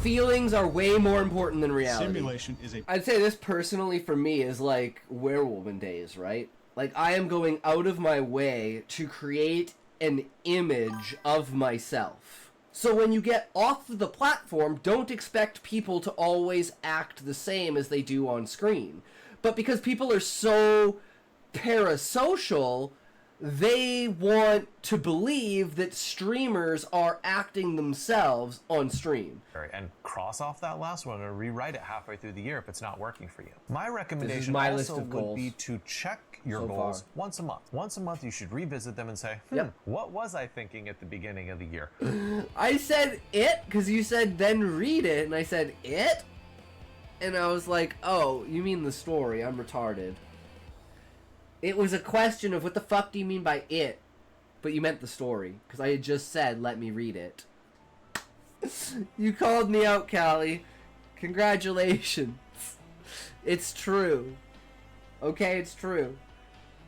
feelings are way more important than reality. Simulation is a... I'd say this personally for me is like werewolf days, right? Like, I am going out of my way to create an image of myself. So when you get off of the platform, don't expect people to always act the same as they do on screen. But because people are so parasocial, they want to believe that streamers are acting themselves on stream. And cross off that last one or rewrite it halfway through the year if it's not working for you. My recommendation my also list of would goals be to check your so goals far. once a month. Once a month you should revisit them and say, what was I thinking at the beginning of the year? I said it because you said then read it, and I said it? And I was like, oh, you mean the story, I'm retarded. It was a question of what the fuck do you mean by it? But you meant the story, because I had just said, let me read it. You called me out, Callie. Congratulations. It's true. Okay, it's true.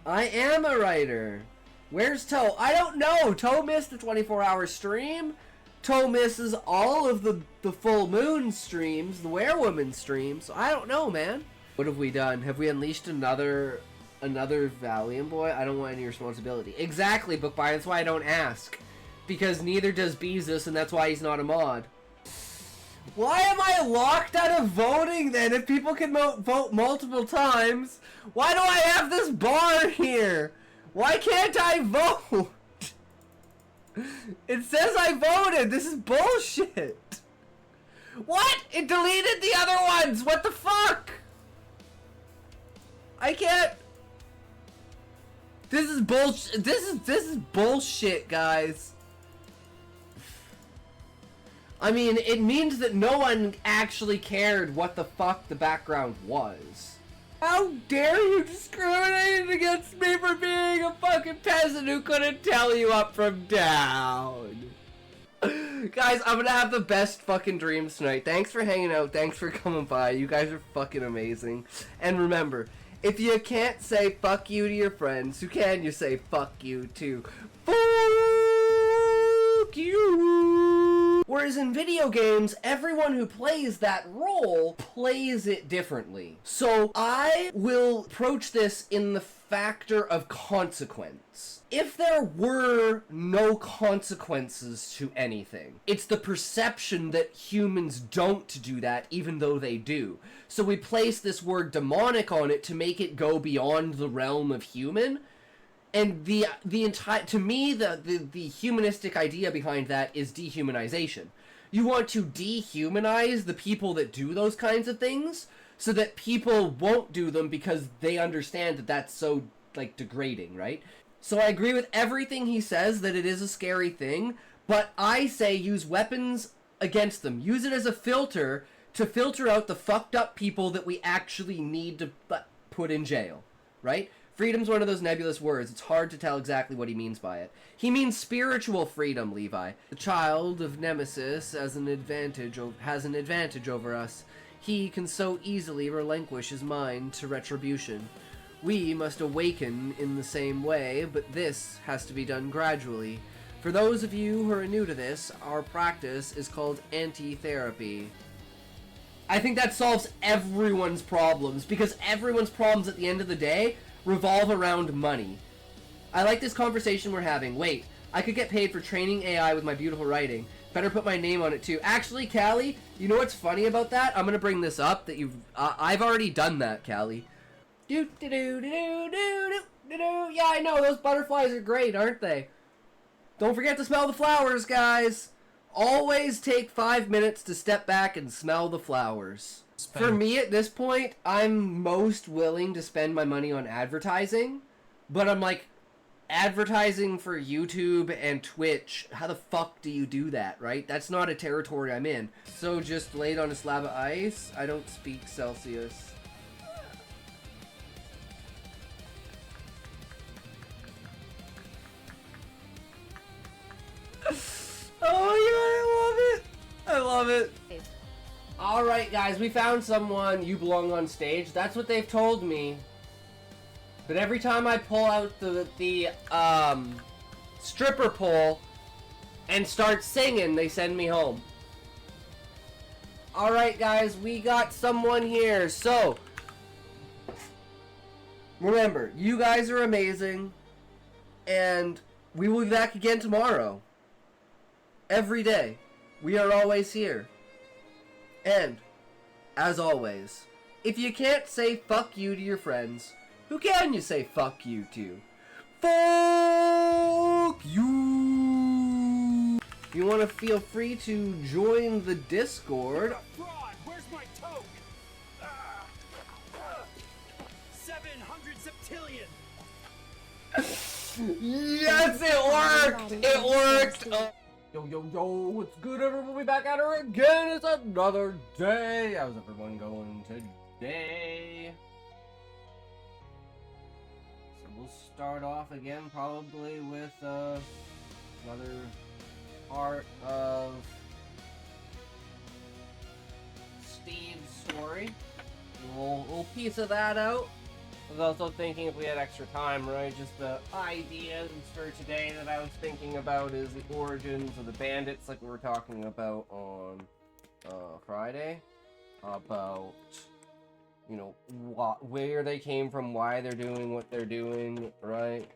I am a writer. Where's Toe? I don't know. Toe missed the 24-hour stream. Toe misses all of the full moon streams, the werewoman streams. So I don't know, man. What have we done? Have we unleashed another Valiant boy? I don't want any responsibility. Exactly, Bookbuyer. That's why I don't ask. Because neither does Beezus, and that's why he's not a mod. Why am I locked out of voting then if people can vote multiple times? Why do I have this bar here? Why can't I vote? It says I voted. This is bullshit. What? It deleted the other ones. What the fuck? I can't. This is bullshit. This is bullshit, guys. I mean, it means that no one actually cared what the fuck the background was. How dare you discriminate against me for being a fucking peasant who couldn't tell you up from down? Guys, I'm gonna have the best fucking dreams tonight. Thanks for hanging out. Thanks for coming by. You guys are fucking amazing. And remember, if you can't say fuck you to your friends, who can you say fuck you to? Fuck you! Whereas in video games, everyone who plays that role plays it differently. So I will approach this in the factor of consequence. If there were no consequences to anything, it's the perception that humans don't do that even though they do. So we place this word demonic on it to make it go beyond the realm of human. And the entire, to me, the humanistic idea behind that is dehumanization. You want to dehumanize the people that do those kinds of things so that people won't do them because they understand that that's so, like, degrading, right? So I agree with everything he says, that it is a scary thing, but I say use weapons against them. Use it as a filter to filter out the fucked up people that we actually need to put in jail, right? Freedom's one of those nebulous words. It's hard to tell exactly what he means by it. He means spiritual freedom, Levi. The child of Nemesis has an advantage over us. He can so easily relinquish his mind to retribution. We must awaken in the same way, but this has to be done gradually. For those of you who are new to this, our practice is called anti-therapy. I think that solves everyone's problems, because everyone's problems at the end of the day revolve around money. I like this conversation we're having. Wait, I could get paid for training AI with my beautiful writing. Better put my name on it too. Actually, Callie, you know what's funny about that? I'm gonna bring this up that I've already done that, Callie. Yeah, I know, those butterflies are great, aren't they? Don't forget to smell the flowers, guys. Always take 5 minutes to step back and smell the flowers. For me at this point, I'm most willing to spend my money on advertising, but I'm like, advertising for YouTube and Twitch, how the fuck do you do that, right? That's not a territory I'm in. So just laid on a slab of ice? I don't speak Celsius. Oh yeah, I love it. Alright guys, we found someone. You belong on stage. That's what they've told me. But every time I pull out the stripper pole and start singing, they send me home. Alright, guys, we got someone here. So, remember, you guys are amazing. And we will be back again tomorrow. Every day. We are always here. And, as always, if you can't say fuck you to your friends, who can you say fuck you to? Fuck you! You want to feel free to join the Discord. Fraud! Where's my toke? 700 septillion! Yes, it worked! It worked! Yo, what's good, everyone? We'll be back at her again. It's another day. How's everyone going today? So we'll start off again probably with another part of Steve's story. We'll piece of that out. I was also thinking if we had extra time, right? Just the ideas for today that I was thinking about is the origins of the bandits, like we were talking about on Friday. About, you know, where they came from, why they're doing what they're doing, right?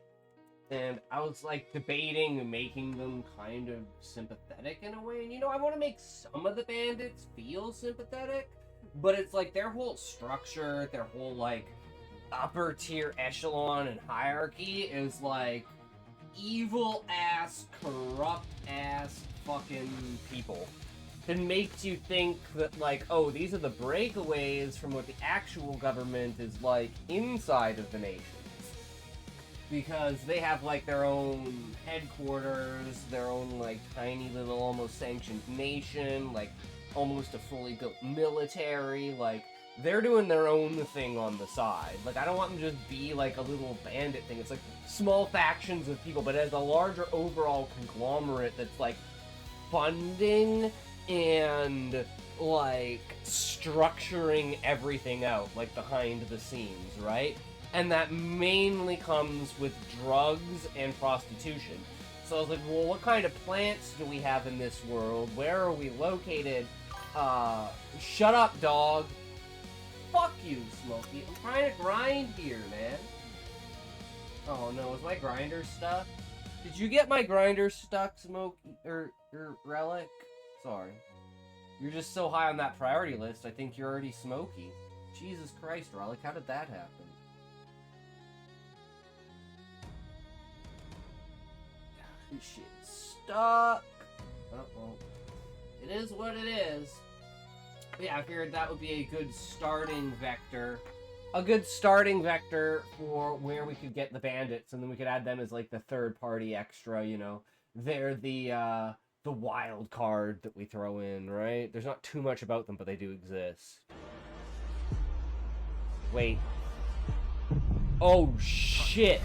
And I was like debating making them kind of sympathetic in a way. And you know, I want to make some of the bandits feel sympathetic, but it's like their whole structure, their whole like upper tier echelon and hierarchy is like evil ass, corrupt ass fucking people. It makes you think that like, oh, these are the breakaways from what the actual government is like inside of the nations. Because they have like their own headquarters, their own like tiny little almost sanctioned nation, like almost a fully built military, like they're doing their own thing on the side. Like, I don't want them to just be like a little bandit thing. It's like small factions of people, but as a larger overall conglomerate that's like funding and like structuring everything out, like behind the scenes, right? And that mainly comes with drugs and prostitution. So I was like, well, what kind of plants do we have in this world? Where are we located? Shut up, dog. Fuck you, Smokey. I'm trying to grind here, man. Oh no, is my grinder stuck? Did you get my grinder stuck, Smokey? Or Relic? Sorry. You're just so high on that priority list, I think you're already Smokey. Jesus Christ, Relic, how did that happen? This shit's stuck. Oh, well. It is what it is. Yeah, I figured that would be a good starting vector. A good starting vector for where we could get the bandits, and then we could add them as like the third party extra, you know. They're the wild card that we throw in, right? There's not too much about them, but they do exist. Wait. Oh shit.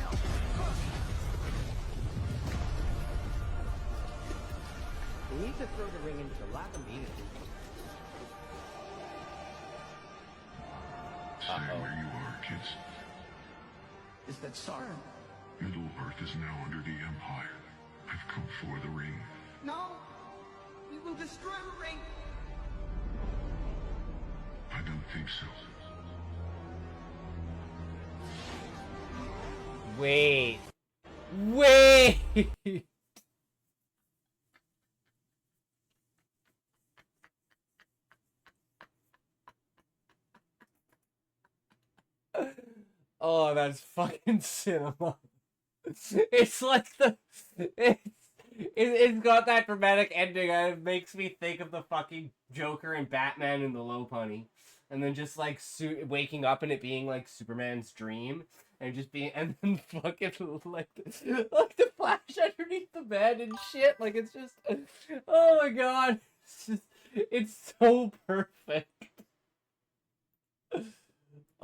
We need to throw the ring into the lap immediately. Stay where you are, kids. Is that Saren? Middle-earth is now under the Empire. I've come for the ring. No! We will destroy the ring! I don't think so. Wait. Wait! Oh, that's fucking cinema. It's like it's got that dramatic ending and it makes me think of the fucking Joker and Batman and the Low Punny. And then just like waking up and it being like Superman's dream. And just being, and then fucking like the flash underneath the bed and shit. Like it's just, oh my god. It's so perfect.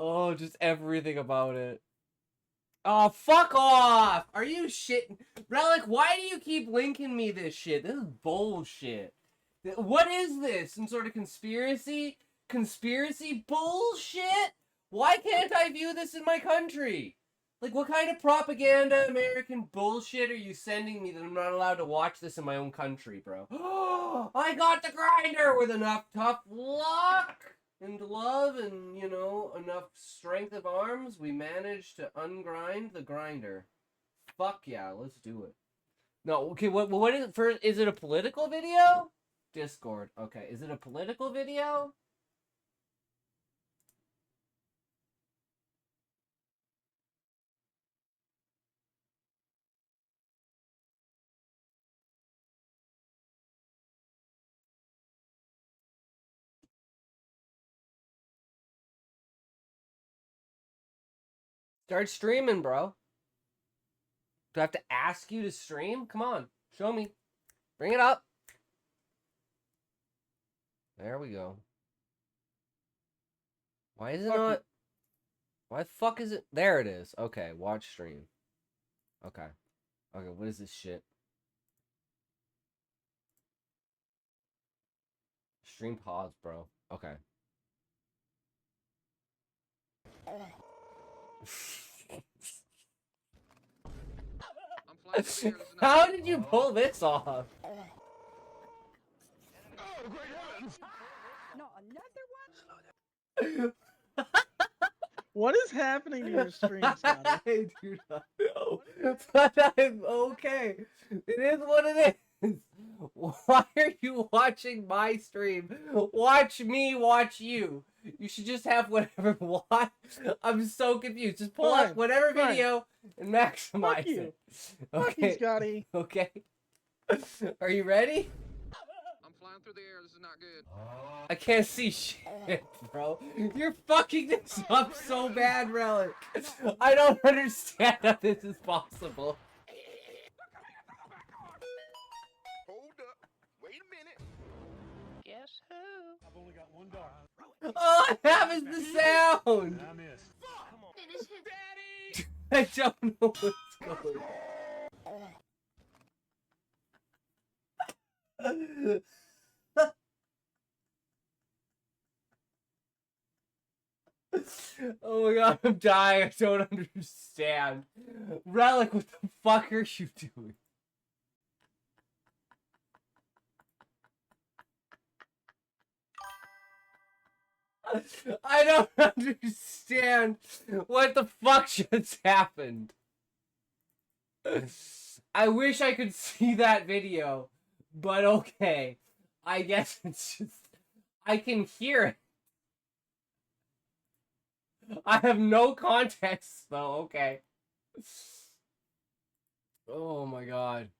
Oh, just everything about it. Oh, fuck off! Are you shitting? Relic, why do you keep linking me this shit? This is bullshit. What is this? Some sort of conspiracy? Conspiracy bullshit? Why can't I view this in my country? Like, what kind of propaganda American bullshit are you sending me that I'm not allowed to watch this in my own country, bro? I got the grinder with enough tough luck and love and, you know, enough strength of arms. We managed to ungrind the grinder. Fuck yeah, let's do it. No, okay, what is it for? Is it a political video? Discord. Okay, is it a political video? Start streaming, bro. Do I have to ask you to stream? Come on, show me. Bring it up. There we go. Why is it not? Why the fuck is it? There it is. Okay, watch stream. Okay. Okay, what is this shit? Stream pause, bro. Okay. How did you pull this off? Not another one? What is happening to your stream, Scotty? I do not know. But I'm okay. It is what it is. Why are you watching my stream? Watch me watch you. You should just have whatever watch. I'm so confused. Just pull up whatever video and maximize Fuck you. it. Fuck you, Scotty. Okay. Are you ready? I'm flying through the air. This is not good. I can't see shit, bro. You're fucking this up so bad, Relic. I don't understand how this is possible. Hold up. Wait a minute. Guess who? I've only got one dog. All I have is the sound. I missed. Finish him. Daddy! I don't know what's going on. Oh my god, I'm dying. I don't understand. Relic, what the fuck are you doing? I don't understand what the fuck just happened. I wish I could see that video, but okay. I guess it's just... I can hear it. I have no context, though. Okay. Oh my god.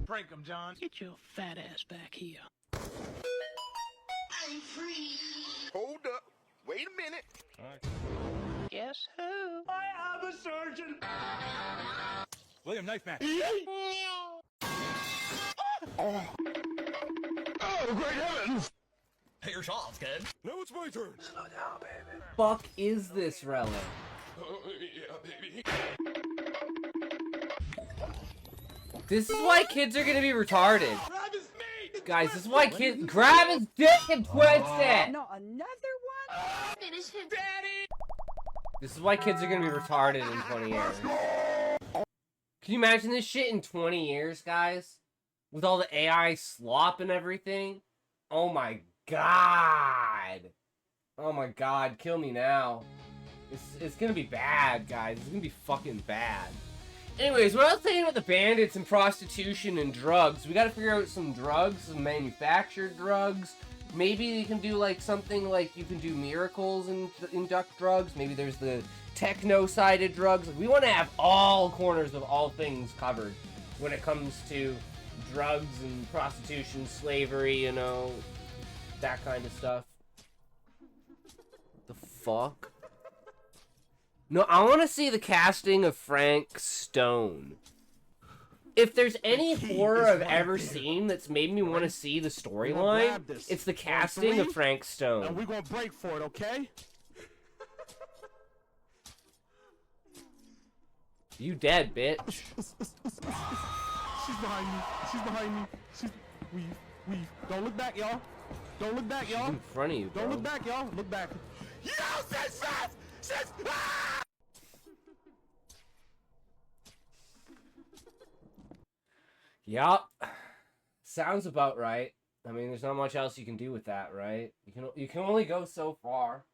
Prank him, John. Get your fat ass back here. I'm free. Hold up. Wait a minute. Guess who? I have a surgeon. William, knife match. Oh, great heavens! Hey, your shot's good. Now it's my turn. Slow down, baby. Fuck is this Relic? Oh, yeah, baby. This is why kids are gonna be retarded. Grab his meat! Guys, this is why kids grab his dick and twist it! Not another one? Finish him. Daddy! This is why kids are gonna be retarded in 20 years. Can you imagine this shit in 20 years, guys? With all the AI slop and everything? Oh my god! Oh my god, kill me now. It's gonna be bad, guys. It's gonna be fucking bad. Anyways, what I was saying about the bandits and prostitution and drugs, we gotta figure out some drugs, some manufactured drugs. Maybe you can do like something like you can do miracles and induct drugs. Maybe there's the techno-sided drugs. We want to have all corners of all things covered when it comes to drugs and prostitution, slavery, you know, that kind of stuff. The fuck? No, I want to see the casting of Frank Stone. If there's any horror I've ever seen that's made me want to see the storyline, it's the casting of Frank Stone. And we're gonna break for it, okay? You dead, bitch. She's behind me. She's behind me. She's... Weave. Don't look back, y'all. Don't look back, y'all. In front of you, bro. Don't look back, y'all. Look back. Yo, sis! Ah! Yup. Sounds about right. I mean, there's not much else you can do with that, right? You can only go so far.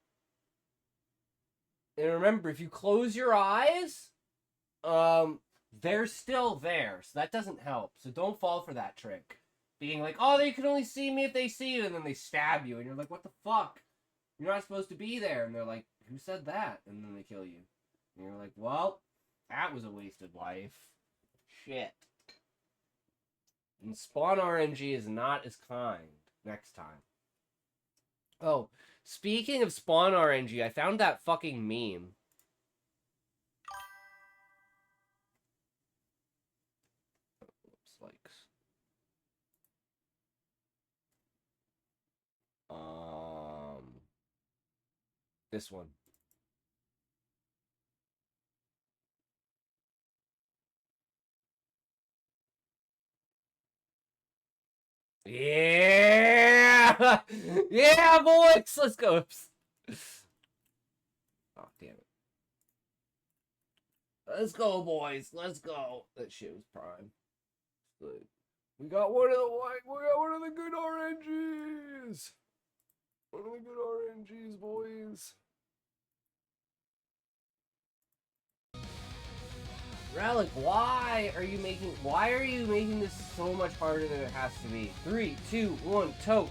And remember, if you close your eyes, they're still there, so that doesn't help. So don't fall for that trick. Being like, oh, they can only see me if they see you, and then they stab you, and you're like, what the fuck? You're not supposed to be there. And they're like, who said that? And then they kill you. And you're like, well, that was a wasted life. Shit. And Spawn RNG is not as kind next time. Oh, speaking of Spawn RNG, I found that fucking meme. Oops, likes. This one. Yeah! Yeah, boys! Let's go. Oops. Oh, damn it. Let's go, boys. Let's go. That shit was prime. Good. We got one of the good RNGs. One of the good RNGs, boys. Relic, why are you making this so much harder than it has to be? 3, 2, 1, toke.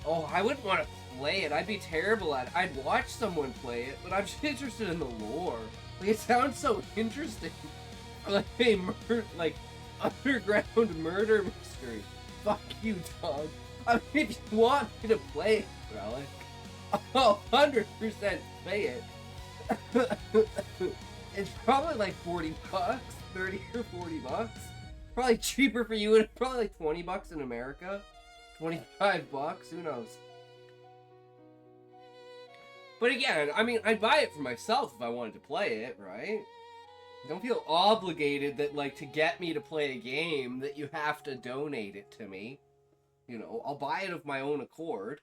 Oh, I wouldn't want to play it. I'd be terrible at it. I'd watch someone play it, but I'm just interested in the lore. Like, it sounds so interesting. Like a underground murder mystery. Fuck you, dog. I mean, if you want me to play it, Relic, I'll 100% play it. It's probably like 40 bucks, 30 or 40 bucks. Probably cheaper for you, and probably like 20 bucks in America. 25 bucks, who knows? But again, I mean, I'd buy it for myself if I wanted to play it, right? Don't feel obligated that, like, to get me to play a game that you have to donate it to me. You know, I'll buy it of my own accord.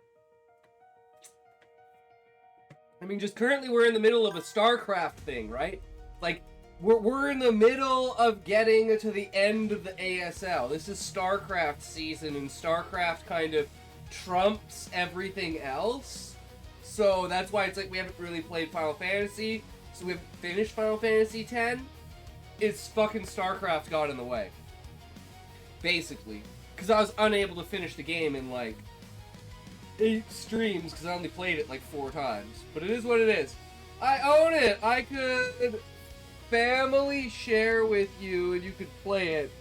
I mean, just currently we're in the middle of a StarCraft thing, right? Like, we're in the middle of getting to the end of the ASL. This is StarCraft season, and StarCraft kind of trumps everything else. So that's why it's like we haven't really played Final Fantasy. So we haven't finished Final Fantasy X. It's fucking StarCraft got in the way. Basically. Because I was unable to finish the game in like 8 streams because I only played it like 4 times. But it is what it is. I own it! I could family share with you and you could play it.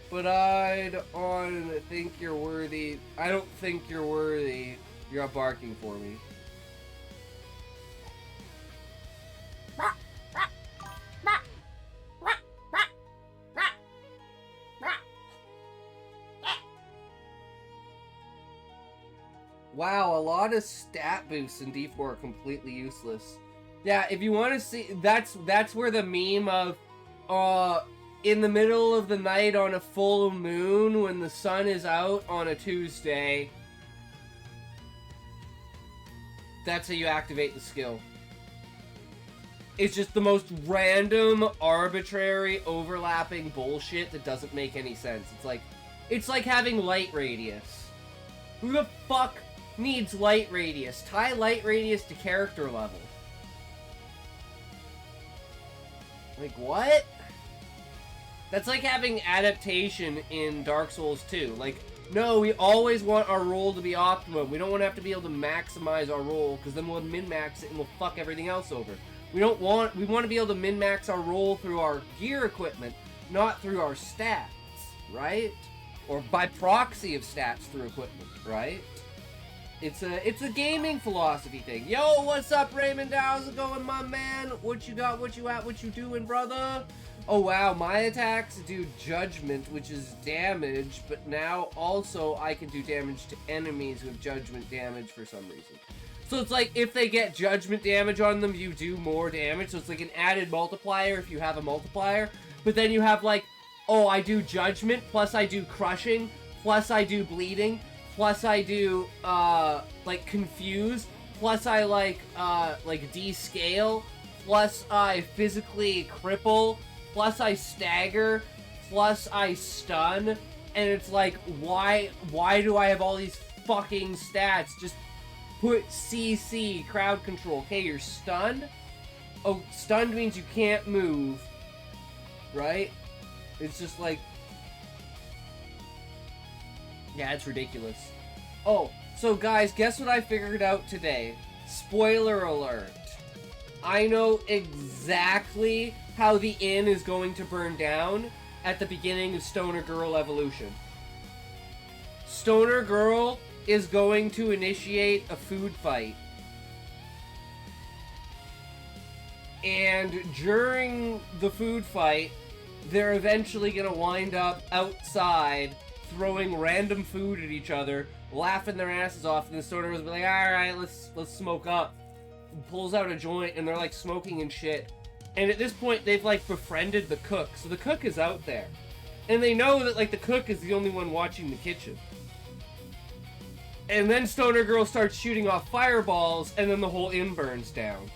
But I don't think you're worthy. I don't think you're worthy. You're not barking for me. Wow, a lot of stat boosts in D4 are completely useless. Yeah, if you want to see, that's where the meme of, in the middle of the night on a full moon when the sun is out on a Tuesday, that's how you activate the skill. It's just the most random, arbitrary, overlapping bullshit that doesn't make any sense. It's like having light radius. Who the fuck needs light radius? Tie light radius to character level. Like, what? That's like having adaptation in Dark Souls 2. Like, no, we always want our roll to be optimum. We don't want to have to be able to maximize our roll, because then we'll min-max it and we'll fuck everything else over. We want to be able to min-max our roll through our gear equipment, not through our stats, right? Or by proxy of stats through equipment, right? It's a gaming philosophy thing. Yo, what's up, Raymond? How's it going, my man? What you got? What you at? What you doing, brother? Oh, wow, my attacks do judgment, which is damage, but now also I can do damage to enemies with judgment damage for some reason. So it's like, if they get judgment damage on them, you do more damage. So it's like an added multiplier if you have a multiplier. But then you have like, oh, I do judgment, plus I do crushing, plus I do bleeding, plus I do, like, confuse, plus I, like descale, plus I physically cripple, plus I stagger, plus I stun, and it's like, why do I have all these fucking stats? Just put CC, crowd control. Okay, you're stunned? Oh, stunned means you can't move, right? It's just like... Yeah, it's ridiculous. Oh, so guys, guess what I figured out today? Spoiler alert. I know exactly how the inn is going to burn down at the beginning of Stoner Girl Evolution. Stoner Girl is going to initiate a food fight. And during the food fight, they're eventually gonna wind up outside throwing random food at each other, laughing their asses off, and the Stoner will be like, alright, let's smoke up. And pulls out a joint, and they're like smoking and shit. And at this point, they've like befriended the cook, so the cook is out there. And they know that like the cook is the only one watching the kitchen. And then Stoner Girl starts shooting off fireballs, and then the whole inn burns down.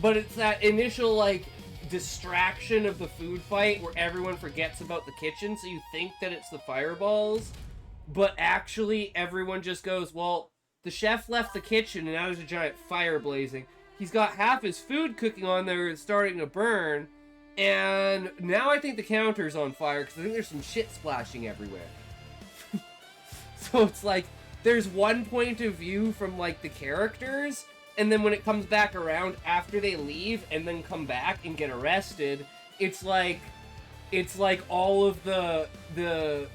But it's that initial, like, distraction of the food fight where everyone forgets about the kitchen, so you think that it's the fireballs, but actually everyone just goes, well, the chef left the kitchen and now there's a giant fire blazing. He's got half his food cooking on there, it's starting to burn, and now I think the counter's on fire because I think there's some shit splashing everywhere. So it's like, there's one point of view from, like, the characters, and then when it comes back around after they leave and then come back and get arrested, it's like all of the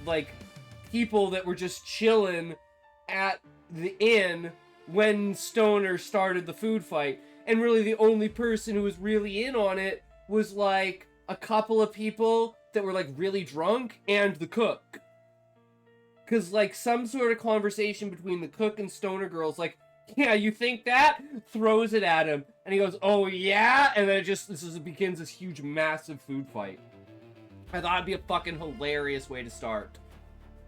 like, people that were just chilling at the inn when Stoner started the food fight. And really the only person who was really in on it was, like, a couple of people that were, like, really drunk and the cook. Because, like, some sort of conversation between the cook and Stoner Girl's like, yeah, you think that? Throws it at him. And he goes, oh, yeah? And then it begins this huge, massive food fight. I thought it'd be a fucking hilarious way to start.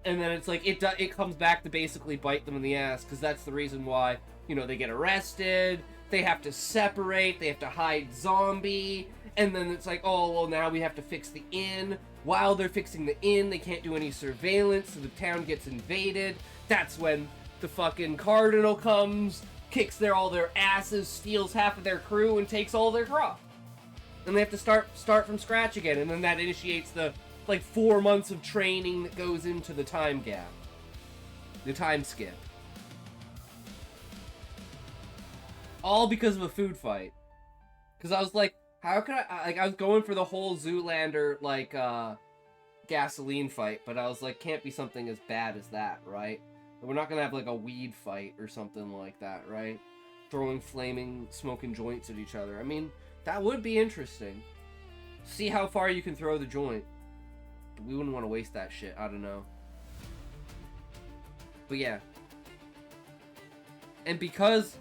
And then it's like, it comes back to basically bite them in the ass, because that's the reason why, you know, they get arrested, they have to separate, they have to hide Zombie, and then it's like, oh, well, now we have to fix the inn. While they're fixing the inn, they can't do any surveillance, so the town gets invaded. That's when the fucking Cardinal comes, kicks all their asses, steals half of their crew, and takes all their crop. And they have to start from scratch again, and then that initiates the, like, 4 months of training that goes into the time gap. The time skip. All because of a food fight. Because I was like, how could I was going for the whole Zoolander, like, gasoline fight, but I was like, can't be something as bad as that, right? We're not gonna have, like, a weed fight or something like that, right? Throwing flaming, smoking joints at each other. I mean, that would be interesting. See how far you can throw the joint. But we wouldn't want to waste that shit, I don't know. But yeah. And because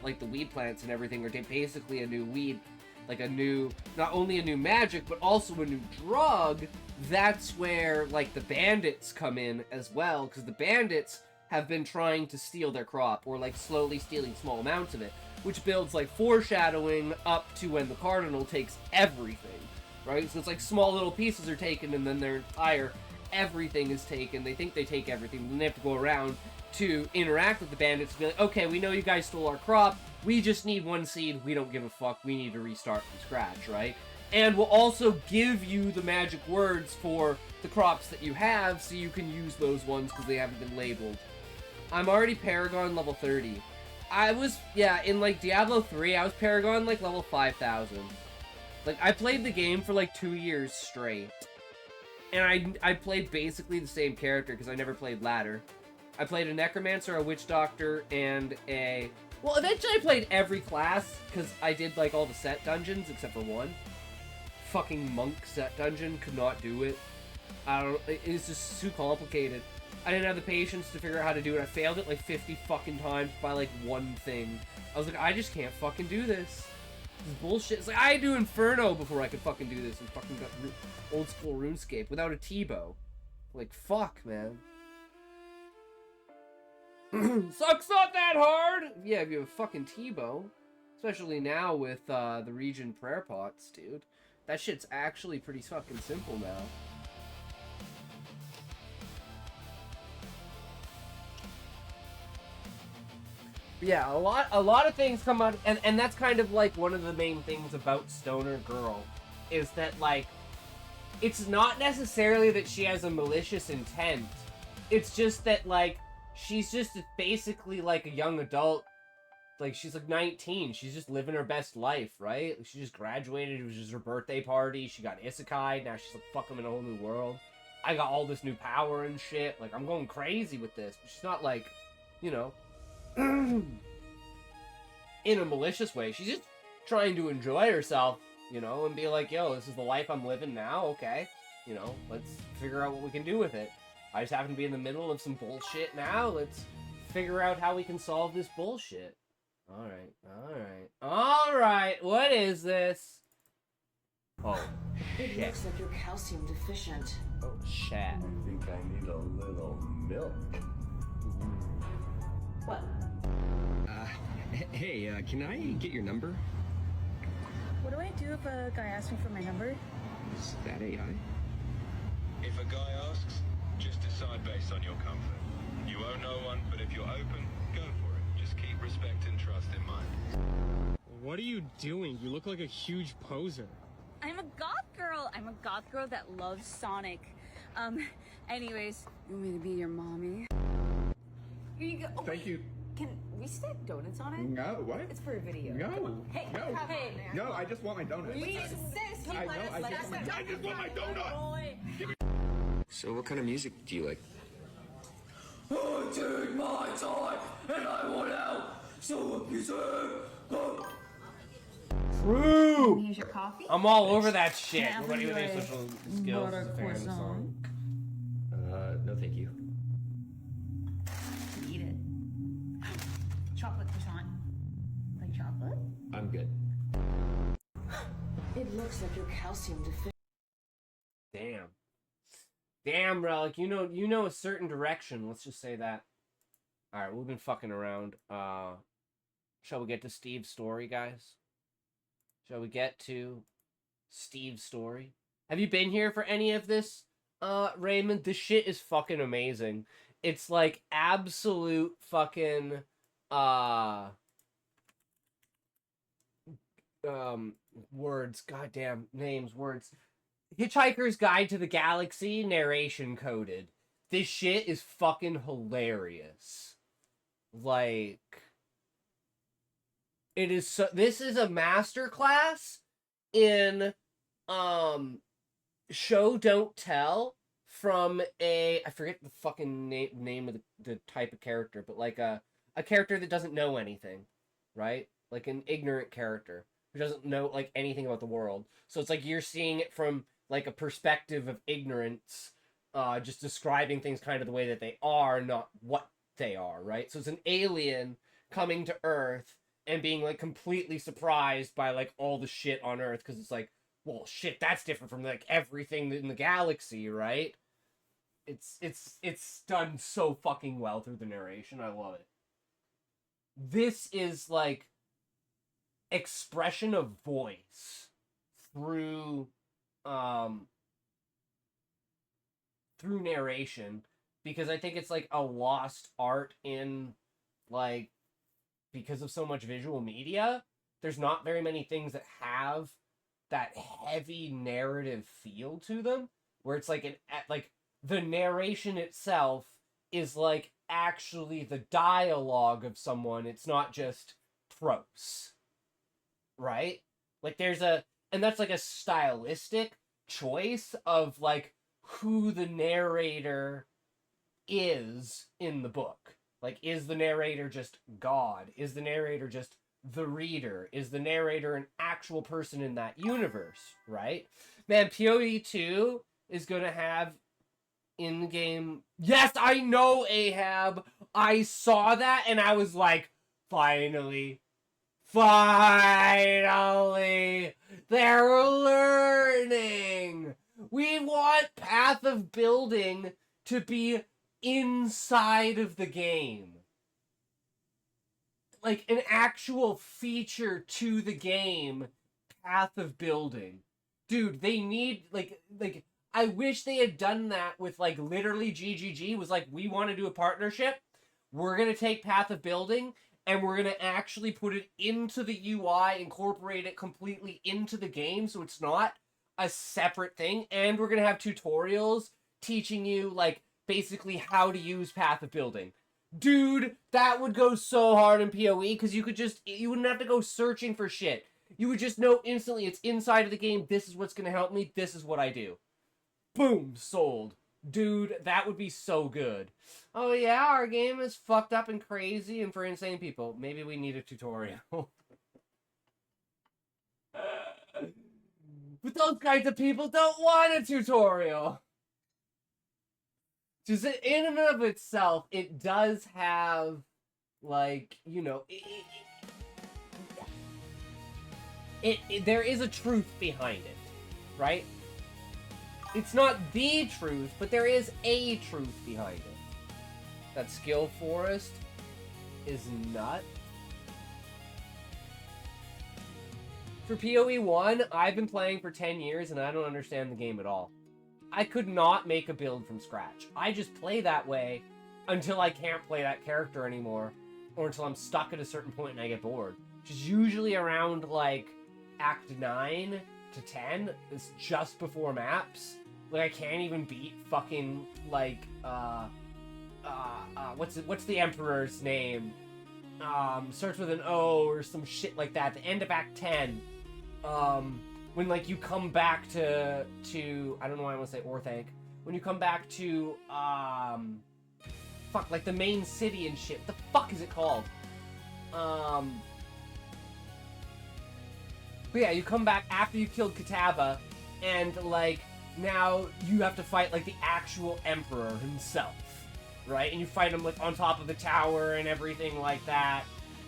like, the weed plants and everything are basically a new weed, like a new, not only a new magic, but also a new drug, that's where, like, the bandits come in as well, because the bandits have been trying to steal their crop, or, like, slowly stealing small amounts of it, which builds, like, foreshadowing up to when the Cardinal takes everything, right? So it's like small little pieces are taken, and then their entire everything is taken. They think they take everything, then they have to go around to interact with the bandits and be like, okay, we know you guys stole our crop, we just need one seed, we don't give a fuck, we need to restart from scratch, right? And we'll also give you the magic words for the crops that you have, so you can use those ones because they haven't been labeled. I'm already Paragon level 30. I was, yeah, in, like, Diablo 3, I was Paragon, like, level 5,000. Like, I played the game for, like, 2 years straight. And I played basically the same character, because I never played ladder. I played a Necromancer, a Witch Doctor, and a... Well, eventually I played every class, because I did, like, all the set dungeons, except for one. Fucking monk set dungeon, could not do it. I don't... It's just too complicated. I didn't have the patience to figure out how to do it. I failed it like 50 fucking times by like one thing. I was like, I just can't fucking do this. This is bullshit. It's like, I had to do Inferno before I could fucking do this and fucking got old school RuneScape without a T-bow. Like, fuck, man. Sucks not that hard! Yeah, if you have a fucking T-bow. Especially now with the Region prayer pots, dude. That shit's actually pretty fucking simple now. Yeah, a lot of things come out, and that's kind of like one of the main things about Stoner Girl, is that like, it's not necessarily that she has a malicious intent. It's just that like, she's just basically like a young adult. Like, she's like 19. She's just living her best life, right? She just graduated. It was just her birthday party. She got isekai. Now she's like, fuck, I'm in a whole new world. I got all this new power and shit. Like, I'm going crazy with this. But she's not like, you know, in a malicious way. She's just trying to enjoy herself, you know, and be like, yo, this is the life I'm living now. Okay. You know, let's figure out what we can do with it. I just happen to be in the middle of some bullshit now. Let's figure out how we can solve this bullshit. Alright, what is this? Oh, It shit. looks like you're calcium deficient. Oh, shit. I think I need a little milk. What? Hey, can I get your number? What do I do if a guy asks me for my number? Is that AI? If a guy asks, just decide based on your comfort. You owe no one, but if you're open, go for it. Just keep respect and trust in mind. What are you doing? You look like a huge poser. I'm a goth girl. I'm a goth girl that loves Sonic. Anyways, you want me to be your mommy? Here you go. Oh, Thank you. Can we stack donuts on it? No, what? It's for a video. No. Hey, No. hey. No, I just want my donut. We insist. I know, I just want my donut. So what kind of music do you like? I take my time and I want out. So True! Here's your coffee. I'm all over that shit. Yeah, Nobody with any anyway, social skills is a fan of the song. No thank you. Eat it. Chocolate croissant. Like chocolate? I'm good. It looks like you're calcium deficient. Damn, Relic, you know a certain direction, let's just say that. Alright, we've been fucking around. Shall we get to Steve's story, guys? Shall we get to Steve's story? Have you been here for any of this, Raymond? This shit is fucking amazing. It's like absolute fucking, words, goddamn names, words. Hitchhiker's Guide to the Galaxy narration coded. This shit is fucking hilarious. Like, it is so, this is a masterclass in show don't tell from I forget the fucking name of the type of character, but like a character that doesn't know anything, right? Like an ignorant character who doesn't know like anything about the world. So it's like you're seeing it from like a perspective of ignorance, just describing things kind of the way that they are, not what they are, right? So it's an alien coming to Earth and being like completely surprised by like all the shit on Earth, because it's like, well, shit, that's different from like everything in the galaxy, right? It's done so fucking well through the narration. I love it. This is like expression of voice through through narration, because I think it's like a lost art in like, because of so much visual media, there's not very many things that have that heavy narrative feel to them, where it's like like the narration itself is like actually the dialogue of someone. It's not just prose, right? Like there's and that's like a stylistic choice of like who the narrator is in the book. Like, is the narrator just God? Is the narrator just the reader? Is the narrator an actual person in that universe, right? Man, PoE 2 is going to have in-game... Yes, I know, Ahab! I saw that and I was like, finally. Finally! They're learning! We want Path of Building to be inside of the game. Like, an actual feature to the game, Path of Building. Dude, they need, like, I wish they had done that with, like, literally GGG was like, we want to do a partnership. We're going to take Path of Building, and we're going to actually put it into the UI, incorporate it completely into the game, so it's not a separate thing. And we're going to have tutorials teaching you, like, basically how to use Path of Building. Dude, that would go so hard in PoE, because you wouldn't have to go searching for shit. You would just know instantly it's inside of the game, this is what's going to help me, this is what I do. Boom, sold. Dude, that would be so good. Oh yeah, our game is fucked up and crazy and for insane people. Maybe we need a tutorial. But those kinds of people don't want a tutorial. Just in and of itself, it does have, like, you know, there is a truth behind it, right? It's not the truth, but there is a truth behind it. That skill forest is nut. For PoE 1, I've been playing for 10 years and I don't understand the game at all. I could not make a build from scratch. I just play that way until I can't play that character anymore, or until I'm stuck at a certain point and I get bored. Which is usually around, like, Act 9 to 10. It's just before maps. Like, I can't even beat fucking, like, what's the Emperor's name? Starts with an O or some shit like that. The end of Act 10. When, like, you come back to I don't know why I want to say Orthanc. When you come back to, fuck, like, the main city and shit. What the fuck is it called? But yeah, you come back after you killed Kitava, and, like, now you have to fight, like, the actual Emperor himself, right? And you fight him, like, on top of the tower and everything like that.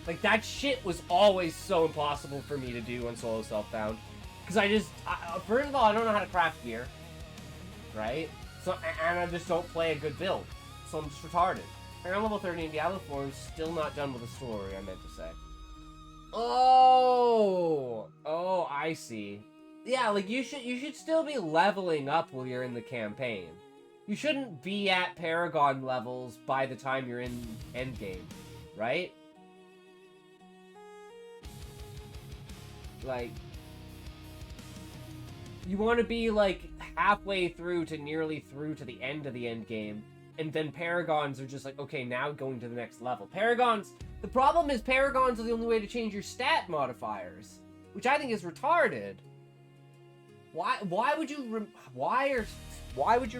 Like, that shit was always so impossible for me to do on Solo Self-Bound. Because first of all, I don't know how to craft gear, right? So, and I just don't play a good build. So I'm just retarded. And I'm level 30 in Diablo 4, I'm still not done with the story, I meant to say. Oh, I see. Yeah, like, you should still be leveling up while you're in the campaign. You shouldn't be at Paragon levels by the time you're in endgame, right? Like, you want to be, like, halfway through to nearly through to the end of the end game, and then Paragons are just like, okay, now going to the next level. The problem is Paragons are the only way to change your stat modifiers, which I think is retarded. Why would you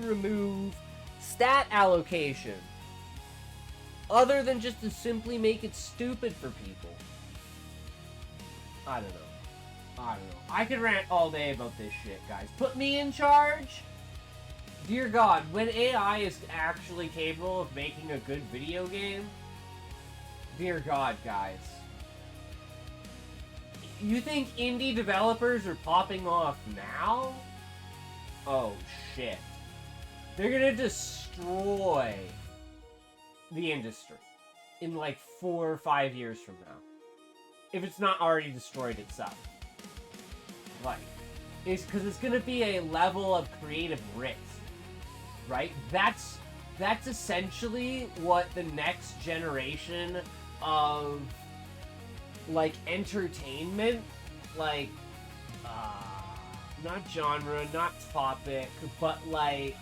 remove stat allocation? Other than just to simply make it stupid for people. I don't know. I could rant all day about this shit, guys. Put me in charge? Dear God, when AI is actually capable of making a good video game? Dear God, guys. You think indie developers are popping off now? Oh, shit. They're gonna destroy the industry in like 4 or 5 years from now. If it's not already destroyed itself. Like, it's because it's gonna be a level of creative risk, right? That's essentially what the next generation of, like, entertainment, like, not genre, not topic, but, like,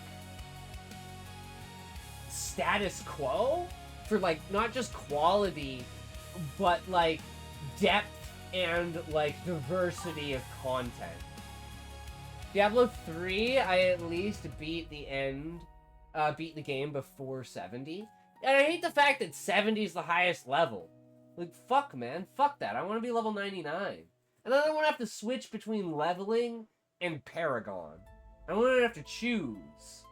status quo for, like, not just quality, but, like, depth and, like, diversity of content. Diablo 3, I at least beat the game before 70. And I hate the fact that 70 is the highest level. Like, fuck, man. Fuck that. I want to be level 99. And then I want to have to switch between leveling and Paragon. I want to have to choose.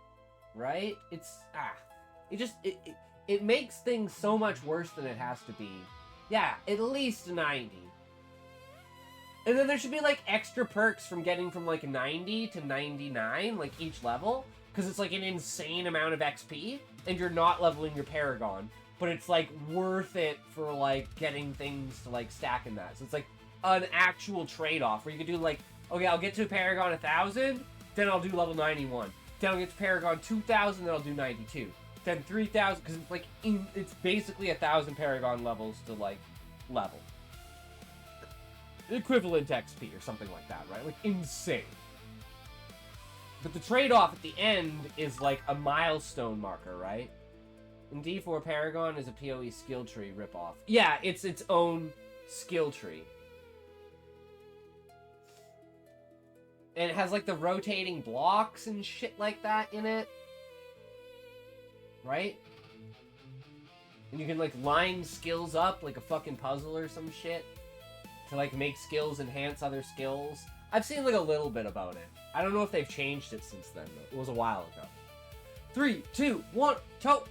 right? It makes things so much worse than it has to be. Yeah, at least 90. And then there should be, like, extra perks from getting from, like, 90 to 99, like, each level. Because it's, like, an insane amount of XP, and you're not leveling your Paragon. But it's, like, worth it for, like, getting things to, like, stack in that. So it's, like, an actual trade-off where you could do, like, okay, I'll get to Paragon 1,000, then I'll do level 91. Then I'll get to Paragon 2,000, then I'll do 92. Then 3,000, because it's, like, it's basically 1,000 Paragon levels to, like, level. Equivalent XP or something like that, right? Like, insane. But the trade-off at the end is, like, a milestone marker, right? And D4 Paragon is a PoE skill tree ripoff. Yeah, it's its own skill tree. And it has, like, the rotating blocks and shit like that in it. Right? And you can, like, line skills up like a fucking puzzle or some shit. To, like, make skills enhance other skills. I've seen, like, a little bit about it. I don't know if they've changed it since then, though. It was a while ago. 3, 2, 1, toe!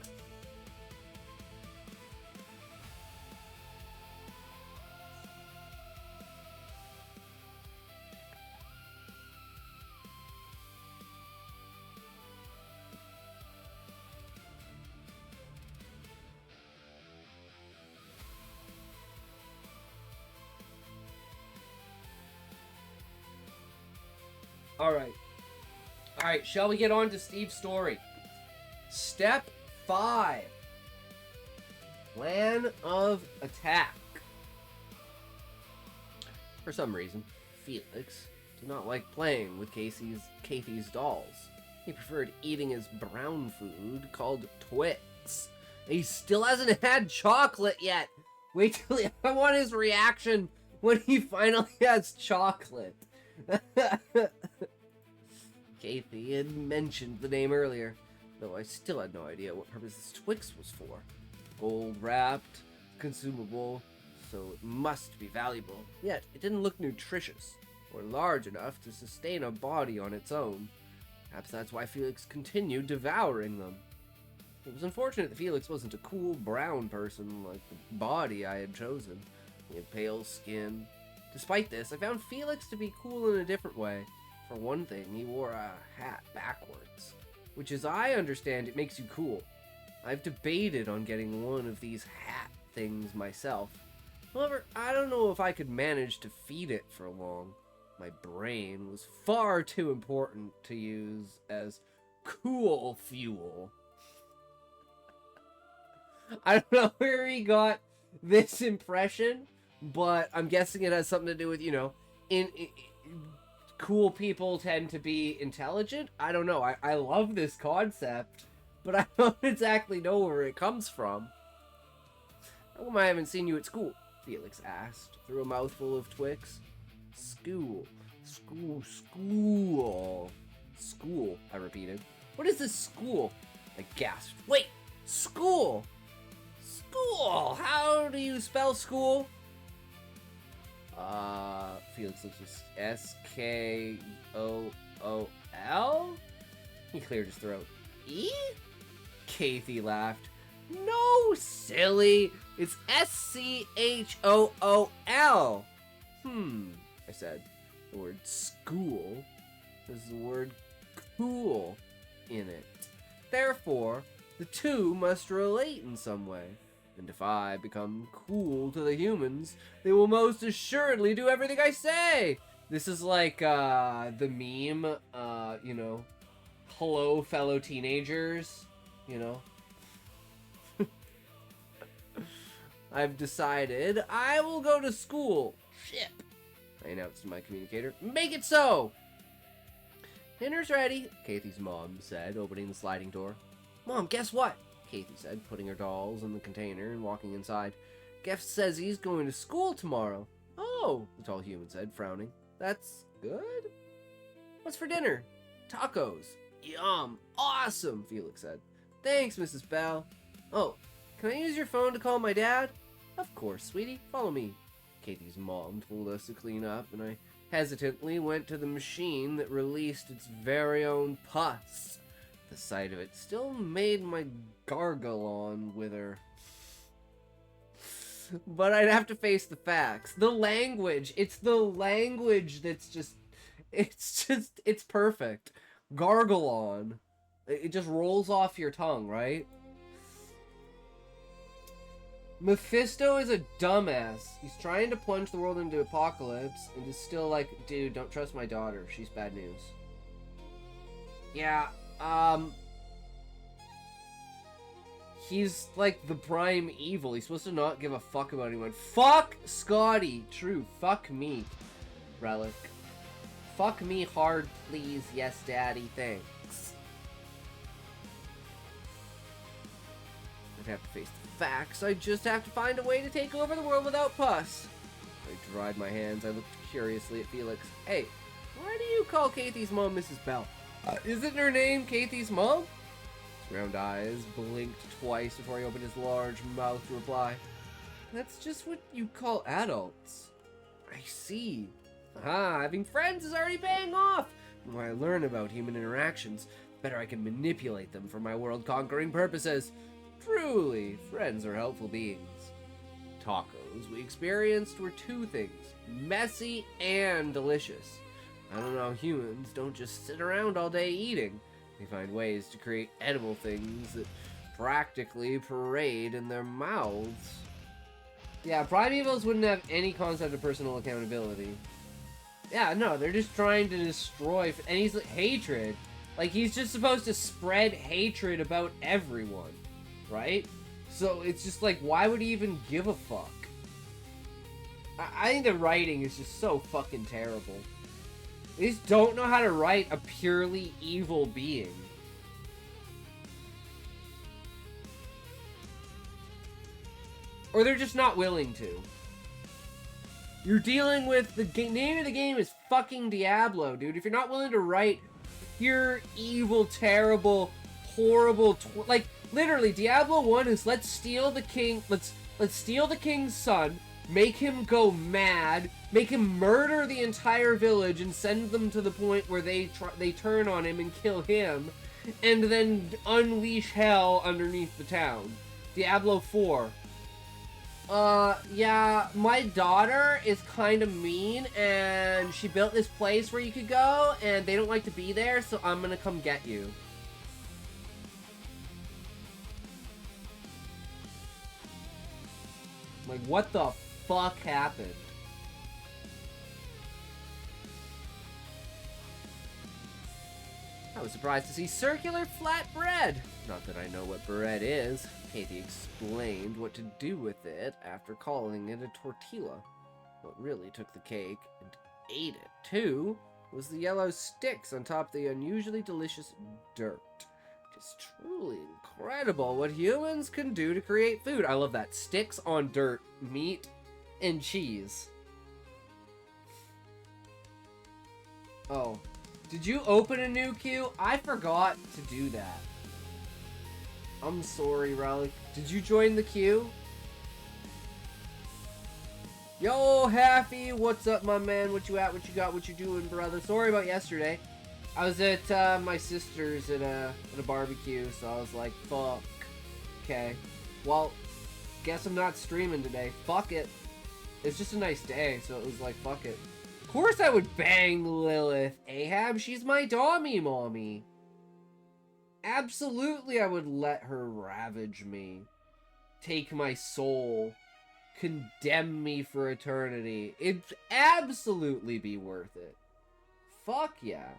Alright, shall we get on to Steve's story? Step 5. Plan of attack. For some reason, Felix did not like playing with Kathy's dolls. He preferred eating his brown food called Twix. And he still hasn't had chocolate yet. Wait till I want his reaction when he finally has chocolate. Kathy had mentioned the name earlier, though I still had no idea what purpose this Twix was for. Gold wrapped, consumable, so it must be valuable. Yet, it didn't look nutritious, or large enough to sustain a body on its own. Perhaps that's why Felix continued devouring them. It was unfortunate that Felix wasn't a cool brown person like the body I had chosen. He had pale skin. Despite this, I found Felix to be cool in a different way. For one thing, he wore a hat backwards, which as I understand it makes you cool. I've debated on getting one of these hat things myself. However, I don't know if I could manage to feed it for long. My brain was far too important to use as cool fuel. I don't know where he got this impression, but I'm guessing it has something to do with, you know, cool people tend to be intelligent. I don't know. I love this concept, but I don't exactly know where it comes from. How come I haven't seen you at school? Felix asked, through a mouthful of Twix. School, I repeated. What is this school? I gasped. Wait, school! School! How do you spell school? Felix looks just S-K-O-O-L? He cleared his throat. E? Kathy laughed. No, silly! It's S-C-H-O-O-L! I said. The word school has the word cool in it. Therefore, the two must relate in some way. And if I become cool to the humans, they will most assuredly do everything I say. This is like, the meme, you know, hello fellow teenagers, you know. I've decided I will go to school. Ship, I announced to my communicator. Make it so! Dinner's ready, Kathy's mom said, opening the sliding door. Mom, guess what? Kathy said, putting her dolls in the container and walking inside. Geff says he's going to school tomorrow. Oh, the tall human said, frowning. That's good? What's for dinner? Tacos. Yum. Awesome, Felix said. Thanks, Mrs. Bell. Oh, can I use your phone to call my dad? Of course, sweetie. Follow me. Kathy's mom told us to clean up, and I hesitantly went to the machine that released its very own pus. The sight of it still made my gargulon wither. But I'd have to face the facts. The language, it's the language that's just, it's perfect. Gargulon. It just rolls off your tongue, right? Mephisto is a dumbass. He's trying to plunge the world into apocalypse and is still like, dude, don't trust my daughter. She's bad news. Yeah, he's like the prime evil. He's supposed to not give a fuck about anyone. Fuck Scotty. True. Fuck me, Relic. Fuck me hard, please. Yes, daddy. Thanks. I'd have to face the facts. I just have to find a way to take over the world without pus. I dried my hands. I looked curiously at Felix. Hey, why do you call Katie's mom Mrs. Bell? Isn't her name Katie's mom? His round eyes blinked twice before he opened his large mouth to reply. That's just what you call adults. I see. Aha, having friends is already paying off. The more I learn about human interactions, the better I can manipulate them for my world-conquering purposes. Truly, friends are helpful beings. Tacos we experienced were two things, messy and delicious. I don't know, humans don't just sit around all day eating. They find ways to create edible things that practically parade in their mouths. Yeah, primevals wouldn't have any concept of personal accountability. Yeah, no, they're just trying to destroy, and he's like, hatred. Like, he's just supposed to spread hatred about everyone, right? So it's just like, why would he even give a fuck? I think the writing is just so fucking terrible. They just don't know how to write a purely evil being. Or they're just not willing to. You're dealing with the name of the game is fucking Diablo, dude. If you're not willing to write pure evil, terrible, horrible, like literally Diablo 1 is let's steal the king, let's steal the king's son, make him go mad, make him murder the entire village and send them to the point where they turn on him and kill him, and then unleash hell underneath the town. Diablo 4. Yeah, my daughter is kind of mean, and she built this place where you could go, and they don't like to be there, so I'm gonna come get you. Like, what the fuck happened? I was surprised to see circular flat bread. Not that I know what bread is. Katie explained what to do with it after calling it a tortilla. What really took the cake and ate it too was the yellow sticks on top of the unusually delicious dirt. It's truly incredible what humans can do to create food. I love that. Sticks on dirt, meat, and cheese. Oh. Did you open a new queue? I forgot to do that. I'm sorry, Relic. Did you join the queue? Yo, Happy, what's up, my man? What you at? What you got? What you doing, brother? Sorry about yesterday. I was at my sister's at a barbecue, so I was like, fuck. Okay. Well, guess I'm not streaming today. Fuck it. It's just a nice day, so it was like, fuck it. Of course I would bang Lilith. Ahab, she's my dommy mommy. Absolutely I would let her ravage me. Take my soul. Condemn me for eternity. It'd absolutely be worth it. Fuck yeah.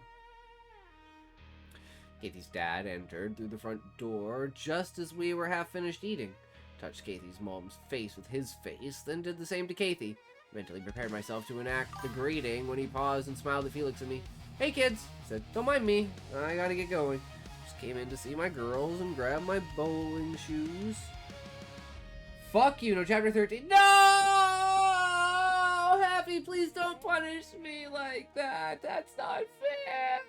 Katie's dad entered through the front door just as we were half finished eating. Touched Katie's mom's face with his face, then did the same to Katie. Mentally prepared myself to enact the greeting when he paused and smiled at Felix and me. Hey kids, he said, don't mind me. I gotta get going. Just came in to see my girls and grab my bowling shoes. Fuck you, no chapter 13. No! Happy, please don't punish me like that. That's not fair.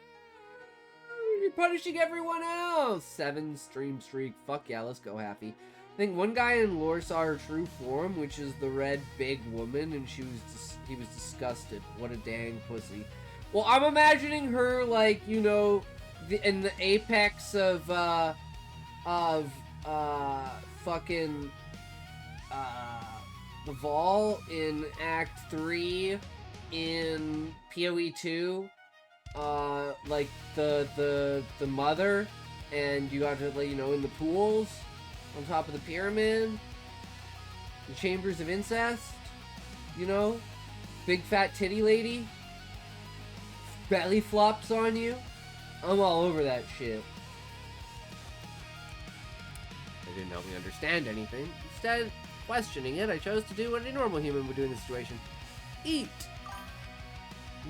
You're punishing everyone else. 7 stream streak. Fuck yeah, let's go, Happy. I think one guy in lore saw her true form, which is the red big woman, and he was disgusted. What a dang pussy. Well, I'm imagining her, like, you know, in the apex of fucking the Vol in Act 3 in PoE 2, like the mother, and you got to, like, you know, in the pools on top of the pyramid, the chambers of incest, you know, big fat titty lady, belly flops on you. I'm all over that shit. I didn't help me understand anything. Instead, questioning it, I chose to do what a normal human would do in this situation. Eat!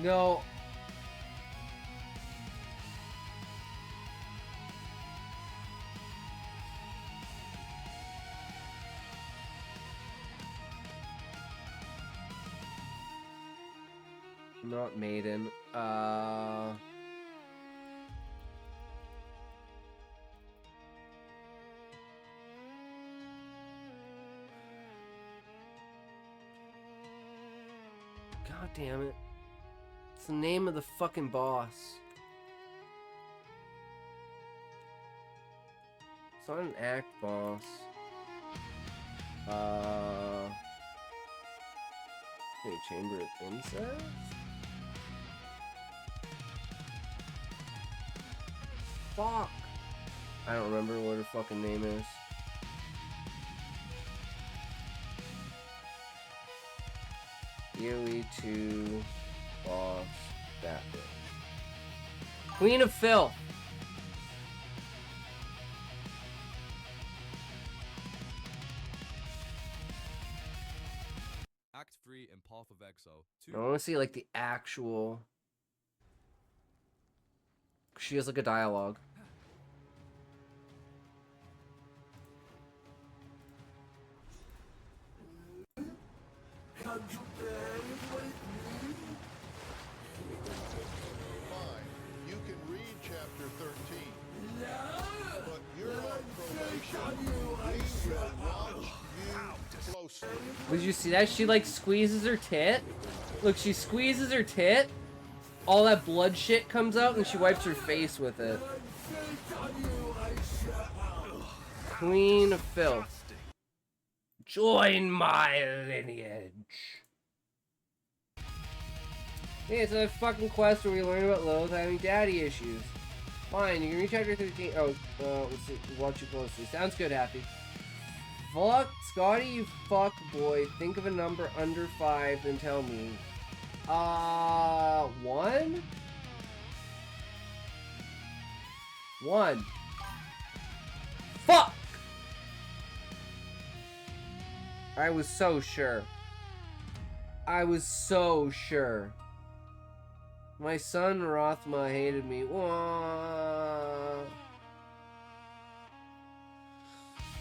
No. Not maiden. God damn it. It's the name of the fucking boss. It's not an act boss. Okay, Chamber of Incest? Fuck! I don't remember what her fucking name is. PoE 2 boss, that bitch. Queen of Filth. Act 3 and Path of Exile. I want to see like the actual. She has like a dialogue. Fine, you can read chapter 13. But you're on probation. We will watch you closely. Did you see that? She like squeezes her tit. Look, she squeezes her tit. All that blood shit comes out and she wipes her face with it. Queen of Filth. Join my lineage. Yeah, it's a fucking quest where we learn about Lilith having daddy issues. Fine, you can reach chapter 13. Oh, let's see. Watch you closely. Sounds good, Happy. Fuck, Scotty, you fuck boy. Think of a number under 5 and tell me. 1? 1. Fuck! I was so sure. I was so sure. My son Rothma hated me. Wah.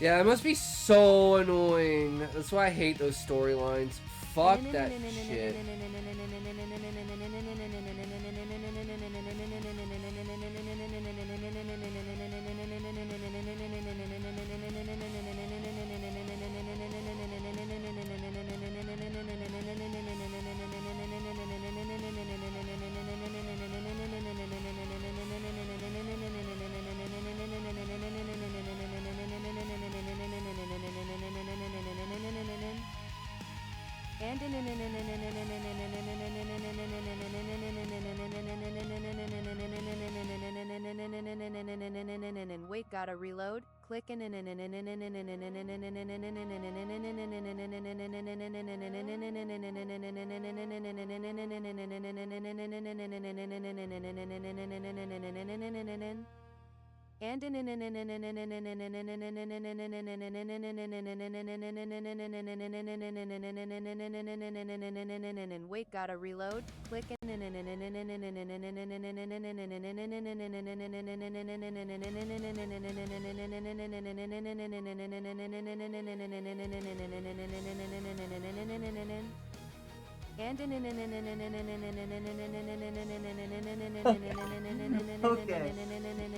Yeah, it must be so annoying. That's why I hate those storylines. Fuck that shit. Wait, gotta reload. Click wait, gotta reload. Click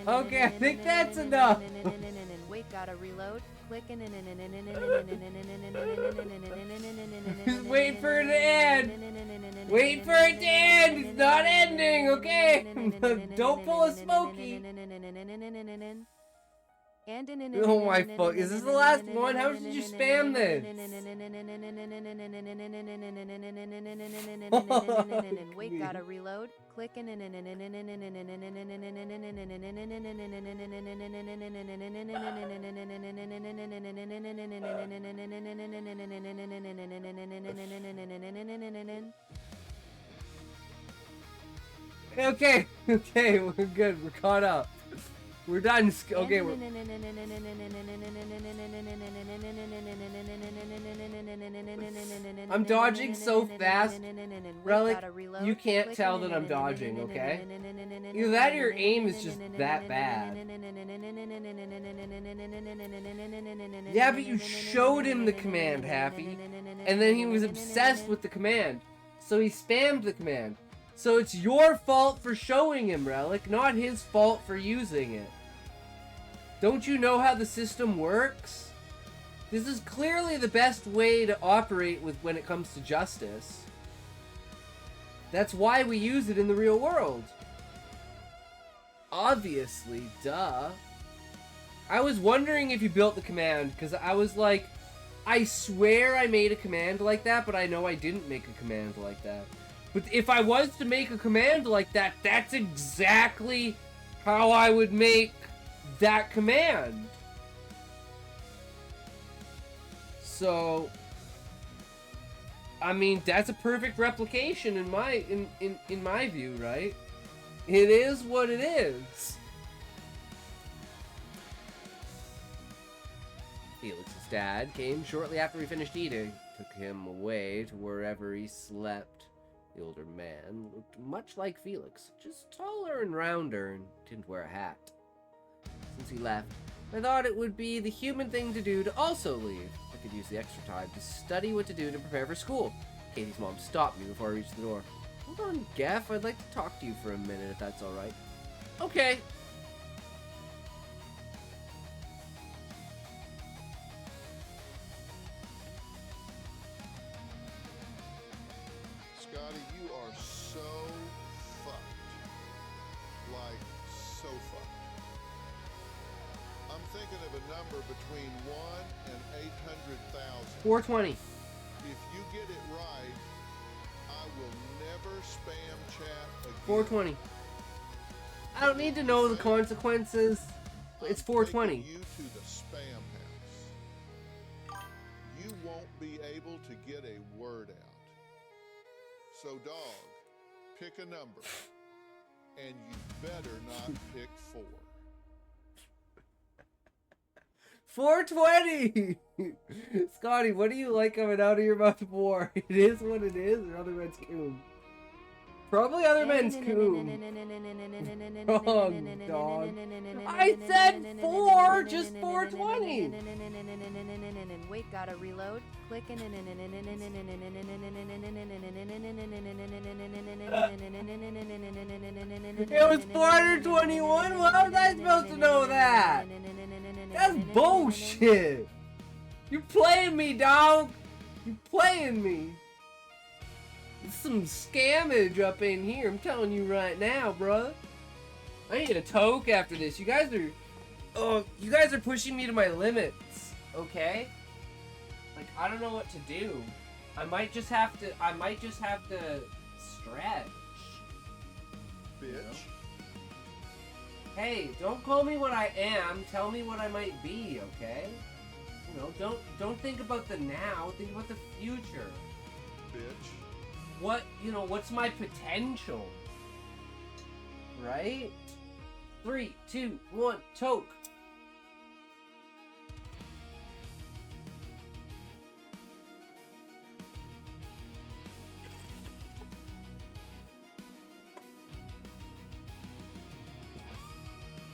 Okay, I think that's enough. Wait, gotta reload. Click in. Wait for it to end. Wait for it to end. It's not ending, okay? Don't pull a Smokey. Oh my fuck. Is this the last one? How did you spam this? Wait, gotta reload. Click in. Okay, okay, we're good. We're caught up. We're done. Okay, we're... I'm dodging so fast. Relic, you can't tell that I'm dodging, okay? Either that or your aim is just that bad. Yeah, but you showed him the command, Happy. And then he was obsessed with the command. So he spammed the command. So it's your fault for showing him, Relic, not his fault for using it. Don't you know how the system works? This is clearly the best way to operate with when it comes to justice. That's why we use it in the real world. Obviously, duh. I was wondering if you built the command, because I was like, I swear I made a command like that, but I know I didn't make a command like that. But if I was to make a command like that, that's exactly how I would make that command. So, I mean, that's a perfect replication in my view, right? It is what it is. Felix's dad came shortly after we finished eating, took him away to wherever he slept. The older man looked much like Felix, just taller and rounder, and didn't wear a hat. Since he left, I thought it would be the human thing to do to also leave. I could use the extra time to study what to do to prepare for school. Katie's mom stopped me before I reached the door. Hold on, Geff, I'd like to talk to you for a minute, if that's alright. Okay. Scotty, you are so fucked. Like, so fucked. I'm thinking of a number between 1 and 800,000. 420. If you get it right, I will never spam chat again. 420. I don't need to know the consequences. It's 420. You to the spam house. You won't be able to get a word out. So, dog, pick a number, and you better not pick 4. 420! Scotty, what do you like coming out of your mouth more? It is what it is, or other men's coon? Probably other men's coon. Wrong, dog. I said 4, just 420! Wait, gotta reload. Click in. It was 421? Well, how was I supposed to know that? That's bullshit! You playing me, dog! You playing me! There's some scammage up in here, I'm telling you right now, bruh. I need a toke after this. You guys are pushing me to my limits, okay? Like, I don't know what to do. I might just have to stretch. Bitch. You know? Hey, don't call me what I am, tell me what I might be, okay? You know, don't think about the now, think about the future. Bitch. What's my potential? Right? 3, 2, 1, toke.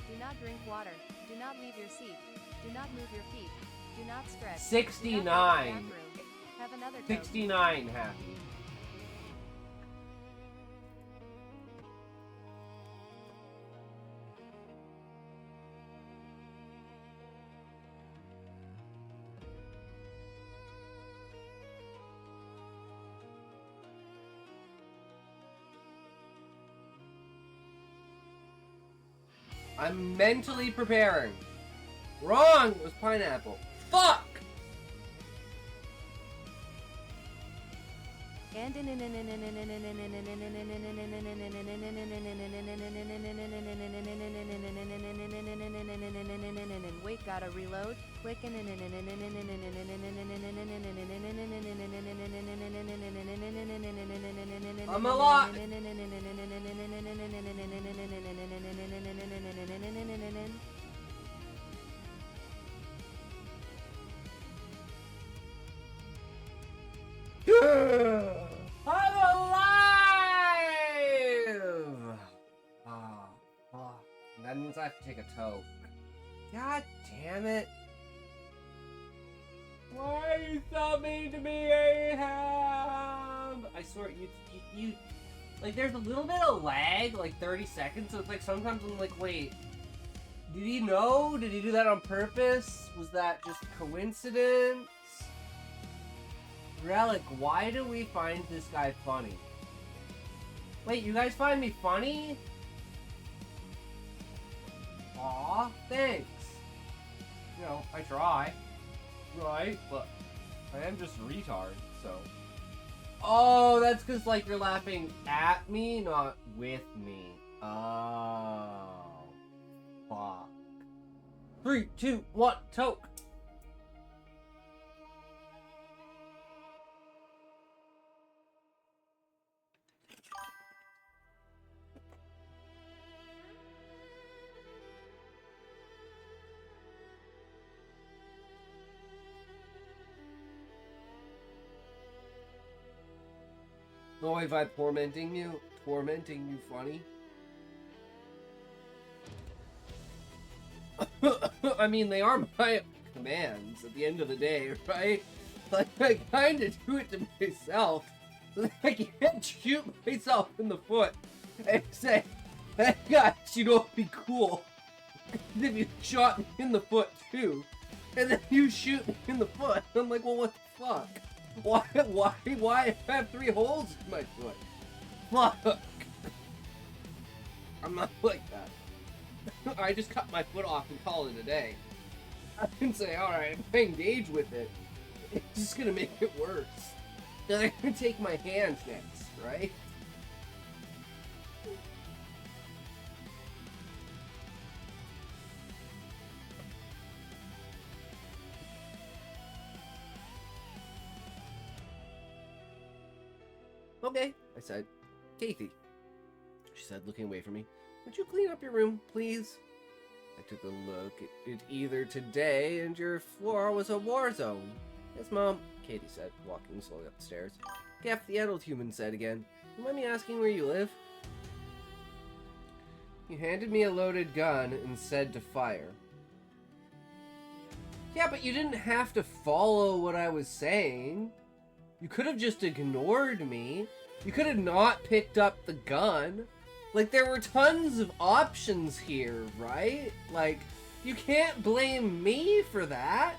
Do not drink water. Do not leave your seat. Do not move your feet. Do not stretch. 69. Do not go to the bathroom. Have another toke. 69 happy. I'm mentally preparing. Wrong! It was pineapple. Fuck! Wait, gotta reload. Click I'm a lot. I'm alive! Oh, fuck. That means I have to take a toke. God damn it. Why are you so mean to me, Ahab? I swear, you, like, there's a little bit of lag, like 30 seconds, so it's like sometimes I'm like, wait, did he know? Did he do that on purpose? Was that just coincidence? Relic, why do we find this guy funny? Wait, you guys find me funny? Aw, thanks. You know, I try. Right? But I am just a retard, so. Oh, that's because, like, you're laughing at me, not with me. Oh. Fuck. 3, 2, 1, toke. Oh, if I'm tormenting you funny? I mean, they are my commands at the end of the day, right? Like, I kind of do it to myself. I can't shoot myself in the foot and say, hey guys, you know what'd be cool? If you shot me in the foot too, and then you shoot me in the foot. I'm like, well, what the fuck? Why have 3 holes in my foot? Fuck! I'm not like that. I just cut my foot off and call it a day. I can say, alright, if I engage with it, it's just gonna make it worse. Then I'm gonna take my hand next, right? Okay, I said. Kathy. She said, looking away from me. Would you clean up your room, please? I took a look at it either today and your floor was a war zone. Yes, Mom, Katie said, walking slowly up the stairs. Gaff, the adult human said again. You mind me asking where you live? You handed me a loaded gun and said to fire. Yeah, but you didn't have to follow what I was saying. You could have just ignored me. You could have not picked up the gun. Like, there were tons of options here, right? Like, you can't blame me for that.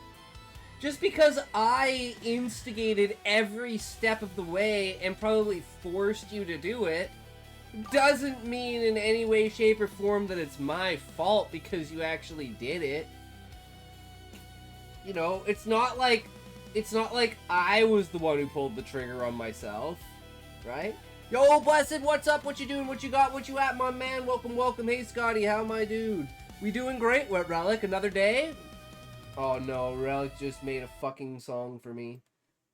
Just because I instigated every step of the way and probably forced you to do it, doesn't mean in any way, shape, or form that it's my fault because you actually did it. You know, it's not like I was the one who pulled the trigger on myself, right? Yo, Blessed, what's up? What you doing? What you got? What you at, my man? Welcome, welcome. Hey, Scotty, how my dude? We doing great. What, Relic? Another day? Oh, no. Relic just made a fucking song for me.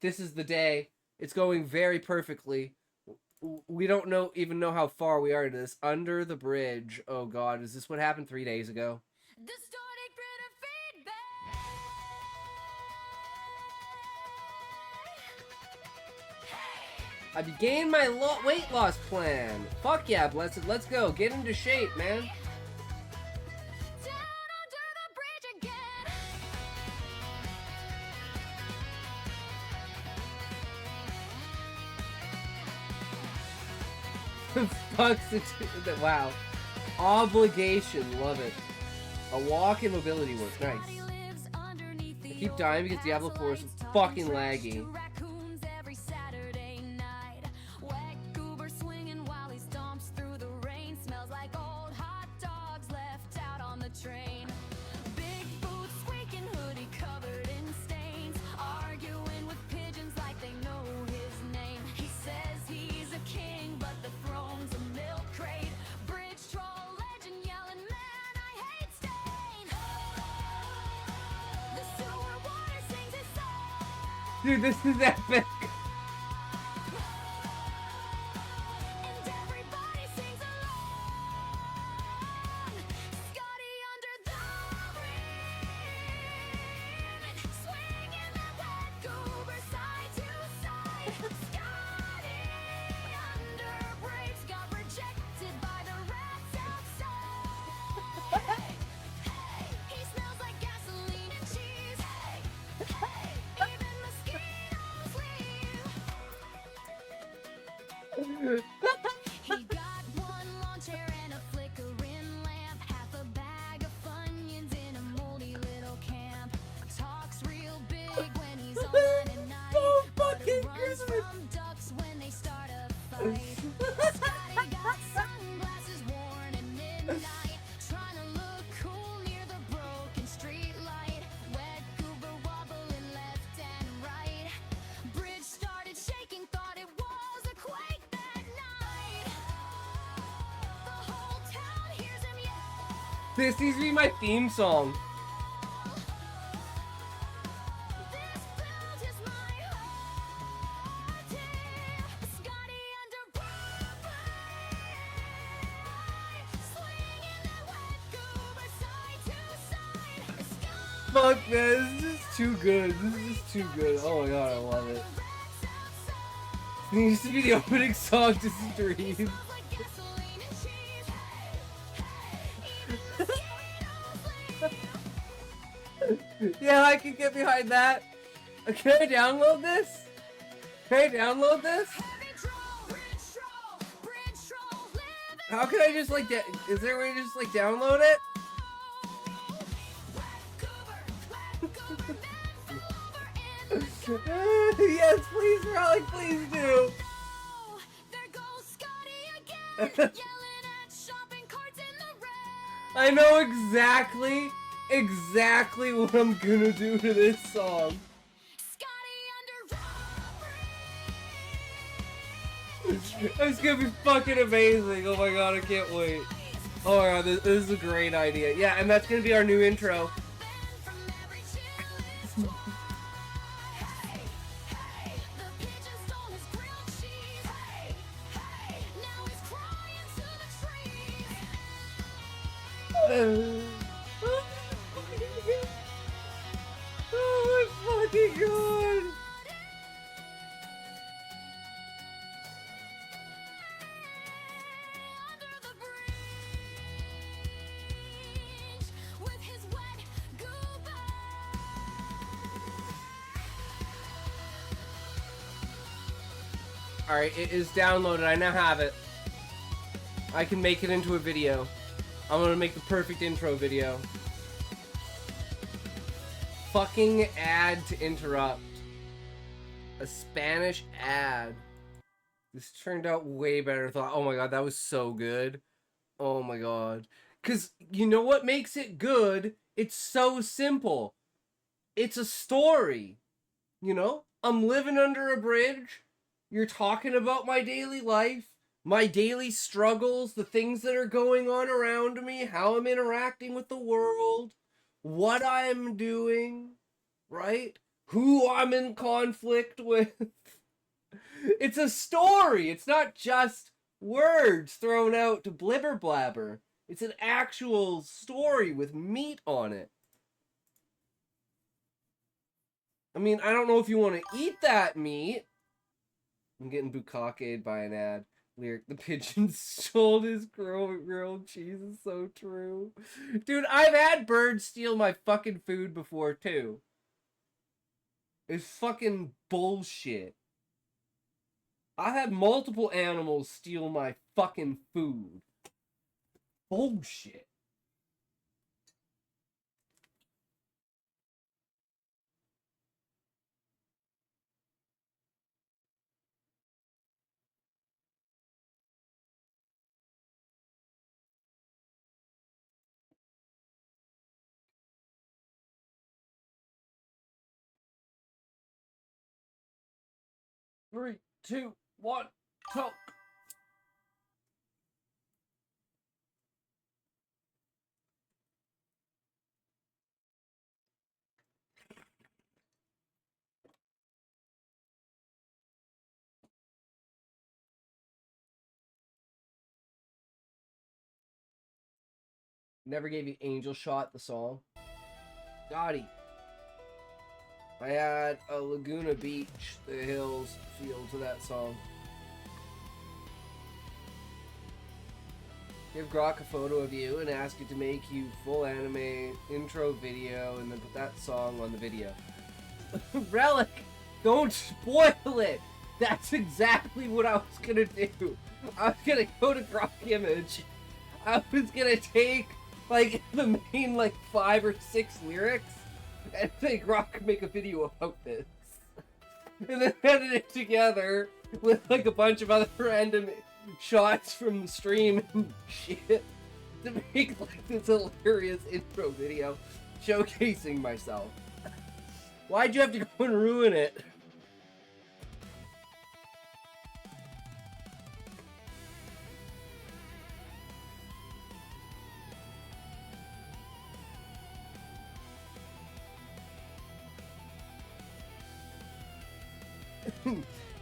This is the day. It's going very perfectly. We don't even know how far we are into this. Under the bridge. Oh, God. Is this what happened 3 days ago? I began my weight loss plan. Fuck yeah, Blessed. Let's go. Get into shape, man. Fuck's it. Wow. Obligation. Love it. A walk and mobility work. Nice. I keep dying because Diablo 4 is fucking laggy. Dude, this is epic. He got one lawn chair and a flickering lamp, half a bag of Funyuns in a moldy little camp. Talks real big when he's on at night, but runs from ducks when they start a fight. Scotty got sunglasses worn at midnight, trying to look cool near the broken street light. Wet goober wobbling left and right. Bridge started shaking, thought it was a quake that night. The whole town hears him yell. This needs to be my theme song. This build is my heart. Scotty under swinging that wet goober side to side. Fuck this is too good. This is just too good. Oh my god, I love it. It needs to be the opening song to Stream. Yeah, I can get behind that. Can I download this? Can I download this? How can I just like is there a way to just like download it? Yes, please, Raleigh, please do. I know exactly what I'm gonna do to this song. It's gonna be fucking amazing. Oh my god, I can't wait. Oh my god, this is a great idea. Yeah, and that's gonna be our new intro. Oh my fucking god! Alright, it is downloaded. I now have it. I can make it into a video. I'm gonna make the perfect intro video. Fucking ad to interrupt. A Spanish ad. This turned out way better than I thought. Oh my god, that was so good. Oh my god. Cause you know what makes it good? It's so simple. It's a story. You know? I'm living under a bridge. You're talking about my daily life, my daily struggles, the things that are going on around me, how I'm interacting with the world, what I'm doing, right? Who I'm in conflict with. It's a story. It's not just words thrown out to blibber blabber. It's an actual story with meat on it. I mean, I don't know if you want to eat that meat. I'm getting bukkake'd by an ad. Lyric, the pigeon stole his grilled cheese is so true. Dude, I've had birds steal my fucking food before, too. It's fucking bullshit. I've had multiple animals steal my fucking food. Bullshit. Three, two, one, talk. Never gave you Angel Shot, the song. Gotti. I had a Laguna Beach, the hills feel to that song. Give Grok a photo of you and ask it to make you full anime intro video and then put that song on the video. Relic! Don't spoil it! That's exactly what I was gonna do. I was gonna go to Grok Image. I was gonna take, like, the main, like, 5 or 6 lyrics and say, Grok, make a video about this. And then edit it together with, like, a bunch of other random shots from the stream and shit to make, like, this hilarious intro video showcasing myself. Why'd you have to go and ruin it?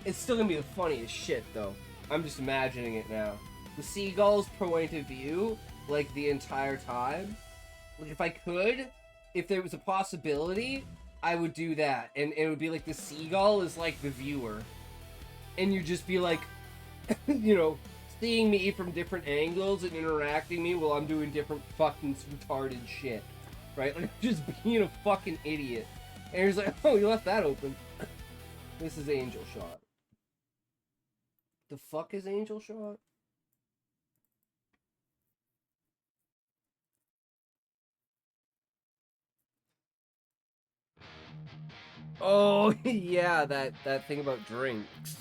It's still gonna be the funniest shit, though. I'm just imagining it now. The seagull's point of view, like, the entire time. Like, if I could, if there was a possibility, I would do that. And it would be like the seagull is like the viewer. And you just be like, you know, seeing me from different angles and interacting me while I'm doing different fucking retarded shit. Right? Like, just being a fucking idiot. And he's like, oh, you left that open. This is Angel Shot. The fuck is Angel Shot? Oh, yeah, that thing about drinks.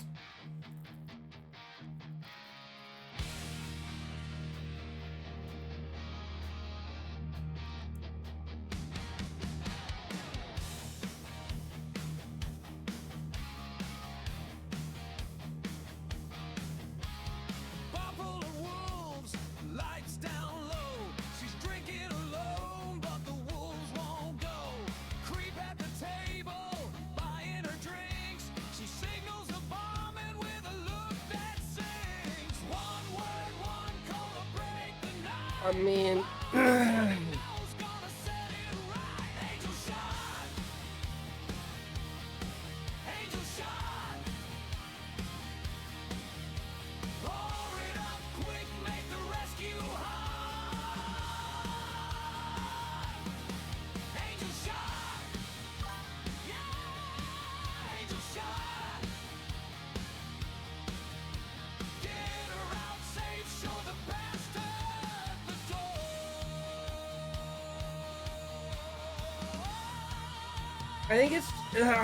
I mean,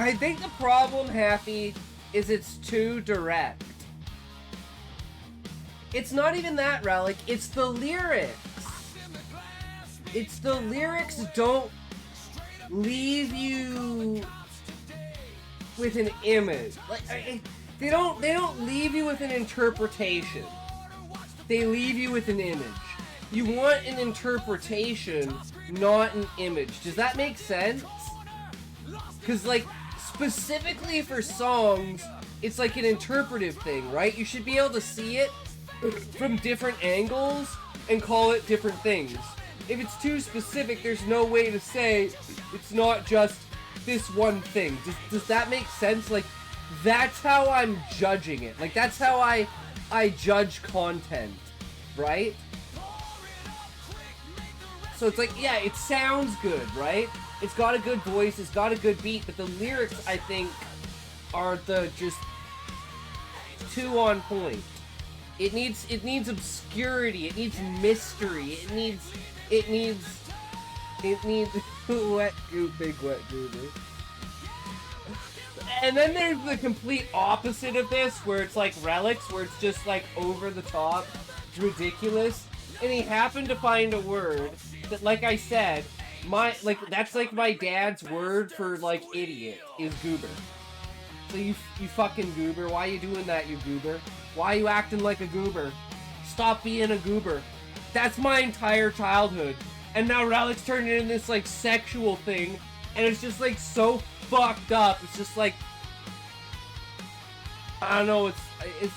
I think the problem, Happy, is it's too direct. It's not even that, Relic, it's the lyrics. It's the lyrics don't leave you with an image. Like, they don't leave you with an interpretation. They leave you with an image. You want an interpretation, not an image. Does that make sense? Because, like, specifically for songs, it's like an interpretive thing, right? You should be able to see it from different angles and call it different things. If it's too specific, there's no way to say it's not just this one thing. Does that make sense? Like, that's how I'm judging it. Like, that's how I judge content, right? So it's like, yeah, it sounds good, right? It's got a good voice, it's got a good beat, but the lyrics, I think, are just too on point. It needs obscurity, it needs mystery, it needs wet goop, big wet goober. And then there's the complete opposite of this, where it's like Relics, where it's just like over the top, ridiculous, and he happened to find a word that, like I said, that's like my dad's word for, like, idiot, is goober. So you fucking goober, why you doing that, you goober? Why you acting like a goober? Stop being a goober. That's my entire childhood. And now Relic's turned it into this, like, sexual thing, and it's just, like, so fucked up. It's just, like, I don't know, it's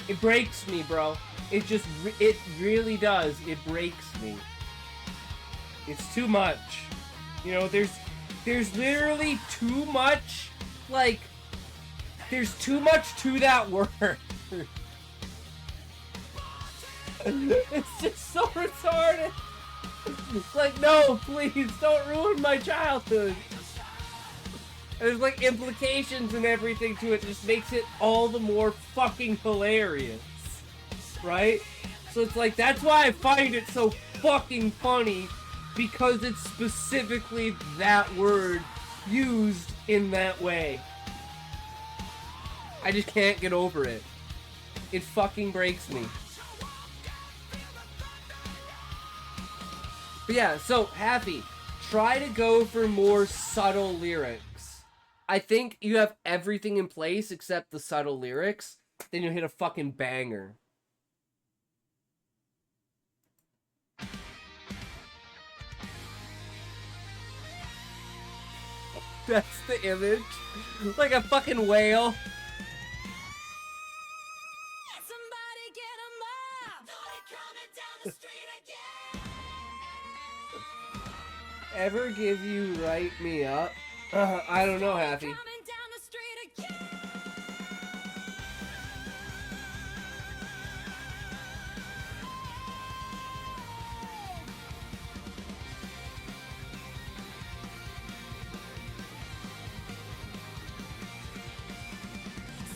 It breaks me, bro. It just, it really does. It breaks me. It's too much. You know, there's literally too much, like, there's too much to that word. It's just so retarded. It's like, no, please, don't ruin my childhood. And there's like implications and everything to it, just makes it all the more fucking hilarious. Right? So it's like, that's why I find it so fucking funny, because it's specifically that word used in that way. I just can't get over it. It fucking breaks me. But yeah, so, Happy, try to go for more subtle lyrics. I think you have everything in place except the subtle lyrics, then you'll hit a fucking banger. That's the image. Like a fucking whale. Ever give you write me up? I don't know, Happy.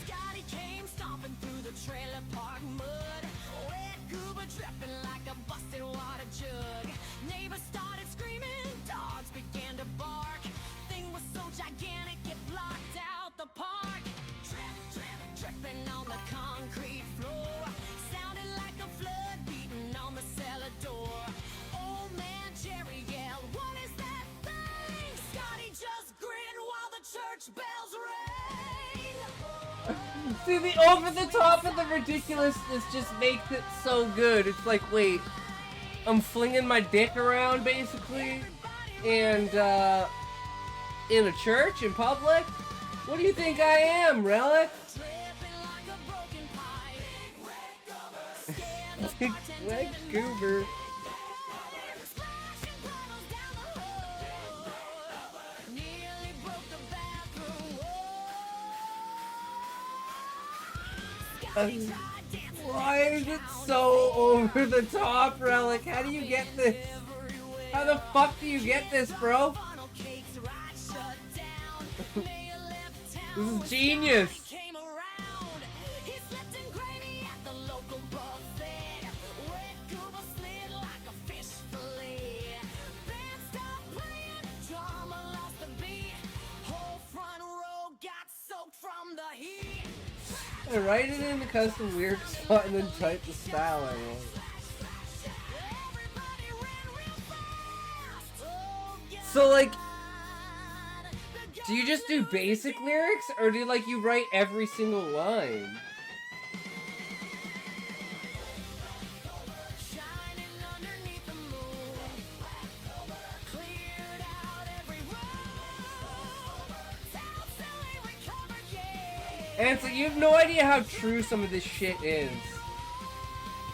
Scotty came stomping through the trailer park mud. Wet goober dripping like a busted water jug. Neighbors started screaming, dogs began to bark. Thing was so gigantic it blocked out the park. Drip, drip, dripping on the concrete floor. Sounded like a flood beating on the cellar door. Old man Jerry yelled, "What is that thing?" Scotty just grinned while the church bells rang. See, the over the top and the ridiculousness just makes it so good. It's like, wait, I'm flinging my dick around, basically, and, in a church, in public? What do you think I am, Relic? Big red goober. Why is it so over the top, Relic? How do you get this? How the fuck do you get this, bro? This is genius. I write it in the custom lyric spot and then type the style I want. So, like, do you just do basic lyrics, or do, like, you write every single line? And so you have no idea how true some of this shit is.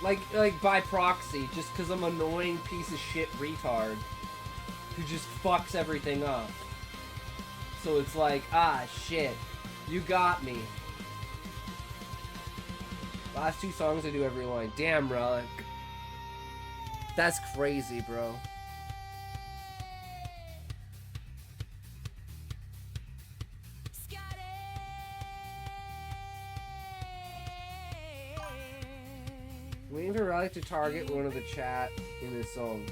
Like by proxy, just because I'm an annoying piece of shit retard who just fucks everything up. So it's like, ah, shit, you got me. Last two songs I do every line. Damn, Relic. That's crazy, bro. Waiting for Relic to target one of the chat in his songs.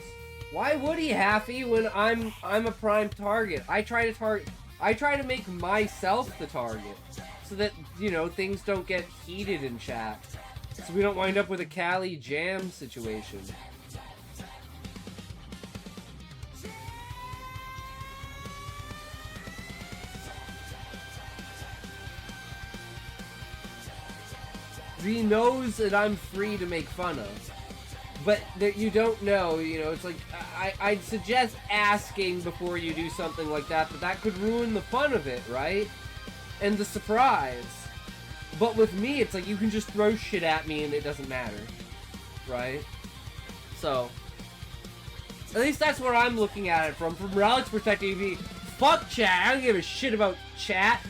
Why would he, Happy, when I'm a prime target? I try to make myself the target. So that, you know, things don't get heated in chat. So we don't wind up with a Cali jam situation. He knows that I'm free to make fun of. But that you don't know, you know, it's like, I'd suggest asking before you do something like that, but that could ruin the fun of it, right? And the surprise. But with me, it's like you can just throw shit at me and it doesn't matter, right? So, at least that's where I'm looking at it from. From Relic's perspective, fuck chat. I don't give a shit about chat.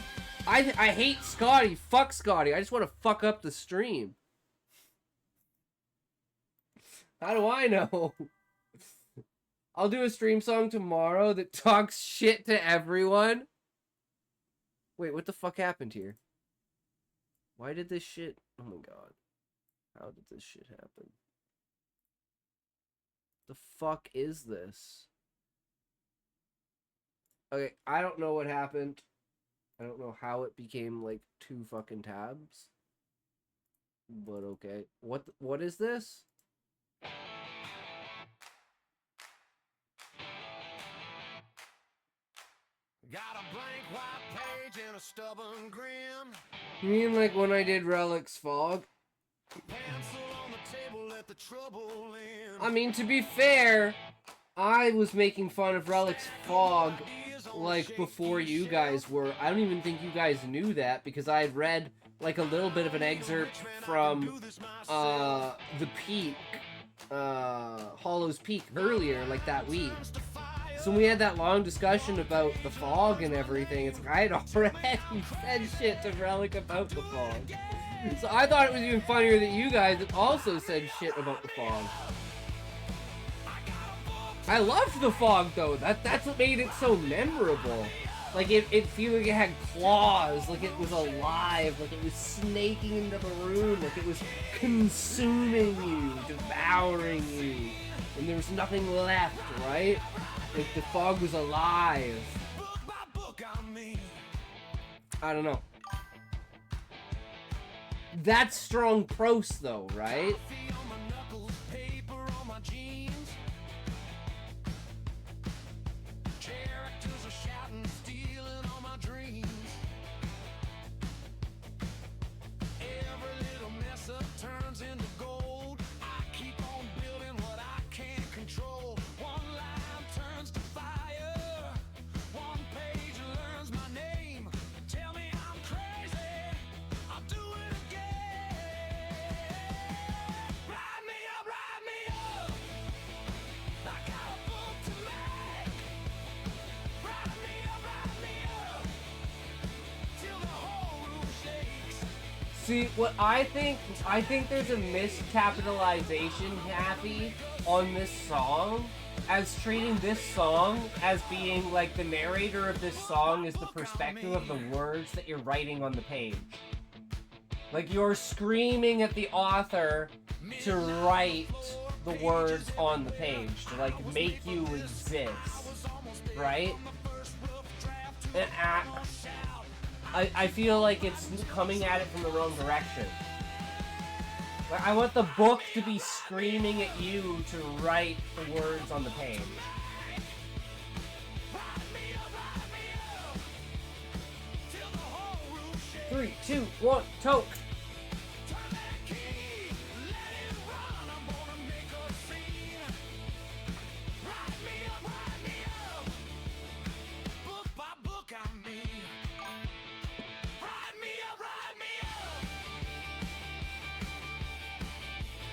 I hate Scotty. Fuck Scotty. I just want to fuck up the stream. How do I know? I'll do a stream song tomorrow that talks shit to everyone. Wait, what the fuck happened here? Why did this shit... Oh my god. How did this shit happen? The fuck is this? Okay, I don't know what happened. I don't know how it became, like, 2 fucking tabs. But okay. What is this? Got a blank white page and a stubborn grin. You mean like when I did Relic's Fog? Pencil on the table, let the trouble in. I mean, to be fair, I was making fun of Relic's Fog like before you guys were. I don't even think you guys knew that because I had read like a little bit of an excerpt from the Peak, Hollow's Peak earlier, like that week. So we had that long discussion about the fog and everything. It's like I had already said shit to Relic about the fog. So I thought it was even funnier that you guys also said shit about the fog. I loved the fog though. That's what made it so memorable. Like it felt like it had claws, like it was alive, like it was snaking into the room, like it was consuming you, devouring you, and there was nothing left, right? Like the fog was alive. I don't know. That's strong prose though, right? Turns into gold. I keep on building what I can't control. One line turns to fire. One page learns my name. Tell me I'm crazy. I'll do it again. Ride me up, ride me up. I got a book to make. Ride me up till the whole room shakes. See, what I think there's a miscapitalization, Happy, on this song, as treating this song as being like the narrator of this song is the perspective of the words that you're writing on the page. Like you're screaming at the author to write the words on the page, to like make you exist, right? And I feel like it's coming at it from the wrong direction. Like, I want the book to be screaming at you to write the words on the page. 3, 2, 1, toke!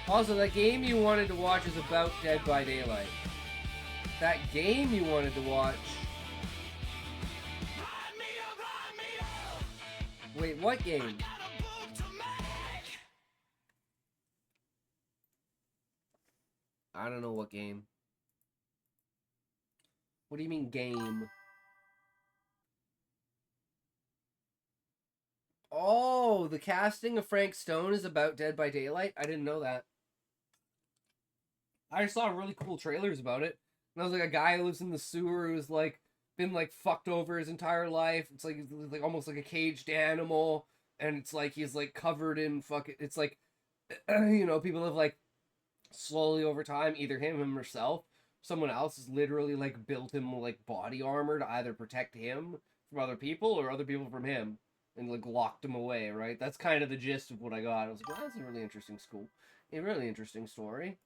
Also, that game you wanted to watch is about Dead by Daylight. That game you wanted to watch... Wait, what game? I don't know what game. What do you mean, game? Oh, the casting of Frank Stone is about Dead by Daylight? I didn't know that. I saw really cool trailers about it. And I was like a guy who lives in the sewer who's like been like fucked over his entire life. It's like almost like a caged animal, and it's like he's like covered in fucking. It's like you know, people have like slowly over time, either him herself, someone else has literally like built him like body armor to either protect him from other people or other people from him, and like locked him away. Right? That's kind of the gist of what I got. I was like, well, that's a really interesting a really interesting story.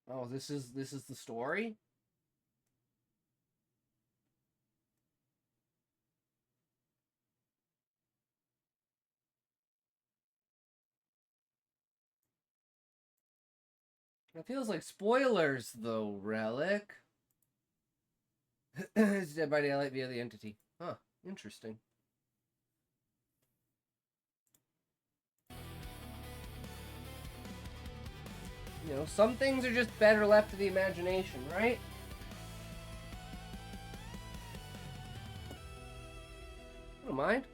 Oh, this is the story? It feels like spoilers, though, Relic. It's dead by daylight via the entity. Huh, interesting. You know, some things are just better left to the imagination, right? I don't mind.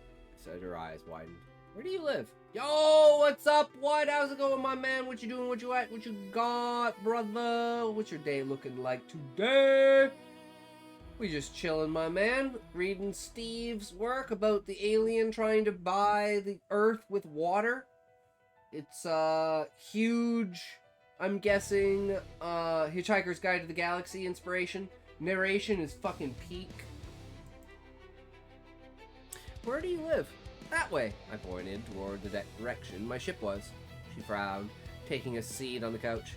Said her eyes widened. Where do you live? Yo, what's up? What? How's it going, my man? What you doing? What you at? What you got, brother? What's your day looking like today? We just chilling, my man. Reading Steve's work about the alien trying to buy the Earth with water. It's huge, I'm guessing, Hitchhiker's Guide to the Galaxy inspiration. Narration is fucking peak. Where do you live? That way. I pointed toward the direction my ship was. She frowned, taking a seat on the couch.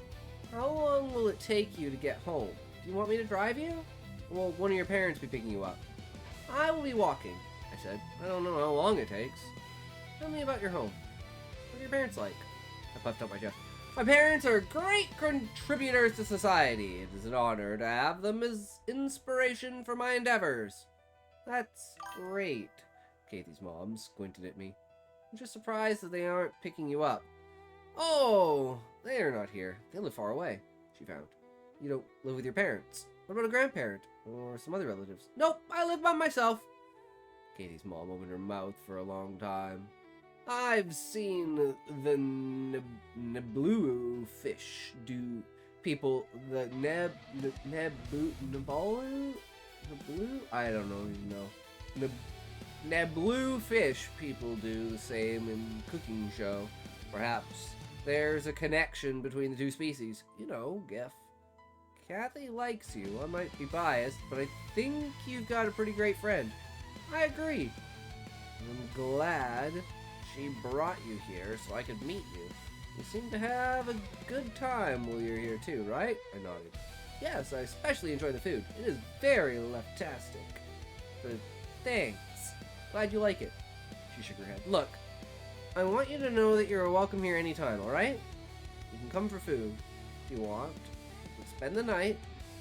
How long will it take you to get home? Do you want me to drive you? Will one of your parents be picking you up? I will be walking, I said. I don't know how long it takes. Tell me about your home. What are your parents like? I puffed up my chest. My parents are great contributors to society. It is an honor to have them as inspiration for my endeavors. That's great. Kathy's mom squinted at me. I'm just surprised that they aren't picking you up. Oh, they are not here. They live far away, she found. You don't live with your parents. What about a grandparent? Or some other relatives? Nope, I live by myself. Katie's mom opened her mouth for a long time. I've seen the Neblu fish do people, the Neblu? I don't know. Neblu fish people do the same in cooking show. Perhaps there's a connection between the two species. You know, Geff. Kathy likes you. I might be biased, but I think you've got a pretty great friend. I agree. I'm glad she brought you here so I could meet you. You seem to have a good time while you're here too, right? I nodded. Yes, I especially enjoy the food. It is very leftastic. But thanks. Glad you like it. She shook her head. Look, I want you to know that you're welcome here anytime, alright? You can come for food if you want. Spend the night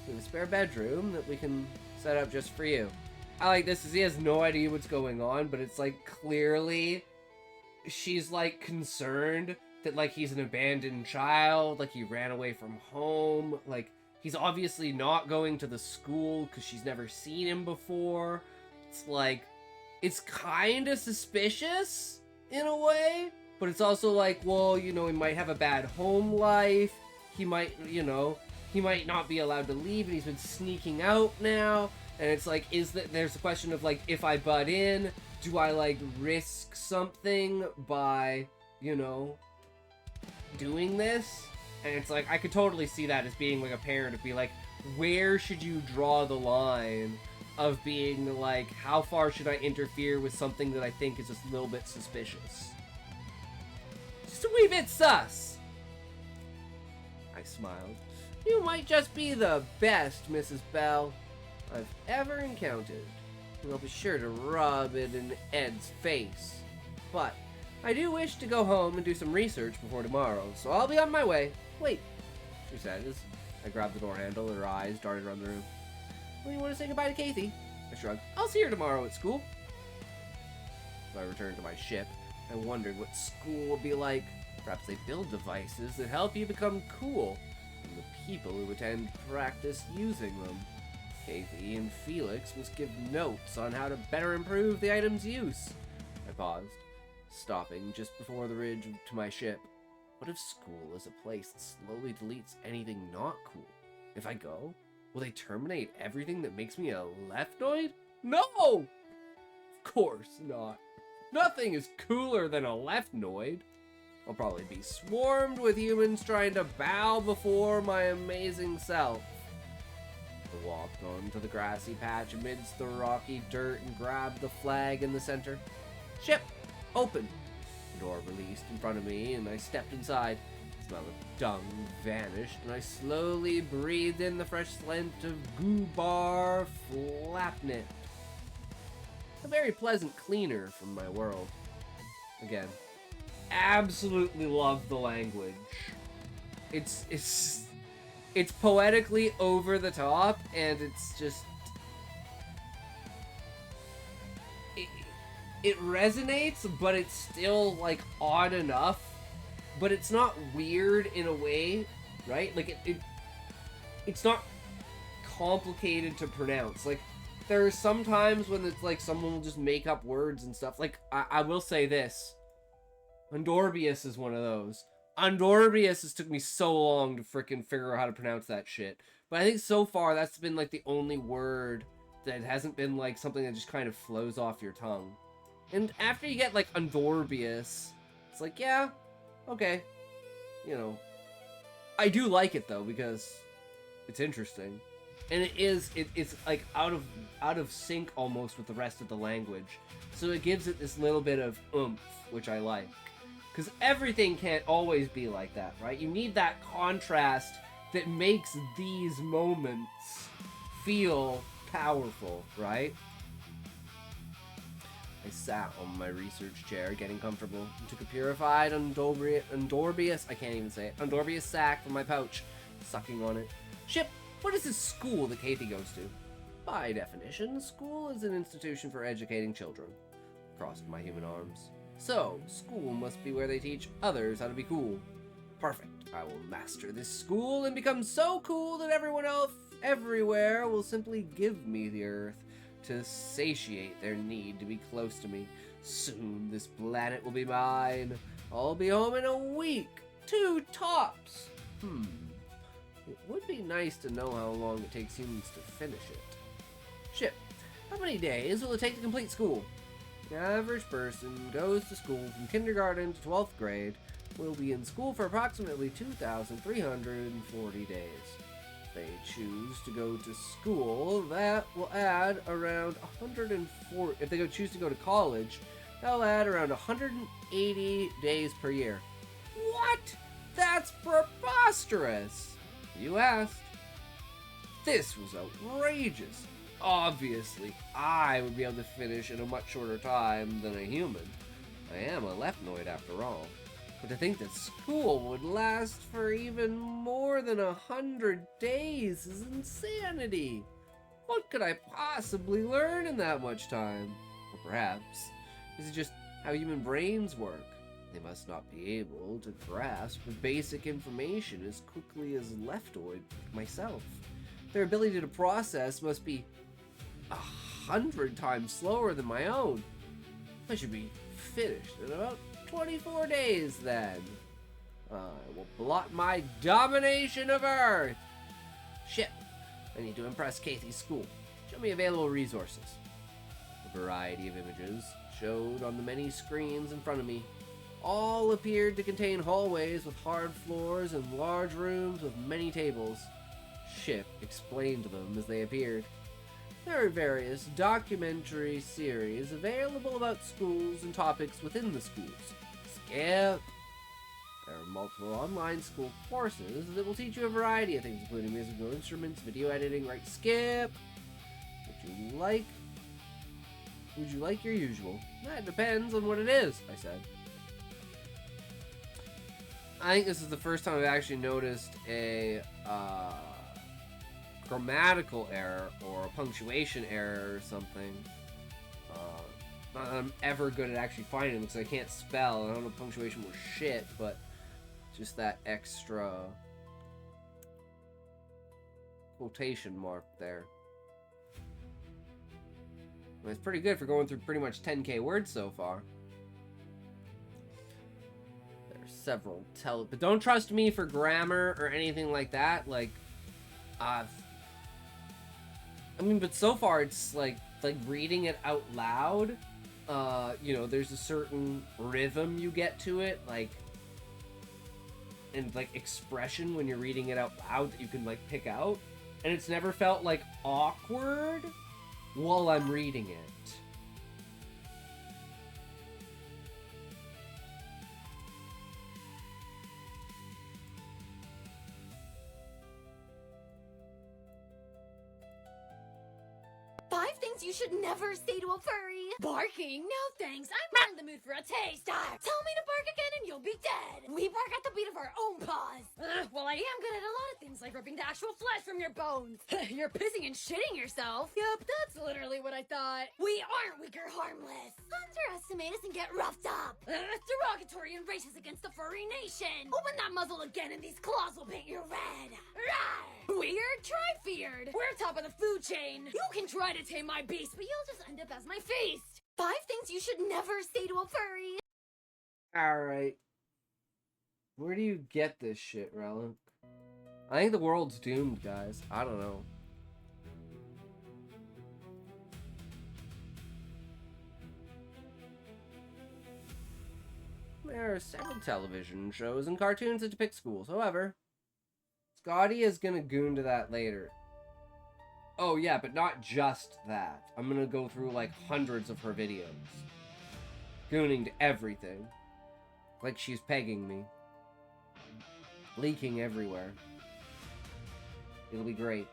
in a spare bedroom that we can set up just for you. I like this, is he has no idea what's going on, but it's like clearly she's like concerned that like he's an abandoned child, like he ran away from home, like he's obviously not going to the school because she's never seen him before. It's like, it's kind of suspicious in a way, but it's also like, well, you know, he might have a bad home life, he might, you know, he might not be allowed to leave, and he's been sneaking out now. And it's like, there's a question of like, if I butt in, do I like risk something by, you know, doing this? And it's like, I could totally see that as being like a parent to be like, where should you draw the line of being like, how far should I interfere with something that I think is just a little bit suspicious? Just a wee bit sus. I smiled. You might just be the best, Mrs. Bell, I've ever encountered. And I'll be sure to rub it in Ed's face. But I do wish to go home and do some research before tomorrow, so I'll be on my way. Wait, she said as I grabbed the door handle. Her eyes darted around the room. Well, you want to say goodbye to Kathy? I shrugged. I'll see her tomorrow at school. So I returned to my ship. I wondered what school would be like. Perhaps they build devices that help you become cool. And the people who attend practice using them. Kathy and Felix must give notes on how to better improve the item's use. I paused, stopping just before the ridge to my ship. What if school is a place that slowly deletes anything not cool? If I go, will they terminate everything that makes me a leftnoid? No! Of course not. Nothing is cooler than a leftnoid. I'll probably be swarmed with humans trying to bow before my amazing self. I walked onto the grassy patch amidst the rocky dirt and grabbed the flag in the center. Ship! Open! The door released in front of me and I stepped inside. The smell of dung vanished and I slowly breathed in the fresh scent of goobar flapnit. A very pleasant cleaner from my world. Again, absolutely love the language. It's it's poetically over the top, and it's just... It resonates, but it's still, like, odd enough. But it's not weird in a way, right? Like, it's not complicated to pronounce. Like, there are some times when it's like someone will just make up words and stuff. Like, I will say this. Andorbius is one of those. Andorbius has took me so long to frickin' figure out how to pronounce that shit. But I think so far that's been like the only word that hasn't been like something that just kind of flows off your tongue. And after you get like Andorbius, it's like, yeah, okay. You know. I do like it though, because it's interesting. And it's like out of sync almost with the rest of the language. So it gives it this little bit of oomph, which I like. Because everything can't always be like that, right? You need that contrast that makes these moments feel powerful, right? I sat on my research chair, getting comfortable, and took a purified Andorbius, I can't even say it, Andorbius sack from my pouch, sucking on it. Ship, what is this school that Kathy goes to? By definition, school is an institution for educating children. Crossed my human arms. So, school must be where they teach others how to be cool. Perfect. I will master this school and become so cool that everyone else everywhere will simply give me the earth to satiate their need to be close to me. Soon this planet will be mine. I'll be home in a week. 2 tops. It would be nice to know how long it takes humans to finish it. Ship, how many days will it take to complete school? The average person goes to school from kindergarten to 12th grade, will be in school for approximately 2,340 days. If they choose to go to school, that will add around 104. If they choose to go to college, that'll add around 180 days per year. What? That's preposterous! You asked. This was outrageous. Obviously, I would be able to finish in a much shorter time than a human. I am a lepnoid after all. But to think that school would last for even more than 100 days is insanity. What could I possibly learn in that much time? Or perhaps, is it just how human brains work? They must not be able to grasp basic information as quickly as leptoid myself. Their ability to process must be 100 times slower than my own. I should be finished in about 24 days then. I will blot my domination of Earth. Shit, I need to impress Kathy's school. Show me available resources. A variety of images showed on the many screens in front of me. All appeared to contain hallways with hard floors and large rooms with many tables. Ship explained them as they appeared. There are various documentary series available about schools and topics within the schools. Skip! There are multiple online school courses that will teach you a variety of things, including musical instruments, video editing, right? Skip! Would you like your usual? That depends on what it is, I said. I think this is the first time I've actually noticed a grammatical error or a punctuation error or something. Not that I'm ever good at actually finding them because I can't spell. I don't know punctuation was shit, but just that extra quotation mark there. And it's pretty good for going through pretty much 10k words so far. There's several but don't trust me for grammar or anything like that. Like, but so far it's like reading it out loud. You know, there's a certain rhythm you get to it, and expression when you're reading it out loud that you can pick out, and it's never felt awkward while I'm reading it. You should never say to a furry. Barking? No thanks. I'm not in the mood for a taste. Tell me to bark again and you'll be dead. We bark at the beat of our own paws. Well, I am good at a lot of things like ripping the actual flesh from your bones. You're pissing and shitting yourself. Yep, that's literally what I thought. We aren't weak or harmless. Underestimate us and get roughed up. That's derogatory and racist against the furry nation. Open that muzzle again and these claws will paint you red. Rawr! Weird? Try feared. We're top of the food chain. You can try to tame my beast, but you'll just end up as my feast. 5 things you should never say to a furry. Alright. Where do you get this shit, Relic? I think the world's doomed, guys. I don't know. There are several television shows and cartoons that depict schools. However, Scotty is gonna goon to that later. Oh yeah, but not just that. I'm gonna go through like hundreds of her videos. Gooning to everything. Like she's pegging me. Leaking everywhere. It'll be great.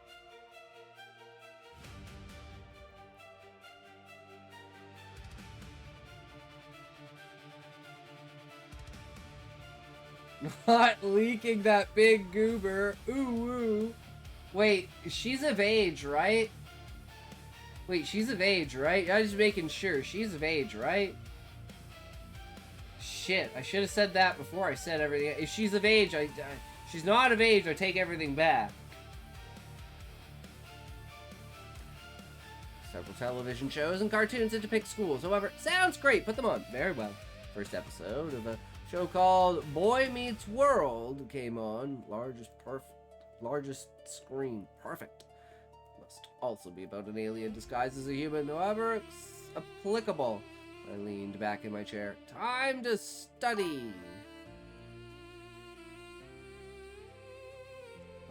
Not leaking that big goober. Ooh, ooh. Wait, she's of age, right? Wait, she's of age, right? I'm just making sure. She's of age, right? Shit, I should have said that before I said everything. If she's of age, she's not of age, I take everything back. Several television shows and cartoons that depict schools. However, sounds great. Put them on. Very well. First episode of a show called Boy Meets World came on. Largest screen. Perfect. Must also be about an alien disguised as a human. However, it's applicable. I leaned back in my chair. Time to study.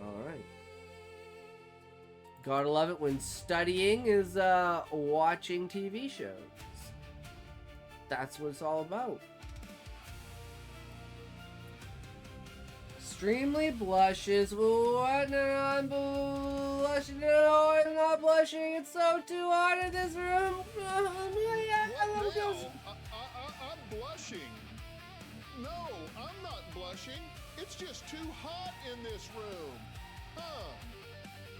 Alright. Gotta love it when studying is watching TV shows. That's what it's all about. Extremely blushes. What? No, I'm blushing. No, I'm not blushing. It's so too hot in this room. I'm blushing. No, I'm not blushing. It's just too hot in this room. Huh.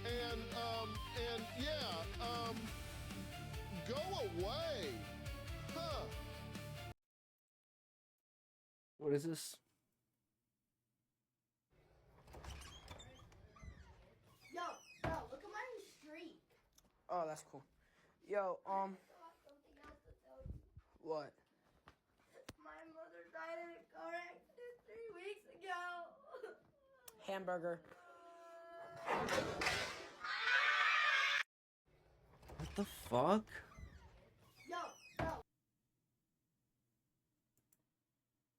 And yeah, go away. Huh. What is this? Yo, look at my streak. Oh, that's cool. Yo, what? My mother died in a car accident 3 weeks ago. Hamburger. What the fuck? Yo.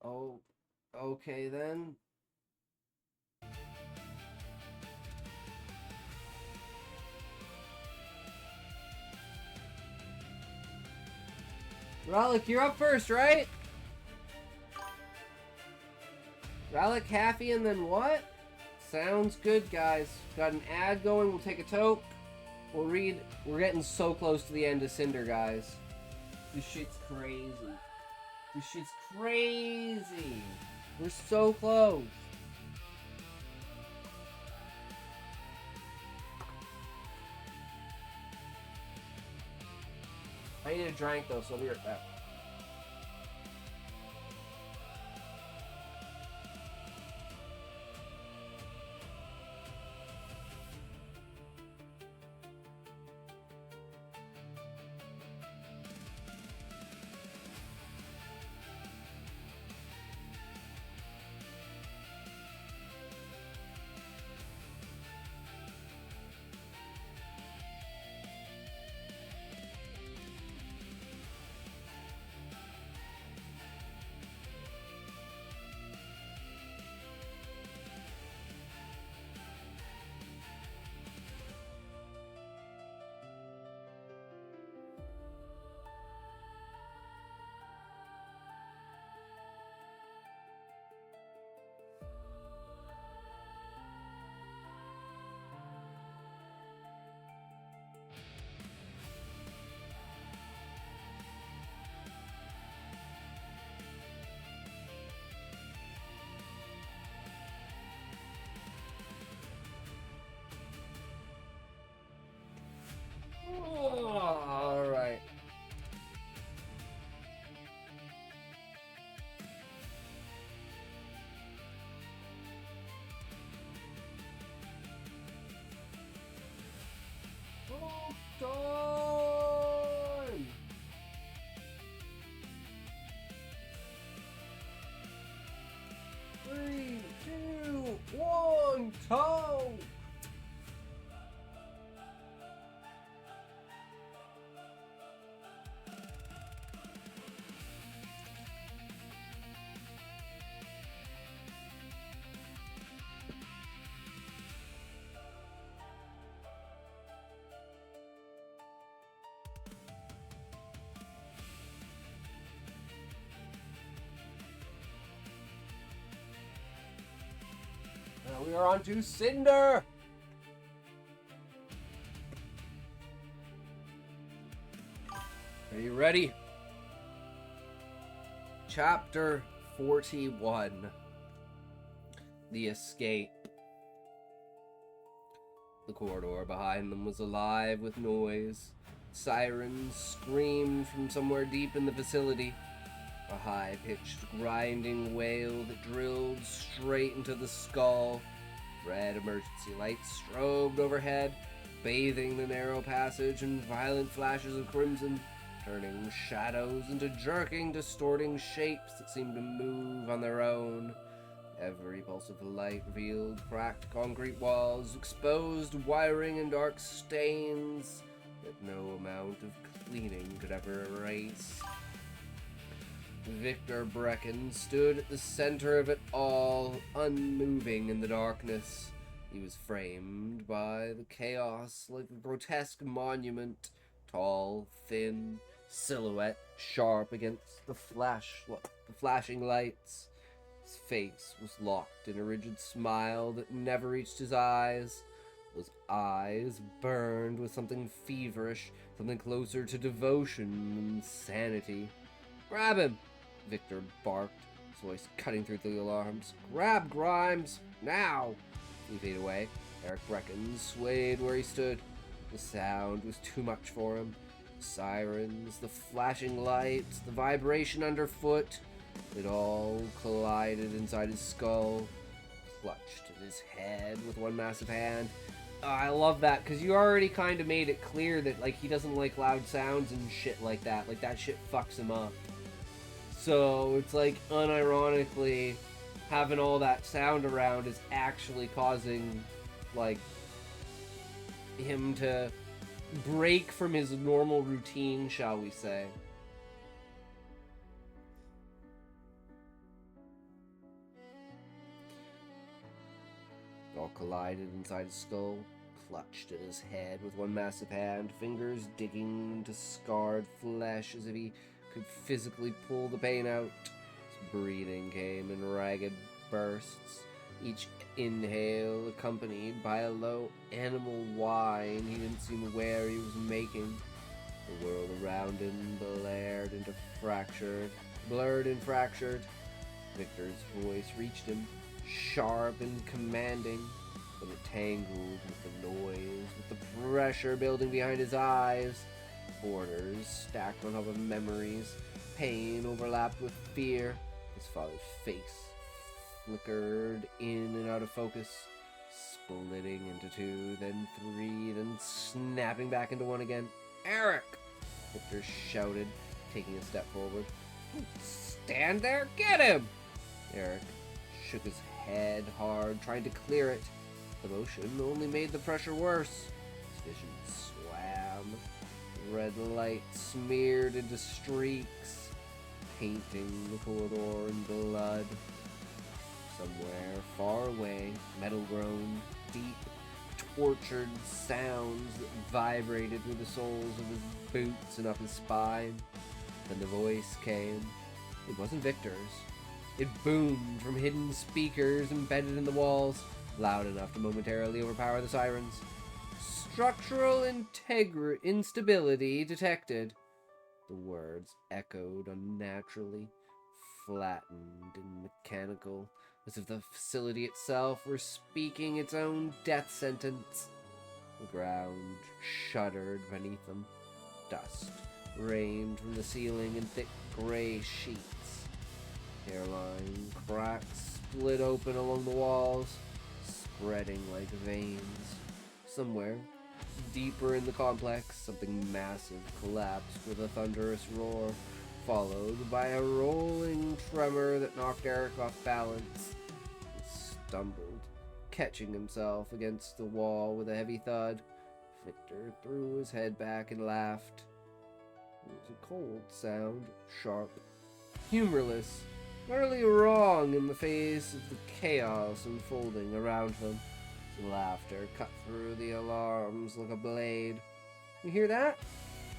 Oh, okay then. Relic, you're up first, right? Relic, Happy, and then what? Sounds good, guys. Got an ad going. We'll take a toke. We'll read. We're getting so close to the end of Cinder, guys. This shit's crazy. This shit's crazy. We're so close. I need a drink though, so I'll be right back. We are on to Cinder! Are you ready? Chapter 41. The Escape. The corridor behind them was alive with noise. Sirens screamed from somewhere deep in the facility. A high-pitched, grinding wail that drilled straight into the skull. Red emergency lights strobed overhead, bathing the narrow passage in violent flashes of crimson, turning shadows into jerking, distorting shapes that seemed to move on their own. Every pulse of light revealed cracked concrete walls, exposed wiring, and dark stains that no amount of cleaning could ever erase. Victor Brecken stood at the center of it all, unmoving in the darkness. He was framed by the chaos like a grotesque monument, tall, thin, silhouette sharp against the flashing lights. His face was locked in a rigid smile that never reached his eyes. Those eyes burned with something feverish, something closer to devotion than sanity. "Grab him!" Victor barked, his voice cutting through the alarms. "Grab Grimes! Now!" He faded away. Eric Brecken swayed where he stood. The sound was too much for him. The sirens, the flashing lights, the vibration underfoot. It all collided inside his skull, clutched at his head with one massive hand. Oh, I love that, because you already kind of made it clear that, like, he doesn't like loud sounds and shit like that. Like, that shit fucks him up. So, it's like, unironically, having all that sound around is actually causing, like, him to break from his normal routine, shall we say. It all collided inside his skull, clutched at his head with one massive hand, fingers digging into scarred flesh as if he could physically pull the pain out. His breathing came in ragged bursts, each inhale accompanied by a low animal whine he didn't seem aware he was making. The world around him blurred and fractured. Victor's voice reached him, sharp and commanding, but it tangled with the noise, with the pressure building behind his eyes. Borders stacked on top of memories, pain overlapped with fear. His father's face flickered in and out of focus, splitting into two, then three, then snapping back into one again. "Eric!" Victor shouted, taking a step forward. "Stand there! Get him!" Eric shook his head hard, trying to clear it. The motion only made the pressure worse. His vision swam. Red light smeared into streaks, painting the corridor in blood. Somewhere far away, metal-grown, deep, tortured sounds that vibrated through the soles of his boots and up his spine. Then the voice came. It wasn't Victor's. It boomed from hidden speakers embedded in the walls, loud enough to momentarily overpower the sirens. "Structural instability detected." The words echoed unnaturally, flattened and mechanical, as if the facility itself were speaking its own death sentence. The ground shuddered beneath them. Dust rained from the ceiling in thick gray sheets. Hairline cracks split open along the walls, spreading like veins. Somewhere, deeper in the complex, something massive collapsed with a thunderous roar, followed by a rolling tremor that knocked Eric off balance. He stumbled, catching himself against the wall with a heavy thud. Victor threw his head back and laughed. It was a cold sound, sharp, humorless, utterly wrong in the face of the chaos unfolding around them. His laughter cut through the alarms like a blade. "You hear that?"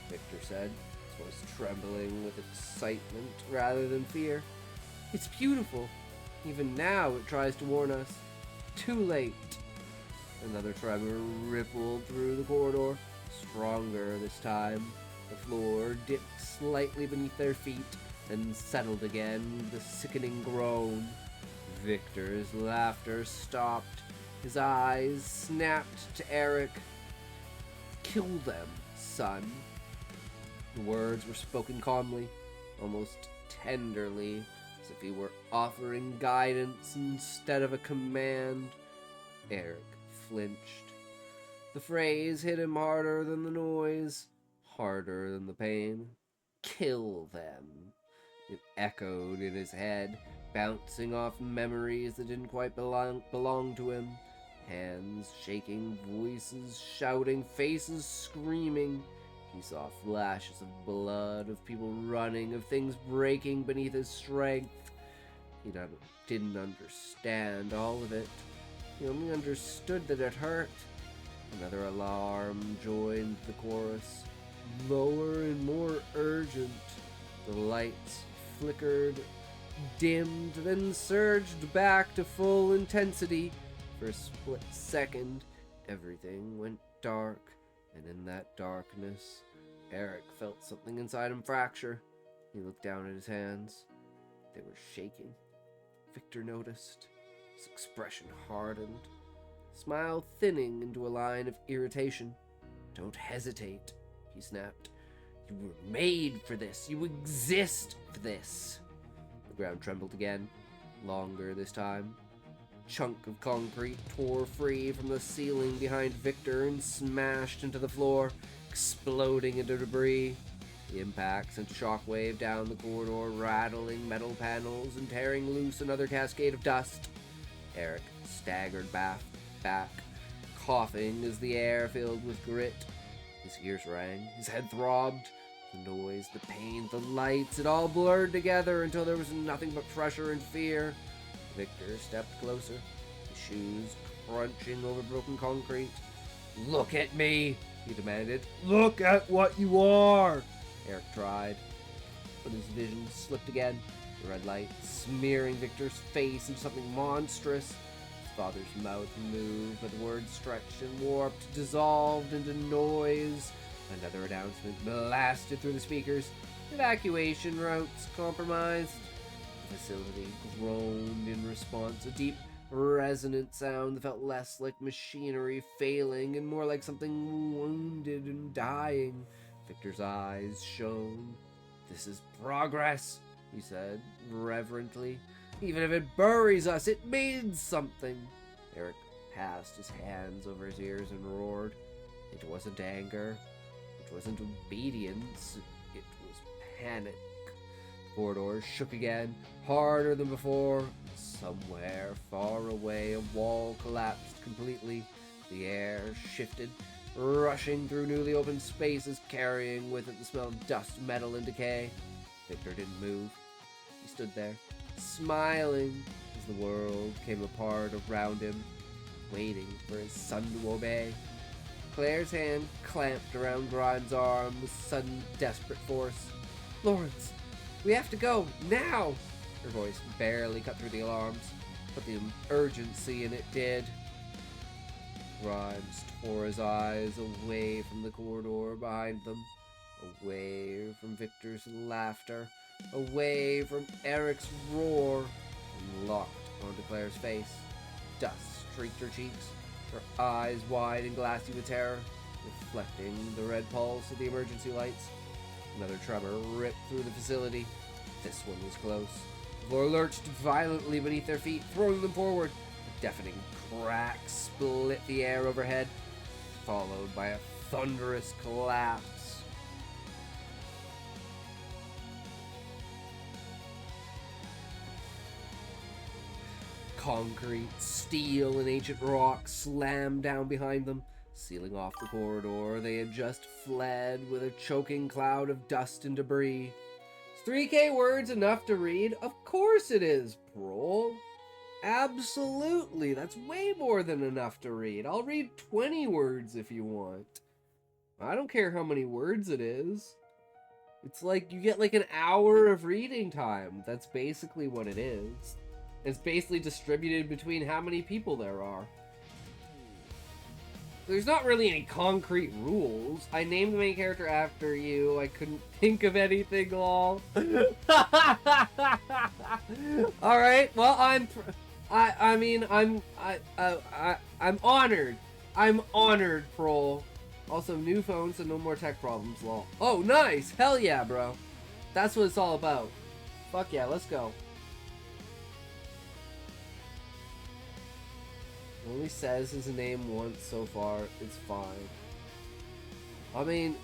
Victor said, his voice trembling with excitement rather than fear. "It's beautiful. Even now it tries to warn us." Too late. Another tremor rippled through the corridor, stronger this time. The floor dipped slightly beneath their feet, then settled again with a sickening groan. Victor's laughter stopped. His eyes snapped to Eric. Kill them, son. The words were spoken calmly, almost tenderly, as if he were offering guidance instead of a command. Eric flinched. The phrase hit him harder than the noise, harder than the pain. Kill them. It echoed in his head, bouncing off memories that didn't quite belong to him. Hands shaking, voices shouting, faces screaming. He saw flashes of blood, of people running, of things breaking beneath his strength. He didn't understand all of it. He only understood that it hurt. Another alarm joined the chorus, lower and more urgent. The lights flickered, dimmed, then surged back to full intensity. For a split second, everything went dark, and in that darkness, Eric felt something inside him fracture. He looked down at his hands. They were shaking. Victor noticed. His expression hardened, smile thinning into a line of irritation. Don't hesitate, he snapped. You were made for this. You exist for this. The ground trembled again, longer this time. A chunk of concrete tore free from the ceiling behind Victor and smashed into the floor, exploding into debris. The impact sent a shockwave down the corridor, rattling metal panels and tearing loose another cascade of dust. Eric staggered back, coughing as the air filled with grit. His ears rang, his head throbbed. The noise, the pain, the lights, it all blurred together until there was nothing but pressure and fear. Victor stepped closer, his shoes crunching over broken concrete. Look at me, he demanded. Look at what you are! Eric tried, but his vision slipped again. The red light smearing Victor's face into something monstrous. His father's mouth moved, but the words stretched and warped, dissolved into noise. Another announcement blasted through the speakers. Evacuation routes compromised. The facility groaned in response, a deep, resonant sound that felt less like machinery failing and more like something wounded and dying. Victor's eyes shone. This is progress, he said, reverently. Even if it buries us, it means something. Eric passed his hands over his ears and roared. It wasn't anger. It wasn't obedience. It was panic. The corridor shook again, harder than before. Somewhere far away, a wall collapsed completely. The air shifted, rushing through newly opened spaces, carrying with it the smell of dust, metal, and decay. Victor didn't move. He stood there, smiling as the world came apart around him, waiting for his son to obey. Claire's hand clamped around Grimes' arm with sudden, desperate force. Lawrence, we have to go, now! Her voice barely cut through the alarms, but the urgency in it did. Grimes tore his eyes away from the corridor behind them, away from Victor's laughter, away from Eric's roar, and locked onto Claire's face. Dust streaked her cheeks, her eyes wide and glassy with terror, reflecting the red pulse of the emergency lights. Another tremor ripped through the facility. This one was close. The floor lurched violently beneath their feet, throwing them forward. A deafening crack split the air overhead, followed by a thunderous collapse. Concrete, steel, and ancient rock slammed down behind them, sealing off the corridor they had just fled with a choking cloud of dust and debris. Is 3K words enough to read? Of course it is, Prol. Absolutely, that's way more than enough to read. I'll read 20 words if you want. I don't care how many words it is. It's like you get like an hour of reading time. That's basically what it is. It's basically distributed between how many people there are. There's not really any concrete rules. I named the main character after you. I couldn't think of anything, lol. Alright, well, I'm honored. I'm honored, Prol. Also, new phones and no more tech problems, lol. Oh, nice! Hell yeah, bro. That's what it's all about. Fuck yeah, let's go. Only says his name once so far. It's fine. I mean,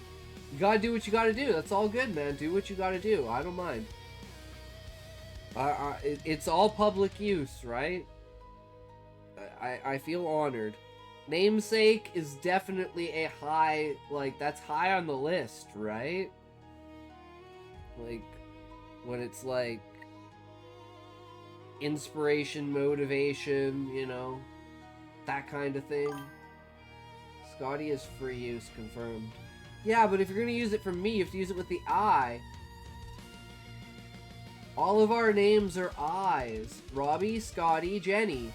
you gotta do what you gotta do. That's all good, man. Do what you gotta do. I don't mind. It's all public use, right? I feel honored. Namesake is definitely a high, like, that's high on the list, right? Like, when it's like inspiration, motivation, you know, that kind of thing. Scotty is free use, confirmed. Yeah, but if you're gonna use it for me, you have to use it with the I. All of our names are I's. Robbie, Scotty, Jenny.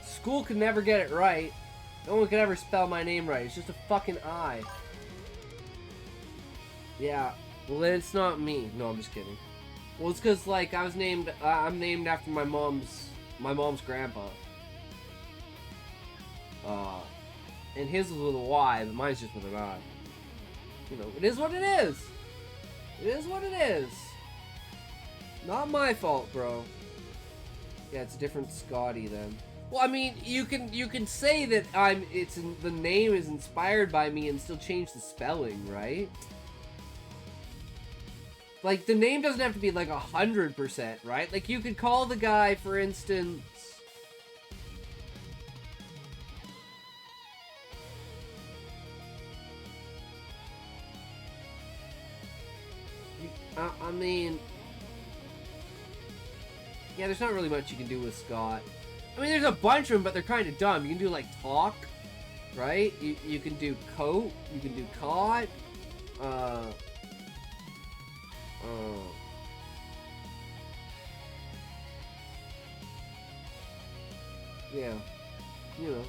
School could never get it right. No one could ever spell my name right. It's just a fucking I. Yeah. Well, then it's not me. No, I'm just kidding. Well, it's because, like, I was named... I'm named after my mom's grandpa. And his was with a Y, but mine's just with an I. You know, it is what it is. It is what it is. Not my fault, bro. Yeah, it's a different Scotty then. Well, I mean, you can say that the name is inspired by me and still change the spelling, right? Like, the name doesn't have to be like 100%, right? Like, you could call the guy, for instance... I mean... Yeah, there's not really much you can do with Scott. I mean, there's a bunch of them, but they're kind of dumb. You can do, like, talk, right? You can do coat. You can do caught. Yeah. You know.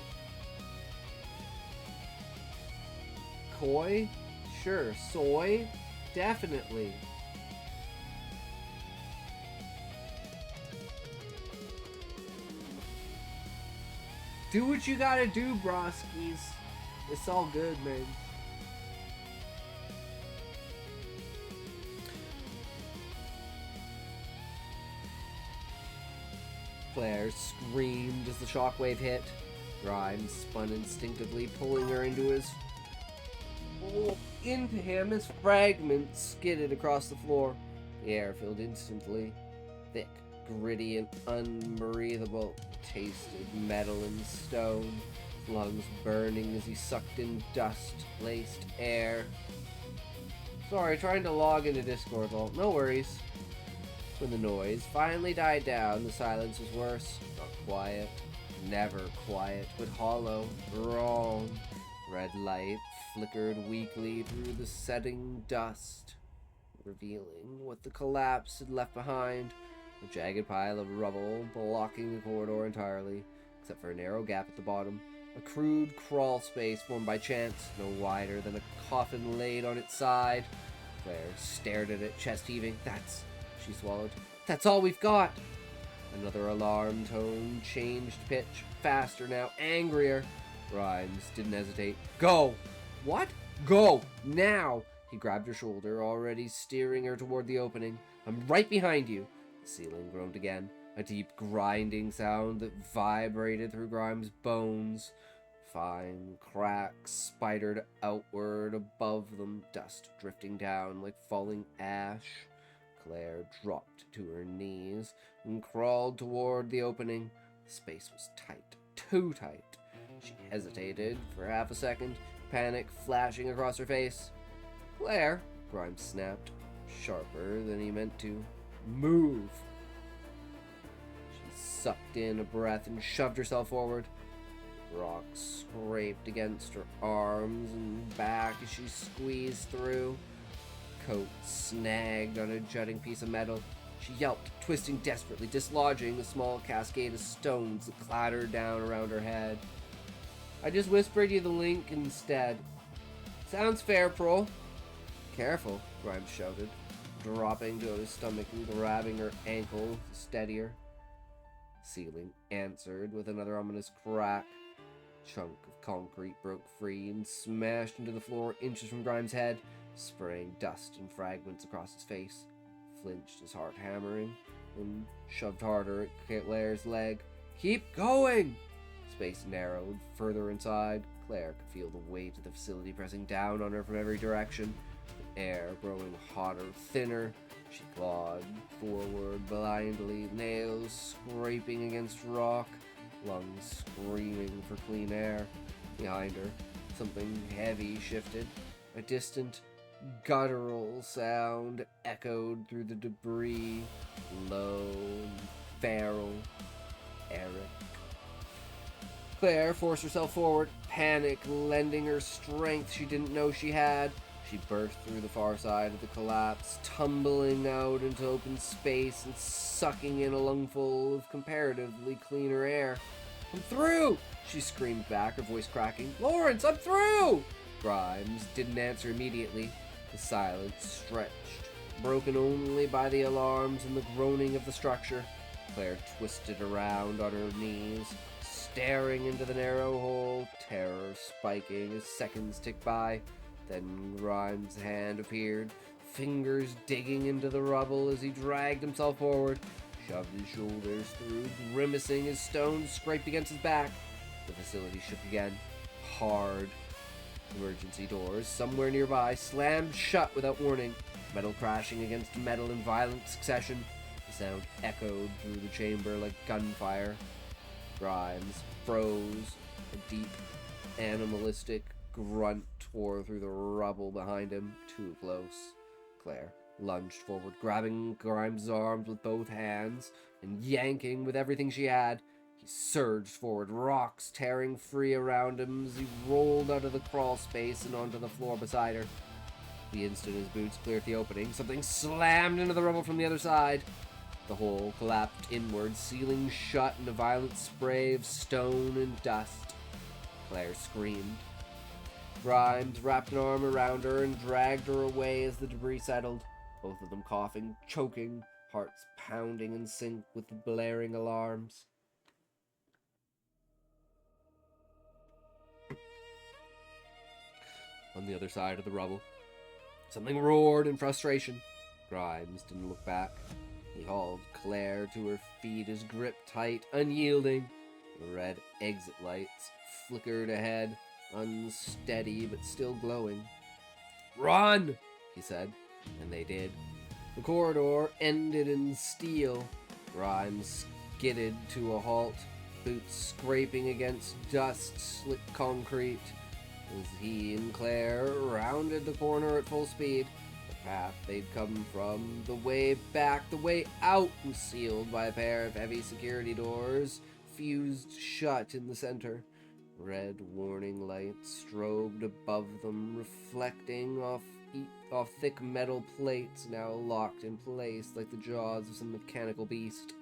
Koi? Sure. Soy? Definitely. Do what you gotta do, broskies. It's all good, man. Claire screamed as the shockwave hit. Grimes spun instinctively, pulling her into him as fragments skidded across the floor. The air filled instantly. Thick, gritty, and unbreathable. Tasted metal and stone, lungs burning as he sucked in dust-laced air. Sorry, trying to log into Discord, lol. No worries. When the noise finally died down, the silence was worse. Not quiet, never quiet, but hollow, wrong. Red light flickered weakly through the setting dust, revealing what the collapse had left behind. A jagged pile of rubble blocking the corridor entirely, except for a narrow gap at the bottom. A crude crawl space formed by chance, no wider than a coffin laid on its side. Claire stared at it, chest heaving. She swallowed. That's all we've got! Another alarm tone changed pitch, faster now, angrier. Grimes didn't hesitate. Go! What? Go! Now! He grabbed her shoulder, already steering her toward the opening. I'm right behind you! The ceiling groaned again, a deep grinding sound that vibrated through Grimes' bones. Fine cracks spidered outward above them, dust drifting down like falling ash. Claire dropped to her knees and crawled toward the opening. The space was tight, too tight. She hesitated for half a second, panic flashing across her face. Claire, Grimes snapped, sharper than he meant to. Move. She sucked in a breath and shoved herself forward. Rock scraped against her arms and back as she squeezed through. Coat snagged on a jutting piece of metal. She yelped, twisting desperately, dislodging a small cascade of stones that clattered down around her head. I just whispered you the link instead. Sounds fair, Prole. Careful, Grimes shouted, dropping to his stomach and grabbing her ankle to steady her. Ceiling answered with another ominous crack. Chunk of concrete broke free and smashed into the floor inches from Grimes' head, spraying dust and fragments across his face. Flinched, his heart hammering, and shoved harder at Claire's leg. Keep going! Space narrowed further inside. Claire could feel the weight of the facility pressing down on her from every direction. The air growing hotter, thinner. She clawed forward blindly, nails scraping against rock, lungs screaming for clean air. Behind her, something heavy shifted. A distant, guttural sound echoed through the debris. Low and feral. Eric. Claire forced herself forward, panic lending her strength she didn't know she had. She burst through the far side of the collapse, tumbling out into open space and sucking in a lungful of comparatively cleaner air. I'm through! She screamed back, her voice cracking. Lawrence, I'm through! Grimes didn't answer immediately. The silence stretched, broken only by the alarms and the groaning of the structure. Claire twisted around on her knees, staring into the narrow hole, terror spiking as seconds ticked by. Then Grimes' hand appeared, fingers digging into the rubble as he dragged himself forward, shoved his shoulders through, grimacing as stones scraped against his back. The facility shook again, hard. Emergency doors, somewhere nearby, slammed shut without warning, metal crashing against metal in violent succession. The sound echoed through the chamber like gunfire. Grimes froze, a deep, animalistic grunt tore through the rubble behind him, too close. Claire lunged forward, grabbing Grimes' arms with both hands and yanking with everything she had. He surged forward, rocks tearing free around him as he rolled out of the crawl space and onto the floor beside her. The instant his boots cleared the opening, something slammed into the rubble from the other side. The hole collapsed inward, sealing shut in a violent spray of stone and dust. Claire screamed. Grimes wrapped an arm around her and dragged her away as the debris settled, both of them coughing, choking, hearts pounding in sync with the blaring alarms. On the other side of the rubble, something roared in frustration. Grimes didn't look back. He hauled Claire to her feet, his grip tight, unyielding. The red exit lights flickered ahead, unsteady but still glowing. Run, he said, and they did. The corridor ended in steel. Grimes skidded to a halt, boots scraping against dust-slick concrete. As he and Claire rounded the corner at full speed, the path they'd come from, the way back, the way out, was sealed by a pair of heavy security doors, fused shut in the center. Red warning lights strobed above them, reflecting off thick metal plates now locked in place like the jaws of some mechanical beast.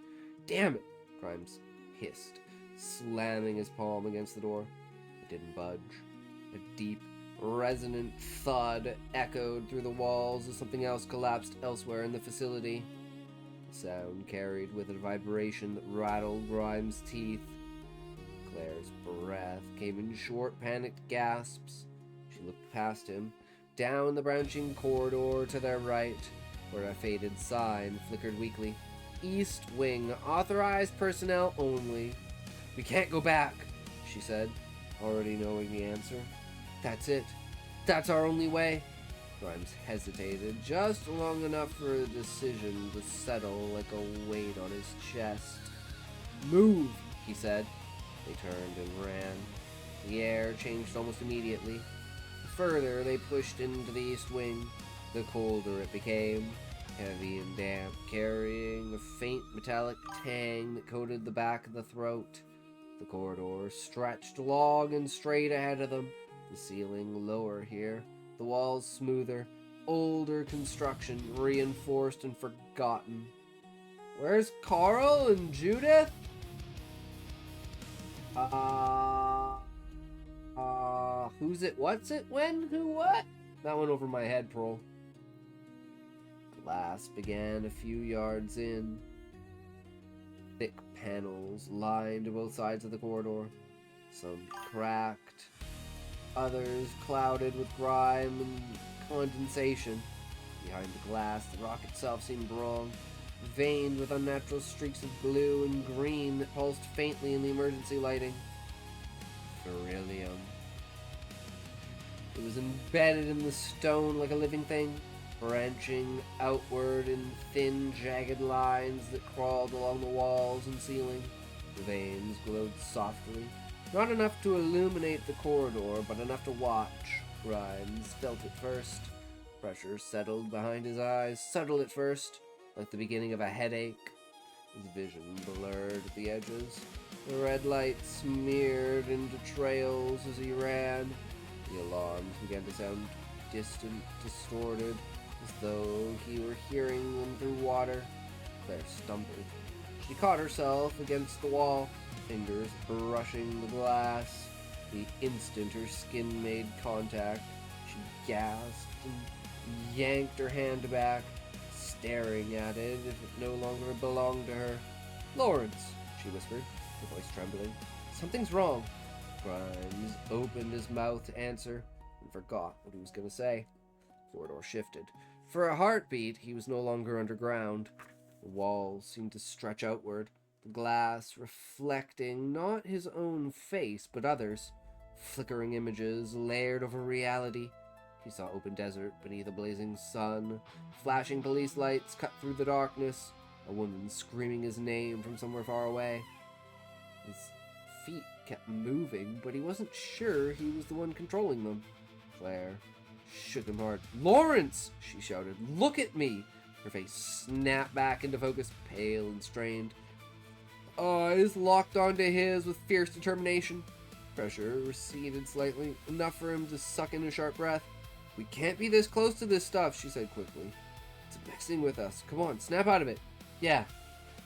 Damn it, Grimes hissed, slamming his palm against the door. It didn't budge. A deep, resonant thud echoed through the walls as something else collapsed elsewhere in the facility. The sound carried with it a vibration that rattled Grimes' teeth. Claire's breath came in short, panicked gasps. She looked past him, down the branching corridor to their right, where a faded sign flickered weakly. East Wing, authorized personnel only. We can't go back, she said, already knowing the answer. That's it. That's our only way. Grimes hesitated just long enough for the decision to settle like a weight on his chest. Move, he said. They turned and ran. The air changed almost immediately. The further they pushed into the East Wing, the colder it became. heavy and damp, carrying a faint metallic tang that coated the back of the throat. The corridor stretched long and straight ahead of them, the ceiling lower here, the walls smoother, older construction, reinforced and forgotten. Where's Carl and Judith? Who's it, what's it, when, who, what? That went over my head, Pearl. Glass began a few yards in. Thick panels lined both sides of the corridor, some cracked, others clouded with grime and condensation. Behind the glass, the rock itself seemed wrong, veined with unnatural streaks of blue and green that pulsed faintly in the emergency lighting. Beryllium. It was embedded in the stone like a living thing, branching outward in thin, jagged lines that crawled along the walls and ceiling. The veins glowed softly, not enough to illuminate the corridor, but enough to watch. Grimes felt it first. Pressure settled behind his eyes, subtle at first, like the beginning of a headache. His vision blurred at the edges. The red light smeared into trails as he ran. The alarms began to sound distant, distorted, as though he were hearing them through water. Claire stumbled. She caught herself against the wall, fingers brushing the glass. The instant her skin made contact, she gasped and yanked her hand back, staring at it as if it no longer belonged to her. "Lawrence," she whispered, her voice trembling. "Something's wrong." Grimes opened his mouth to answer and forgot what he was going to say. The corridor shifted. For a heartbeat, he was no longer underground. The walls seemed to stretch outward, the glass reflecting not his own face, but others. Flickering images layered over reality. He saw open desert beneath a blazing sun. Flashing police lights cut through the darkness. A woman screaming his name from somewhere far away. His feet kept moving, but he wasn't sure he was the one controlling them. Claire shook him hard. "Lawrence!" she shouted. "Look at me!" Her face snapped back into focus, pale and strained. Eyes locked onto his with fierce determination. Pressure receded slightly, enough for him to suck in a sharp breath. "We can't be this close to this stuff," she said quickly. "It's messing with us. Come on, snap out of it." "Yeah,"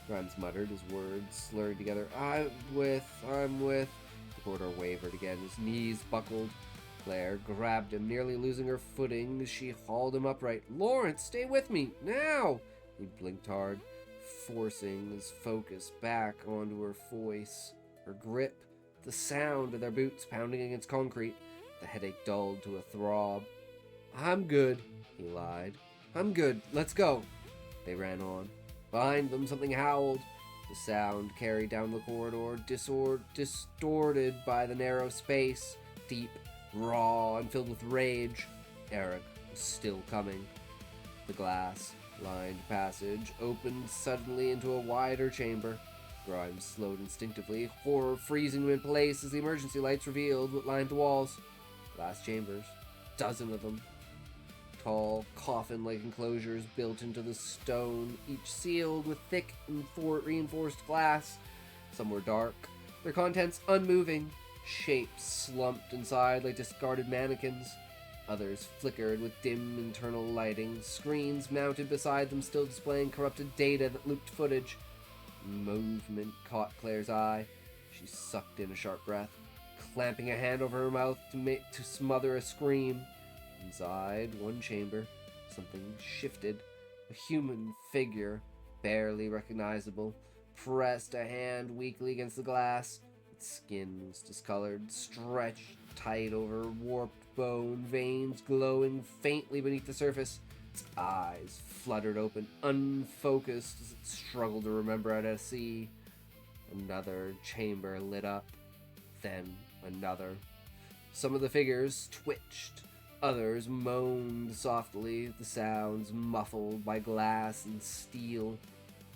Grimes muttered, his words slurred together. I'm with. The corridor wavered again, his knees buckled. Claire grabbed him, nearly losing her footing as she hauled him upright. "Lawrence, stay with me, now!" He blinked hard, forcing his focus back onto her voice. Her grip, the sound of their boots pounding against concrete. The headache dulled to a throb. "I'm good," he lied. "I'm good, let's go." They ran on. Behind them, something howled. The sound carried down the corridor, distorted by the narrow space, deep, raw, and filled with rage. Eric was still coming. The glass-lined passage opened suddenly into a wider chamber. Grimes slowed instinctively, horror freezing him in place as the emergency lights revealed what lined the walls. Glass chambers, dozen of them. Tall, coffin-like enclosures built into the stone, each sealed with thick and reinforced glass. Some were dark, their contents unmoving, shapes slumped inside like discarded mannequins. Others flickered with dim internal lighting, screens mounted beside them still displaying corrupted data that looped footage. Movement caught Claire's eye. She sucked in a sharp breath, clamping a hand over her mouth to smother a scream. Inside one chamber, something shifted. A human figure, barely recognizable, pressed a hand weakly against the glass. Its skin was discolored, stretched tight over warped bone, veins glowing faintly beneath the surface. Its eyes fluttered open, unfocused as it struggled to remember how to see. Another chamber lit up, then another. Some of the figures twitched. Others moaned softly, the sounds muffled by glass and steel.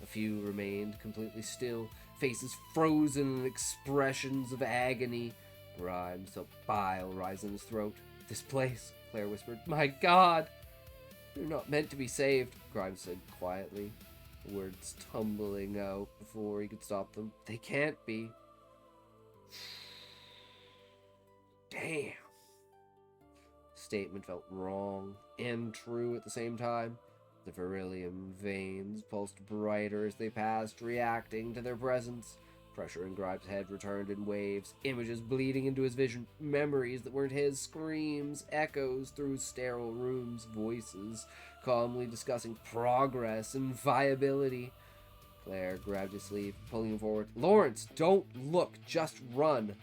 A few remained completely still, faces frozen in expressions of agony. Grimes felt bile rise in his throat. "This place," Claire whispered. "My God!" They're not meant to be saved, Grimes said quietly, the words tumbling out before he could stop them. They can't be. Damn. Statement felt wrong and true at the same time. The beryllium veins pulsed brighter as they passed, reacting to their presence. Pressure in Grimes' head returned in waves, images bleeding into his vision, memories that weren't his, screams, echoes through sterile rooms, voices calmly discussing progress and viability. Claire grabbed his sleeve, pulling him forward. Lawrence, don't look, just run.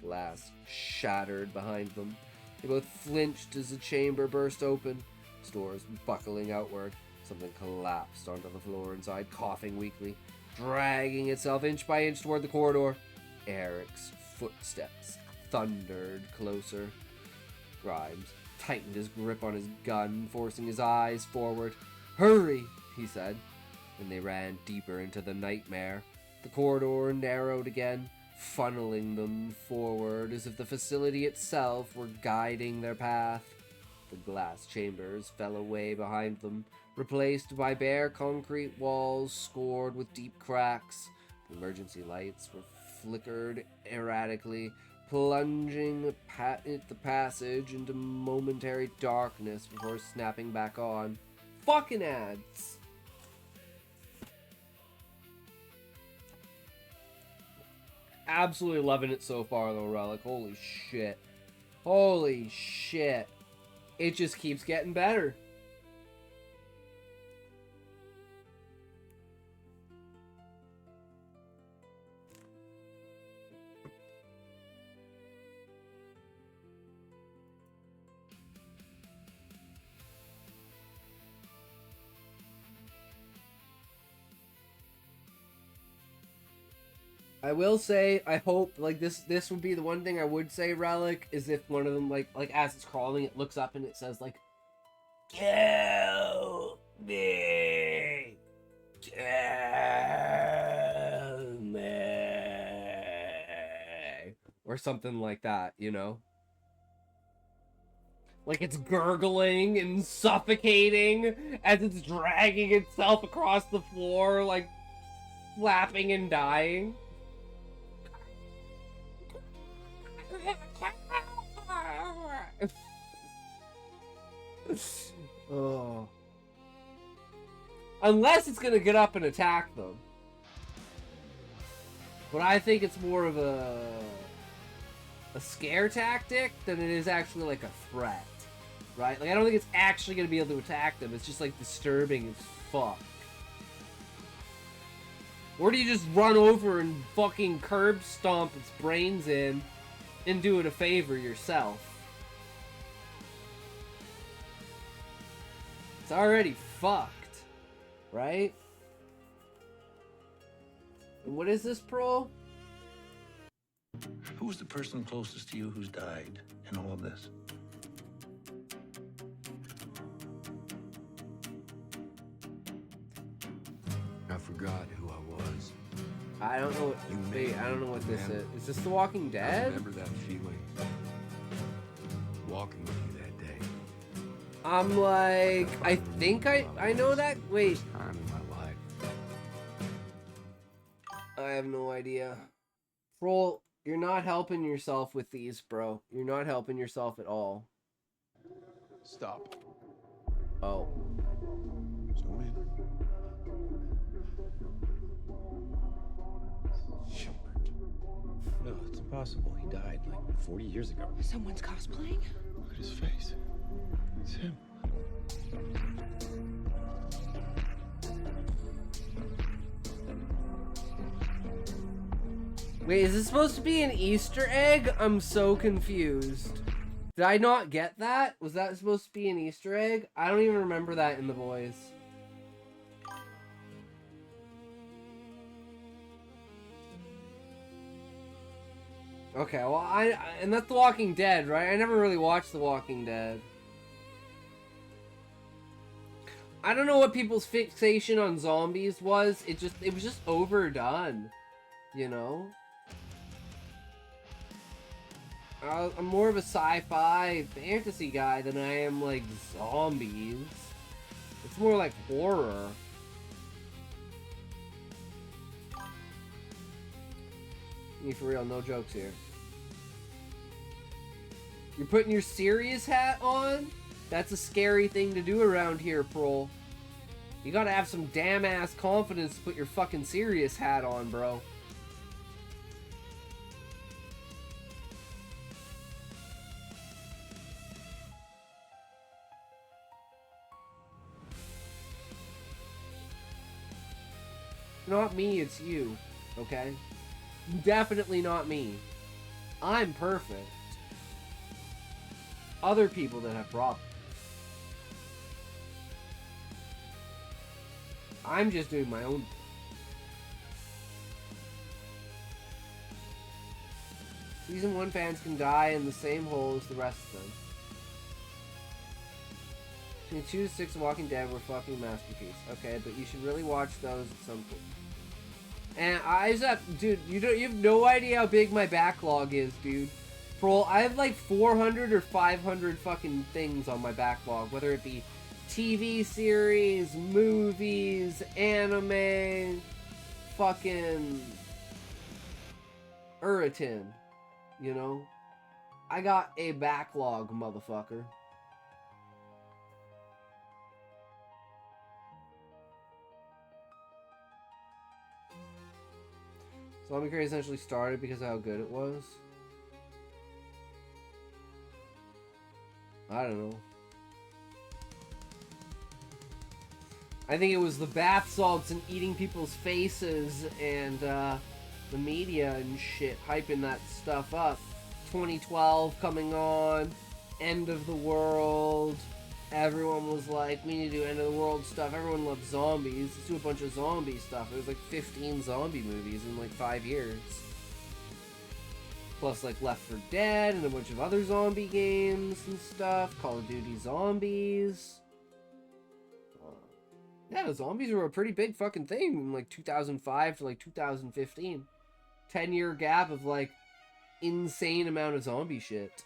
Glass shattered behind them. They both flinched as the chamber burst open, doors buckling outward. Something collapsed onto the floor inside, coughing weakly, dragging itself inch by inch toward the corridor. Eric's footsteps thundered closer. Grimes tightened his grip on his gun, forcing his eyes forward. Hurry, he said, and they ran deeper into the nightmare. The corridor narrowed again, funneling them forward as if the facility itself were guiding their path. The glass chambers fell away behind them, replaced by bare concrete walls scored with deep cracks. The emergency lights were flickered erratically, plunging the passage into momentary darkness before snapping back on. Fucking ads! Absolutely loving it so far though, Relic. Holy shit. Holy shit. It just keeps getting better. I will say, I hope, like, this would be the one thing I would say, Relic, is if one of them, like as it's crawling, it looks up and it says, like, kill me, kill me, or something like that, you know? Like it's gurgling and suffocating as it's dragging itself across the floor, like, flapping and dying. Oh. Unless it's gonna get up and attack them. But I think it's more of a scare tactic than it is actually like a threat. Right? Like I don't think it's actually gonna be able to attack them. It's just like disturbing as fuck. Or do you just run over and fucking curb stomp its brains in and do it a favor yourself? It's already fucked, right? And what is this, Pro? Who was the person closest to you who's died in all of this? I forgot who I was. I don't know what. Wait, I don't know what this is. Is this The Walking I Dead? remember that feeling. Walking with you that day. I'm like, I think I know that. Wait. Time in my life. I have no idea. Troll, you're not helping yourself with these, bro. You're not helping yourself at all. Stop. Oh. Zoom in. No, it's impossible. He died like 40 years ago. Someone's cosplaying? Look at his face. It's him. Wait, is this supposed to be an Easter egg? I'm so confused. Did I not get that? Was that supposed to be an Easter egg? I don't even remember that in The Boys. Okay, well, and that's The Walking Dead, right? I never really watched The Walking Dead. I don't know what people's fixation on zombies was. It was just overdone, you know? I'm more of a sci-fi fantasy guy than I am, like, zombies. It's more like horror. Me for real, no jokes here. You're putting your serious hat on? That's a scary thing to do around here, Prol. You gotta have some damn-ass confidence to put your fucking serious hat on, bro. Not me, it's you, okay? Definitely not me. I'm perfect. Other people that have problems. I'm just doing my own. Season 1 fans can die in the same hole as the rest of them. Between 2 to 6 Walking Dead were fucking masterpiece. Okay, but you should really watch those at some point. And I just have, dude, you have no idea how big my backlog is, dude. Bro, I have like 400 or 500 fucking things on my backlog, whether it be TV series, movies, anime, fucking Uritin, you know? I got a backlog, motherfucker. Zombie Craze essentially started because of how good it was. I don't know. I think it was the bath salts and eating people's faces and the media and shit hyping that stuff up. 2012 coming on, end of the world. Everyone was like, we need to do end of the world stuff. Everyone loves zombies. Let's do a bunch of zombie stuff. There was like 15 zombie movies in like 5 years. Plus like Left 4 Dead and a bunch of other zombie games and stuff. Call of Duty Zombies. Yeah, the zombies were a pretty big fucking thing from like 2005 to like 2015. 10-year gap of like insane amount of zombie shit.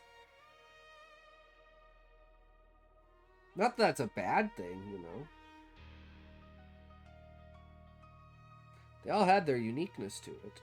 Not that that's a bad thing, you know. They all had their uniqueness to it.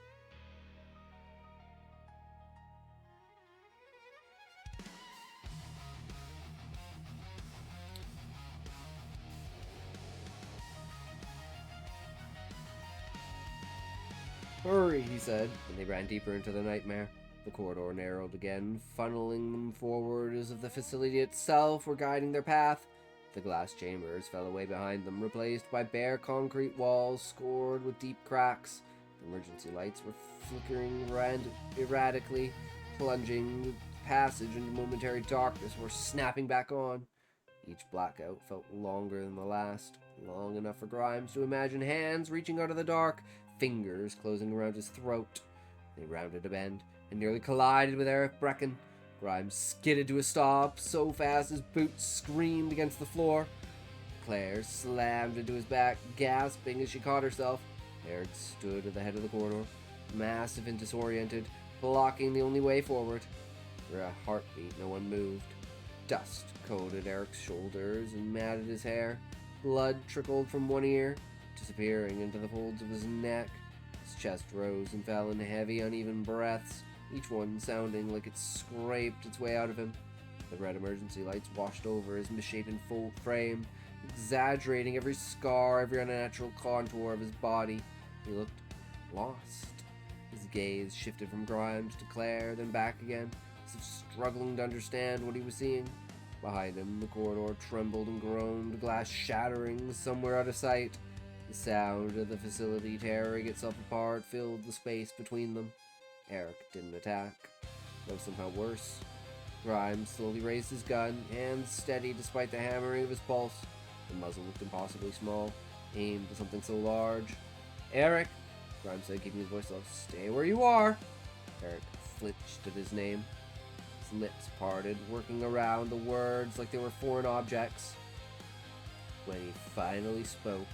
Hurry, he said, and they ran deeper into the nightmare. The corridor narrowed again, funneling them forward as if the facility itself were guiding their path. The glass chambers fell away behind them, replaced by bare concrete walls scored with deep cracks. The emergency lights were flickering erratically, plunging the passage into momentary darkness or snapping back on. Each blackout felt longer than the last, long enough for Grimes to imagine hands reaching out of the dark, fingers closing around his throat. They rounded a bend and nearly collided with Eric Brecken. Grimes skidded to a stop so fast his boots screamed against the floor. Claire slammed into his back, gasping as she caught herself. Eric stood at the head of the corridor, massive and disoriented, blocking the only way forward. For a heartbeat, no one moved. Dust coated Eric's shoulders and matted his hair. Blood trickled from one ear, disappearing into the folds of his neck. His chest rose and fell in heavy, uneven breaths, each one sounding like it scraped its way out of him. The red emergency lights washed over his misshapen full frame, exaggerating every scar, every unnatural contour of his body. He looked lost. His gaze shifted from Grimes to Claire, then back again, as if struggling to understand what he was seeing. Behind him, the corridor trembled and groaned, glass shattering somewhere out of sight. The sound of the facility tearing itself apart filled the space between them. Eric didn't attack. That was somehow worse. Grimes slowly raised his gun, hands steady despite the hammering of his pulse. The muzzle looked impossibly small, aimed at something so large. Eric, Grimes said, keeping his voice low. Stay where you are. Eric flinched at his name. His lips parted, working around the words like they were foreign objects. When he finally spoke,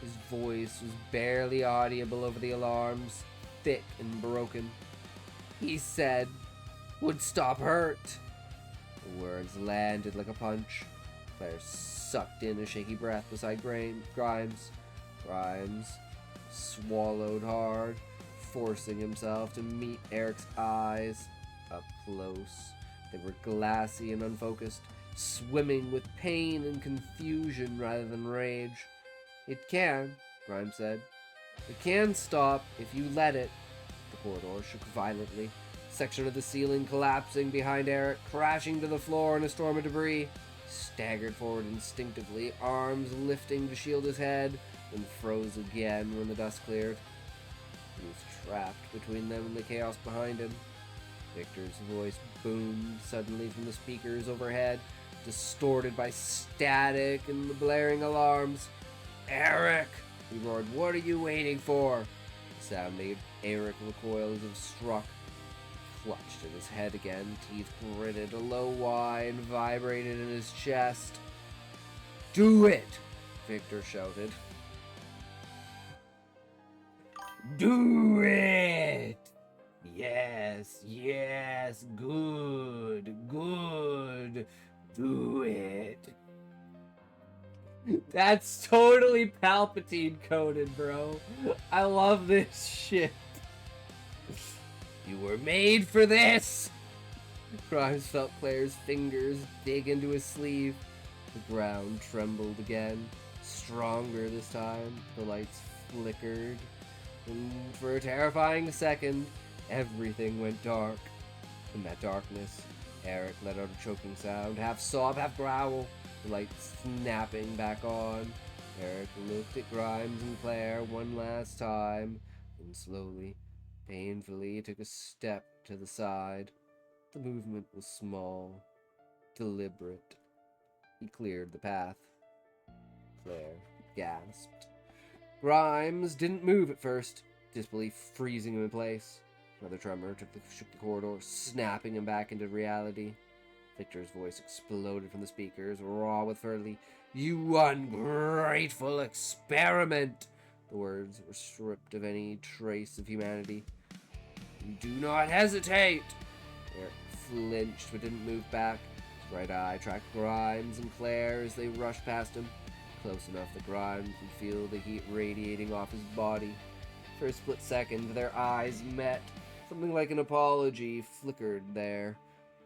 his voice was barely audible over the alarms, thick and broken. He said, would stop hurt. The words landed like a punch. Claire sucked in a shaky breath beside Grimes. Grimes swallowed hard, forcing himself to meet Eric's eyes up close. They were glassy and unfocused, swimming with pain and confusion rather than rage. "It can," Grimes said. "It can stop if you let it." The corridor shook violently, a section of the ceiling collapsing behind Eric, crashing to the floor in a storm of debris. He staggered forward instinctively, arms lifting to shield his head, then froze again when the dust cleared. He was trapped between them and the chaos behind him. Victor's voice boomed suddenly from the speakers overhead, distorted by static and the blaring alarms. "Eric!" he roared. "What are you waiting for?" The sound made Eric recoil as if struck. He clutched at his head again, teeth gritted, a low whine vibrated in his chest. "Do it!" Victor shouted. "Do it! Yes, yes, good, good, do it." That's totally Palpatine coded, bro. I love this shit. "You were made for this!" Grimes felt Claire's fingers dig into his sleeve. The ground trembled again, stronger this time. The lights flickered, and for a terrifying second, everything went dark. In that darkness, Eric let out a choking sound, half sob, half growl, the lights snapping back on. Eric looked at Grimes and Claire one last time, and slowly, painfully took a step to the side. The movement was small, deliberate. He cleared the path. Claire gasped. Grimes didn't move at first, disbelief freezing him in place. Another tremor shook the corridor, snapping him back into reality. Victor's voice exploded from the speakers, raw with fury. "You ungrateful experiment!" The words were stripped of any trace of humanity. "Do not hesitate!" Eric flinched but didn't move back. His right eye tracked Grimes and Claire as they rushed past him, close enough that Grimes could feel the heat radiating off his body. For a split second, their eyes met. Something like an apology flickered there.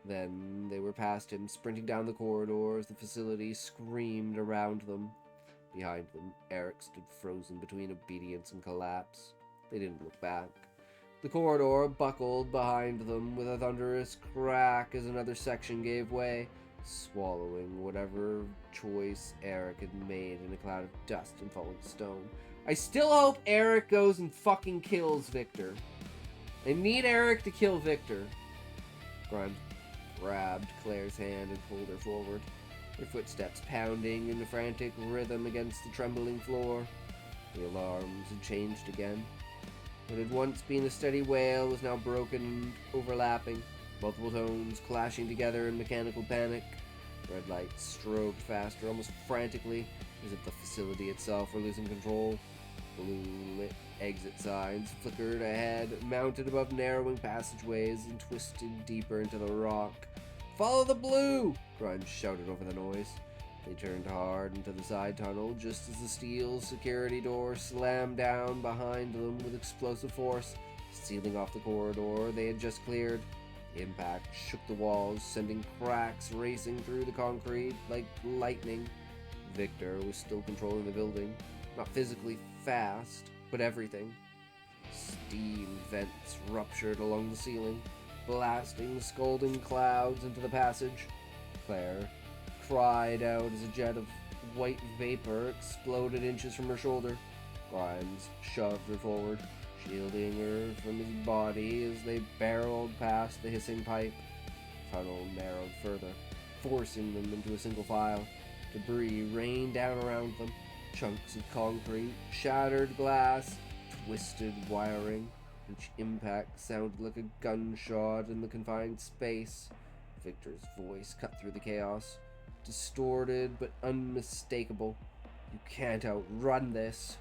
Then they were past him, sprinting down the corridor as the facility screamed around them. Behind them, Eric stood frozen between obedience and collapse. They didn't look back. The corridor buckled behind them with a thunderous crack as another section gave way, swallowing whatever choice Eric had made in a cloud of dust and falling stone. I still hope Eric goes and fucking kills Victor. I need Eric to kill Victor. Grimes grabbed Claire's hand and pulled her forward, her footsteps pounding in a frantic rhythm against the trembling floor. The alarms had changed again. What had once been a steady wail was now broken and overlapping, multiple tones clashing together in mechanical panic. Red lights strobed faster, almost frantically, as if the facility itself were losing control. Blue-lit exit signs flickered ahead, mounted above narrowing passageways, and twisted deeper into the rock. "Follow the blue!" Grimes shouted over the noise. They turned hard into the side tunnel just as the steel security door slammed down behind them with explosive force, sealing off the corridor they had just cleared. The impact shook the walls, sending cracks racing through the concrete like lightning. Victor was still controlling the building, not physically fast, but everything. Steam vents ruptured along the ceiling, blasting scalding clouds into the passage. Claire cried out as a jet of white vapor exploded inches from her shoulder. Grimes shoved her forward, shielding her from his body as they barreled past the hissing pipe. The tunnel narrowed further, forcing them into a single file. Debris rained down around them. Chunks of concrete, shattered glass, twisted wiring. Each impact sounded like a gunshot in the confined space. Victor's voice cut through the chaos, distorted but unmistakable. "You can't outrun this,"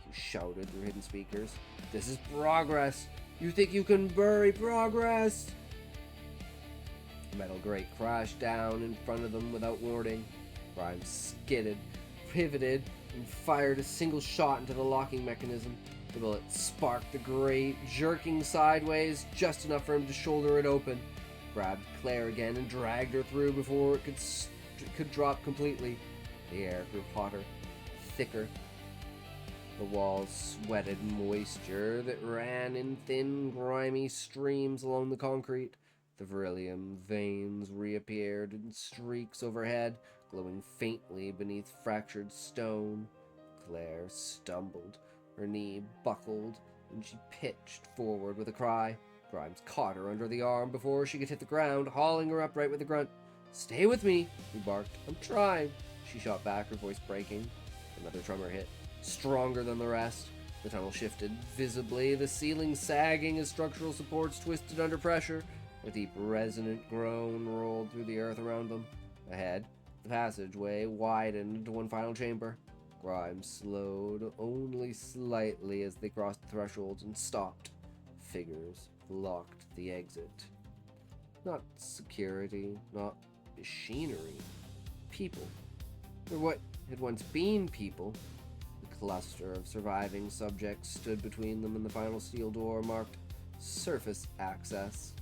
he shouted through hidden speakers. "This is progress. You think you can bury progress?" The metal grate crashed down in front of them without warning. Grimes skidded, pivoted, and fired a single shot into the locking mechanism. The bullet sparked the grate, jerking sideways just enough for him to shoulder it open. Grabbed Claire again and dragged her through before it could drop completely. The air grew hotter, thicker. The walls sweated moisture that ran in thin, grimy streams along the concrete. The beryllium veins reappeared in streaks overhead, glowing faintly beneath fractured stone. Claire stumbled. Her knee buckled, and she pitched forward with a cry. Grimes caught her under the arm before she could hit the ground, hauling her upright with a grunt. "Stay with me," he barked. "I'm trying." She shot back, her voice breaking. Another tremor hit, stronger than the rest. The tunnel shifted visibly, the ceiling sagging as structural supports twisted under pressure. A deep, resonant groan rolled through the earth around them. Ahead, the passageway widened into one final chamber. Grimes slowed only slightly as they crossed the thresholds and stopped. Figures blocked the exit. Not security, not machinery. People. Or what had once been people. The cluster of surviving subjects stood between them and the final steel door marked surface access.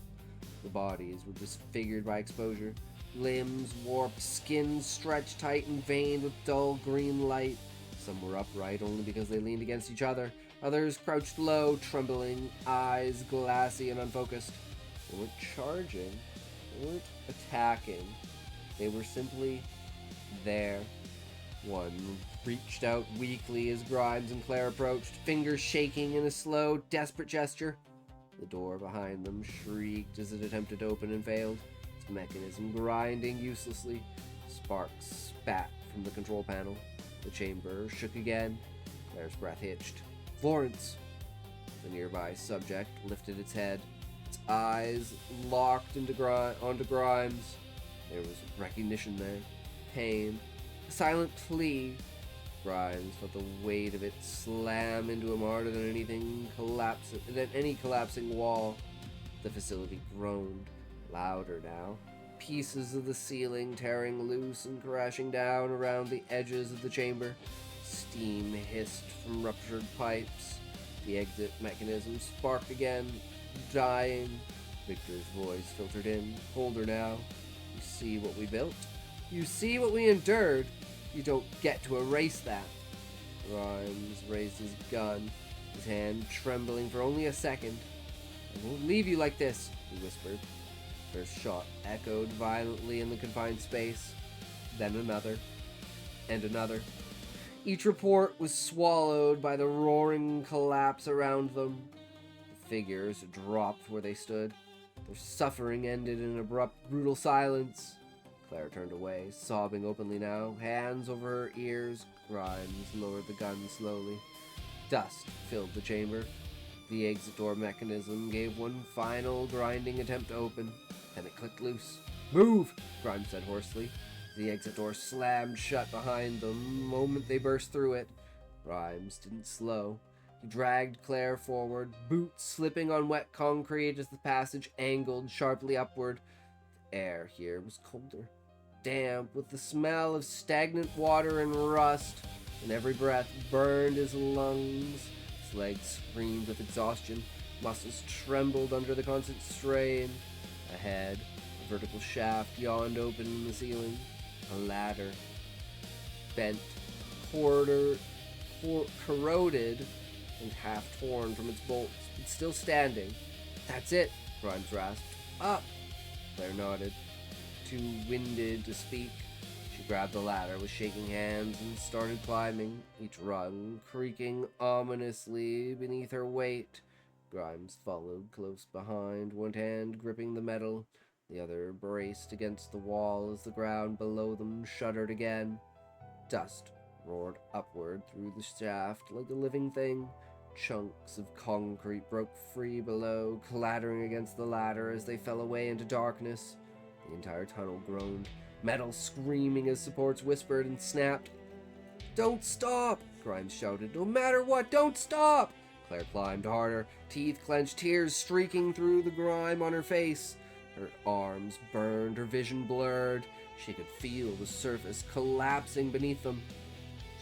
The bodies were disfigured by exposure. Limbs warped, skin stretched tight and veined with dull green light. Some were upright only because they leaned against each other. Others crouched low, trembling, eyes glassy and unfocused. They weren't charging. They weren't attacking. They were simply there. One reached out weakly as Grimes and Claire approached, fingers shaking in a slow, desperate gesture. The door behind them shrieked as it attempted to open and failed, its mechanism grinding uselessly. Sparks spat from the control panel. The chamber shook again. Claire's breath hitched. "Florence!" The nearby subject lifted its head, its eyes locked onto Grimes. There was recognition there, pain, a silent plea. Grimes felt the weight of it slam into him harder than any collapsing wall. The facility groaned, louder now. Pieces of the ceiling tearing loose and crashing down around the edges of the chamber. Steam hissed from ruptured pipes. The exit mechanism sparked again, dying. Victor's voice filtered in. "Hold her now. You see what we built? You see what we endured? You don't get to erase that." Grimes raised his gun, his hand trembling for only a second. "I won't leave you like this," he whispered. First shot echoed violently in the confined space, then another, and another. Each report was swallowed by the roaring collapse around them. The figures dropped where they stood. Their suffering ended in abrupt, brutal silence. Claire turned away, sobbing openly now, hands over her ears. Grimes lowered the gun slowly. Dust filled the chamber. The exit door mechanism gave one final grinding attempt to open. Then it clicked loose. "Move!" Grimes said hoarsely. The exit door slammed shut behind them the moment they burst through it. Grimes didn't slow. He dragged Claire forward, boots slipping on wet concrete as the passage angled sharply upward. The air here was colder, damp, with the smell of stagnant water and rust, and every breath burned his lungs. His legs screamed with exhaustion. Muscles trembled under the constant strain. Ahead, a vertical shaft yawned open in the ceiling. A ladder. Bent, corroded, and half torn from its bolts, but still standing. "That's it," Grimes rasped. "Up!" Claire nodded, too winded to speak. She grabbed the ladder with shaking hands and started climbing, each rung creaking ominously beneath her weight. Grimes followed close behind, one hand gripping the metal, the other braced against the wall as the ground below them shuddered again. Dust roared upward through the shaft like a living thing. Chunks of concrete broke free below, clattering against the ladder as they fell away into darkness. The entire tunnel groaned, metal screaming as supports whispered and snapped. "Don't stop!" Grimes shouted. "No matter what, don't stop!" Claire climbed harder, teeth clenched, tears streaking through the grime on her face. Her arms burned, her vision blurred. She could feel the surface collapsing beneath them.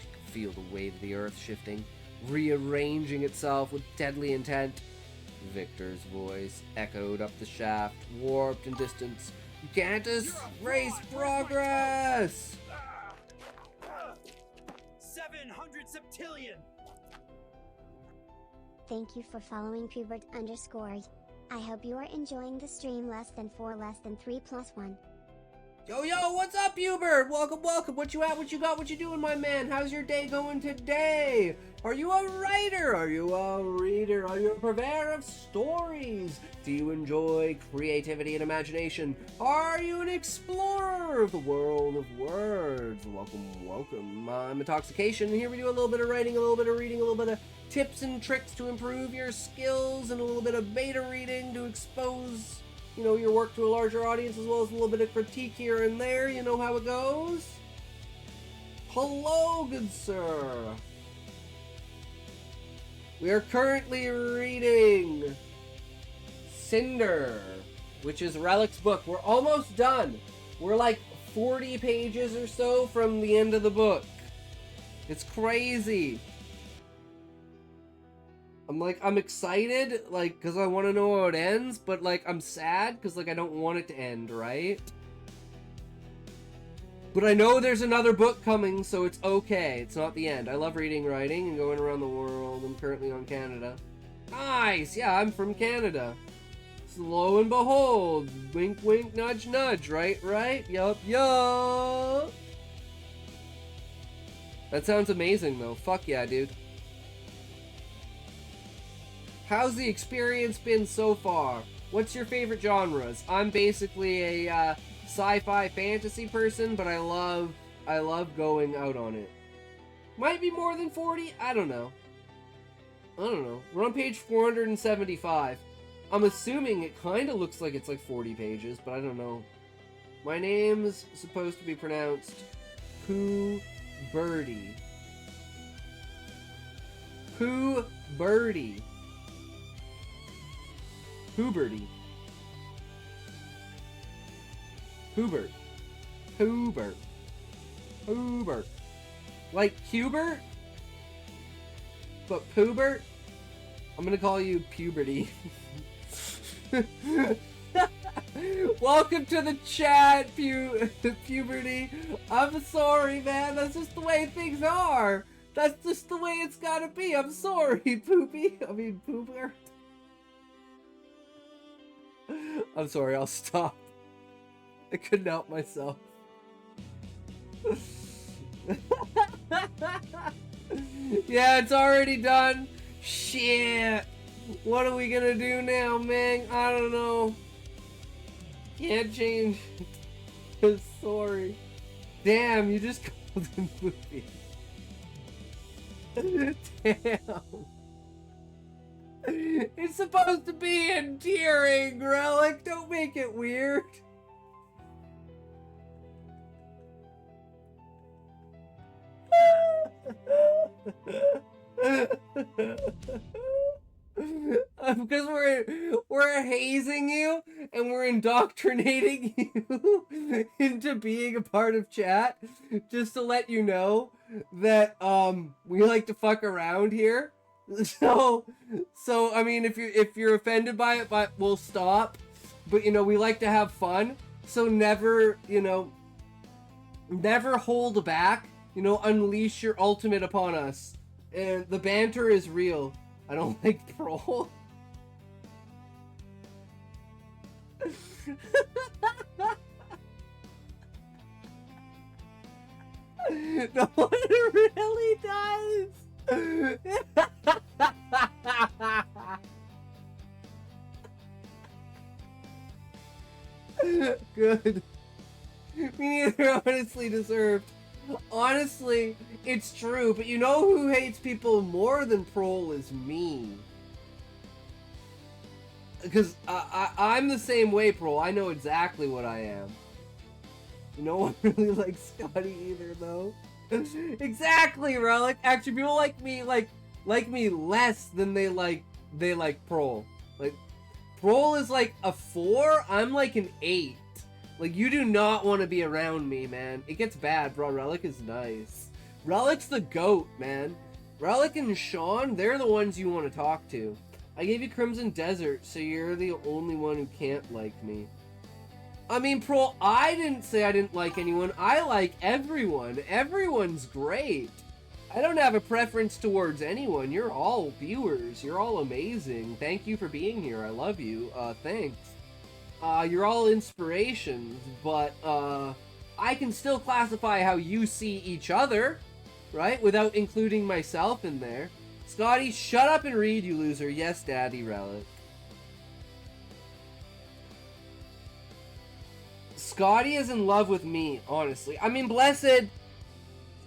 She could feel the weight of the earth shifting, rearranging itself with deadly intent. Victor's voice echoed up the shaft, warped in distance. You can't erase progress! 700 septillion! Thank you for following Pubert_. I hope you are enjoying the stream less than 4 less than 3 plus 1. Yo, what's up, Hubert? Welcome. What you at? What you got? What you doing, my man? How's your day going today? Are you a writer? Are you a reader? Are you a purveyor of stories? Do you enjoy creativity and imagination? Are you an explorer of the world of words? Welcome. I'm Intoxication, and here we do a little bit of writing, a little bit of reading, a little bit of tips and tricks to improve your skills, and a little bit of beta reading to expose your work to a larger audience, as well as a little bit of critique here and there. You know how it goes. Hello, good sir. We are currently reading Cinder, which is Relic's book. We're almost done. We're like 40 pages or so from the end of the book. It's crazy. I'm excited, because I want to know how it ends, but, I'm sad, because, I don't want it to end, right? But I know there's another book coming, so it's okay. It's not the end. I love reading, writing, and going around the world. I'm currently on Canada. Nice! Yeah, I'm from Canada. So lo and behold, wink, wink, nudge, nudge, right? Yup. That sounds amazing, though. Fuck yeah, dude. How's the experience been so far? What's your favorite genres? I'm basically a sci-fi fantasy person, but I love going out on it. Might be more than 40? I don't know. We're on page 475. I'm assuming it kind of looks like it's like 40 pages, but I don't know. My name's supposed to be pronounced Pooh Birdie. Pooh Birdie. Hooberty. Hubert. Like Hubert? But Poobert? I'm gonna call you Puberty. Welcome to the chat, Puberty. I'm sorry, man. That's just the way things are. That's just the way it's gotta be. I'm sorry, Poober. I'm sorry, I'll stop. I couldn't help myself. Yeah, it's already done. Shit. What are we gonna do now, man? I don't know. Can't change it. Sorry. Damn, you just called it movie. Damn. It's supposed to be endearing, Relic. Don't make it weird. Because we're hazing you and we're indoctrinating you into being a part of chat, just to let you know that we like to fuck around here. So I mean, if you're offended by it, but we'll stop. But we like to have fun, so never hold back. Unleash your ultimate upon us. And the banter is real. I don't like troll. No one really does. Good. Me neither, honestly deserved. Honestly, it's true, but you know who hates people more than Prol is me. Because I'm the same way, Prol. I know exactly what I am. No one really likes Scotty either, though. Exactly, Relic. Actually, people like me less than they like Prol. Like, Prol is like a 4, I'm like an 8. Like, you do not want to be around me, man. It gets bad, bro. Relic is nice. Relic's the GOAT, man. Relic and Sean, they're the ones you want to talk to. I gave you Crimson Desert, so you're the only one who can't like me. I mean, Prol, I didn't say I didn't like anyone. I like everyone. Everyone's great. I don't have a preference towards anyone. You're all viewers. You're all amazing. Thank you for being here. I love you. Thanks. You're all inspirations, but I can still classify how you see each other, right? Without including myself in there. Scotty, shut up and read, you loser. Yes, Daddy Relic. Scotty is in love with me, honestly. I mean, Blessed,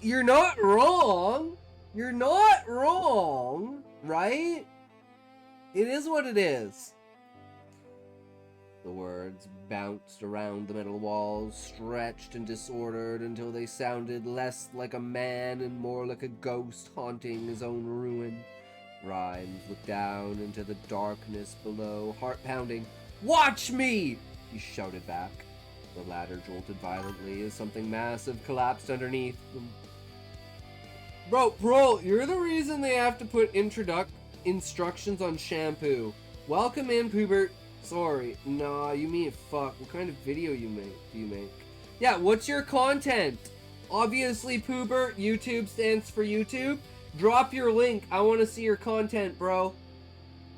you're not wrong. You're not wrong, right? It is what it is. The words bounced around the metal walls, stretched and disordered until they sounded less like a man and more like a ghost haunting his own ruin. Rhymes looked down into the darkness below, heart pounding. "Watch me!" he shouted back. The ladder jolted violently as something massive collapsed underneath them. Bro, you're the reason they have to put instructions on shampoo. Welcome in, Poobert. Sorry. Nah, you mean fuck. What kind of video do you make? Yeah, what's your content? Obviously, Poobert, YouTube stands for YouTube. Drop your link. I want to see your content, bro.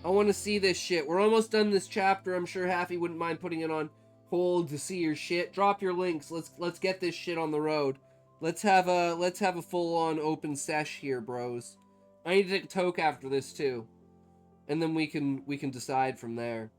I want to see this shit. We're almost done this chapter. I'm sure Haffy wouldn't mind putting it on hold to see your shit. Drop your links. Let's get this shit on the road. Let's have a full-on open sesh here, bros. I need to take a toke after this too, and then we can decide from there.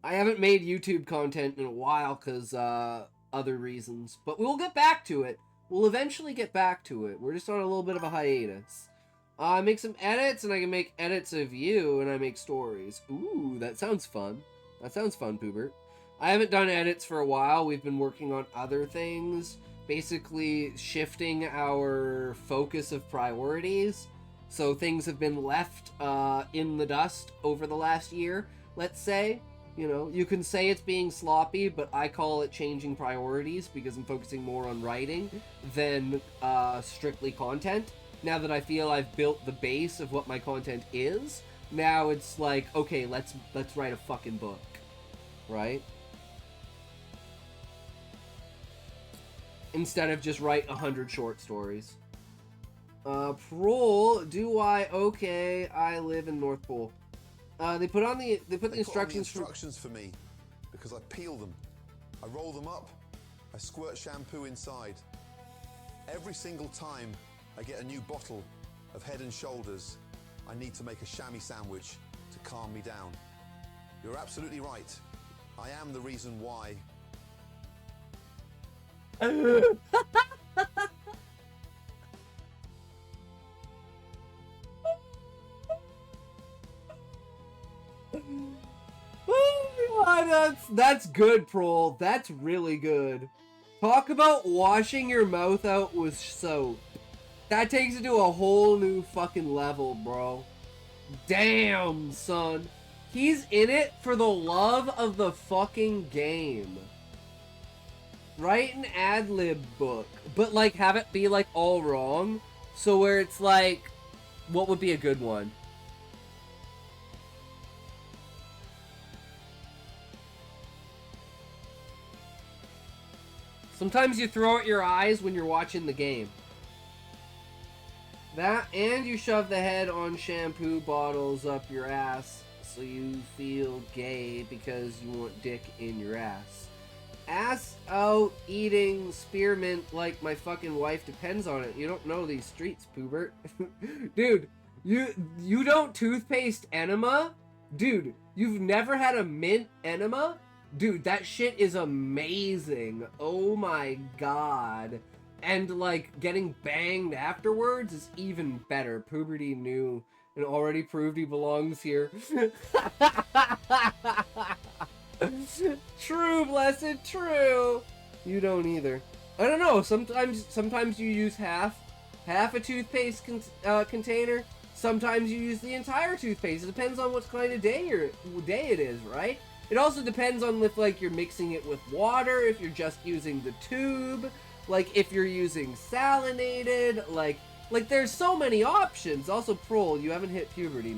I haven't made YouTube content in a while because other reasons, but we'll get back to it. We'll eventually get back to it. We're just on a little bit of a hiatus. I make some edits, and I can make edits of you, and I make stories. Ooh, that sounds fun. That sounds fun, Poobert. I haven't done edits for a while. We've been working on other things, basically shifting our focus of priorities. So things have been left in the dust over the last year, let's say. You know, you can say it's being sloppy, but I call it changing priorities because I'm focusing more on writing than strictly content. Now that I feel I've built the base of what my content is, now it's like, okay, let's write a fucking book, right? Instead of just write 100 short stories. Prol, do I? Okay, I live in North Pole. They put the instructions for me because I peel them, I roll them up, I squirt shampoo inside. Every single time I get a new bottle of Head and Shoulders, I need to make a chamois sandwich to calm me down. You're absolutely right. I am the reason why. Oh, that's good, Prol. That's really good. Talk about washing your mouth out with soap. That takes it to a whole new fucking level, bro. Damn, son. He's in it for the love of the fucking game. Write an ad-lib book, but like have it be like all wrong. So where it's like, what would be a good one? Sometimes you throw out your eyes when you're watching the game. That, and you shove the head on shampoo bottles up your ass so you feel gay because you want dick in your ass. Ass out eating spearmint like my fucking wife depends on it. You don't know these streets, Poobert. Dude, you don't toothpaste enema? Dude, you've never had a mint enema? Dude, that shit is amazing. Oh my god. And, like, getting banged afterwards is even better. Puberty knew and already proved he belongs here. True, Blessed, true. You don't either. I don't know, sometimes you use half a toothpaste container. Sometimes you use the entire toothpaste. It depends on what kind of day it is, right? It also depends on if, like, you're mixing it with water, if you're just using the tube, like, if you're using salinated, like there's so many options. Also, Prol, you haven't hit puberty,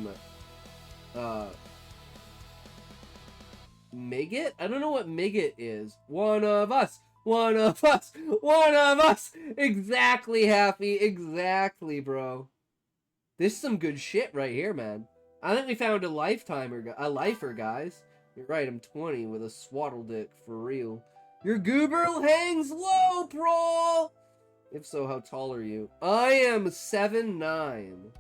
Migot? I don't know what Migot is. One of us! One of us! One of us! Exactly, Happy. Exactly, bro. This is some good shit right here, man. I think we found a lifer, guys. You're right, I'm 20 with a swaddle dick, for real. Your goober hangs low, Prol! If so, how tall are you? I am 7'9".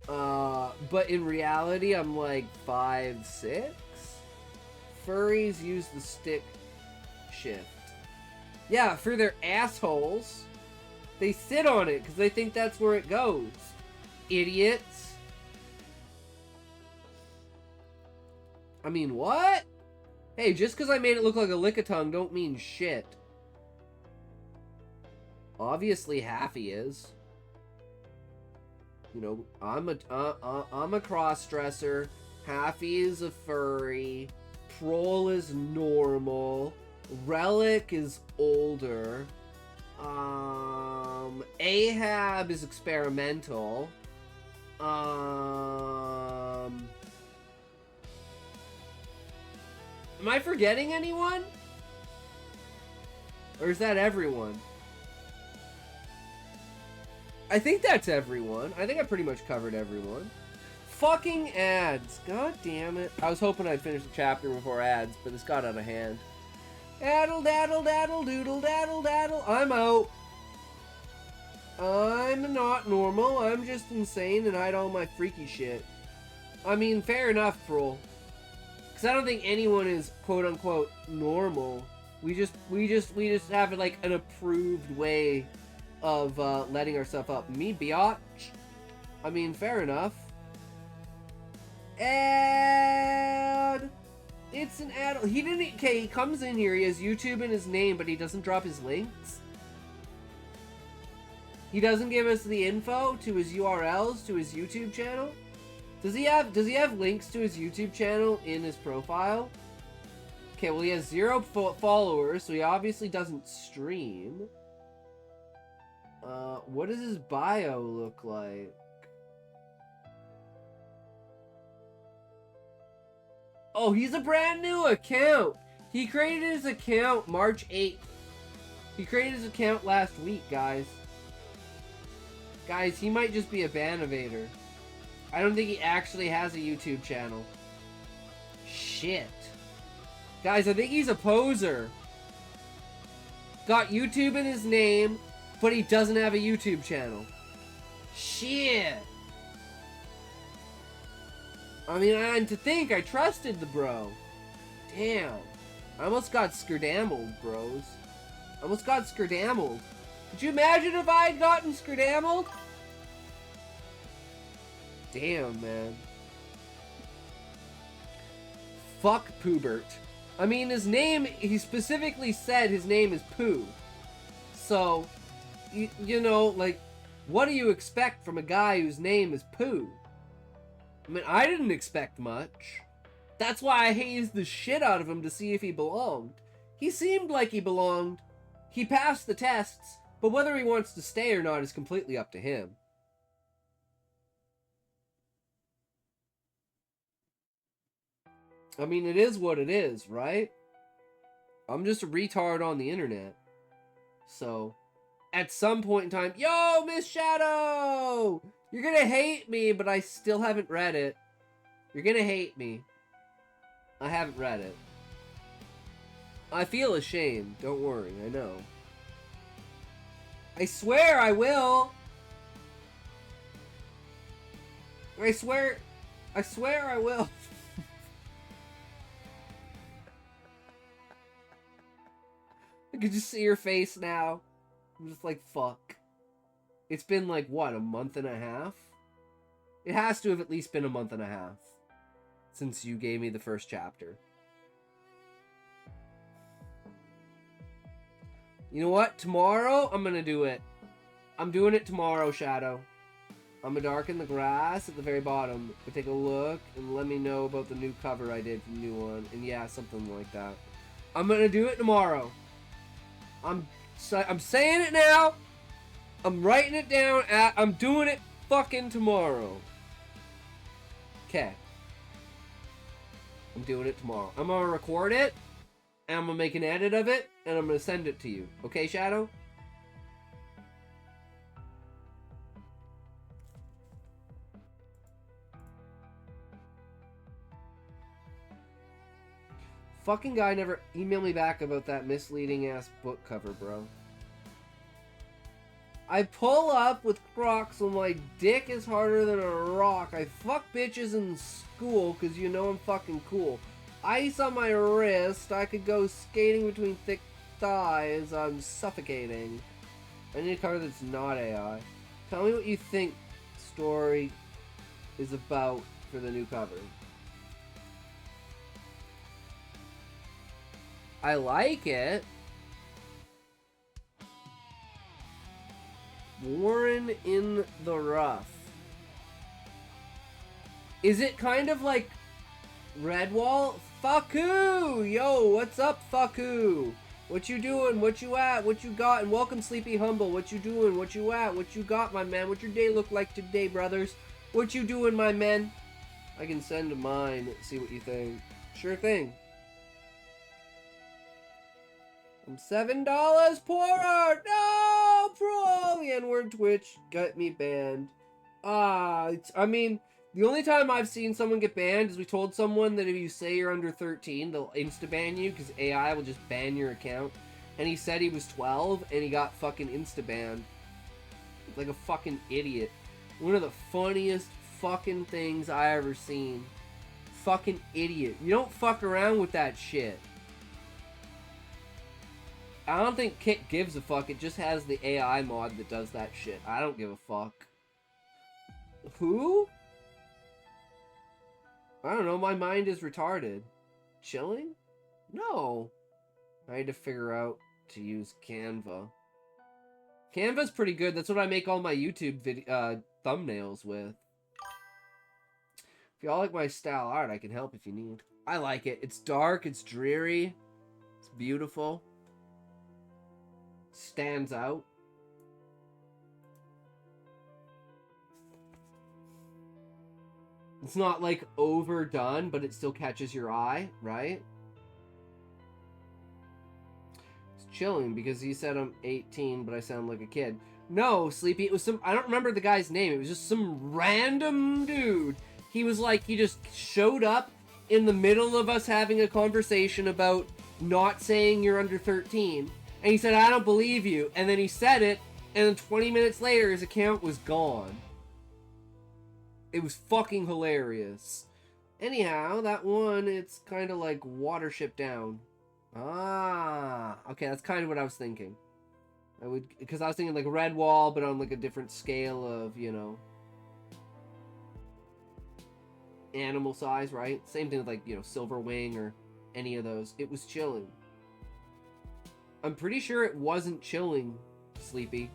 But in reality, I'm like 5'6". Furries use the stick shift. Yeah, for their assholes. They sit on it because they think that's where it goes. Idiots. I mean, what? Hey, just because I made it look like a lick-a-tongue don't mean shit. Obviously, Happy is. You know, I'm a cross-dresser. Happy is a furry. Prol is normal. Relic is older. Ahab is experimental. Am I forgetting anyone? Or is that everyone? I think that's everyone. I think I pretty much covered everyone. Fucking ads. God damn it. I was hoping I'd finish the chapter before ads, but this got out of hand. Addle, daddle, daddle, doodle, daddle, daddle. I'm out. I'm not normal. I'm just insane and hide all my freaky shit. I mean, fair enough, Prol. Because I don't think anyone is quote-unquote normal. We just have like an approved way of letting ourselves up. Me, biatch. I mean, fair enough. Ad. It's an ad. He didn't. Okay, he comes in here. He has YouTube in his name, but he doesn't drop his links. He doesn't give us the info to his URLs to his YouTube channel. Does he have links to his YouTube channel in his profile? Okay, well he has 0 followers, so he obviously doesn't stream. What does his bio look like? Oh, he's a brand new account. He created his account March 8th. He created his account last week, guys. Guys, he might just be a ban-evader. I don't think he actually has a YouTube channel. Shit. Guys, I think he's a poser. Got YouTube in his name, but he doesn't have a YouTube channel. Shit. I mean, and to think I trusted the bro. Damn. I almost got skerdambled, bros. I almost got skerdambled. Could you imagine if I had gotten skerdambled? Damn, man. Fuck Poobert. I mean, his name, he specifically said his name is Pooh. So, you know, like, what do you expect from a guy whose name is Pooh? I mean, I didn't expect much. That's why I hazed the shit out of him to see if he belonged. He seemed like he belonged. He passed the tests, but whether he wants to stay or not is completely up to him. I mean, it is what it is, right? I'm just a retard on the internet. So, at some point in time, yo, Miss Shadow! You're gonna hate me, but I still haven't read it. You're gonna hate me. I haven't read it. I feel ashamed. Don't worry, I know. I swear I will. I swear I will. I could just see your face now. I'm just like, fuck. It's been like, what, a month and a half? It has to have at least been a month and a half since you gave me the first chapter. You know what? Tomorrow, I'm gonna do it. I'm doing it tomorrow, Shadow. I'm gonna darken the grass at the very bottom. But take a look and let me know about the new cover I did for the new one. And yeah, something like that. I'm gonna do it tomorrow. I'm saying it now. I'm writing it down. I'm doing it fucking tomorrow. Okay. I'm doing it tomorrow. I'm gonna record it. And I'm gonna make an edit of it. And I'm gonna send it to you. Okay, Shadow? Fucking guy never emailed me back about that misleading ass book cover, bro. I pull up with Crocs when my dick is harder than a rock. I fuck bitches in school because you know I'm fucking cool. Ice on my wrist. I could go skating between thick thighs. I'm suffocating. I need a cover that's not AI. Tell me what you think story is about for the new cover. I like it. Warren in the rough. Is it kind of like Redwall? Fucku! Yo, what's up, Fucku? What you doing? What you at? What you got? And welcome, Sleepy Humble. What you doing? What you at? What you got, my man? What your day look like today, brothers? What you doing, my man? I can send mine, see what you think. Sure thing. I'm $7 poorer! No! Pro! The N-word Twitch got me banned. I mean, the only time I've seen someone get banned is we told someone that if you say you're under 13, they'll insta-ban you because AI will just ban your account. And he said he was 12 and he got fucking insta-banned. Like a fucking idiot. One of the funniest fucking things I ever seen. Fucking idiot. You don't fuck around with that shit. I don't think Kit gives a fuck. It just has the AI mod that does that shit. I don't give a fuck. Who? I don't know. My mind is retarded. Chilling? No. I had to figure out to use Canva. Canva's pretty good. That's what I make all my YouTube thumbnails with. If y'all like my style art, I can help if you need. I like it. It's dark. It's dreary. It's beautiful. Stands out. It's not like overdone, but it still catches your eye, right? It's chilling because he said I'm 18, but I sound like a kid. No, Sleepy, it was some, I don't remember the guy's name. It was just some random dude. He was like, he just showed up in the middle of us having a conversation about not saying you're under 13. And he said, I don't believe you. And then he said it, and then 20 minutes later, his account was gone. It was fucking hilarious. Anyhow, that one, it's kind of like Watership Down. Ah, okay, that's kind of what I was thinking. Because I was thinking like Redwall, but on like a different scale of, you know, animal size, right? Same thing with like, you know, Silver Wing or any of those. It was chilling. I'm pretty sure it wasn't chilling, Sleepy.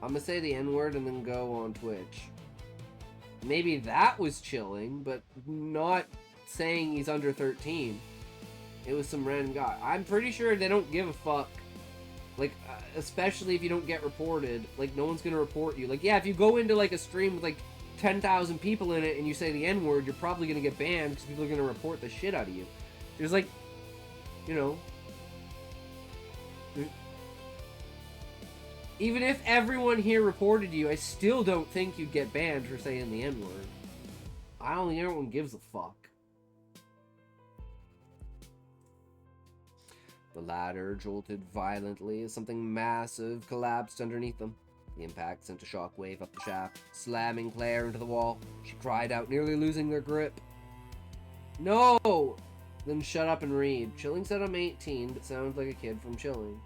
I'm gonna say the N-word and then go on Twitch. Maybe that was chilling, but not saying he's under 13. It was some random guy. I'm pretty sure they don't give a fuck. Like, especially if you don't get reported. Like, no one's gonna report you. Like, yeah, if you go into, like, a stream with, like, 10,000 people in it and you say the N-word, you're probably gonna get banned because people are gonna report the shit out of you. There's, like, you know... Even if everyone here reported you, I still don't think you'd get banned for saying the N-word. I don't think everyone gives a fuck. The ladder jolted violently as something massive collapsed underneath them. The impact sent a shockwave up the shaft, slamming Claire into the wall. She cried out, nearly losing their grip. No! Then shut up and read. Chilling said I'm 18, but sounds like a kid from Chilling.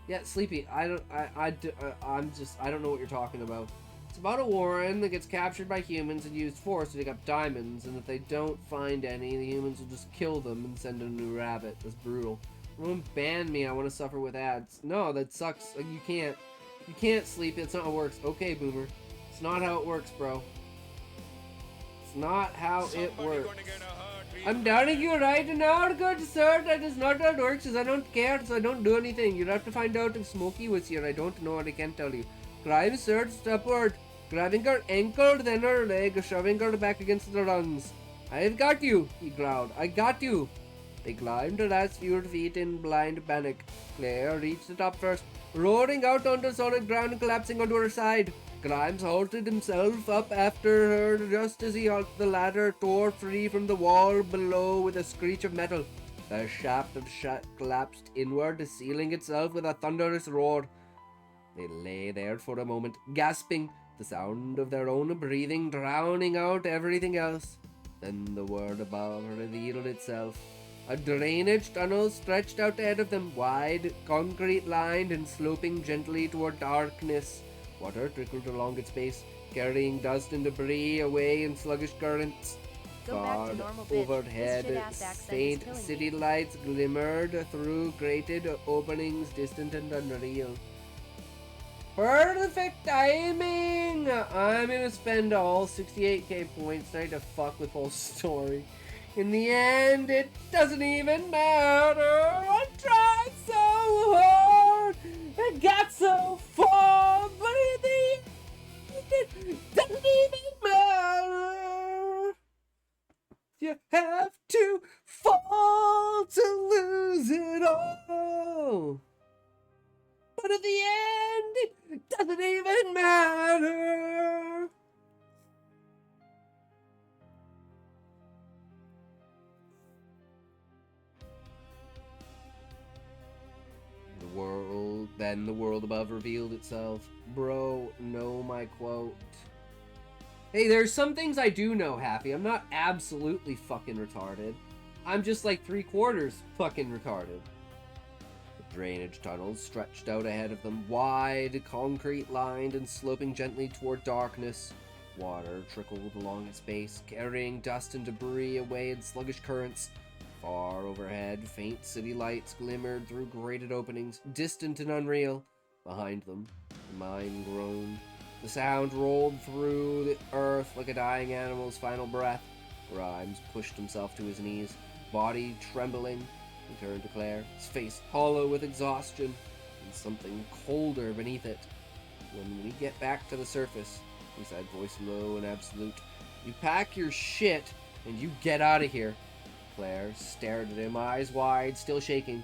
Yeah, Sleepy, I don't know what you're talking about. It's about a Warren that gets captured by humans and used force to dig up diamonds, and if they don't find any, the humans will just kill them and send a new rabbit. That's brutal. Don't ban me. I want to suffer with ads. No, that sucks. Like, you can't sleep. It's not how it works. Okay, Boomer. It's not how it works, bro. It's not how it works. I'm doubting you right now, good sir. That is not how it works. I don't care, so I don't do anything. You'll have to find out if Smokey was here. I don't know, and I can't tell you. Climb surged upward, grabbing her ankle, then her leg, shoving her back against the rungs. I've got you, he growled. I got you. They climbed the last few feet in blind panic. Claire reached the top first, roaring out onto solid ground and collapsing onto her side. Grimes halted himself up after her just as the ladder tore free from the wall below with a screech of metal. The shaft of collapsed inward, sealing itself with a thunderous roar. They lay there for a moment, gasping, the sound of their own breathing drowning out everything else. Then the world above revealed itself. A drainage tunnel stretched out ahead of them, wide, concrete-lined, and sloping gently toward darkness. Water trickled along its base, carrying dust and debris away in sluggish currents. Go back Far to normal, bitch. This overhead, shit-ass accent is faint killing city me. lights glimmered through grated openings, distant and unreal. Perfect timing! I'm gonna spend all 68k points trying to fuck with whole story. In the end, it doesn't even matter. I tried so hard and got so far, but in the end, it doesn't even matter. You have to fall to lose it all. But at the end, it doesn't even matter. Then the world above revealed itself. Bro, know my quote. Hey, there's some things I do know, Happy. I'm not absolutely fucking retarded. I'm just like 3/4 fucking retarded. The drainage tunnels stretched out ahead of them, wide, concrete-lined, and sloping gently toward darkness. Water trickled along its base, carrying dust and debris away in sluggish currents. Far overhead, faint city lights glimmered through grated openings, distant and unreal. Behind them, the mine groaned. The sound rolled through the earth like a dying animal's final breath. Grimes pushed himself to his knees, body trembling. He turned to Claire, his face hollow with exhaustion, and something colder beneath it. When we get back to the surface, he said, voice low and absolute, you pack your shit and you get out of here. Claire stared at him, eyes wide, still shaking.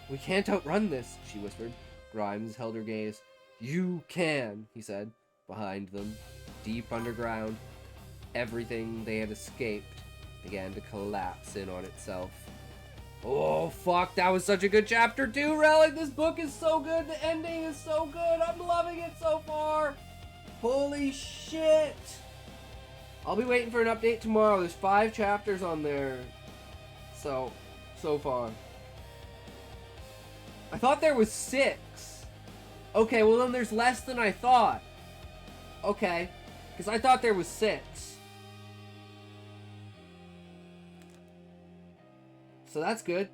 We can't outrun this, she whispered. Grimes held her gaze. You can, he said. Behind them, deep underground, everything they had escaped began to collapse in on itself. Oh, fuck, that was such a good chapter too, Relic. This book is so good. The ending is so good. I'm loving it so far. Holy shit. I'll be waiting for an update tomorrow. There's 5 chapters on there. So far. I thought there was 6. Okay, well then there's less than I thought. Okay, because I thought there was 6. So that's good.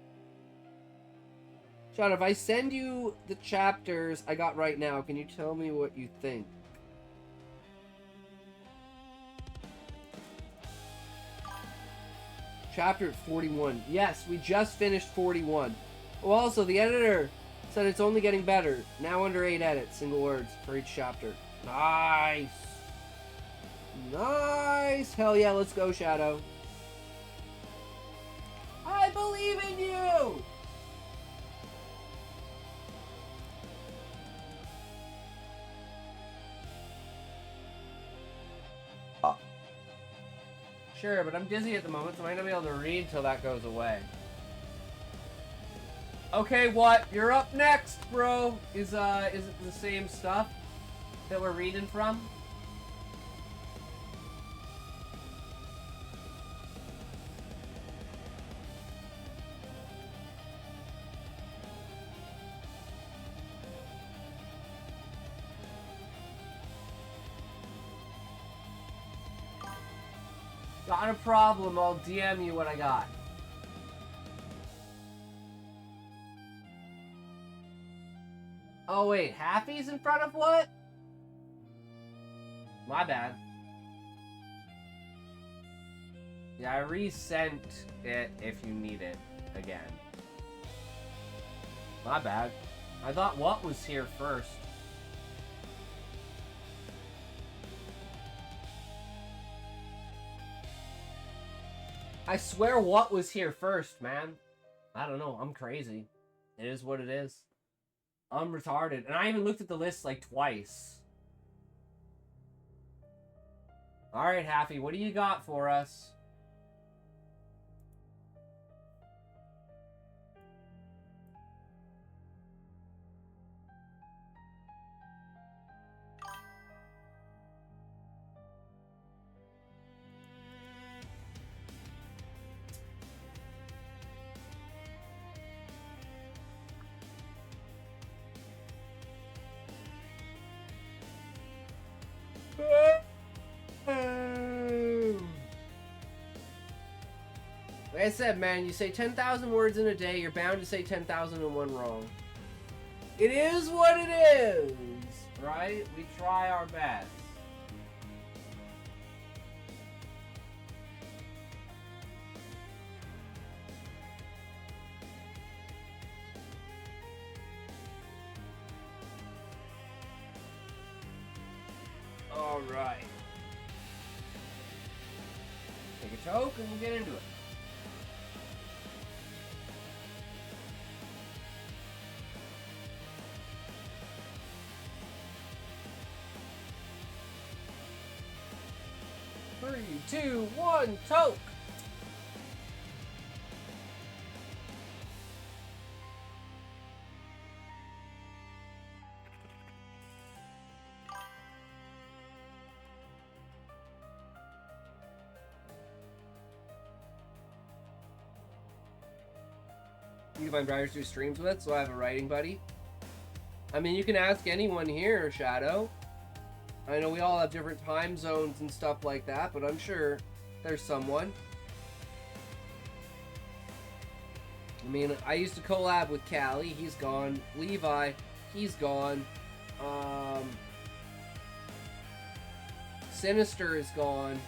Shot, if I send you the chapters I got right now, can you tell me what you think? Chapter 41. Yes, we just finished 41. Oh, also, the editor said it's only getting better. Now under 8 edits, single words, for each chapter. Nice! Nice! Hell yeah, let's go, Shadow. I believe in you! Sure, but I'm dizzy at the moment, so I might not be able to read till that goes away. Okay, what? You're up next, bro. Is it the same stuff that we're reading from? Not a problem, I'll DM you what I got. Oh wait, Happy's in front of what? My bad. Yeah, I resent it if you need it again. My bad. I thought what was here first. I swear what was here first, man. I don't know. I'm crazy. It is what it is. I'm retarded. And I even looked at the list like twice. Alright, Happy, what do you got for us? Like I said, man, you say 10,000 words in a day, you're bound to say 10,001 wrong. It is what it is, right? We try our best. All right. Take a toke and we'll get into it. Three, two, one, toke! You can find writers to do streams with, so I have a writing buddy. I mean, you can ask anyone here, Shadow. I know we all have different time zones and stuff like that, but I'm sure there's someone. I mean, I used to collab with Callie, he's gone. Levi, he's gone. Sinister is gone.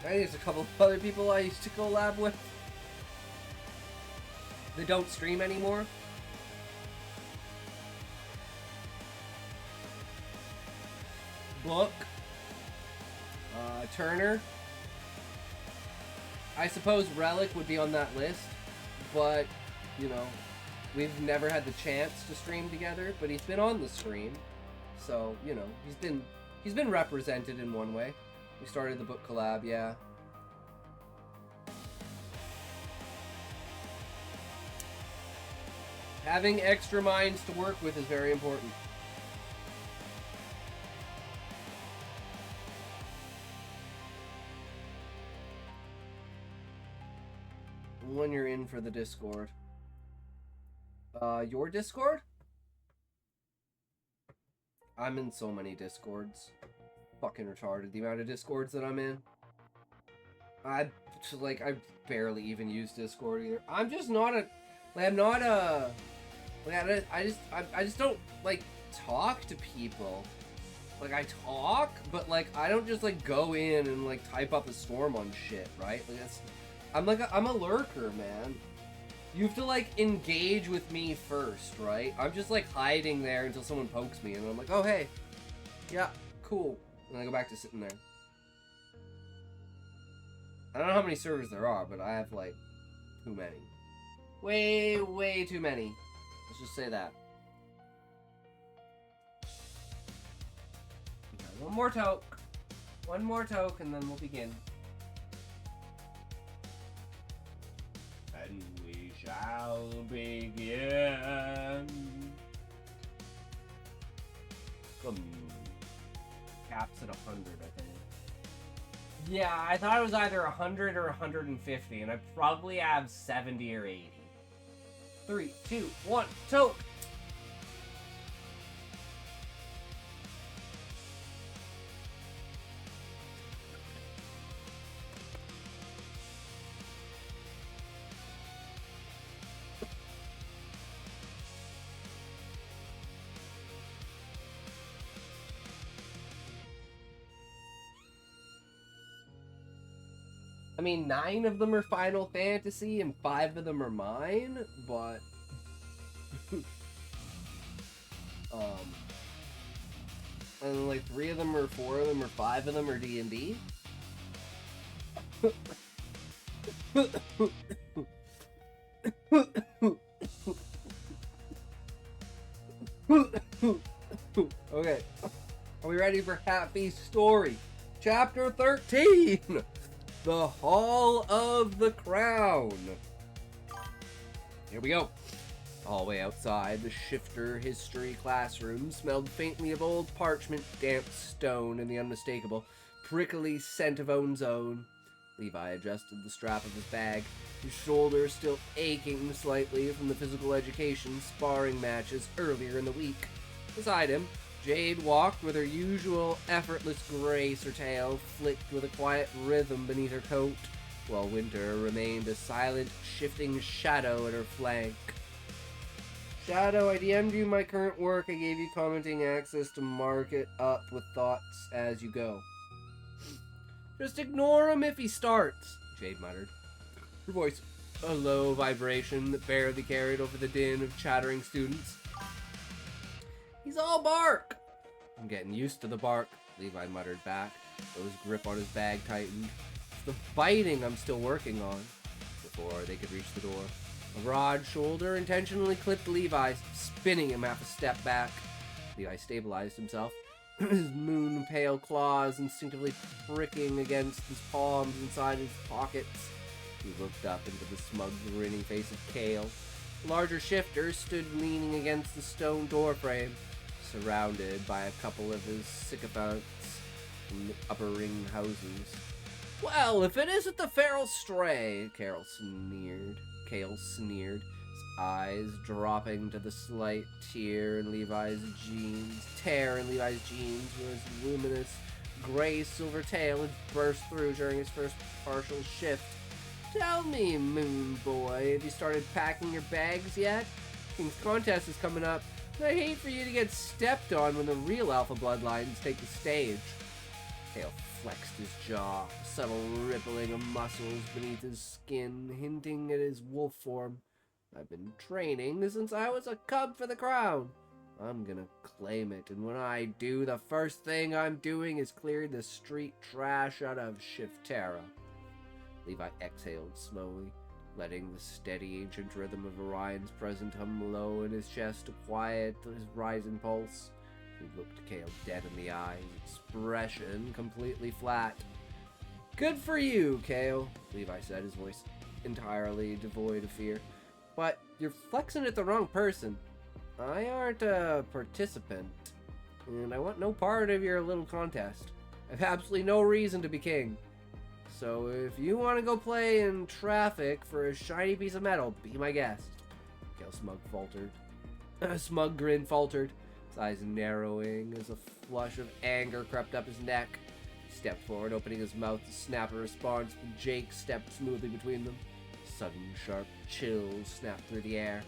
I think there's a couple of other people I used to collab with. They don't stream anymore. Book. Turner. I suppose Relic would be on that list, but, you know, we've never had the chance to stream together, but he's been on the stream. So, you know, he's been represented in one way. We started the book collab, yeah. Having extra minds to work with is very important. When you're in for the Discord. Your Discord? I'm in so many Discords. Fucking retarded, the amount of Discords that I'm in. I barely even use Discord either. I'm just not a... Like, I'm not a... Like, I just don't, like, talk to people. Like, I talk, but, like, I don't just, like, go in and, like, type up a storm on shit, right? Like, that's... I'm a lurker, man. You have to, like, engage with me first, right? I'm just, like, hiding there until someone pokes me, and I'm like, oh, hey. Yeah, cool. And I go back to sitting there. I don't know how many servers there are, but I have, like, too many. Way too many. Let's just say that. Okay, one more toke. One more toke, and then we'll begin. And we shall begin. Caps at 100, I think. Yeah, I thought it was either 100 or 150, and I probably have 70 or 80. 3, 2, 1, toke! I mean, 9 of them are Final Fantasy and 5 of them are mine, but and like 3 of them or 4 of them or 5 of them are D&D. Okay, are we ready for Happy's story? Chapter 13, The Hall of the Crown. Here we go. Hallway outside the shifter history classroom smelled faintly of old parchment, damp stone, and the unmistakable prickly scent of ozone. Levi adjusted the strap of his bag, his shoulder still aching slightly from the physical education sparring matches earlier in the week. Beside him, Jade walked with her usual effortless grace, her tail flicked with a quiet rhythm beneath her coat, while Winter remained a silent, shifting shadow at her flank. Shadow, I DM'd you my current work. I gave you commenting access to mark it up with thoughts as you go. Just ignore him if he starts, Jade muttered. Her voice a low vibration that barely carried over the din of chattering students. He's all bark. I'm getting used to the bark, Levi muttered back, though his grip on his bag tightened. It's the biting I'm still working on. Before they could reach the door, a broad shoulder intentionally clipped Levi, spinning him half a step back. Levi stabilized himself, his moon-pale claws instinctively pricking against his palms inside his pockets. He looked up into the smug, grinning face of Kale. The larger shifter stood leaning against the stone doorframe, surrounded by a couple of his sycophants from the upper ring houses. Well, if it isn't the feral stray, Kale sneered, his eyes dropping to the slight tear in Levi's jeans, where his luminous gray-silver tail had burst through during his first partial shift. Tell me, Moon Boy, have you started packing your bags yet? King's Contest is coming up, and I hate for you to get stepped on when the real Alpha Bloodlines take the stage. Kale flexed his jaw, a subtle rippling of muscles beneath his skin, hinting at his wolf form. I've been training since I was a cub for the crown. I'm gonna claim it, and when I do, the first thing I'm doing is clearing the street trash out of Shiftera. Levi exhaled slowly, letting the steady ancient rhythm of Orion's present hum low in his chest to quiet his rising pulse. He looked Kale dead in the eye, his expression completely flat. Good for you, Kale, Levi said, his voice entirely devoid of fear. But you're flexing at the wrong person. I aren't a participant, and I want no part of your little contest. I've absolutely no reason to be king. So if you want to go play in traffic for a shiny piece of metal, be my guest. Kale smug grin faltered, his eyes narrowing as a flush of anger crept up his neck. He stepped forward, opening his mouth to snap a response, but Jake stepped smoothly between them. Sudden, sharp chills snapped through the air,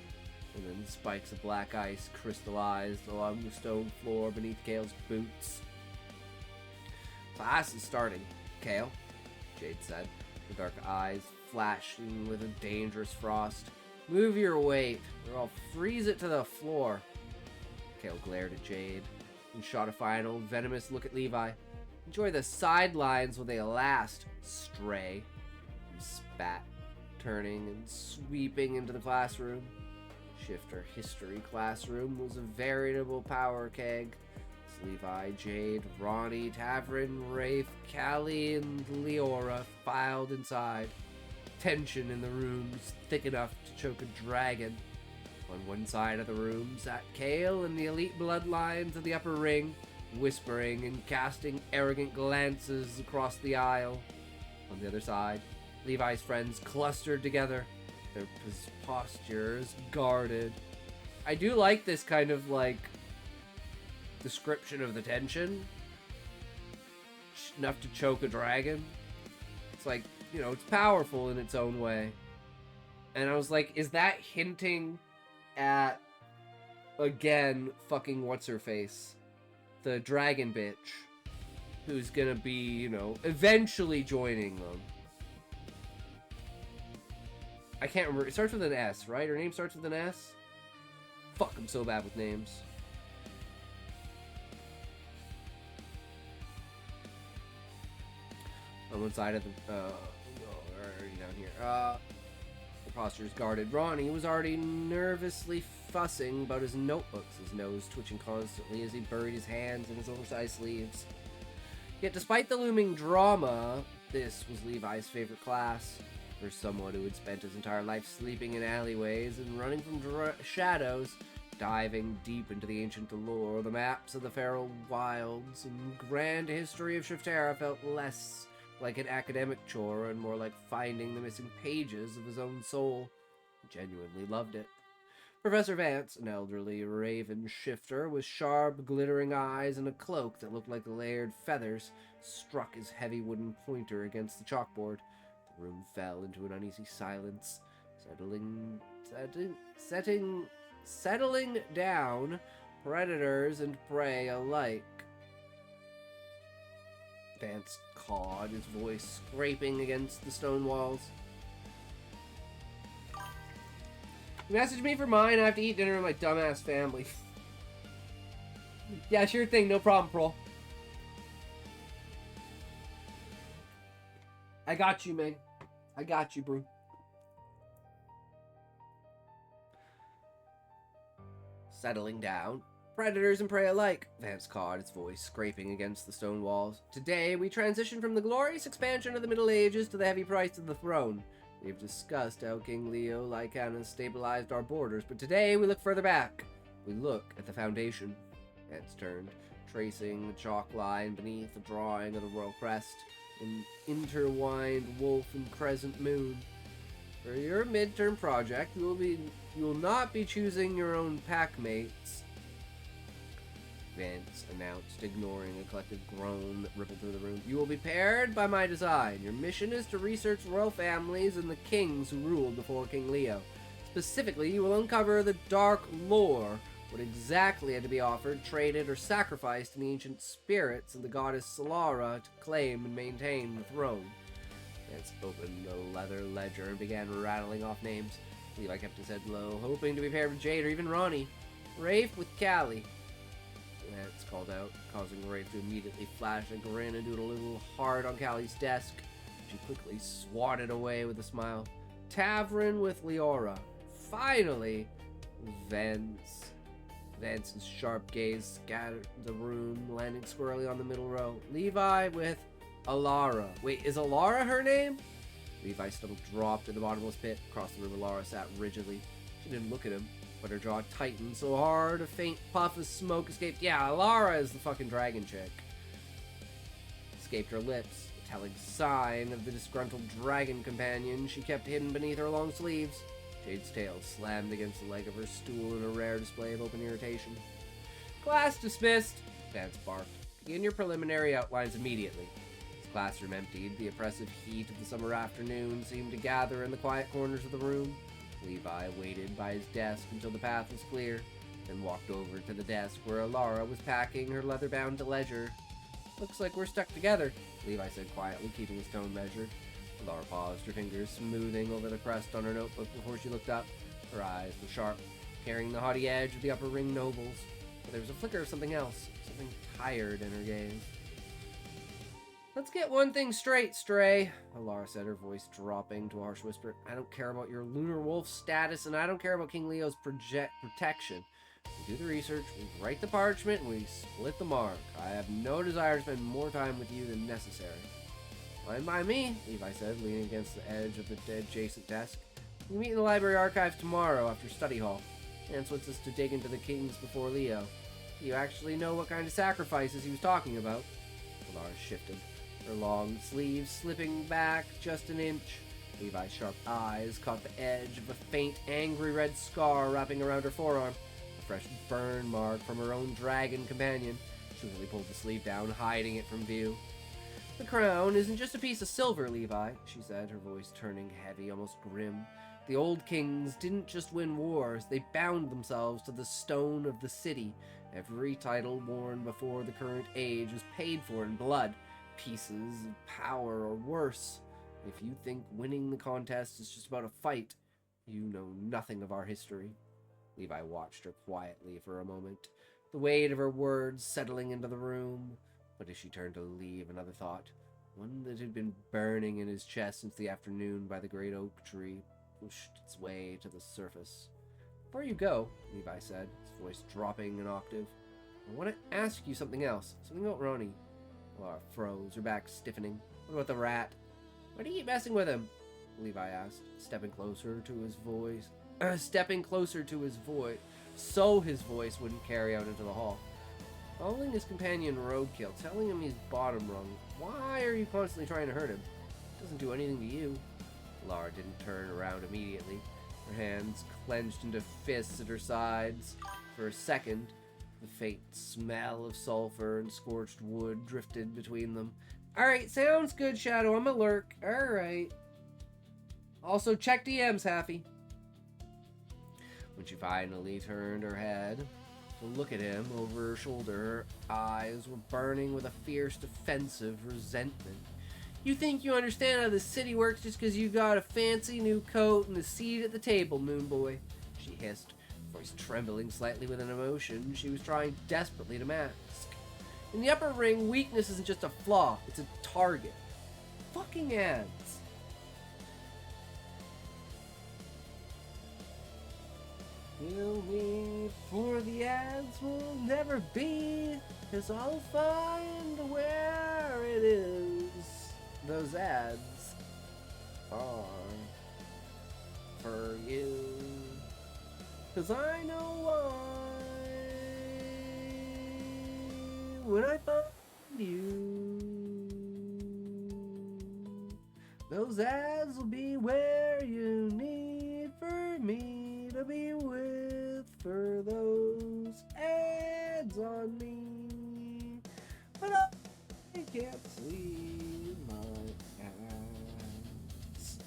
and then spikes of black ice crystallized along the stone floor beneath Kale's boots. Class is starting, Kale, Jade said, her dark eyes flashing with a dangerous frost. Move your weight, or I'll freeze it to the floor. Kale glared at Jade, and shot a final, venomous look at Levi. Enjoy the sidelines while they last, stray. He spat, turning and sweeping into the classroom. Shifter history classroom was a veritable power keg. Levi, Jade, Ronnie, Tavern, Rafe, Callie, and Leora filed inside. Tension in the room was thick enough to choke a dragon. On one side of the room sat Kale and the elite bloodlines of the upper ring, whispering and casting arrogant glances across the aisle. On the other side, Levi's friends clustered together, their postures guarded. I do like this kind of, like, description of the tension. Enough to choke a dragon. It's like, you know, it's powerful in its own way. And I was like, is that hinting at, again, fucking what's-her-face? The dragon bitch. Who's gonna be, you know, eventually joining them. I can't remember. It starts with an S, right? Her name starts with an S? Fuck, I'm so bad with names. On one side of the, where are you down here? The posture is guarded. Ronnie was already nervously fussing about his notebooks, his nose twitching constantly as he buried his hands in his oversized sleeves. Yet despite the looming drama, this was Levi's favorite class. For someone who had spent his entire life sleeping in alleyways and running from shadows, diving deep into the ancient lore, the maps of the feral wilds, and grand history of Shiftera felt less like an academic chore and more like finding the missing pages of his own soul. He genuinely loved it. Professor Vance, an elderly raven shifter with sharp, glittering eyes and a cloak that looked like layered feathers, struck his heavy wooden pointer against the chalkboard. The room fell into an uneasy silence, settling down, predators and prey alike. Vance cawed, his voice scraping against the stone walls. You message me for mine, I have to eat dinner with my dumbass family. Yeah, sure thing, no problem, Prol. I got you, Meg. I got you, bro. Settling down. Predators and prey alike, Vance cawed, his voice scraping against the stone walls. Today, we transition from the glorious expansion of the Middle Ages to the heavy price of the throne. We've discussed how King Leo Lycanas stabilized our borders, but today we look further back. We look at the foundation. Vance turned, tracing the chalk line beneath the drawing of the royal crest, an intertwined wolf and crescent moon. For your midterm project, you will not be choosing your own pack mates, Vance announced, ignoring a collective groan that rippled through the room. You will be paired by my design. Your mission is to research royal families and the kings who ruled before King Leo. Specifically, you will uncover the dark lore, what exactly had to be offered, traded, or sacrificed in the ancient spirits of the goddess Solara to claim and maintain the throne. Vance opened a leather ledger and began rattling off names. Levi kept his head low, hoping to be paired with Jade or even Ronnie. Rafe with Callie. Vance called out, causing Rafe to immediately flash a grin and doodle a little hard on Callie's desk. She quickly swatted away with a smile. Tavern with Leora. Finally! Vance's sharp gaze scattered the room, landing squarely on the middle row. Levi with Alara. Wait, is Alara her name? Levi's stomach dropped in the bottomless pit. Across the room, Alara sat rigidly. She didn't look at him, but her jaw tightened so hard a faint puff of smoke escaped. Yeah, Alara is the fucking dragon chick. Escaped her lips, a telling sign of the disgruntled dragon companion she kept hidden beneath her long sleeves. Jade's tail slammed against the leg of her stool in a rare display of open irritation. Class dismissed, Vance barked. Begin your preliminary outlines immediately. As the classroom emptied, the oppressive heat of the summer afternoon seemed to gather in the quiet corners of the room. Levi waited by his desk until the path was clear, then walked over to the desk where Alara was packing her leather-bound ledger. Looks like we're stuck together, Levi said quietly, keeping his tone measured. Alara paused, her fingers smoothing over the crest on her notebook before she looked up. Her eyes were sharp, carrying the haughty edge of the upper ring nobles, but there was a flicker of something else, something tired in her gaze. Let's get one thing straight, Stray, Alara said, her voice dropping to a harsh whisper. I don't care about your lunar wolf status, and I don't care about King Leo's protection. We do the research, we write the parchment, and we split the mark. I have no desire to spend more time with you than necessary. Fine by me, Levi said, leaning against the edge of the adjacent desk. We meet in the library archives tomorrow after study hall. Vance wants us to dig into the kings before Leo. Do you actually know what kind of sacrifices he was talking about? Alara shifted, her long sleeves slipping back just an inch. Levi's sharp eyes caught the edge of a faint, angry red scar wrapping around her forearm, a fresh burn mark from her own dragon companion. She quickly pulled the sleeve down, hiding it from view. The crown isn't just a piece of silver, Levi, she said, her voice turning heavy, almost grim. The old kings didn't just win wars, they bound themselves to the stone of the city. Every title worn before the current age was paid for in blood, pieces of power, or worse. If you think winning the contest is just about a fight, You know nothing of our history. Levi watched her quietly for a moment, the weight of her words settling into the room. But as she turned to leave, another thought, one that had been burning in his chest since the afternoon by the great oak tree, pushed its way to the surface. Before you go, Levi said, his voice dropping an octave, I want to ask you something else. Something about Ronnie. Laura froze, her back stiffening. What about the rat? Why do you keep messing with him? Levi asked, stepping closer to his voice, so his voice wouldn't carry out into the hall. Following his companion roadkill, telling him he's bottom rung. Why are you constantly trying to hurt him? It doesn't do anything to you. Laura didn't turn around immediately, her hands clenched into fists at her sides. For a second, the faint smell of sulfur and scorched wood drifted between them. Alright, sounds good, Shadow. I'm a lurk. Alright. Also, check DMs, Happy. When she finally turned her head to look at him over her shoulder, her eyes were burning with a fierce, defensive resentment. You think you understand how the city works just because you got a fancy new coat and a seat at the table, Moon Boy? She hissed, voice trembling slightly with an emotion she was trying desperately to mask. In the upper ring, weakness isn't just a flaw, it's a target. Fucking ads. You'll need for the ads will never be, 'cause I'll find where it is. Those ads are for you. 'Cause I know why. When I find you, those ads will be where you need for me to be with. For those ads on me, but I can't see my ads.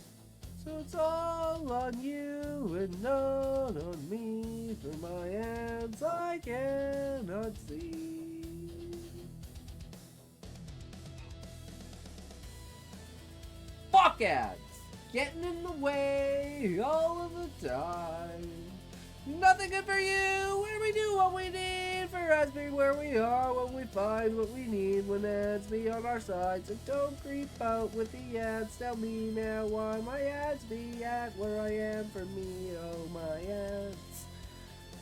So it's all on you and none on me. For my ads I cannot see. Fuck ads! Getting in the way all of the time. Nothing good for you when we do what we need. For us be where we are when we find what we need. When ads be on our side, so don't creep out with the ads. Tell me now why my ads be at where I am for me. Oh, my ads.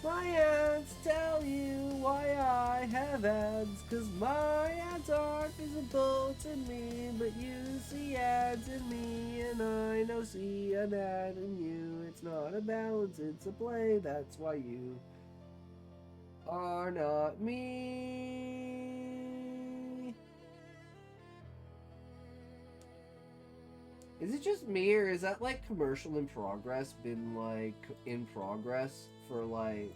My ads tell you why I have ads. 'Cause my ads aren't visible to me, but you see ads in me, and I know see an ad in you. It's not a balance, it's a play. That's why you are not me. Is it just me, or is that like commercial in progress been like in progress for like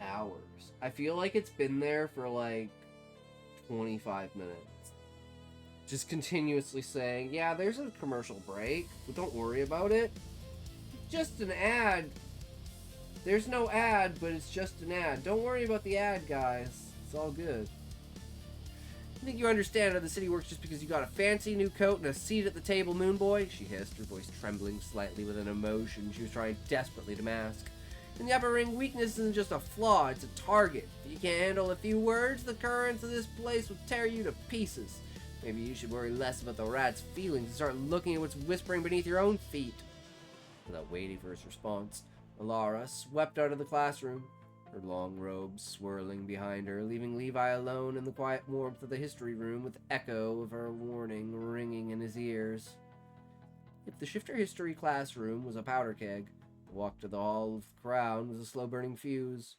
hours? I feel like it's been there for like 25 minutes. Just continuously saying, yeah, there's a commercial break, but don't worry about it. Just an ad. There's no ad, but it's just an ad. Don't worry about the ad, guys. It's all good. I think you understand how the city works just because you got a fancy new coat and a seat at the table, Moon Boy? She hissed, her voice trembling slightly with an emotion she was trying desperately to mask. In the upper ring, weakness isn't just a flaw, it's a target. If you can't handle a few words, the currents of this place will tear you to pieces. Maybe you should worry less about the rat's feelings and start looking at what's whispering beneath your own feet. Without waiting for his response, Alara swept out of the classroom, her long robe swirling behind her, leaving Levi alone in the quiet warmth of the history room with the echo of her warning ringing in his ears. If the Shifter History classroom was a powder keg, the walk to the Hall of the Crown was a slow-burning fuse.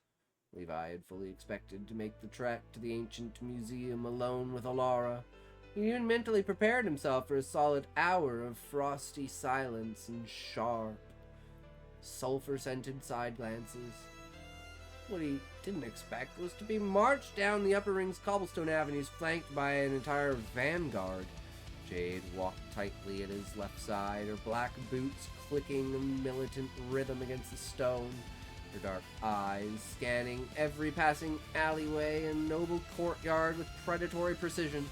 Levi had fully expected to make the trek to the ancient museum alone with Alara. He even mentally prepared himself for a solid hour of frosty silence and sharp, sulfur-scented side glances. What he didn't expect was to be marched down the upper ring's cobblestone avenues flanked by an entire vanguard. Jade walked tightly at his left side, her black boots clicking a militant rhythm against the stone, her dark eyes scanning every passing alleyway and noble courtyard with predatory precision.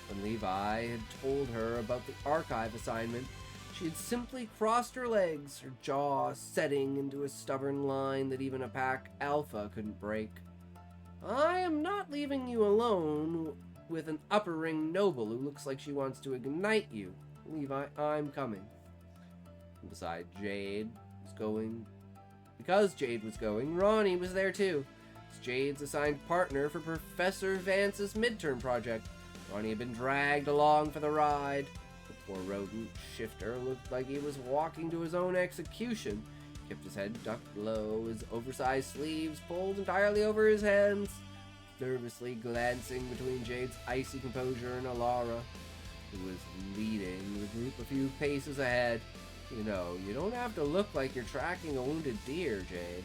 When Levi had told her about the archive assignment, She had simply crossed her legs, her jaw setting into a stubborn line that even a pack alpha couldn't break. I am not leaving you alone with an upper ring noble who looks like she wants to ignite you. Levi, I'm coming. And beside Jade was going... Because Jade was going, Ronnie was there too. As Jade's assigned partner for Professor Vance's midterm project. Ronnie had been dragged along for the ride. The poor rodent shifter looked like he was walking to his own execution. He kept his head ducked low, his oversized sleeves pulled entirely over his hands, nervously glancing between Jade's icy composure and Alara, who was leading the group a few paces ahead. You know, you don't have to look like you're tracking a wounded deer, Jade,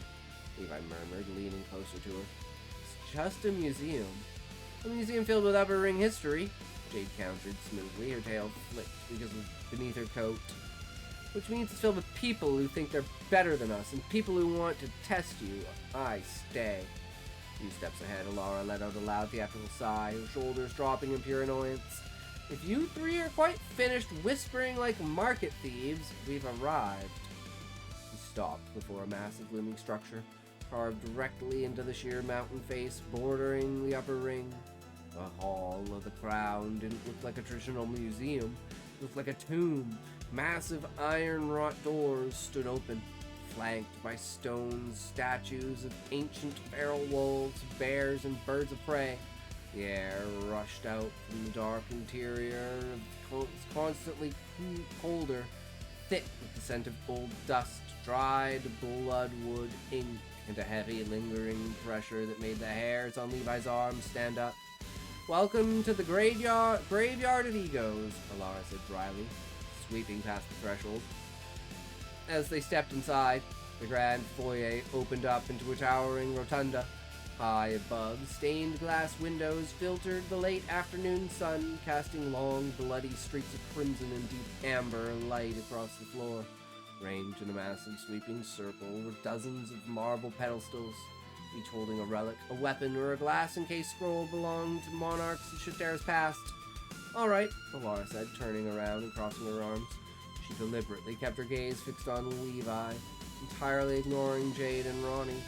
Levi murmured, leaning closer to her. It's just a museum. A museum filled with upper ring history, Jade countered smoothly, her tail flicked because of beneath her coat. Which means it's filled with people who think they're better than us, and people who want to test you. I stay. A few steps ahead, Alara let out a loud theatrical sigh, her shoulders dropping in pure annoyance. If you three are quite finished whispering like market thieves, we've arrived. He stopped before a massive looming structure, carved directly into the sheer mountain face bordering the upper ring. The Hall of the Crown didn't look like a traditional museum. It looked like a tomb. Massive iron-wrought doors stood open, flanked by stone statues of ancient feral wolves, bears, and birds of prey. The air rushed out from the dark interior, constantly colder, thick with the scent of old dust, dried bloodwood, ink, and a heavy, lingering pressure that made the hairs on Levi's arms stand up. Welcome to the graveyard of egos, Alara said dryly, sweeping past the threshold. As they stepped inside, the grand foyer opened up into a towering rotunda. High above, stained glass windows filtered the late afternoon sun, casting long, bloody streaks of crimson and deep amber light across the floor. Ranged in a massive sweeping circle were dozens of marble pedestals, each holding a relic, a weapon, or a glass-encased scroll belonging to monarchs of Shatera's past. All right, Alara said, turning around and crossing her arms. She deliberately kept her gaze fixed on Levi, entirely ignoring Jade and Ronnie.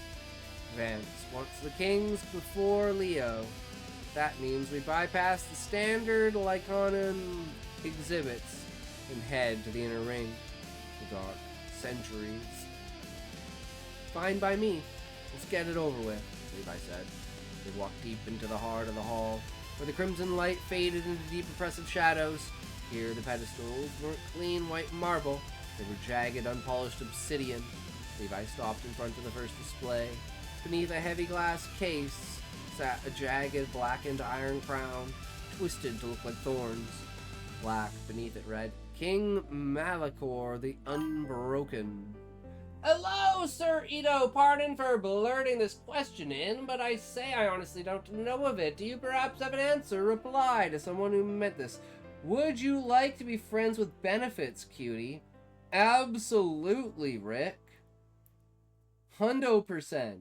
Vance wants the kings before Leo. That means we bypass the standard Lycaonan exhibits and head to the inner ring. The dark centuries. Fine by me. Let's get it over with, Levi said. They walked deep into the heart of the hall, where the crimson light faded into deep oppressive shadows. Here the pedestals weren't clean white marble. They were jagged, unpolished obsidian. Levi stopped in front of the first display. Beneath a heavy glass case sat a jagged, blackened iron crown, twisted to look like thorns. Black beneath it read, King Malachor the Unbroken. Hello, Sir Ito. Pardon for blurting this question in, but I say I honestly don't know of it. Do you perhaps have an answer? Reply to someone who meant this. Would you like to be friends with benefits, cutie? Absolutely, Rick. 100%.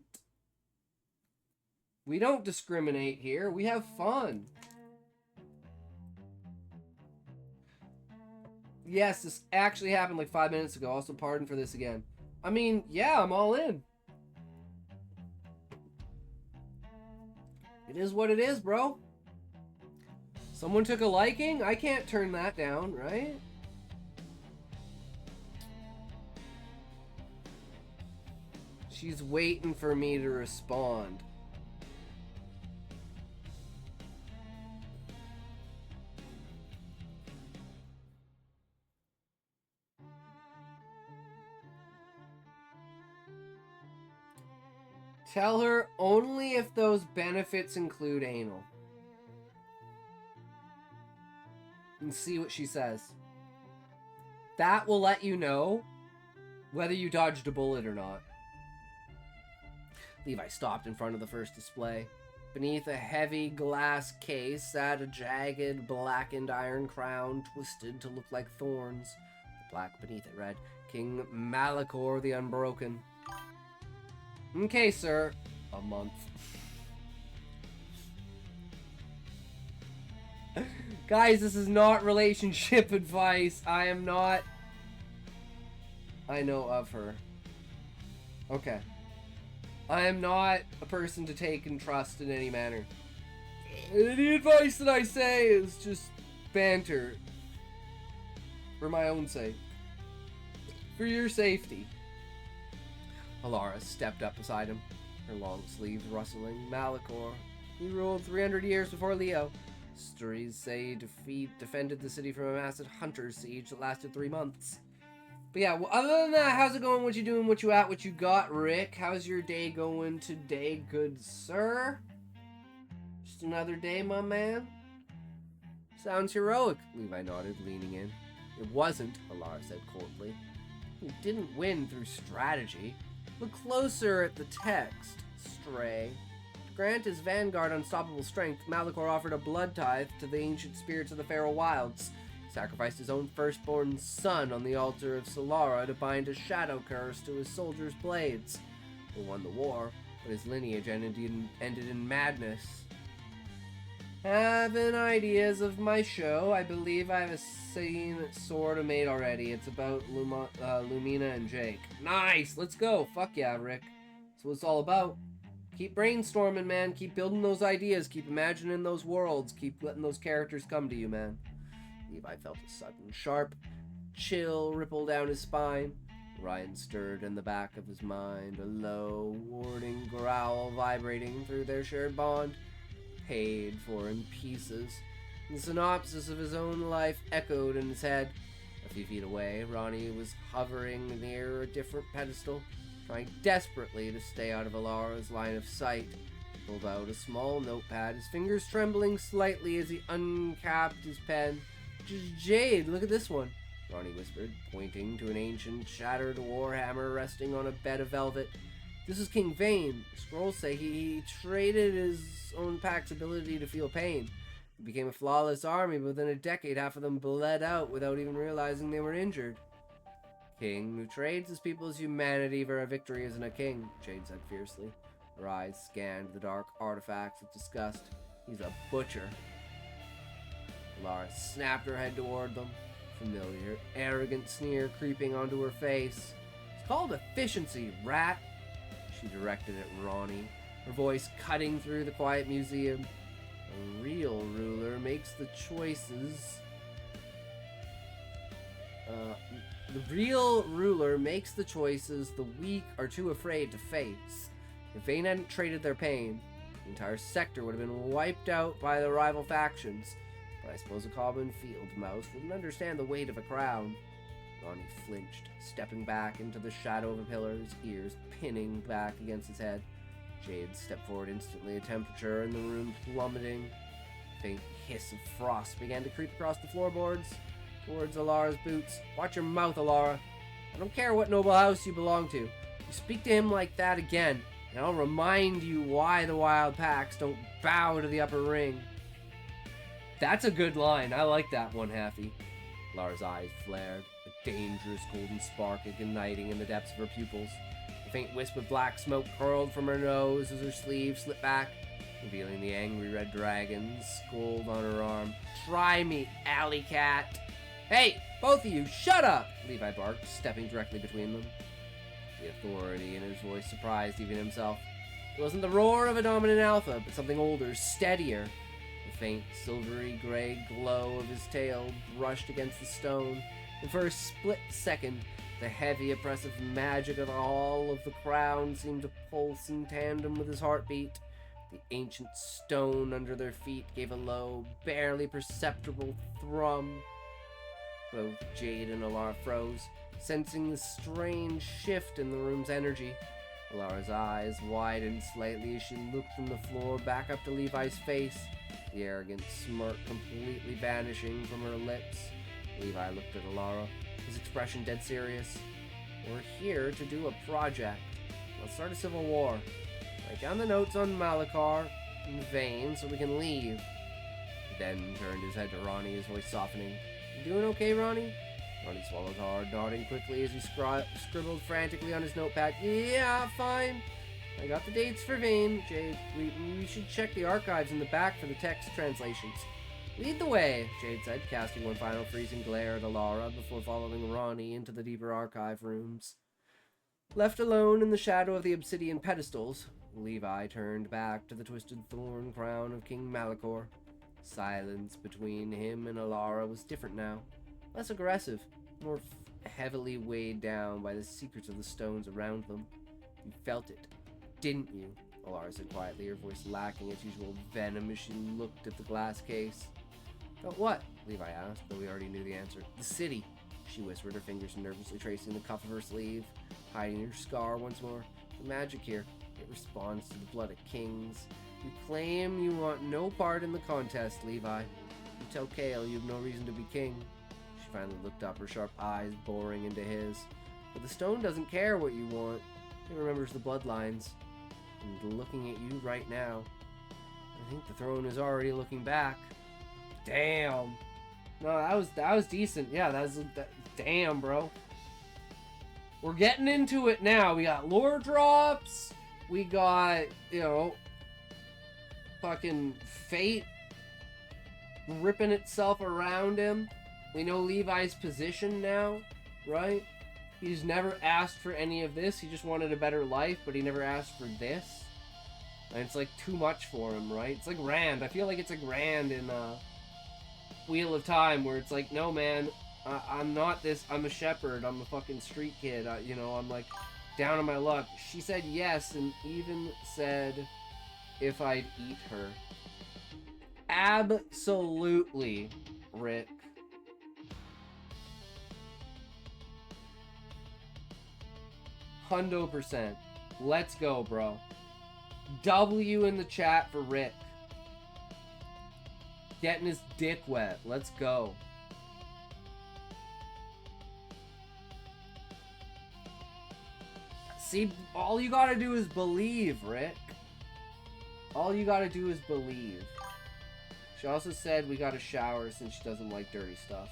We don't discriminate here. We have fun. Yes, this actually happened like 5 minutes ago. Also, pardon for this again. I mean, yeah, I'm all in. It is what it is, bro. Someone took a liking? I can't turn that down, right? She's waiting for me to respond. Tell her only if those benefits include anal. And see what she says. That will let you know whether you dodged a bullet or not. Levi stopped in front of the first display. Beneath a heavy glass case sat a jagged, blackened iron crown twisted to look like thorns. The plaque beneath it read, King Malachor the Unbroken. Okay, sir. A month. Guys, this is not relationship advice. I am not I know of her. Okay. I am not a person to take and trust in any manner. Any advice that I say is just banter. For my own sake. For your safety. Alara stepped up beside him, her long sleeves rustling. Malachor, he ruled 300 years before Leo. Stories say defended the city from a massive hunter siege that lasted 3 months. But yeah, well, other than that, how's it going? What you doing? What you at? What you got, Rick? How's your day going today, good sir? Just another day, my man? Sounds heroic, Levi nodded, leaning in. It wasn't, Alara said coldly. You didn't win through strategy. Look closer at the text, Stray. To grant his vanguard unstoppable strength, Malachor offered a blood tithe to the ancient spirits of the feral wilds. He sacrificed his own firstborn son on the altar of Solara to bind a shadow curse to his soldiers' blades. He won the war, but his lineage ended in madness. Having ideas of my show. I believe I have a scene sort of made already. It's about Lumina and Jake. Nice! Let's go! Fuck yeah, Rick. That's what it's all about. Keep brainstorming, man. Keep building those ideas. Keep imagining those worlds. Keep letting those characters come to you, man. Levi felt a sudden, sharp chill ripple down his spine. Ryan stirred in the back of his mind, a low, warning growl vibrating through their shared bond. Paid for in pieces. The synopsis of his own life echoed in his head. A few feet away, Ronnie was hovering near a different pedestal, trying desperately to stay out of Alara's line of sight. He pulled out a small notepad, his fingers trembling slightly as he uncapped his pen. Jade, look at this one, Ronnie whispered, pointing to an ancient, shattered warhammer resting on a bed of velvet. This is King Vane. Scrolls say he traded his own pack's ability to feel pain. He became a flawless army, but within a decade half of them bled out without even realizing they were injured. King who trades his people's humanity for a victory isn't a king, Jade said fiercely. Her eyes scanned the dark artifacts with disgust. He's a butcher. Alara snapped her head toward them, familiar, arrogant sneer creeping onto her face. It's called efficiency, rat. She directed at Ronnie, her voice cutting through the quiet museum. A real ruler makes the choices. The real ruler makes the choices the weak are too afraid to face. If Vane hadn't traded their pain, the entire sector would have been wiped out by the rival factions. But I suppose a common field mouse wouldn't understand the weight of a crown. Ronnie flinched, stepping back into the shadow of a pillar, his ears pinning back against his head. Jade stepped forward instantly, a temperature in the room plummeting. A faint hiss of frost began to creep across the floorboards towards Alara's boots. Watch your mouth, Alara. I don't care what noble house you belong to. You speak to him like that again, and I'll remind you why the wild packs don't bow to the upper ring. That's a good line. I like that one, Haffy. Alara's eyes flared, a dangerous golden spark igniting in the depths of her pupils. A faint wisp of black smoke curled from her nose as her sleeve slipped back, revealing the angry red dragon's scold on her arm. Try me, alley cat. Hey, both of you, shut up! Levi barked, stepping directly between them. The authority in his voice surprised even himself. It wasn't the roar of a dominant alpha, but something older, steadier. The faint, silvery gray glow of his tail brushed against the stone, and for a split second, the heavy, oppressive magic of all of the crown seemed to pulse in tandem with his heartbeat. The ancient stone under their feet gave a low, barely perceptible thrum. Both Jade and Alara froze, sensing the strange shift in the room's energy. Alara's eyes widened slightly as she looked from the floor back up to Levi's face, the arrogant smirk completely vanishing from her lips. Levi looked at Alara, his expression dead serious. We're here to do a project. Let's start a civil war. Write down the notes on Malachor and Vane so we can leave. He then turned his head to Ronnie, his voice softening. You doing okay, Ronnie? Ronnie swallowed hard, nodding quickly as he scribbled frantically on his notepad. Yeah, fine. I got the dates for Vane. Jade, we should check the archives in the back for the text translations. Lead the way, Jade said, casting one final freezing glare at Alara before following Ronnie into the deeper archive rooms. Left alone in the shadow of the obsidian pedestals, Levi turned back to the twisted thorn crown of King Malachor. Silence between him and Alara was different now. Less aggressive, more heavily weighed down by the secrets of the stones around them. You felt it, didn't you? Alara said quietly, her voice lacking its usual venom as she looked at the glass case. Felt what? Levi asked, though he already knew the answer. The city, she whispered, her fingers nervously tracing the cuff of her sleeve, hiding her scar once more. The magic here, it responds to the blood of kings. You claim you want no part in the contest, Levi. You tell Kale you have no reason to be king. She finally looked up, her sharp eyes boring into his. But the stone doesn't care what you want. It remembers the bloodlines. And looking at you right now, I think the throne is already looking back. Damn. No, that was decent. Yeah, damn, bro. We're getting into it now. We got lore drops. We got, you know, fucking fate ripping itself around him. We know Levi's position now, right? He's never asked for any of this. He just wanted a better life, but he never asked for this. And it's like too much for him, right? It's like Rand. I feel like it's like Rand in Wheel of Time, where it's like, no, man, I'm not this. I'm a shepherd. I'm a fucking street kid. You know, I'm like down on my luck. She said yes, and even said if I'd eat her. Absolutely, Rick. %. Let's go, bro. W in the chat for Rick. Getting his dick wet. Let's go. See, all you gotta do is believe, Rick. All you gotta do is believe. She also said we gotta shower since she doesn't like dirty stuff.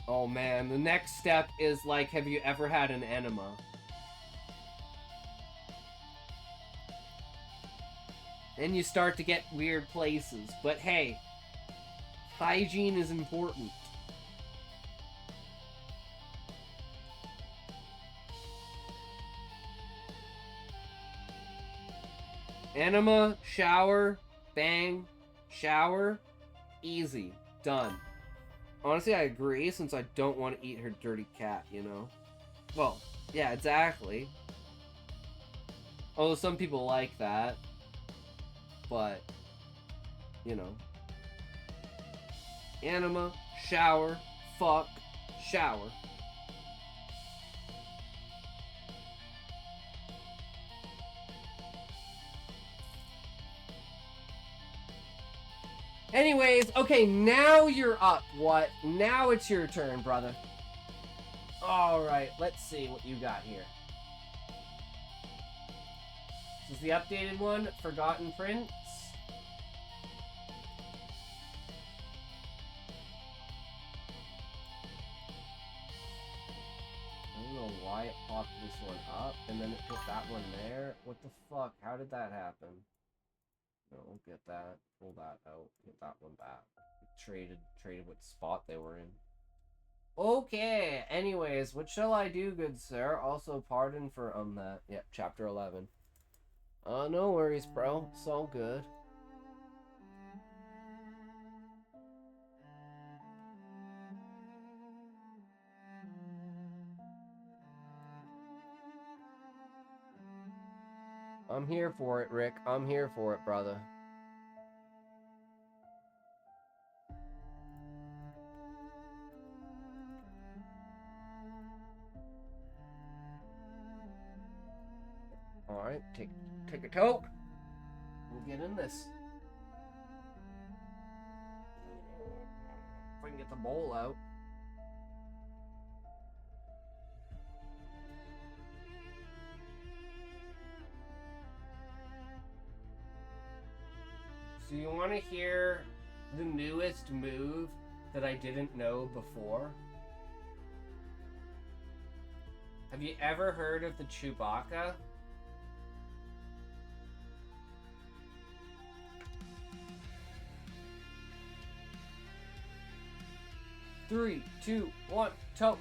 Oh man, the next step is like, have you ever had an enema? Then you start to get weird places. But hey, hygiene is important. Enema, shower, bang, shower, easy, done. Honestly, I agree, since I don't want to eat her dirty cat, you know? Well, yeah, exactly. Although some people like that. But, you know. Enema, shower, fuck, shower. Anyways, okay, now you're up. What? Now it's your turn, brother. Alright, let's see what you got here. This is the updated one, Forgotten Prince. I don't know why it popped this one up, and then it put that one there. What the fuck? How did that happen? No, get that. Pull that out. Get that one back. Traded what spot they were in. Okay, anyways, what shall I do, good sir? Also, pardon for, that. Yep, chapter 11. No worries, bro. It's all good. I'm here for it, Rick. I'm here for it, brother. Alright, take a toke. We'll get in this. If I can get the bowl out. So you want to hear the newest move that I didn't know before? Have you ever heard of the Chewbacca? 3, 2, 1, toke.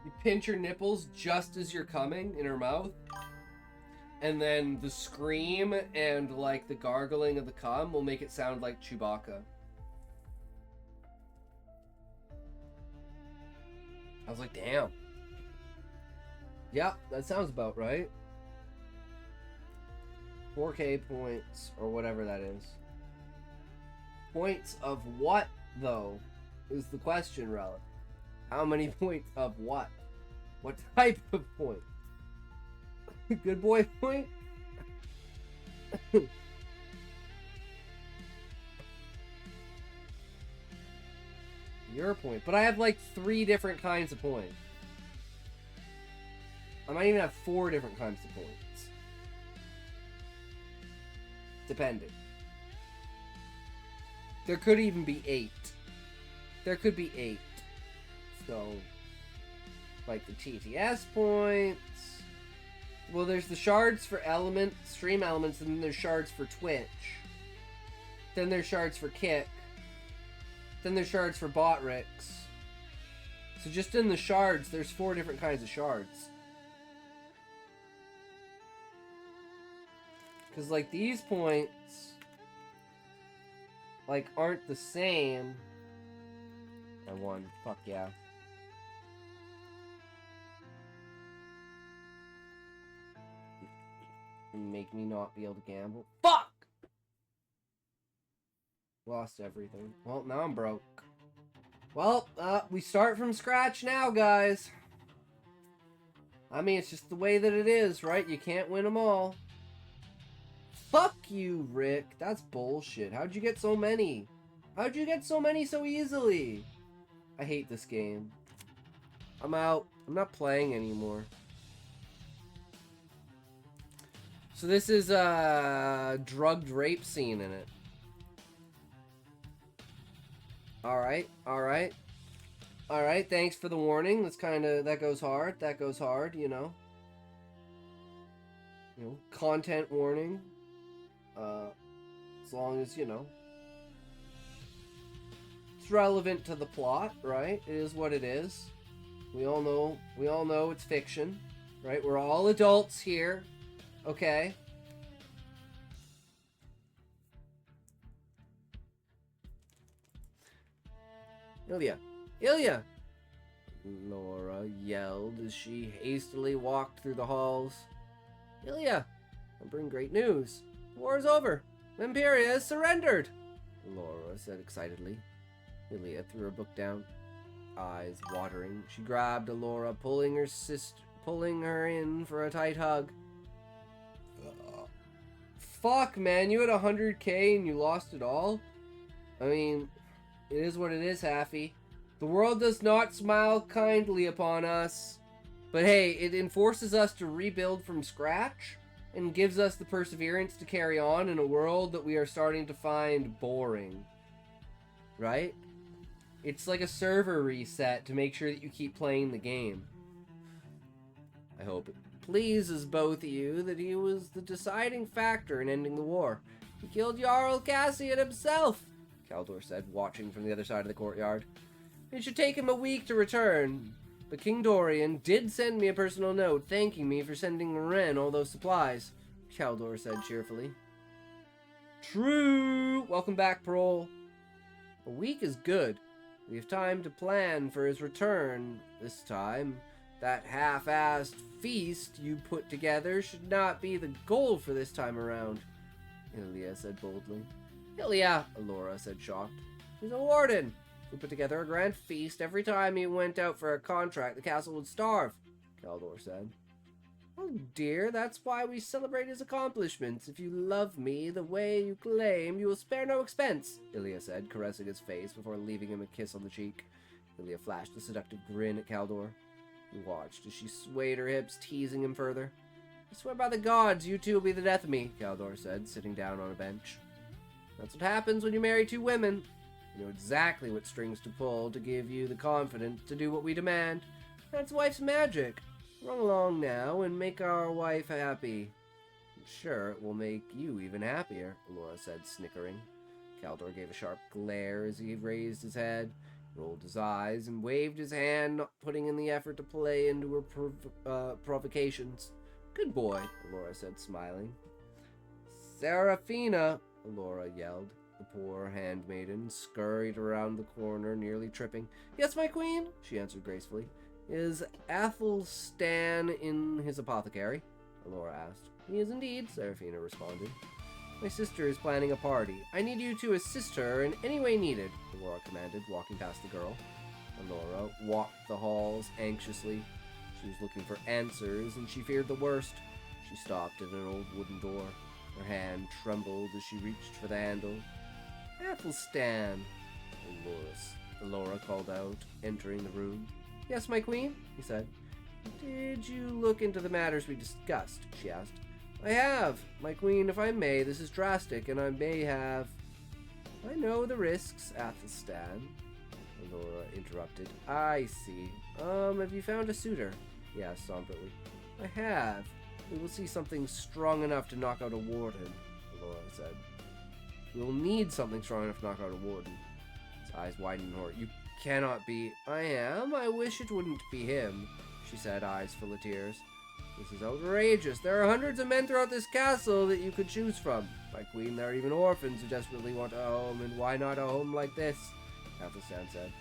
You pinch your nipples just as you're coming in her mouth. And then the scream and like the gargling of the cum will make it sound like Chewbacca. I was like, damn. Yeah, that sounds about right. 4K points, or whatever that is. Points of what, though, is the question, Relic. How many points of what? What type of point? Good boy point? Your point. But I have like 3 different kinds of points. I might even have 4 different kinds of points. Depending. There could even be 8. There could be 8. So, like the TTS points. Well, there's the shards for elements, stream elements, and then there's shards for Twitch. Then there's shards for Kick. Then there's shards for Botrix. So just in the shards, there's 4 different kinds of shards. Because, like, these points, like, aren't the same. I won. Fuck yeah. Make me not be able to gamble. Fuck! Lost everything. Well, now I'm broke. Well, we start from scratch now, guys. I mean, it's just the way that it is, right? You can't win them all. Fuck you, Rick. That's bullshit. How'd you get so many? How'd you get so many so easily? I hate this game. I'm out. I'm not playing anymore. So this is a drugged rape scene in it. Alright, alright. Alright, thanks for the warning. That's kinda, that goes hard. That goes hard, you know. You know, content warning. As long as, you know, it's relevant to the plot, right? It is what it is. We all know it's fiction, right? We're all adults here. Okay. Ilya! Ilya! Laura yelled as she hastily walked through the halls. Ilya! I bring great news. The war is over. Imperia has surrendered! Laura said excitedly. Ilya threw her book down, eyes watering. She grabbed Laura, pulling her in for a tight hug. Fuck, man, you had 100k and you lost it all? I mean, it is what it is, Haffy. The world does not smile kindly upon us. But hey, it enforces us to rebuild from scratch and gives us the perseverance to carry on in a world that we are starting to find boring. Right? It's like a server reset to make sure that you keep playing the game. I hope it pleases both of you that he was the deciding factor in ending the war. He killed Jarl Cassian himself, Kaldor said, watching from the other side of the courtyard. It should take him a week to return, but King Dorian did send me a personal note thanking me for sending Ren all those supplies, Kaldor said cheerfully. True! Welcome back, Parole. A week is good. We have time to plan for his return this time. That half-assed feast you put together should not be the goal for this time around, Ilya said boldly. Ilya, Alora said shocked. He's a warden. We put together a grand feast every time he went out for a contract. The castle would starve, Kaldor said. Oh dear, that's why we celebrate his accomplishments. If you love me the way you claim, you will spare no expense, Ilya said, caressing his face before leaving him a kiss on the cheek. Ilya flashed a seductive grin at Kaldor. He watched as she swayed her hips, teasing him further. I swear by the gods, you two will be the death of me, Caldor said, sitting down on a bench. That's what happens when you marry two women. You know exactly what strings to pull to give you the confidence to do what we demand. That's wife's magic. Run along now and make our wife happy. I'm sure it will make you even happier, Laura said, snickering. Caldor gave a sharp glare as he raised his head, rolled his eyes, and waved his hand, not putting in the effort to play into her provocations. Good boy, Laura said, smiling. Serafina, Laura yelled. The poor handmaiden scurried around the corner, nearly tripping. Yes, my queen, she answered gracefully. Is Athelstan in his apothecary? Laura asked. He is indeed, Serafina responded. My sister is planning a party. I need you to assist her in any way needed, Laura commanded, walking past the girl. Laura walked the halls anxiously. She was looking for answers, and she feared the worst. She stopped at an old wooden door. Her hand trembled as she reached for the handle. Athelstan, Laura called out, entering the room. Yes, my queen, he said. Did you look into the matters we discussed? She asked. I have. My queen, if I may, this is drastic, and I may have... I know the risks, Athelstan, Laura interrupted. I see. Have you found a suitor? He asked somberly. I have. We will see something strong enough to knock out a warden, Laura said. We will need something strong enough to knock out a warden. His eyes widened in horror. You cannot be... I am. I wish it wouldn't be him, she said, eyes full of tears. This is outrageous. There are hundreds of men throughout this castle that you could choose from. My queen, there are even orphans who desperately want a home, and why not a home like this? Athelstan said.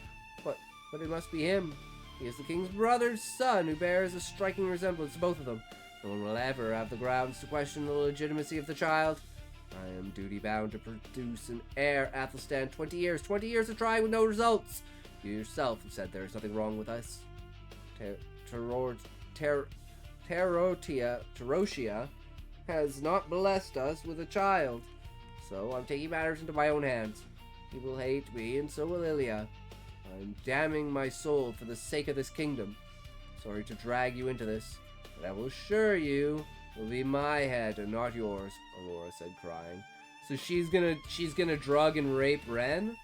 But it must be him. He is the king's brother's son, who bears a striking resemblance to both of them. No one will ever have the grounds to question the legitimacy of the child. I am duty-bound to produce an heir, Athelstan. 20 years of trying with no results. You yourself have said there is nothing wrong with us. Terotia has not blessed us with a child. So I'm taking matters into my own hands. He will hate me, and so will Ilya. I'm damning my soul for the sake of this kingdom. Sorry to drag you into this, but I will assure you it will be my head and not yours, Laura said, crying. So she's gonna drug and rape Ren?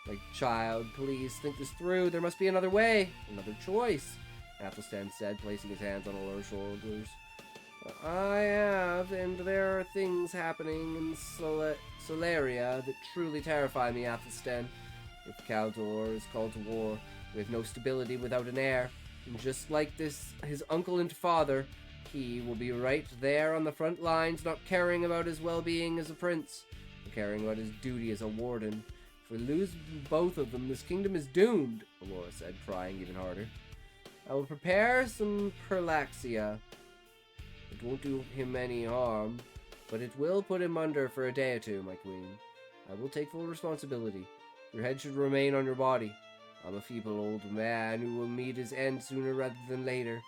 Like, child, please think this through. There must be another way, another choice, Athelstan said, placing his hands on Laura's shoulders. I have, and there are things happening in Solaria that truly terrify me, Athelstan. If Caldor is called to war, we have no stability without an heir. And just like this, his uncle and father, he will be right there on the front lines, not caring about his well-being as a prince, but caring about his duty as a warden. If we lose both of them, this kingdom is doomed, Laura said, crying even harder. I will prepare some perlaxia. It won't do him any harm, but it will put him under for a day or two, my queen. I will take full responsibility. Your head should remain on your body. I'm a feeble old man who will meet his end sooner rather than later.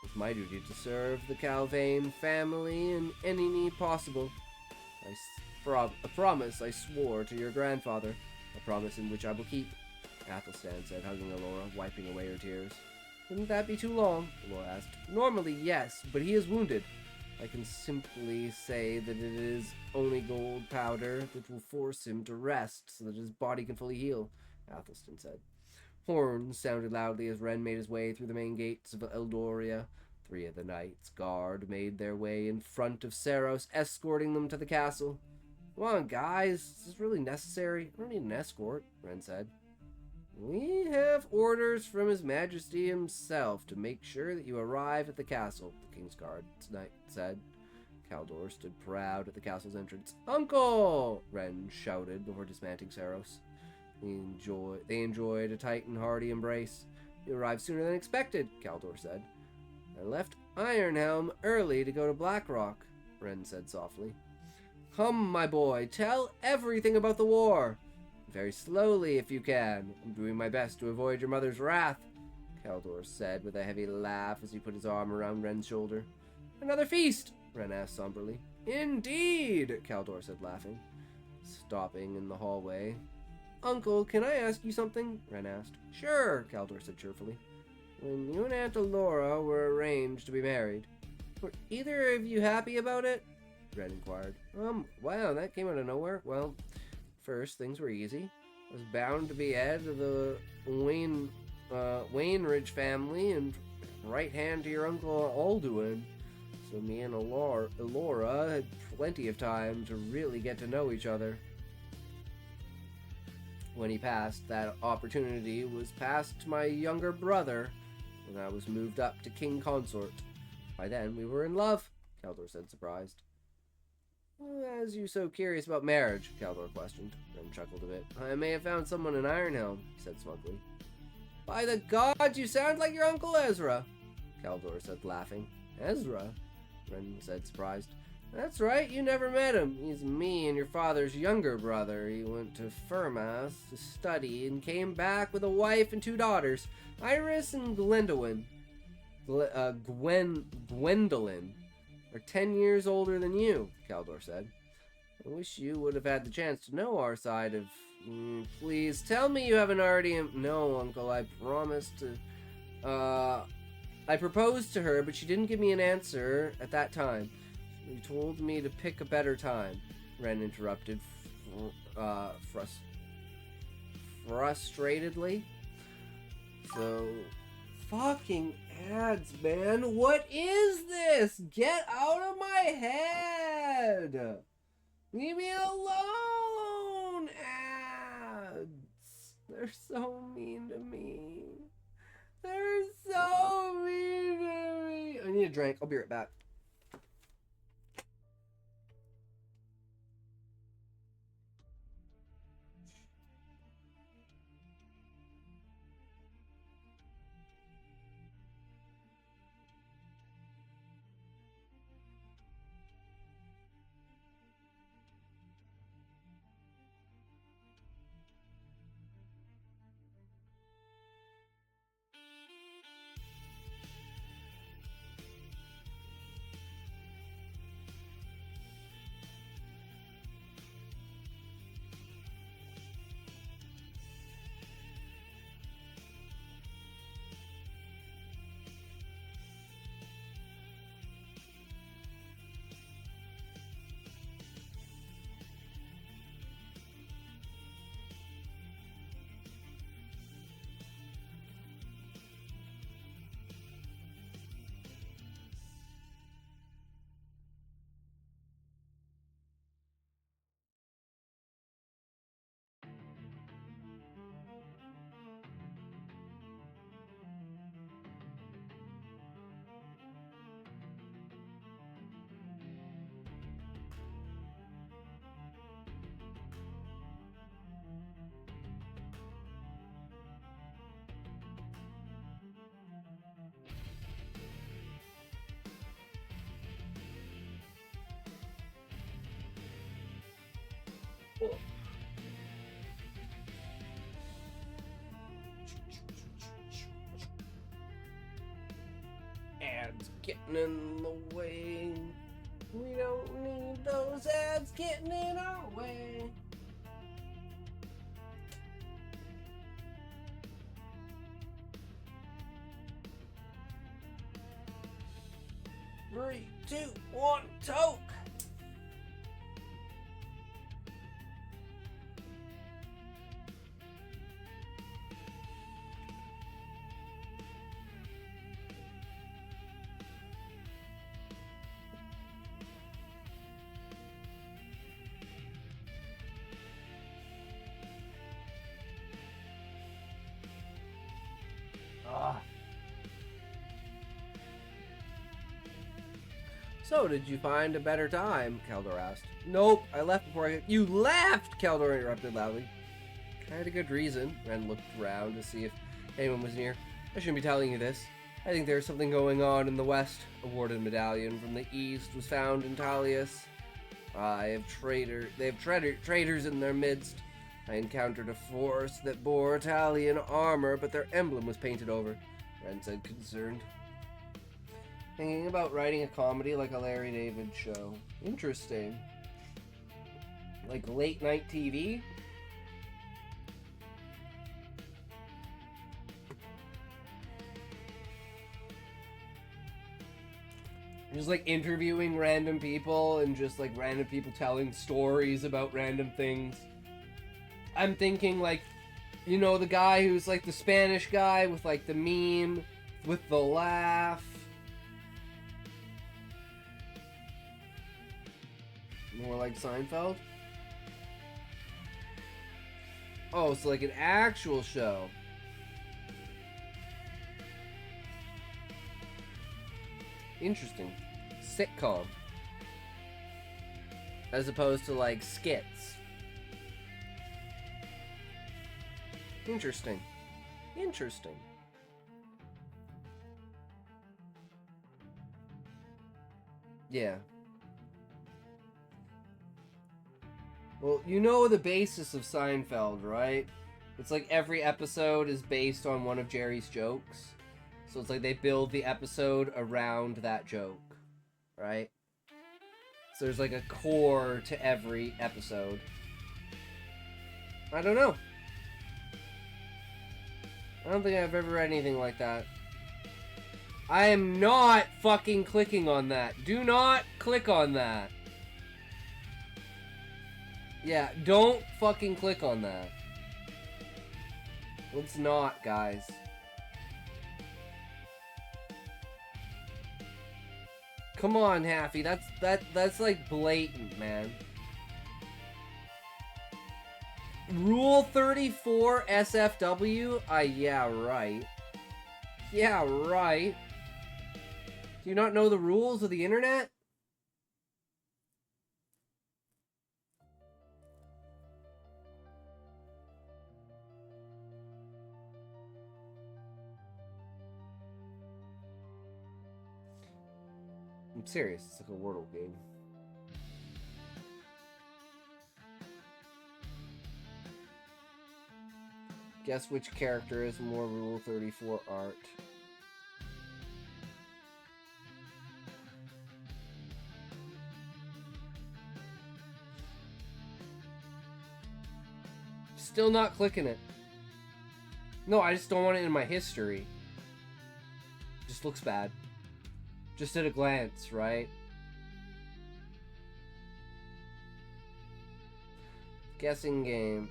It's my duty to serve the Calvain family in any need possible. A promise I swore to your grandfather, a promise in which I will keep, Athelstan said, hugging Laura, wiping away her tears. Wouldn't that be too long? Laura asked. Normally, yes, but he is wounded. I can simply say that it is only gold powder that will force him to rest so that his body can fully heal, Athelstan said. Horns sounded loudly as Ren made his way through the main gates of Eldoria. 3 of the Knights Guard made their way in front of Saros, escorting them to the castle. Come on, guys. Is this really necessary? I don't need an escort, Ren said. We have orders from His Majesty himself to make sure that you arrive at the castle, the King's Guard Knight said. Caldor stood proud at the castle's entrance. Uncle! Ren shouted before dismounting Saros. They enjoyed a tight and hearty embrace. You arrived sooner than expected, Caldor said. I left Ironhelm early to go to Blackrock, Ren said softly. Come, my boy, tell everything about the war. Very slowly, if you can. I'm doing my best to avoid your mother's wrath, Caldor said with a heavy laugh as he put his arm around Ren's shoulder. Another feast? Ren asked somberly. Indeed, Caldor said, laughing. Stopping in the hallway. Uncle, can I ask you something? Ren asked. Sure, Caldor said cheerfully. When you and Aunt Laura were arranged to be married, Were either of you happy about it? Ren inquired. Wow, that came out of nowhere. Well, first, things were easy. I was bound to be head of the Wainridge family and right hand to your Uncle Alduin. So me and Elora had plenty of time to really get to know each other. When he passed, that opportunity was passed to my younger brother, and I was moved up to King Consort. By then, we were in love, Kaldor said, surprised. As you so curious about marriage, Kaldor questioned, then chuckled a bit. I may have found someone in Ironhelm, he said smugly. By the gods, you sound like your Uncle Ezra, Kaldor said, laughing. Ezra? Ren said, surprised. That's right, you never met him. He's me and your father's younger brother. He went to Firmas to study and came back with a wife and 2 daughters, Iris and Gwendolyn. Gwendolyn are 10 years older than you, Kaldor said. I wish you would have had the chance to know our side of... please, tell me you haven't already... No, Uncle, I promised to... I proposed to her, but she didn't give me an answer at that time. She told me to pick a better time, Ren interrupted frustratedly. So, fucking ads, man. What is this? Get out of my head. Leave me alone, ads. They're so mean to me. They're so mean to me. I need a drink. I'll be right back. Ads getting in the way. We don't need those ads getting in our way. Three, 2, 1, toke! So, did you find a better time? Kaldor asked. Nope, I left before I... You left! Kaldor interrupted loudly. I had a good reason. Ren looked around to see if anyone was near. I shouldn't be telling you this. I think there's something going on in the west. A warded medallion from the east was found in Talius. They have traitors in their midst. I encountered a force that bore Italian armor, but their emblem was painted over. Ren said, concerned. Thinking about writing a comedy like a Larry David show. Interesting. Like late night TV? Just like interviewing random people and just like random people telling stories about random things. I'm thinking like, you know, the guy who's like the Spanish guy with like the meme, with the laugh. More like Seinfeld? Oh, so like an actual show. Interesting. Sitcom. As opposed to like skits. Interesting. Interesting. Yeah. Well, you know the basis of Seinfeld, right? It's like every episode is based on one of Jerry's jokes. So it's like they build the episode around that joke, right? So there's like a core to every episode. I don't know. I don't think I've ever read anything like that. I am not fucking clicking on that. Do not click on that. Yeah, don't fucking click on that. Let's not, guys. Come on, Happy. That's like blatant, man. Rule 34 SFW? Yeah, right. Yeah, right. Do you not know the rules of the internet? I'm serious, it's like a Wordle game. Guess which character is more Rule 34 art. Still not clicking it. No, I just don't want it in my history. Just looks bad. Just at a glance, right? Guessing game.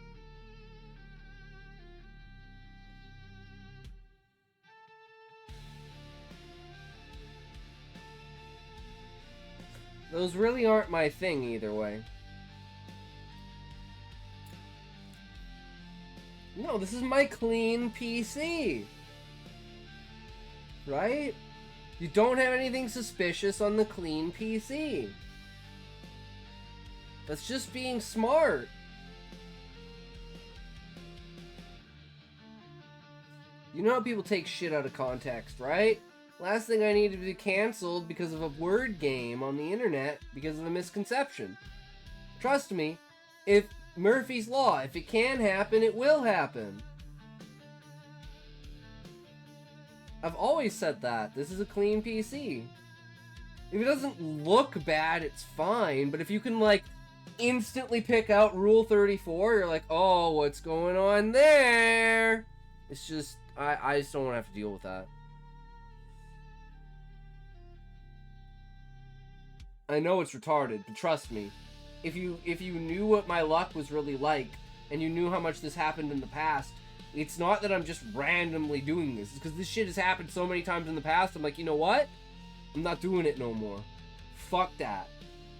Those really aren't my thing either way. No, this is my clean PC. Right? You don't have anything suspicious on the clean PC. That's just being smart. You know how people take shit out of context, right? Last thing I need to be canceled because of a word game on the internet because of a misconception. Trust me, if Murphy's Law, if it can happen, it will happen. I've always said that. This is a clean PC. If it doesn't look bad, it's fine. But if you can, like, instantly pick out Rule 34, you're like, oh, what's going on there? It's just, I just don't want to have to deal with that. I know it's retarded, but trust me. If you knew what my luck was really like, and you knew how much this happened in the past, it's not that I'm just randomly doing this. It's because this shit has happened so many times in the past. I'm like, you know what? I'm not doing it no more. Fuck that.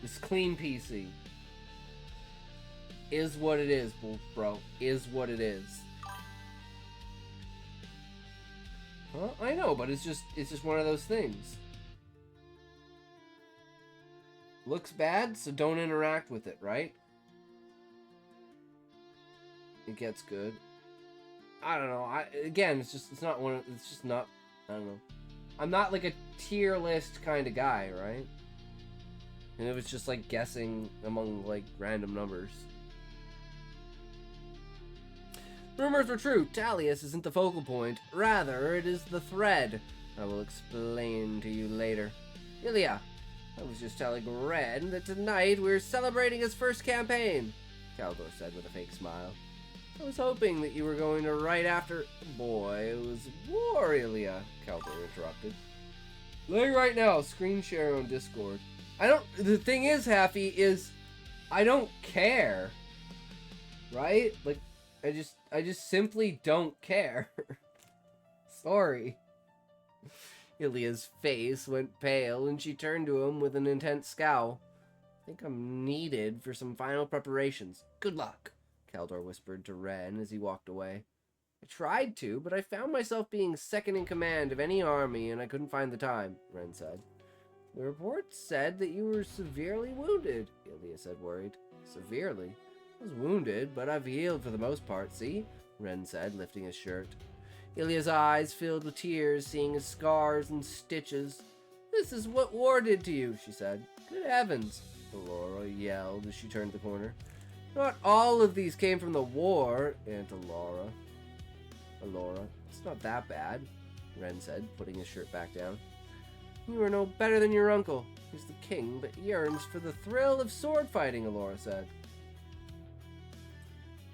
This clean PC. Is what it is, bro. Is what it is. Huh? I know, but it's just one of those things. Looks bad, so don't interact with it, right? It gets good. I don't know. It's not, I don't know. I'm not like a tier list kind of guy, right? And it was just like guessing among like random numbers. Rumors were true. Talius isn't the focal point. Rather, it is the thread. I will explain to you later. Ilya, I was just telling Ren that tonight we're celebrating his first campaign, Caldor said with a fake smile. I was hoping that you were going to write after... Boy, it was war, Ilya, Caldor interrupted. Like right now, screen share on Discord. The thing is, Happy, is I don't care. Right? Like, I just simply don't care. Sorry. Ilya's face went pale, and she turned to him with an intense scowl. I think I'm needed for some final preparations. Good luck, Kaldor whispered to Ren as he walked away. I tried to, but I found myself being second in command of any army, and I couldn't find the time, Ren said. The report said that you were severely wounded, Ilya said, worried. Severely? I was wounded, but I've healed for the most part, see? Ren said, lifting his shirt. Ilya's eyes filled with tears, seeing his scars and stitches. This is what war did to you, she said. Good heavens, Laura yelled as she turned the corner. Not all of these came from the war, Aunt Alora. Alora, it's not that bad, Ren said, putting his shirt back down. You are no better than your uncle. He's the king, but yearns for the thrill of sword fighting, Alora said.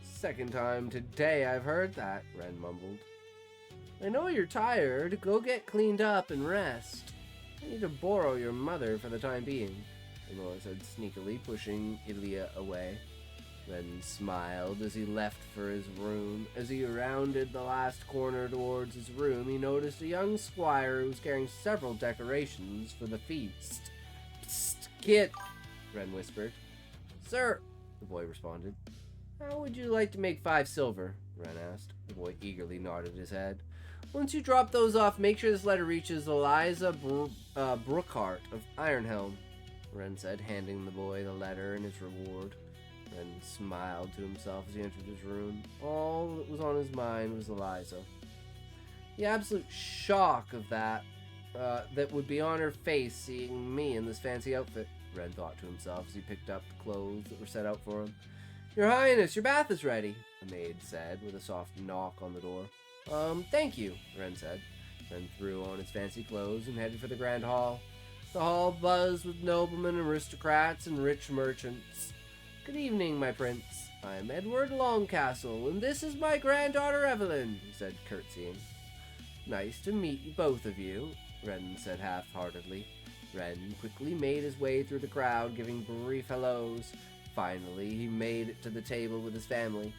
Second time today I've heard that, Ren mumbled. I know you're tired. Go get cleaned up and rest. I need to borrow your mother for the time being, Alora said sneakily, pushing Ilya away. Ren smiled as he left for his room. As he rounded the last corner towards his room, he noticed a young squire who was carrying several decorations for the feast. Psst, kid, Ren whispered. Sir, the boy responded. How would you like to make 5 silver? Ren asked. The boy eagerly nodded his head. Once you drop those off, make sure this letter reaches Eliza Brookhart of Ironhelm, Ren said, handing the boy the letter and his reward. Ren smiled to himself as he entered his room. All that was on his mind was Eliza. The absolute shock of that would be on her face seeing me in this fancy outfit, Ren thought to himself as he picked up the clothes that were set out for him. Your Highness, your bath is ready, the maid said with a soft knock on the door. Thank you, Ren said. Ren threw on his fancy clothes and headed for the grand hall. The hall buzzed with noblemen, aristocrats, and rich merchants. Good evening, my prince. I am Edward Longcastle, and this is my granddaughter Evelyn, he said, curtsying. Nice to meet you, both of you, Ren said half-heartedly. Ren quickly made his way through the crowd, giving brief hellos. Finally, he made it to the table with his family.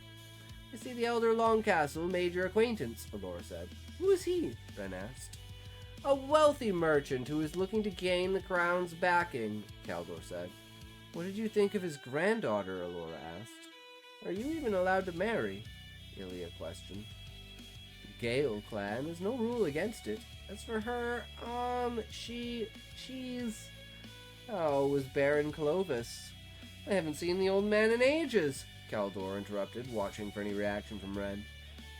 I see the elder Longcastle made your acquaintance, Alora said. Who is he? Ren asked. A wealthy merchant who is looking to gain the crown's backing, Kaldor said. What did you think of his granddaughter? Alora asked. Are you even allowed to marry? Ilya questioned. The Gale clan has no rule against it. As for her, she's... Oh, was Baron Clovis. I haven't seen the old man in ages, Kaldor interrupted, watching for any reaction from Ren.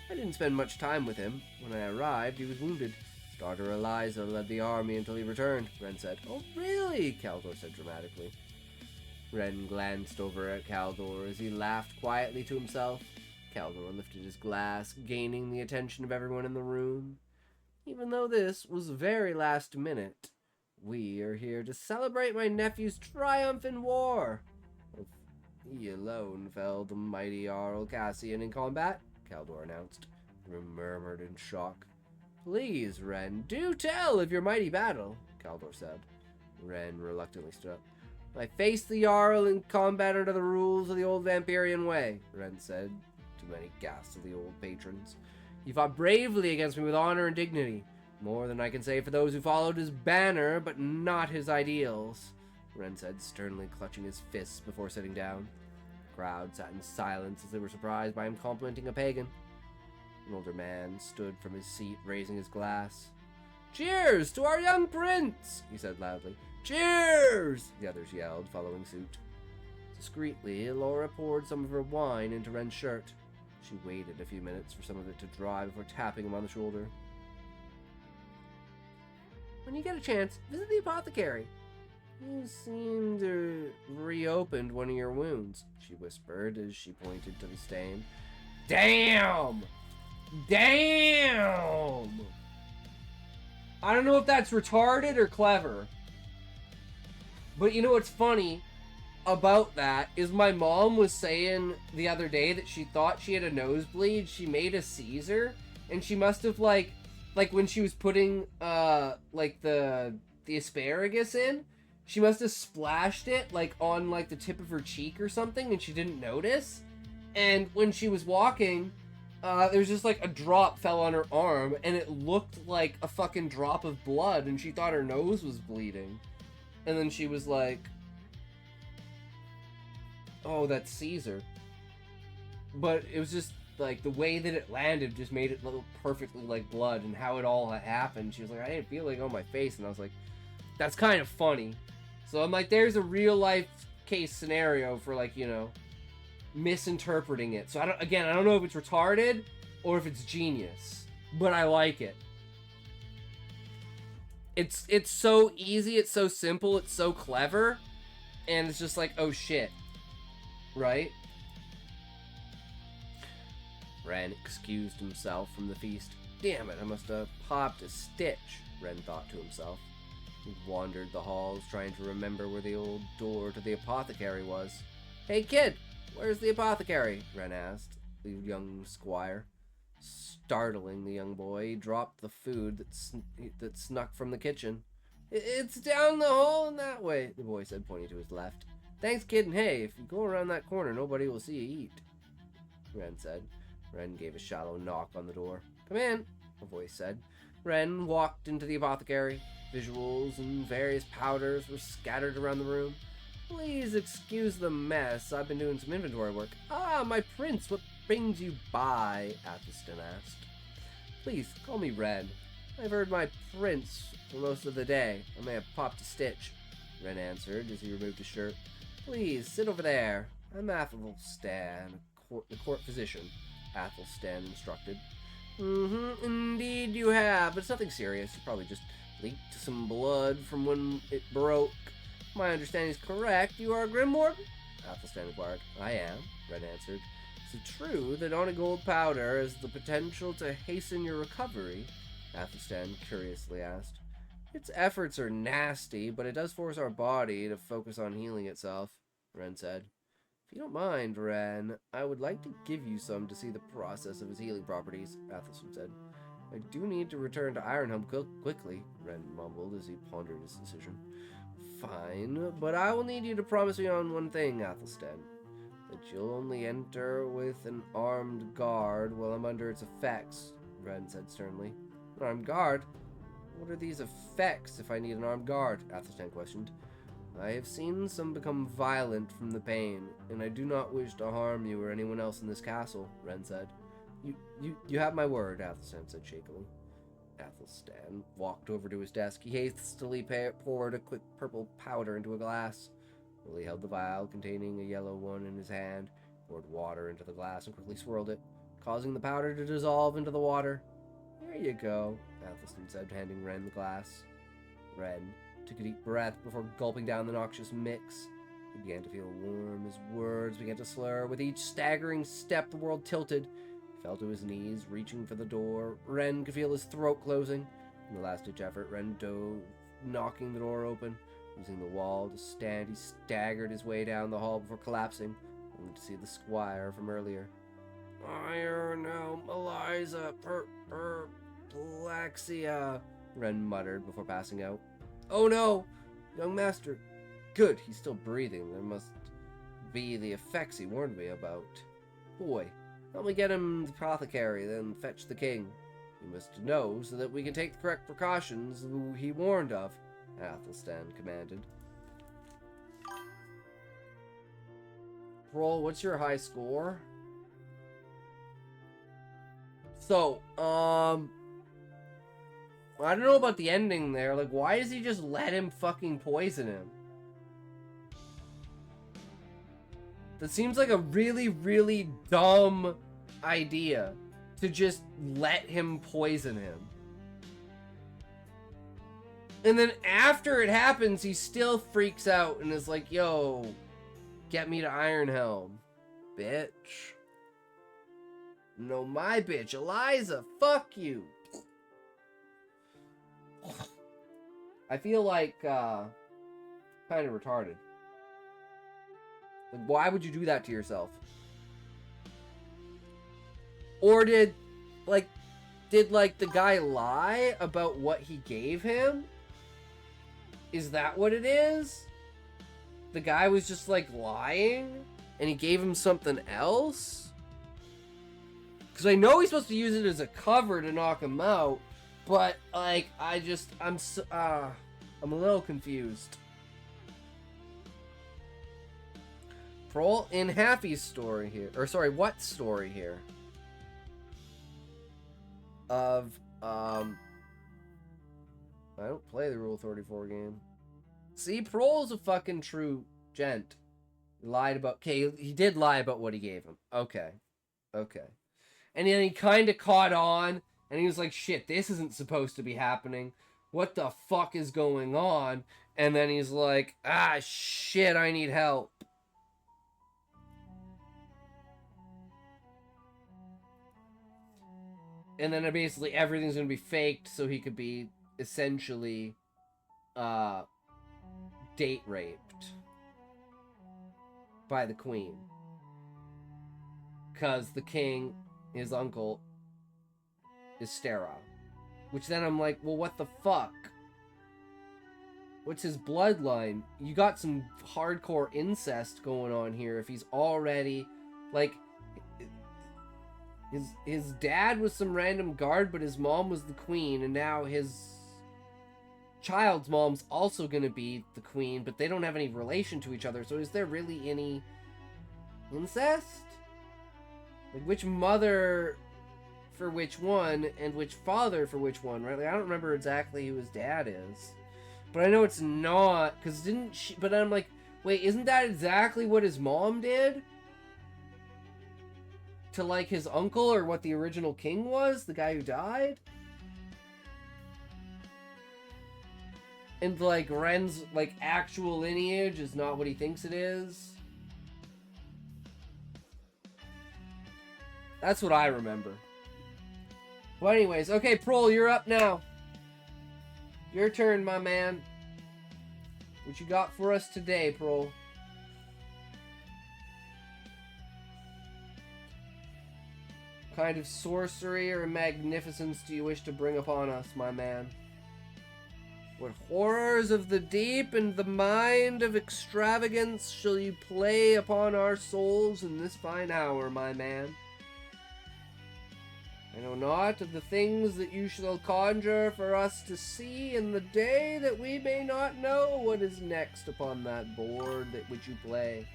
I didn't spend much time with him. When I arrived, he was wounded. His daughter Eliza led the army until he returned, Ren said. Oh, really? Kaldor said dramatically. Ren glanced over at Kaldor as he laughed quietly to himself. Kaldor lifted his glass, gaining the attention of everyone in the room. Even though this was very last minute, we are here to celebrate my nephew's triumph in war. He alone felled the mighty Jarl Cassian in combat, Kaldor announced. The room murmured in shock. Please, Ren, do tell of your mighty battle, Kaldor said. Ren reluctantly stood up. I faced the Jarl in combat under the rules of the old Vampirian way, Ren said, to many gasps of the old patrons. He fought bravely against me with honor and dignity, more than I can say for those who followed his banner, but not his ideals, Ren said, sternly clutching his fists before sitting down. The crowd sat in silence as they were surprised by him complimenting a pagan. An older man stood from his seat, raising his glass. Cheers to our young prince, he said loudly. Cheers! The others yelled, following suit. Discreetly, Laura poured some of her wine into Ren's shirt. She waited a few minutes for some of it to dry before tapping him on the shoulder. When you get a chance, visit the apothecary. You seem to reopened one of your wounds, she whispered as she pointed to the stain. Damn! Damn! I don't know if that's retarded or clever. But you know what's funny about that is my mom was saying the other day that she thought she had a nosebleed. She made a Caesar, and she must have like like when she was putting like the asparagus in, she must have splashed it like on like the tip of her cheek or something, and she didn't notice. And when she was walking, there was just like a drop fell on her arm, and it looked like a fucking drop of blood, and she thought her nose was bleeding. And then she was like, "Oh, that's Caesar." But it was just like the way that it landed just made it look perfectly like blood, and how it all happened. She was like, "I didn't feel it on my face," and I was like, "That's kind of funny." So I'm like, there's a real life case scenario for like, you know, misinterpreting it. So I don't know if it's retarded or if it's genius, but I like it. It's so easy, it's so simple, it's so clever, and it's just like, oh shit, right? Ren excused himself from the feast. Damn it, I must have popped a stitch, Ren thought to himself. He wandered the halls, trying to remember where the old door to the apothecary was. Hey kid, where's the apothecary? Ren asked the young squire. Startling the young boy, he dropped the food that snuck from the kitchen. It's down the hall and that way, the boy said, pointing to his left. Thanks, kid, and hey, if you go around that corner, nobody will see you eat, Ren said. Ren gave a shallow knock on the door. Come in, a voice said. Ren walked into the apothecary. Visuals and various powders were scattered around the room. Please excuse the mess. I've been doing some inventory work. Ah, my prince, what brings you by? Athelstan asked. Please, call me Ren. I've heard my prince for most of the day. I may have popped a stitch, Ren answered as he removed his shirt. Please, sit over there. I'm Athelstan, the court physician, Athelstan instructed. Indeed you have, but it's nothing serious. You probably just leaked some blood from when it broke. My understanding is correct. You are a Grimoire? Athelstan inquired. I am, Ren answered. Is it true that on a gold powder has the potential to hasten your recovery? Athelstan curiously asked. Its efforts are nasty, but it does force our body to focus on healing itself, Ren said. If you don't mind, Ren, I would like to give you some to see the process of its healing properties, Athelstan said. I do need to return to Ironhelm quickly, Ren mumbled as he pondered his decision. Fine, but I will need you to promise me on one thing, Athelstan. That you'll only enter with an armed guard while I'm under its effects, Ren said sternly. An armed guard? What are these effects if I need an armed guard? Athelstan questioned. I have seen some become violent from the pain, and I do not wish to harm you or anyone else in this castle, Ren said. You have my word, Athelstan said shakily. Athelstan walked over to his desk. He hastily poured a quick purple powder into a glass. Willie held the vial containing a yellow one in his hand, poured water into the glass, and quickly swirled it, causing the powder to dissolve into the water. There you go, Athelstan said, handing Ren the glass. Ren took a deep breath before gulping down the noxious mix. He began to feel warm. His words began to slur. With each staggering step, the world tilted. He fell to his knees, reaching for the door. Ren could feel his throat closing. In the last-ditch effort, Ren dove, knocking the door open. Using the wall to stand, he staggered his way down the hall before collapsing, only to see the squire from earlier. Ironhelm, Eliza, Perplexia, Ren muttered before passing out. Oh no, young master. Good, he's still breathing. There must be the effects he warned me about. Boy, help me get him the apothecary, then fetch the king. He must know so that we can take the correct precautions he warned of, Athelstan commanded. Roll, what's your high score? So, I don't know about the ending there. Like, why does he just let him fucking poison him? That seems like a really, really dumb idea. To just let him poison him. And then after it happens, he still freaks out and is like, yo, get me to Ironhelm, bitch. No, my bitch, Eliza, fuck you. I feel like, kind of retarded. Like, why would you do that to yourself? Or did, like, Did, like, the guy lie about what he gave him? Is that what it is? The guy was just, like, lying? And he gave him something else? Because I know he's supposed to use it as a cover to knock him out. But, like, I'm a little confused. Prol in Happy's story here. Or, sorry, what story here? Of, I don't play the Rule 34 game. See, Prol's a fucking true gent. He lied about... Okay, he did lie about what he gave him. Okay. Okay. And then he kind of caught on, and he was like, shit, this isn't supposed to be happening. What the fuck is going on? And then he's like, ah, shit, I need help. And then basically everything's going to be faked so he could be essentially date raped by the queen. Because the king, his uncle, is sterile. Which then I'm like, well, what the fuck? What's his bloodline? You got some hardcore incest going on here if he's already, like... His dad was some random guard, but his mom was the queen, and now his child's mom's also gonna be the queen, but they don't have any relation to each other, so is there really any incest? Like, which mother for which one, and which father for which one, right? Like, I don't remember exactly who his dad is. But I know it's not, because didn't she... But I'm like, wait, isn't that exactly what his mom did? To, like, his uncle, or what the original king was? The guy who died? And, like, Ren's, like, actual lineage is not what he thinks it is? That's what I remember. Well, anyways, okay, Prol, you're up now. Your turn, my man. What you got for us today, Prol? What kind of sorcery or magnificence do you wish to bring upon us, my man? What horrors of the deep and the mind of extravagance shall you play upon our souls in this fine hour, my man? I know not of the things that you shall conjure for us to see in the day that we may not know what is next upon that board that which you play.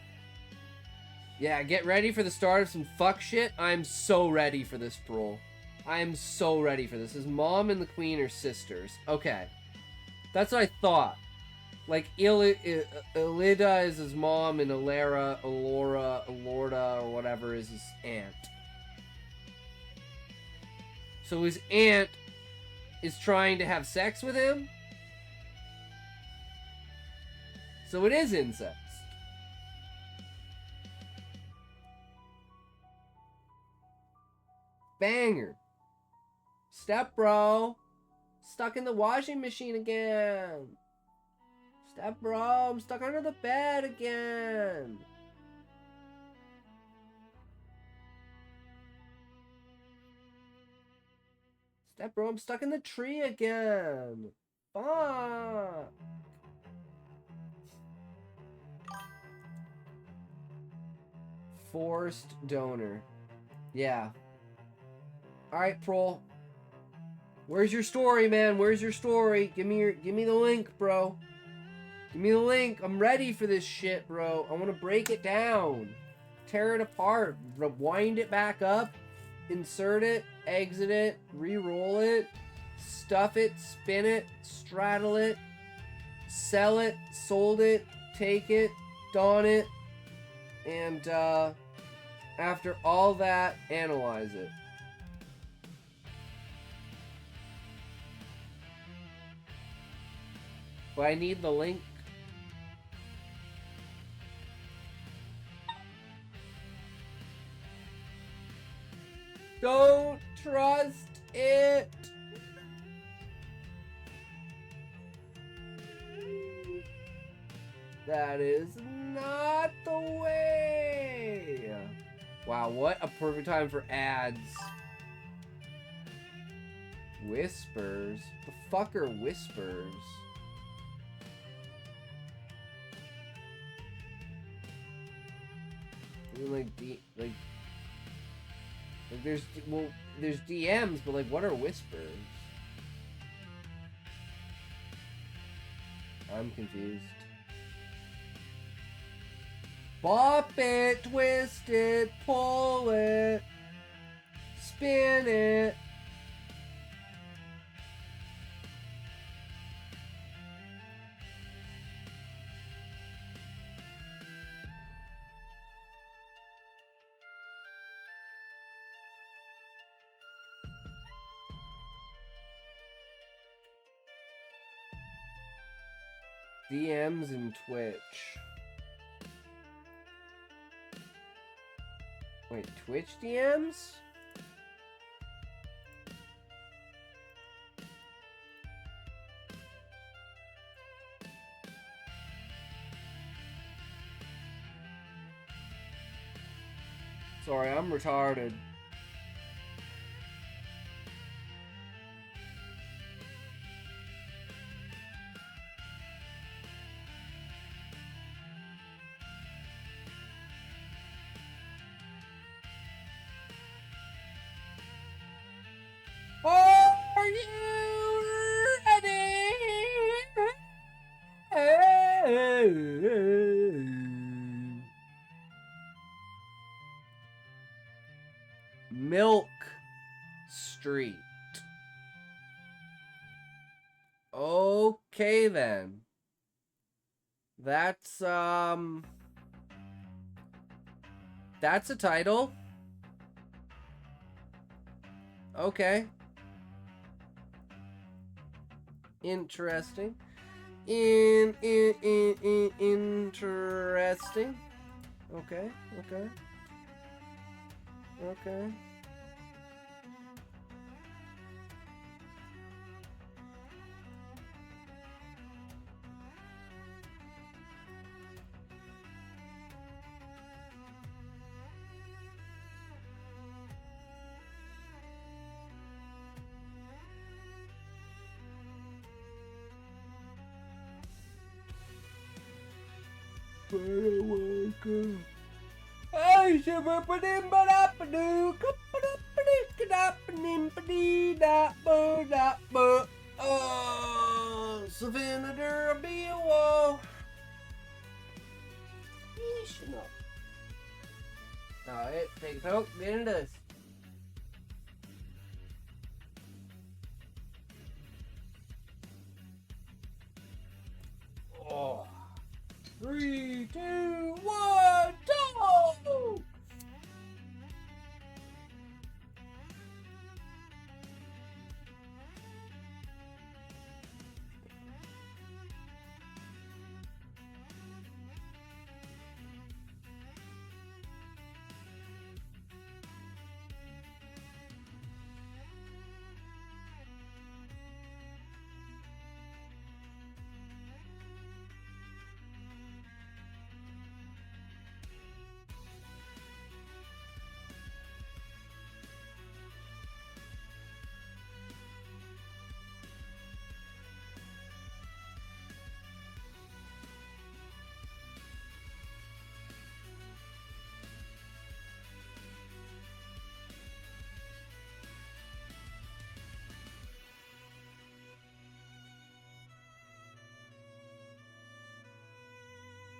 Yeah, get ready for the start of some fuck shit. I'm so ready for this, Prol. I am so ready for this. His mom and the queen are sisters. Okay. That's what I thought. Like, Illida is his mom, and Alora, or whatever is his aunt. So his aunt is trying to have sex with him? So it is incest. Banger. Step bro. Stuck in the washing machine again. Step bro, I'm stuck under the bed again. Step bro, I'm stuck in the tree again. Fuck. Forced donor. Yeah. Alright, Prol. Where's your story, man? Where's your story? Give me the link, bro. Give me the link. I'm ready for this shit, bro. I want to break it down. Tear it apart. Rewind it back up. Insert it. Exit it. Re-roll it. Stuff it. Spin it. Straddle it. Sell it. Sold it. Take it. Don it. And, after all that, analyze it. But I need the link. Don't trust it. That is not the way. Wow, what a perfect time for ads. Whispers? The fuck are whispers? I mean, like there's DMs, but like what are whispers? I'm confused. Bop it, twist it, pull it, spin it. DMs and Twitch. Wait, Twitch DMs? Sorry, I'm retarded. Are you ready? Milk Street. Okay then. That's a title. Okay. Interesting. Interesting. Okay. Savannah Derby wall. Alright, take a poke, get into this. Oh. 3, 2, 1, go!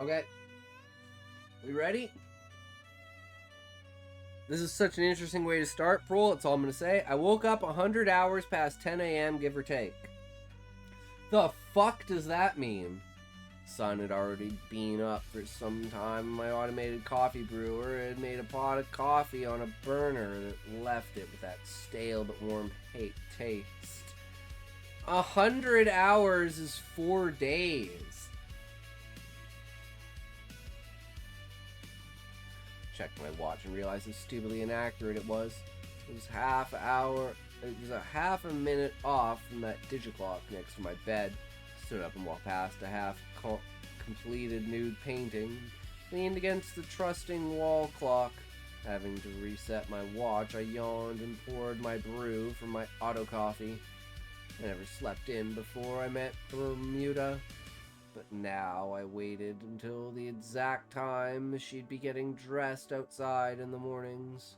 Okay. We ready? This is such an interesting way to start, Prol. That's all I'm going to say. I woke up 100 hours past 10 a.m., give or take. The fuck does that mean? Sun had already been up for some time. My automated coffee brewer had made a pot of coffee on a burner that left it with that stale but warm taste. 100 hours is 4 days. Checked my watch and realized how stupidly inaccurate it was. It was half hour. It was a half a minute off from that digiclock next to my bed. Stood up and walked past a half-completed nude painting, leaned against the trusting wall clock, Having to reset my watch, I yawned and poured my brew from my auto coffee. I never slept in before I met Bermuda, but now I waited until the exact time she'd be getting dressed outside in the mornings.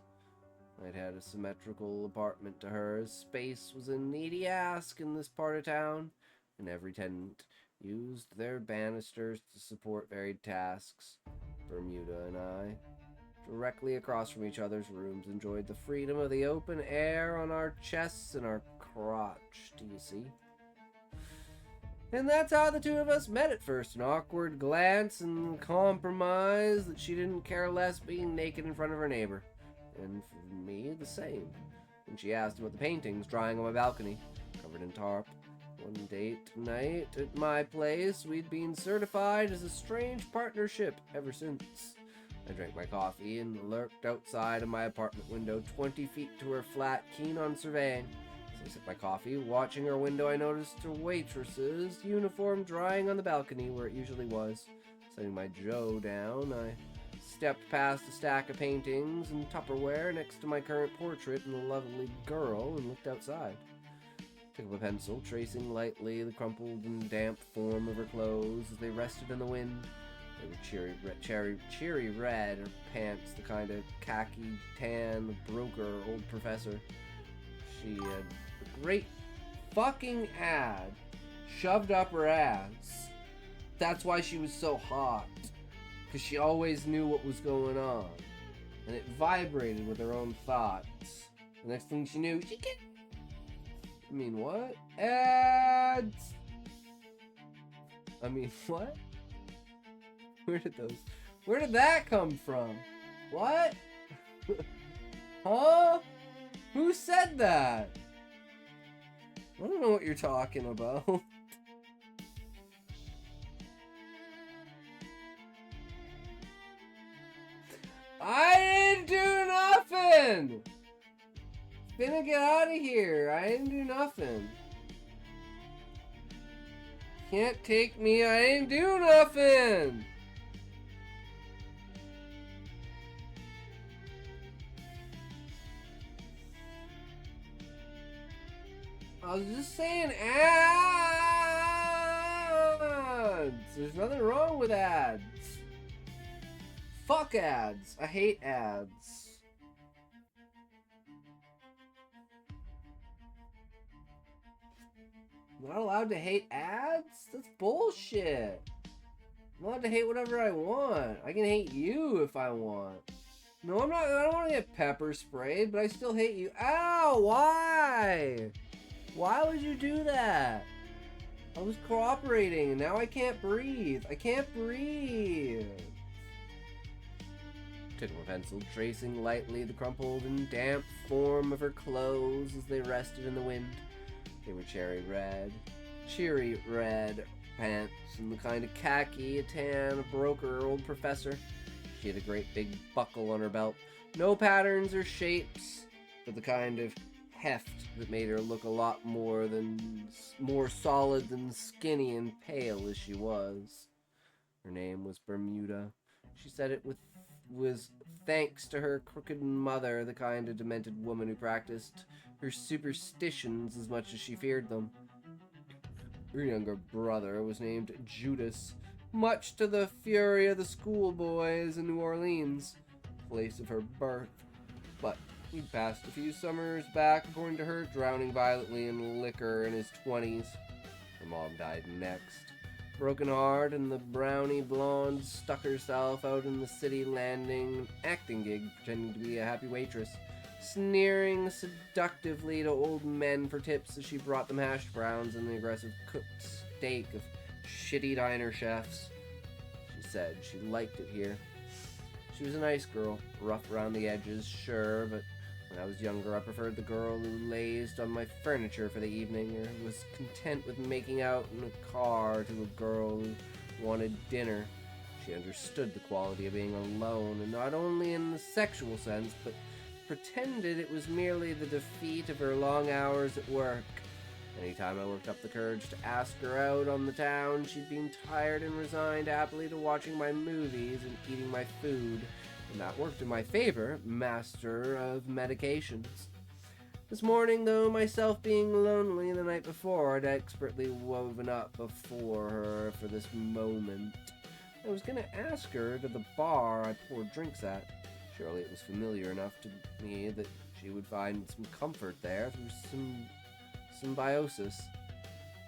I'd had a symmetrical apartment to hers. Space was a needy ask in this part of town, and every tenant used their banisters to support varied tasks. Bermuda and I, directly across from each other's rooms, enjoyed the freedom of the open air on our chests and our crotch, do you see? And that's how the two of us met at first. An awkward glance and compromise that she didn't care less being naked in front of her neighbor. And for me, the same. When she asked about the paintings drying on my balcony, covered in tarp. One date night at my place, we'd been certified as a strange partnership ever since. I drank my coffee and lurked outside of my apartment window 20 feet to her flat, keen on surveying. As I sipped my coffee, watching her window, I noticed her waitress's uniform drying on the balcony where it usually was. Setting my Joe down, I stepped past a stack of paintings and Tupperware next to my current portrait and the lovely girl and looked outside. Took up a pencil, tracing lightly the crumpled and damp form of her clothes as they rested in the wind. They were cheery red, her pants the kind of khaki tan broker old professor. She had a great fucking ad shoved up her ass. That's why she was so hot. Because she always knew what was going on. And it vibrated with her own thoughts. The next thing she knew, she get... I mean, what? Ads! I mean, what? Where did that come from? What? Huh? Who said that? I don't know what you're talking about. I didn't do nothing! Finna get out of here. I didn't do nothing. Can't take me. I ain't do nothing. I was just saying ads. There's nothing wrong with ads. Fuck ads. I hate ads. I'm not allowed to hate ads? That's bullshit. I'm allowed to hate whatever I want. I can hate you if I want. No, I'm not. I don't want to get pepper sprayed, but I still hate you. Ow! Why? Why would you do that? I was cooperating and now I can't breathe. I can't breathe. Took up a pencil, tracing lightly the crumpled and damp form of her clothes as they rested in the wind. They were cherry red pants, and the kind of khaki, a tan, a broker, old professor. She had a great big buckle on her belt. No patterns or shapes, but the kind of heft that made her look a lot more solid than skinny and pale as she was. Her name was Bermuda. She said it was thanks to her crooked mother, the kind of demented woman who practiced her superstitions as much as she feared them. Her younger brother was named Judas, much to the fury of the schoolboys in New Orleans, place of her birth. But he'd passed a few summers back, according to her, drowning violently in liquor in his 20s. Her mom died next. Broken heart, and the brownie blonde stuck herself out in the city landing an acting gig, pretending to be a happy waitress, sneering seductively to old men for tips as she brought them hash browns and the aggressive cooked steak of shitty diner chefs. She said she liked it here. She was a nice girl, rough around the edges, sure, but when I was younger I preferred the girl who lazed on my furniture for the evening, or who was content with making out in a car to a girl who wanted dinner. She understood the quality of being alone, and not only in the sexual sense, but pretended it was merely the defeat of her long hours at work. Anytime I worked up the courage to ask her out on the town, she'd been tired and resigned happily to watching my movies and eating my food, And that worked in my favor, master of medications. This morning, though, myself being lonely the night before, I'd expertly woven up before her for this moment. I was going to ask her to the bar I poured drinks at. Surely it was familiar enough to me that she would find some comfort there through some symbiosis.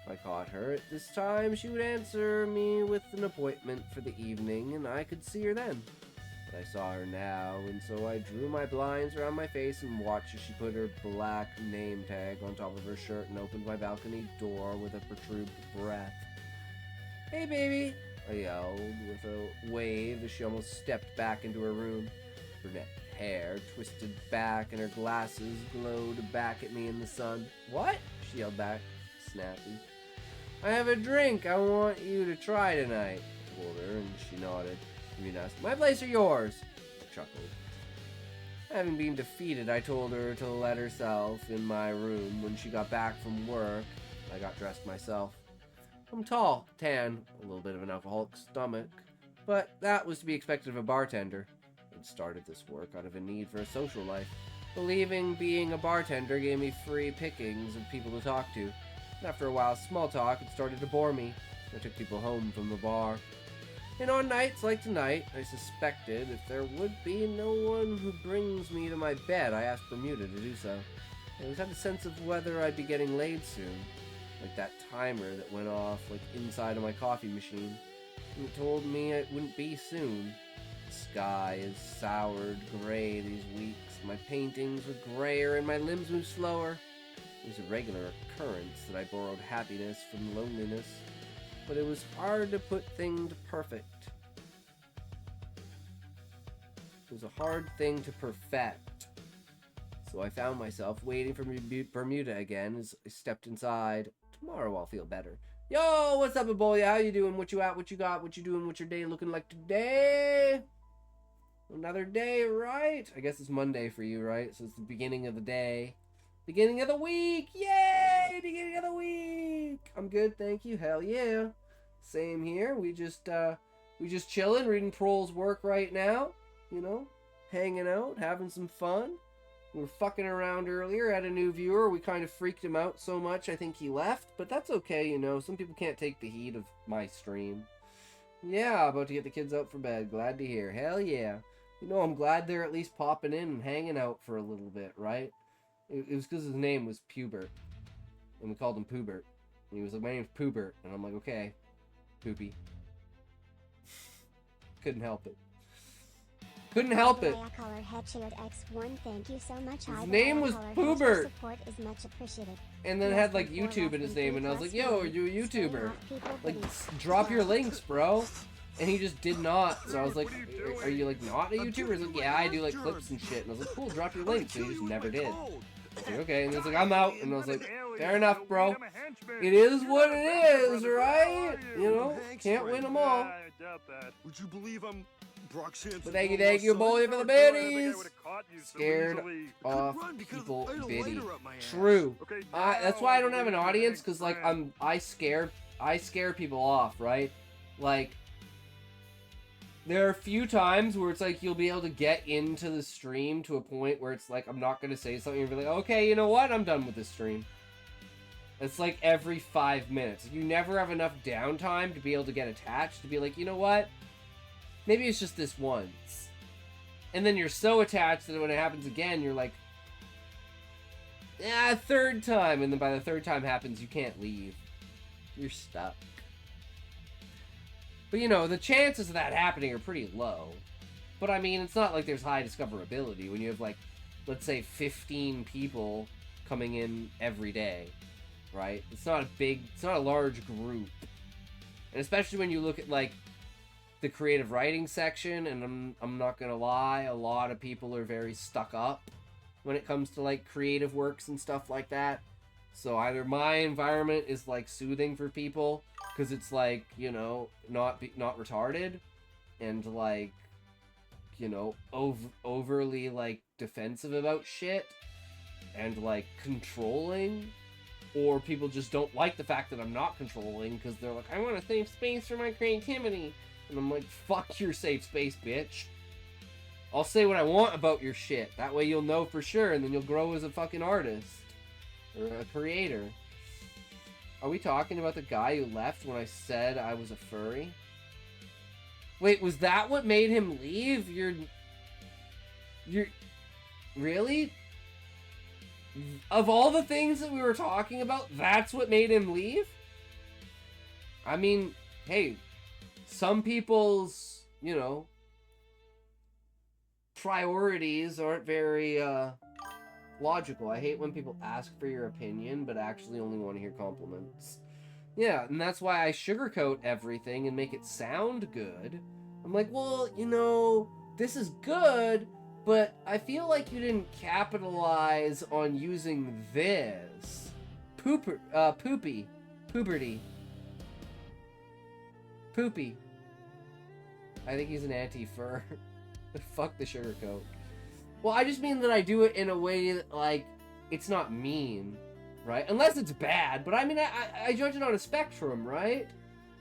If I caught her at this time, she would answer me with an appointment for the evening, and I could see her then. But I saw her now, and so I drew my blinds around my face and watched as she put her black name tag on top of her shirt and opened my balcony door with a protruded breath. "Hey, baby," I yelled with a wave as she almost stepped back into her room. Brunette hair twisted back and her glasses glowed back at me in the sun. "What?" she yelled back, snappy. "I have a drink I want you to try tonight," I told her, and she nodded. Asked, "My place or yours?" I chuckled. Having been defeated, I told her to let herself in my room. When she got back from work, I got dressed myself. I'm tall, tan, a little bit of an alcoholic stomach, but that was to be expected of a bartender. I'd started this work out of a need for a social life, believing being a bartender gave me free pickings of people to talk to. And after a while, small talk had started to bore me. I took people home from the bar. And on nights like tonight, I suspected if there would be no one who brings me to my bed, I asked Bermuda to do so. I always had a sense of whether I'd be getting laid soon, like that timer that went off like inside of my coffee machine. And it told me it wouldn't be soon. The sky is soured gray these weeks. My paintings were grayer and my limbs moved slower. It was a regular occurrence that I borrowed happiness from loneliness. But it was hard to put things perfect. It was a hard thing to perfect. So I found myself waiting for Bermuda again as I stepped inside. Tomorrow I'll feel better. Yo, what's up, Ebola? How you doing? What you at? What you got? What you doing? What's your day looking like today? Another day, right? I guess it's Monday for you, right? So it's the beginning of the day. Beginning of the week! Yay! Beginning of the week! I'm good, thank you. Hell yeah. Same here. We just chilling, reading Prohl's work right now. You know, hanging out, having some fun. We were fucking around earlier, had a new viewer. We kind of freaked him out so much, I think he left. But that's okay, you know. Some people can't take the heat of my stream. Yeah, about to get the kids out for bed. Glad to hear. Hell yeah. You know, I'm glad they're at least popping in and hanging out for a little bit, right? It was because his name was Pubert. And we called him Poobert. And he was like, "My name's Poobert." And I'm like, "Okay, Poopy." Couldn't help it. Couldn't help it. Thank you so much. His name was Poobert. Support is much appreciated. And then it had like YouTube in his name. And I was like, "Yo, are you a YouTuber? Like, drop your links, bro." And he just did not. So I was like, "Are you like not a YouTuber?" He's like, "Yeah, I do like clips and shit." And I was like, "Cool, drop your links." And he just never did. I was like, "Okay." And he's like, "I'm out." And I was like, "Fair enough, bro. It is what it is, right? You know, can't win them all." Would you believe I'm Brock Simpson? But thank you, boy, for the biddies. Scared off people, biddy. True. That's why I don't have an audience, because like I scare people off, right? Like, there are a few times where it's like you'll be able to get into the stream to a point where it's like, I'm not going to say something, you'll be like, "Okay, you know what? I'm done with this stream." It's like every 5 minutes. You never have enough downtime to be able to get attached, to be like, "You know what? Maybe it's just this once." And then you're so attached that when it happens again, you're like, "Yeah, third time." And then by the third time happens, you can't leave. You're stuck. But, you know, the chances of that happening are pretty low. But, I mean, it's not like there's high discoverability when you have, like, let's say 15 people coming in every day, right? It's not a large group. And especially when you look at, like, the creative writing section, and I'm not gonna lie, a lot of people are very stuck up when it comes to, like, creative works and stuff like that. So either my environment is, like, soothing for people, because it's, like, you know, not retarded, and, like, you know, overly, like, defensive about shit, and, like, controlling, or people just don't like the fact that I'm not controlling, because they're like, "I want a safe space for my creativity," and I'm like, "Fuck your safe space, bitch." I'll say what I want about your shit. That way you'll know for sure, and then you'll grow as a fucking artist. Or a creator. Are we talking about the guy who left when I said I was a furry? Wait, was that what made him leave? You're... Really? Of all the things that we were talking about, that's what made him leave? I mean, hey, some people's, you know, priorities aren't very, logical. I hate when people ask for your opinion, but actually only want to hear compliments. Yeah, and that's why I sugarcoat everything and make it sound good. I'm like, well, you know, this is good, but I feel like you didn't capitalize on using this. Puberty. Poopy. I think he's an anti-fur. Fuck the sugarcoat. Well, I just mean that I do it in a way that, like, it's not mean, right? Unless it's bad, but I mean, I judge it on a spectrum, right?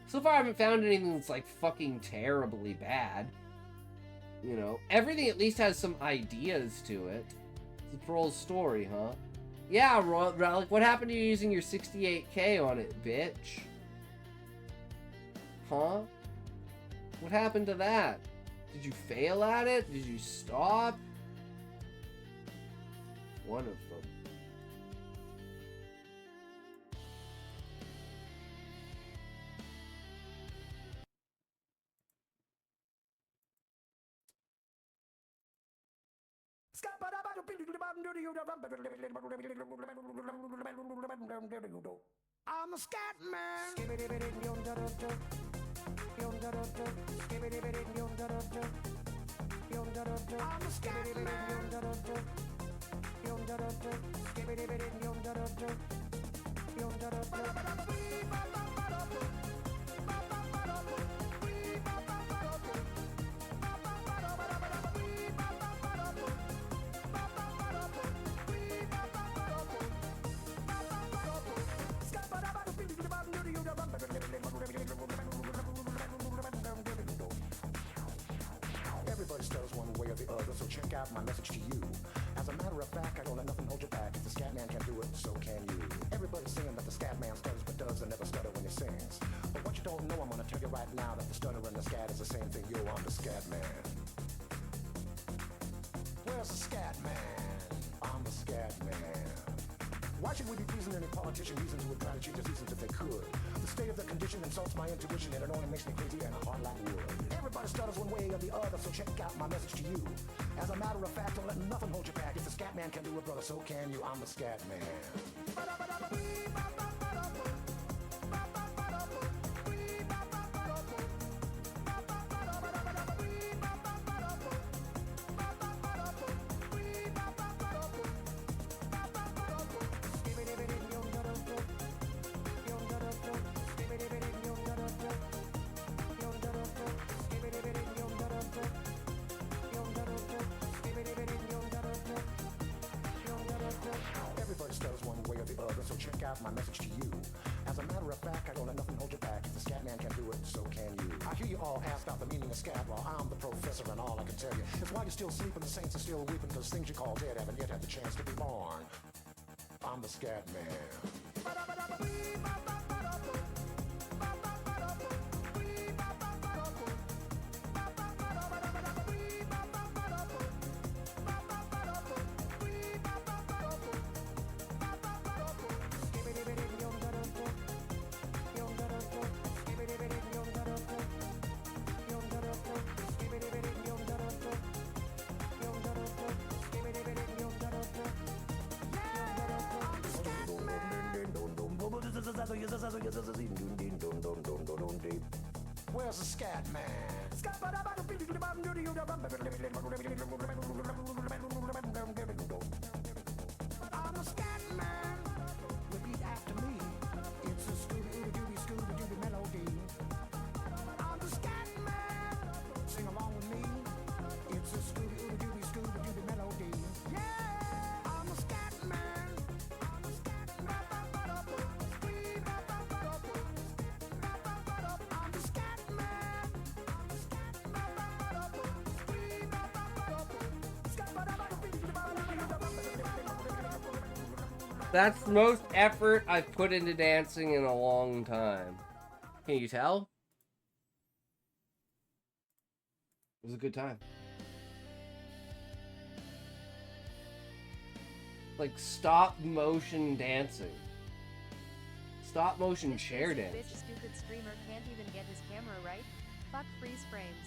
So far, I haven't found anything that's, like, fucking terribly bad. You know, everything at least has some ideas to it. It's a Pearl's story, huh? Yeah, Relic, what happened to you using your 68K on it, bitch? Huh? What happened to that? Did you fail at it? Did you stop? One of them. I'm a scat man. I'm a scat Everybody stutters one way or the other, so check out my message to you. As a matter of fact, I don't let nothing hold you back. If the scat man can do it, so can you. Everybody's saying that the scat man stutters but does and never stutter when he sings. But what you don't know, I'm gonna tell you right now that the stutter and the scat is the same thing. Yo, I'm the scat man. Where's the scat man? I'm the scat man. Why should we be pleasing any politician reasons who would try to change the seasons if they could? The state of the condition insults my intuition and it only makes me crazy and hard like wood. Everybody stutters one way or the other, so check out my message to you. As a matter of fact, don't let nothing hold you back. If the scat man can do it, brother, so can you. I'm the scat man. Everybody stutters one way or the other, so check out my message to you. As a matter of fact, I don't let nothing hold you back. If the scat man can do it, so can you. I hear you all ask out the meaning of scat. Well, I'm the professor and all I can tell you is why you're still sleeping, the saints are still weeping, because things you call dead haven't yet had the chance to be born. I'm the scat man. Where's the scat man? I'm a scat man. Repeat after me. It's a Scooby-Dooby melody. I'm the scat man. Sing along with me. It's a Scooby-Dooby melody. Yeah, I'm a scat man. I'm a scat man. I'm the scat man. That's the most effort I've put into dancing in a long time. Can you tell? It was a good time. Like stop motion dancing. Stop motion chair This dance. bitch stupid streamer can't even get his camera right. Fuck freeze frames.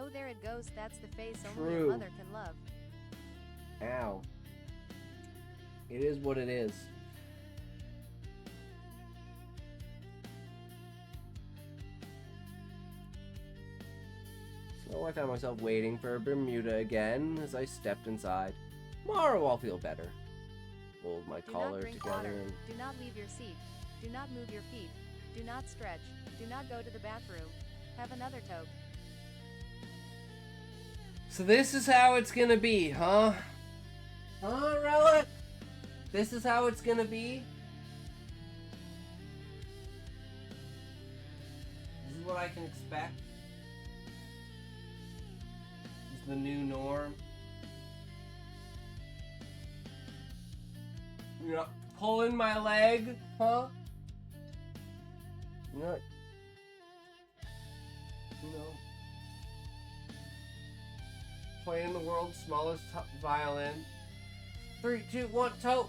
Oh, there it goes. That's the face only a True. mother can love. Ow. It is what it is. So I found myself waiting for Bermuda again as I stepped inside. Tomorrow I'll feel better. Hold my Do collar not drink together water. and... Do not leave your seat. Do not move your feet. Do not stretch. Do not go to the bathroom. Have another toke. So this is how it's gonna be, huh? Huh, Relic? This is how it's gonna be? This is what I can expect? This is the new norm? You're not pulling my leg, huh? You're not... No. Playing the world's smallest violin. 3, 2, 1, toke!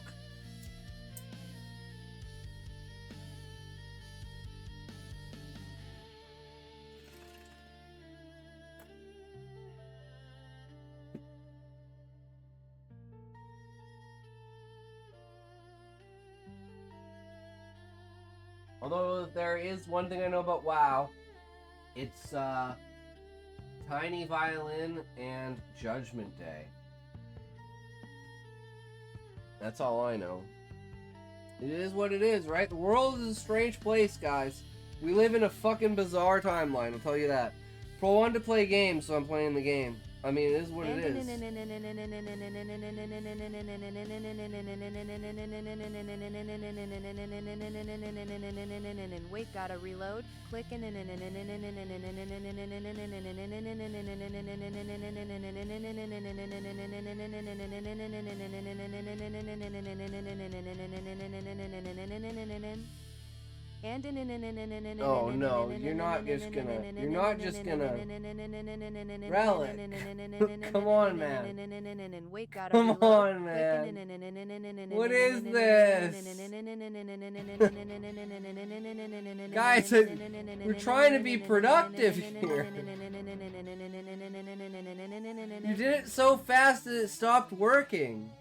Although there is one thing I know about WoW. It's, Tiny Violin and Judgment Day. That's all I know. It is what it is, right? The world is a strange place, guys. We live in a fucking bizarre timeline, I'll tell you that. I wanted to play games, so I'm playing the game. I mean, it is what it is. Wait, gotta reload. Click Oh no, you're not just gonna Relic. Come on, man. Come on, man. What is this? Guys, we're trying to be productive here. You did it so fast that it stopped working.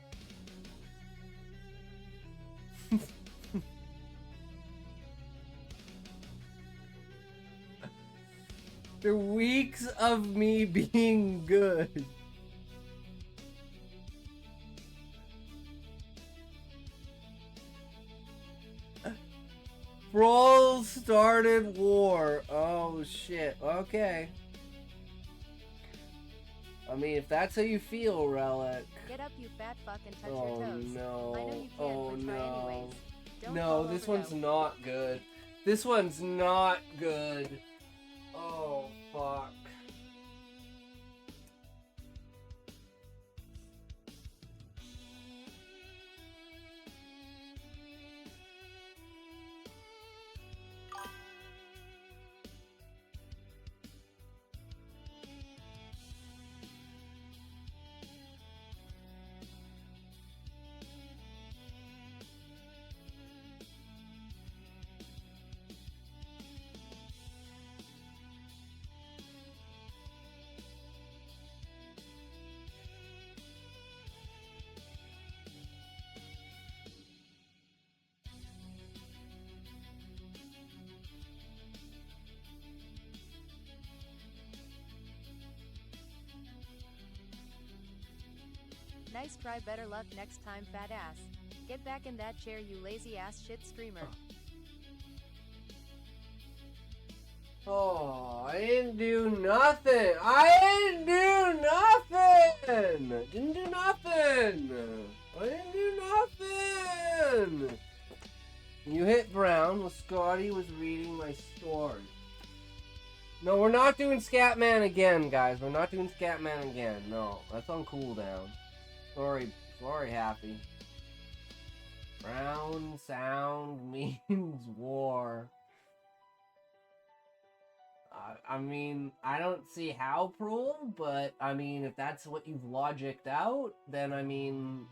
They're weeks of me being good. Brawl started war. Oh shit. Okay. I mean, if that's how you feel, Relic. Get up, you fat fuck, and touch Oh your toes. no. I know you can, Oh but try no. anyways. Don't No, fall this over one's though. not good. This one's not good. Oh fuck. Nice try, better luck next time, fat ass. Get back in that chair, you lazy ass shit streamer. Oh. I didn't do nothing. I didn't do nothing. Didn't do nothing. I didn't do nothing. You hit Brown while Scotty was reading my story. No, we're not doing Scatman again, guys. We're not doing Scatman again. No, that's on cooldown. Sorry, Happy. Brown sound means war. I mean, I don't see how, Prul, but I mean, if that's what you've logicked out, then I mean,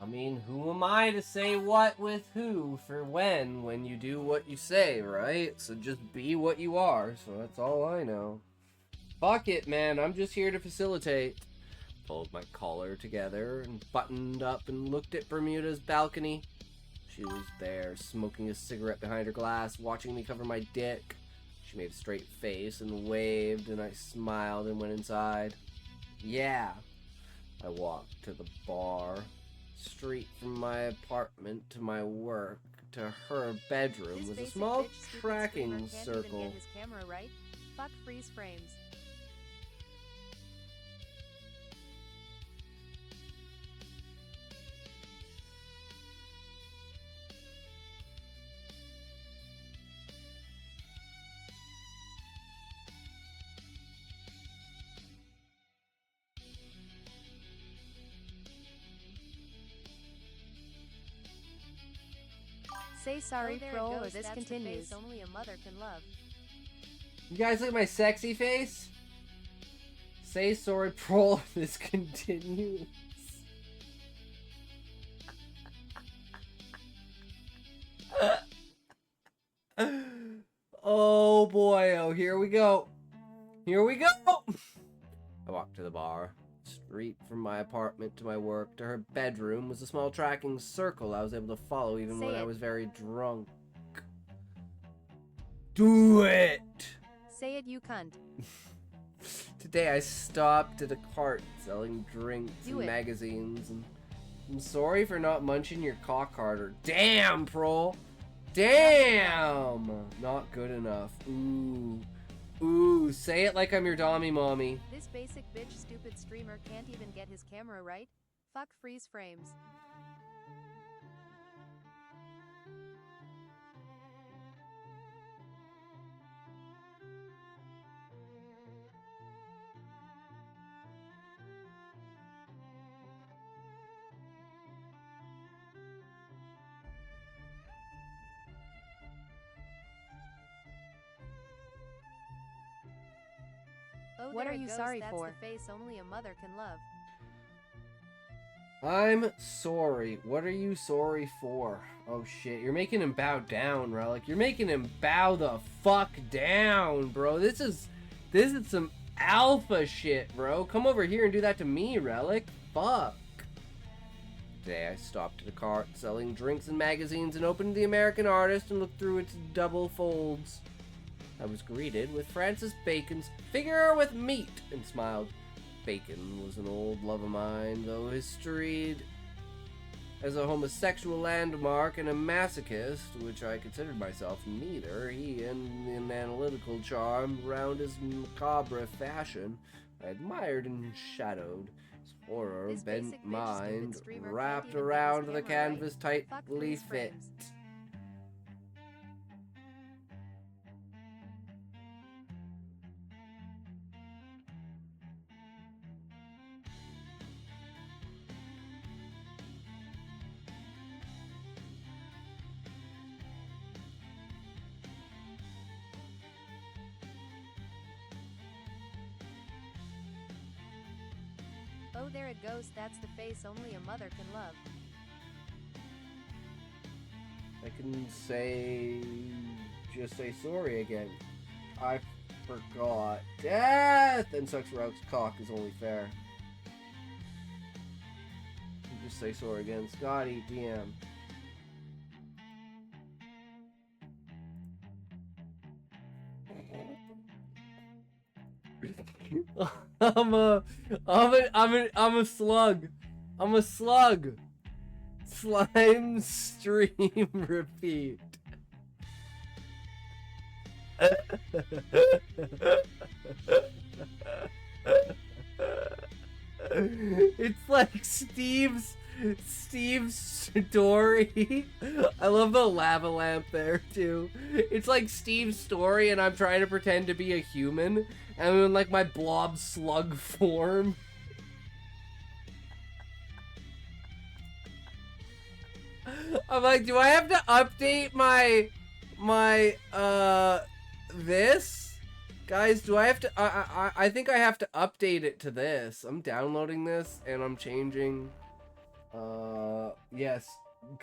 who am I to say what with who for when you do what you say, right? So just be what you are, so that's all I know. Fuck it, man, I'm just here to facilitate. Pulled my collar together and buttoned up and looked at Bermuda's balcony. She was there, smoking a cigarette behind her glass, watching me cover my dick. She made a straight face and waved, and I smiled and went inside. Yeah. I walked to the bar. Street from my apartment to my work to her bedroom was a small tracking circle. Can't even get his camera right. Fuck freeze frames. Say sorry, Pro, or this continues. Only a mother can love. You guys look at my sexy face? Say sorry, Prol, this continues. Oh boy, oh here we go. Here we go! I walked to the bar. Street from my apartment to my work to her bedroom was a small tracking circle I was able to follow even when I was very drunk. Do it! Say it, you cunt. Today I stopped at a cart selling drinks and magazines, and I'm sorry for not munching your cock harder. Damn, Prol! Damn! Not good enough. Ooh. Ooh, say it like I'm your dommy mommy. This basic bitch stupid streamer can't even get his camera right. Fuck freeze frames. Oh, what are you sorry for? That's the face only a mother can love. I'm sorry. What are you sorry for? Oh shit, you're making him bow down, Relic. You're making him bow the fuck down, bro. This is some alpha shit, bro. Come over here and do that to me, Relic. Fuck. Today I stopped at a cart selling drinks and magazines and opened the American Artist and looked through its double folds. I was greeted with Francis Bacon's Figure with Meat and smiled. Bacon was an old love of mine, though historied as a homosexual landmark and a masochist, which I considered myself neither. He, in an analytical charm round his macabre fashion, I admired and shadowed. His horror bent mind wrapped around the canvas tightly fit. Oh, there it goes. That's the face only a mother can love. I can just say sorry again. I forgot. Death! And such Rout's cock is only fair. Just say sorry again. Scotty, DM. I'm a slug. I'm a slug. Slime stream repeat. It's like Steve's story. I love the lava lamp there too. It's like Steve's story and I'm trying to pretend to be a human and I'm in like my blob slug form. I'm like, do I have to update my this? Guys, do I have to I think I have to update it to this. I'm downloading this and I'm changing yes,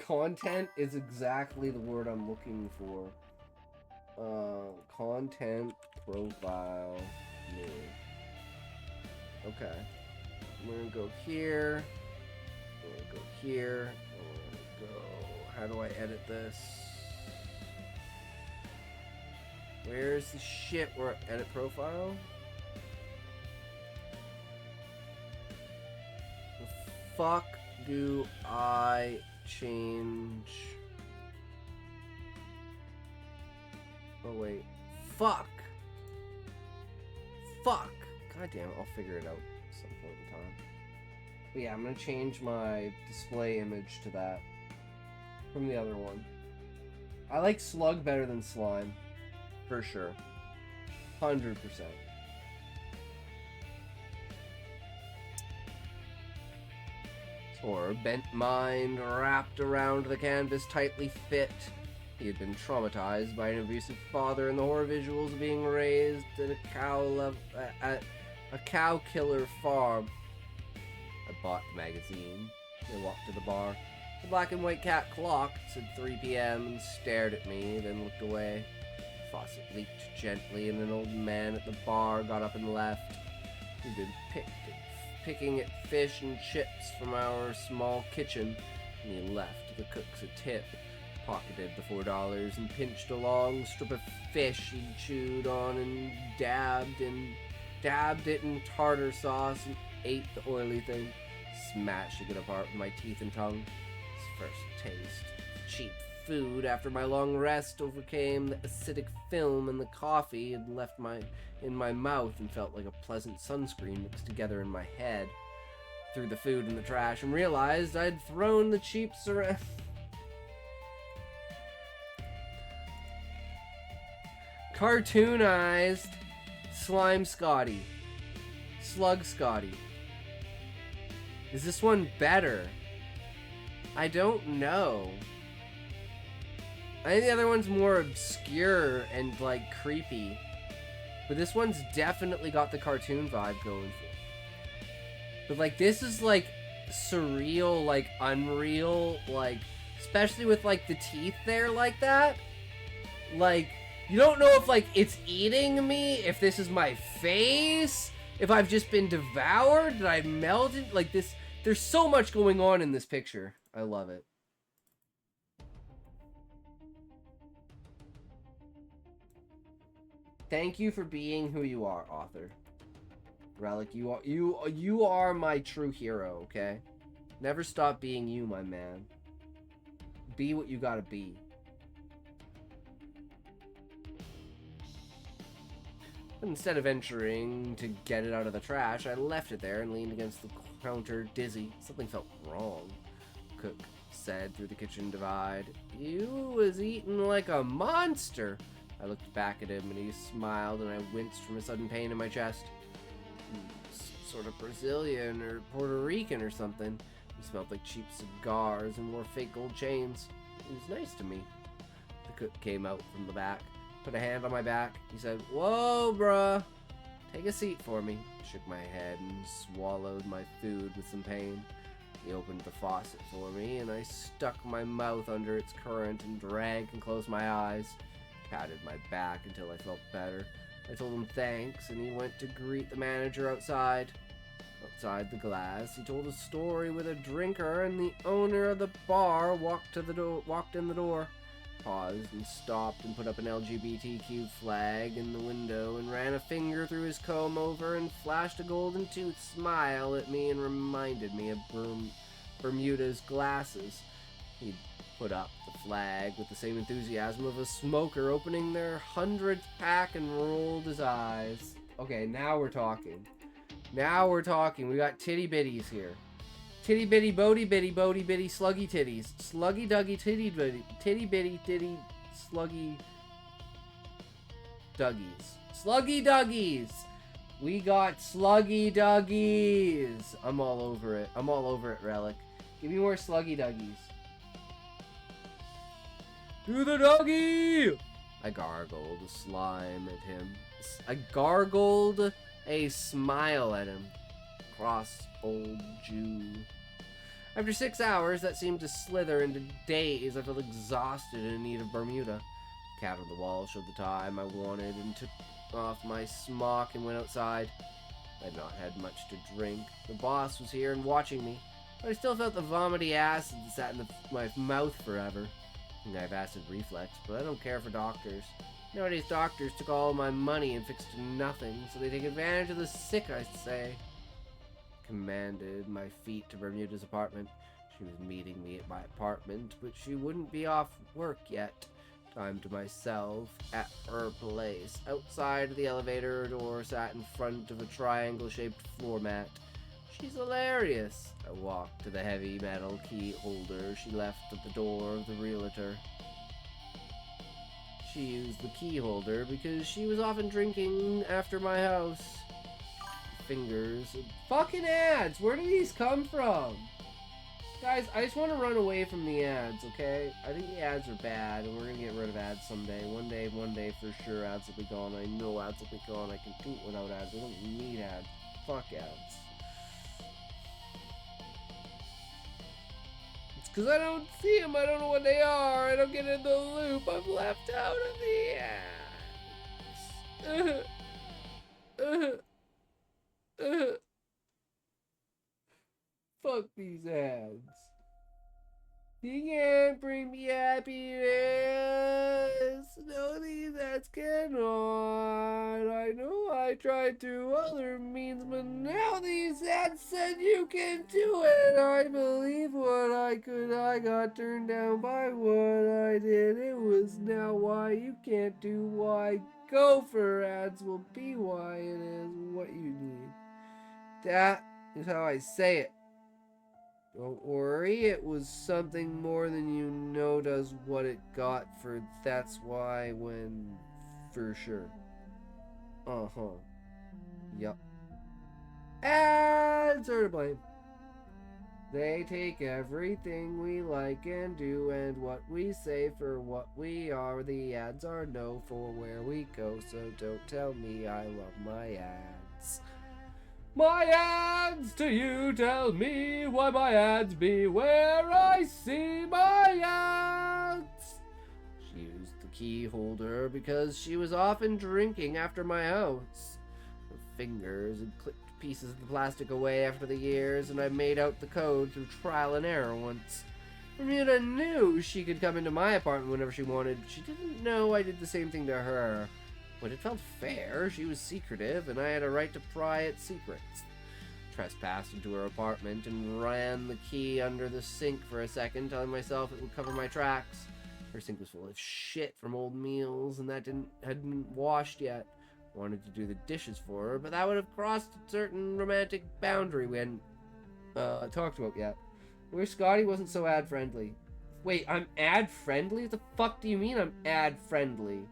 content is exactly the word I'm looking for. Content profile new. Okay. I'm gonna go here. I'm gonna go here. I'm gonna go. How do I edit this? Where's the shit where edit profile? The fuck do I change? Oh wait. Fuck! Fuck! God damn it, I'll figure it out at some point in time. But yeah, I'm gonna change my display image to that. From the other one. I like slug better than slime. For sure. 100%. Or bent mind wrapped around the canvas tightly fit. He had been traumatized by an abusive father and the horror visuals of being raised at a cow killer farm. I bought the magazine and walked to the bar. The black and white cat clock said 3 p.m. and stared at me, then looked away. The faucet leaked gently and an old man at the bar got up and left. He'd been picking at fish and chips from our small kitchen, and he left the cooks a tip. Pocketed the $4 and pinched a long strip of fish he'd chewed on and dabbed it in tartar sauce and ate the oily thing, smashing it apart with my teeth and tongue. His first taste of cheap food after my long rest overcame the acidic film and the coffee had left in my mouth and felt like a pleasant sunscreen mixed together in my head. Threw the food in the trash and realized I'd thrown the cheap saran. Cartoonized Slime Scotty. Slug Scotty. Is this one better? I don't know. I think the other one's more obscure and like creepy. But this one's definitely got the cartoon vibe going for it. But like this is like surreal, like unreal, like especially with like the teeth there like that. Like you don't know if like it's eating me, if this is my face, if I've just been devoured, did I melt it? Like this, there's so much going on in this picture. I love it. Thank you for being who you are, author. Relic, you are my true hero, okay? Never stop being you, my man. Be what you gotta be. Instead of entering to get it out of the trash, I left it there and leaned against the counter, dizzy. Something felt wrong. Cook said through the kitchen divide. You was eating like a monster. I looked back at him and he smiled and I winced from a sudden pain in my chest. Sort of Brazilian or Puerto Rican or something. He smelled like cheap cigars and wore fake gold chains. He was nice to me. The cook came out from the back. Put a hand on my back. He said, "Whoa, bruh. Take a seat for me." I shook my head and swallowed my food with some pain. He opened the faucet for me, and I stuck my mouth under its current and drank and closed my eyes. Patted my back until I felt better. I told him thanks, and he went to greet the manager outside. Outside the glass, he told a story with a drinker, and the owner of the bar walked in the door. Paused and stopped and put up an LGBTQ flag in the window and ran a finger through his comb over and flashed a golden tooth smile at me and reminded me of Bermuda's glasses. He'd put up the flag with the same enthusiasm of a smoker opening their 100th pack and rolled his eyes. Okay, now we're talking. Now we're talking. We got titty bitties here. Titty bitty, bodie bitty, sluggy titties. Sluggy duggy titty bitty, titty, sluggy duggies. Sluggy duggies! We got sluggy duggies! I'm all over it. I'm all over it, Relic. Give me more sluggy duggies. Do the doggy! I gargled a slime at him. I gargled a smile at him. Cross old Jew. After 6 hours that seemed to slither into days, I felt exhausted and in need of Bermuda. The cat on the wall showed the time I wanted and took off my smock and went outside. I had not had much to drink. The boss was here and watching me, but I still felt the vomity acid that sat in my mouth forever. I have acid reflux, but I don't care for doctors. Nowadays doctors took all my money and fixed nothing, so they take advantage of the sick, I say. Commanded my feet to Bermuda's apartment. She was meeting me at my apartment, but she wouldn't be off work yet. Time to myself at her place. Outside the elevator door sat in front of a triangle-shaped floor mat. She's hilarious. I walked to the heavy metal key holder she left at the door of the realtor. She used the key holder because she was often drinking after my house. Fingers. Fucking ads! Where do these come from? Guys, I just want to run away from the ads, okay? I think the ads are bad, and we're gonna get rid of ads someday. One day for sure, ads will be gone. I know ads will be gone. I can do it without ads. I don't need ads. Fuck ads. It's because I don't see them. I don't know what they are. I don't get in the loop. I'm left out of the ads. Fuck these ads. You can't bring me happiness. No, these ads cannot. I know I tried through other means, but now these ads said you can do it. I believe what I could. I got turned down by what I did. It was now why you can't do why. Go for ads will be why it is what you need. That is how I say it. Don't worry, it was something more than you know does what it got for that's why when for sure. Uh-huh. Yup. Ads are to blame. They take everything we like and do and what we say for what we are. The ads are no for where we go, so don't tell me I love my ads. My ads to you tell me why my ads be where I see my ads. She used the key holder because she was often drinking after my house. Her fingers had clicked pieces of the plastic away after the years, and I made out the code through trial and error once. Bermuda knew she could come into my apartment whenever she wanted. She didn't know I did the same thing to her. But it felt fair. She was secretive, and I had a right to pry at secrets. Trespassed into her apartment and ran the key under the sink for a second, telling myself it would cover my tracks. Her sink was full of shit from old meals, and that hadn't washed yet. Wanted to do the dishes for her, but that would have crossed a certain romantic boundary we hadn't talked about yet. I wish Scotty wasn't so ad-friendly. Wait, I'm ad-friendly? What the fuck do you mean I'm ad-friendly?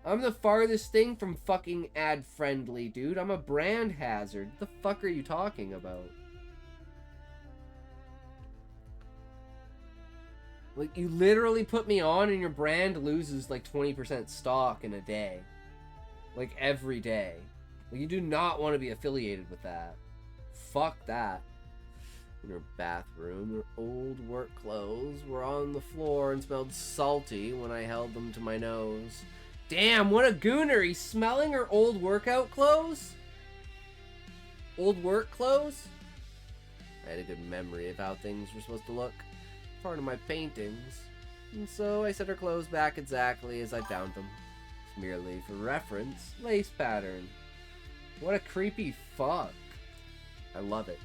I'm the farthest thing from fucking ad-friendly, dude. I'm a brand hazard. What the fuck are you talking about? Like, you literally put me on and your brand loses like 20% stock in a day. Like, every day. Like, you do not want to be affiliated with that. Fuck that. In her bathroom, her old work clothes were on the floor and smelled salty when I held them to my nose. Damn, what a gooner! He's smelling her old workout clothes? Old work clothes? I had a good memory of how things were supposed to look. Part of my paintings. And so I set her clothes back exactly as I found them. It's merely for reference. Lace pattern. What a creepy fuck. I love it.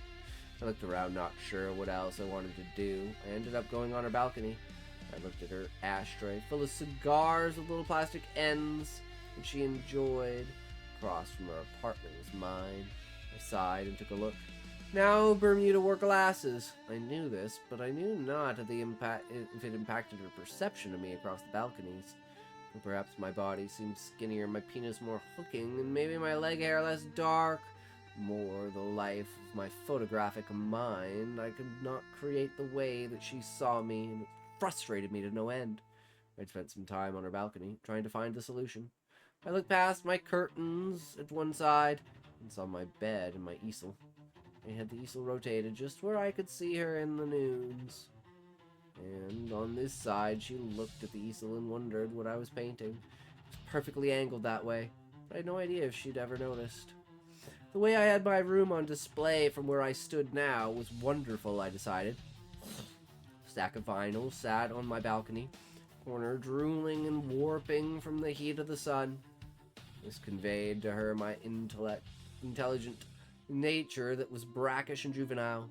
I looked around, not sure what else I wanted to do. I ended up going on her balcony. I looked at her ashtray full of cigars with little plastic ends that she enjoyed. Across from her apartment was mine. I sighed and took a look. Now Bermuda wore glasses. I knew this, but I knew not if it impacted her perception of me across the balconies. Or perhaps my body seemed skinnier, my penis more hooking, and maybe my leg hair less dark. More the life of my photographic mind. I could not create the way that she saw me, and it frustrated me to no end. I'd spent some time on her balcony, trying to find the solution. I looked past my curtains at one side, and saw my bed and my easel. I had the easel rotated just where I could see her in the nudes. And on this side, she looked at the easel and wondered what I was painting. It was perfectly angled that way, but I had no idea if she'd ever noticed. The way I had my room on display from where I stood now was wonderful, I decided. A stack of vinyl sat on my balcony, corner drooling and warping from the heat of the sun. This conveyed to her my intelligent nature that was brackish and juvenile.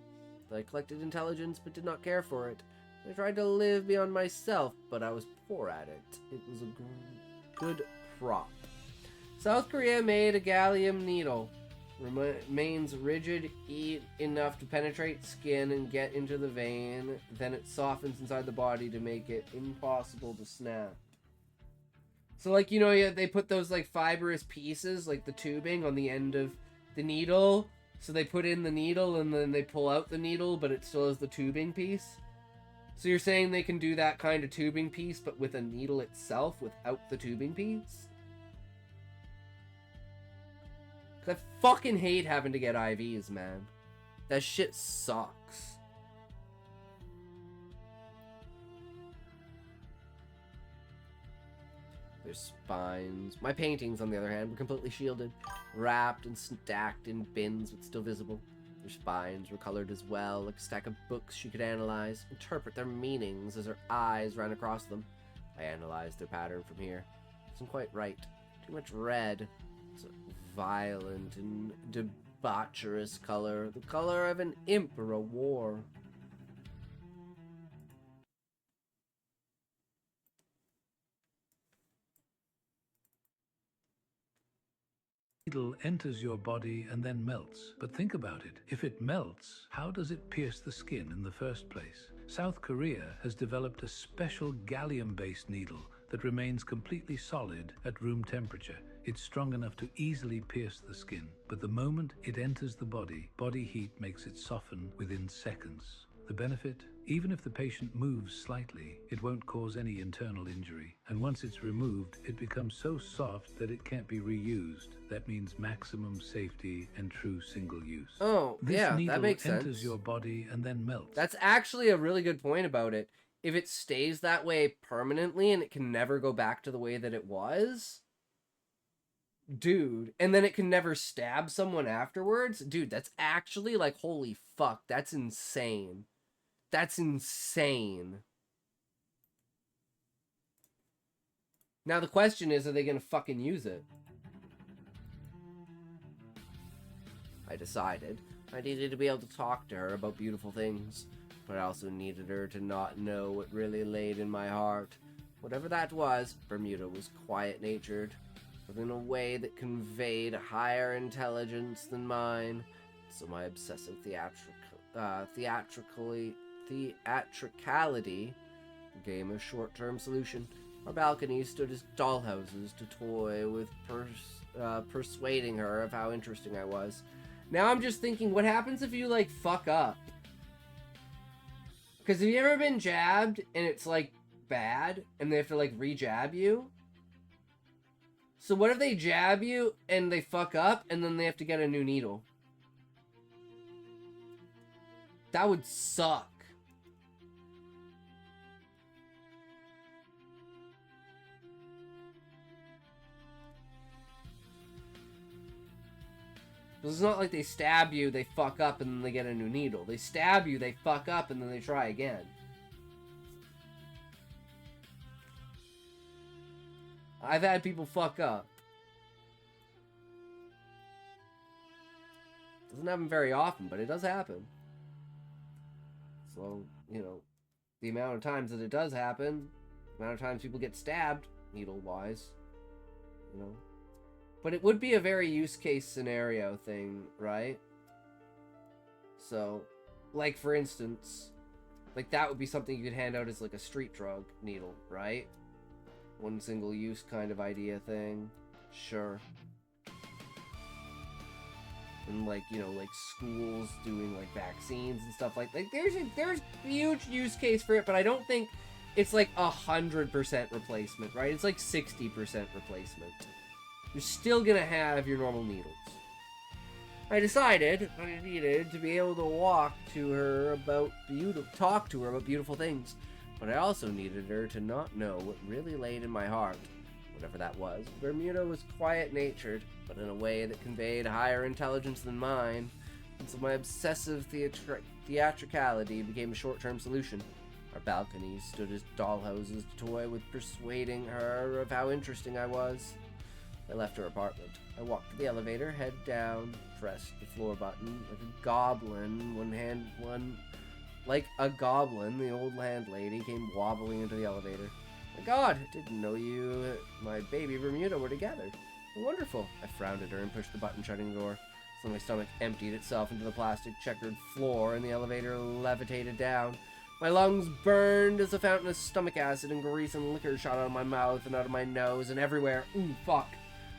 I collected intelligence but did not care for it. I tried to live beyond myself, but I was poor at it. It was a good prop. South Korea made a gallium needle. Remains rigid enough to penetrate skin and get into the vein. Then it softens inside the body to make it impossible to snap. So, like, you know, they put those, like, fibrous pieces, like the tubing on the end of the needle. So they put in the needle and then they pull out the needle, but it still has the tubing piece. So you're saying they can do that kind of tubing piece, but with a needle itself without the tubing piece? I fucking hate having to get IVs, man. That shit sucks. Their spines. My paintings, on the other hand, were completely shielded, wrapped and stacked in bins but still visible. Their spines were colored as well, like a stack of books she could analyze, interpret their meanings as her eyes ran across them. I analyzed their pattern from here. It wasn't quite right. Too much red. It's a violent and debaucherous color. The color of an imp or a war. Needle enters your body and then melts. But think about it. If it melts, how does it pierce the skin in the first place? South Korea has developed a special gallium-based needle that remains completely solid at room temperature. It's strong enough to easily pierce the skin, but the moment it enters the body, body heat makes it soften within seconds. The benefit? Even if the patient moves slightly, it won't cause any internal injury. And once it's removed, it becomes so soft that it can't be reused. That means maximum safety and true single use. Oh, This yeah, needle that makes enters sense. your body and then melts. That's actually a really good point about it. If it stays that way permanently and it can never go back to the way that it was, dude, and then it can never stab someone afterwards, dude, that's actually like, holy fuck, that's insane. That's insane. Now the question is, are they gonna fucking use it? I decided I needed to be able to talk to her about beautiful things, but I also needed her to not know what really laid in my heart. Whatever that was, Bermuda was quiet-natured, but in a way that conveyed higher intelligence than mine. So my obsessive theatricality became a short-term solution. Our balconies stood as dollhouses to toy with persuading her of how interesting I was. Now I'm just thinking, what happens if you, like, fuck up? Because have you ever been jabbed and it's, like, bad and they have to, like, re-jab you? So what if they jab you and they fuck up and then they have to get a new needle? That would suck. It's not like they stab you, they fuck up, and then they get a new needle. They stab you, they fuck up, and then they try again. I've had people fuck up. Doesn't happen very often, but it does happen. well, you know, the amount of times that it does happen, the amount of times people get stabbed, needle-wise, you know. But it would be a very use case scenario thing, right? So, like, for instance, like, that would be something you could hand out as, like, a street drug needle, right? One single use kind of idea thing. Sure. And, like, you know, like, schools doing, like, vaccines and stuff like there's a huge use case for it, but I don't think it's, like, 100% replacement, right? It's, like, 60% replacement. You're still gonna have your normal needles. I decided I needed to be able to talk to her about beautiful things, but I also needed her to not know what really laid in my heart. Whatever that was, Bermuda was quiet-natured, but in a way that conveyed higher intelligence than mine, and so my obsessive theatricality became a short-term solution. Our balconies stood as dollhouses to toy with persuading her of how interesting I was. I left her apartment. I walked to the elevator, head down, pressed the floor button like a goblin. Like a goblin, the old landlady came wobbling into the elevator. My God, didn't know you, my baby Bermuda, were together. Wonderful. I frowned at her and pushed the button shutting the door. So my stomach emptied itself into the plastic checkered floor and the elevator levitated down. My lungs burned as a fountain of stomach acid and grease and liquor shot out of my mouth and out of my nose and everywhere. Ooh, fuck.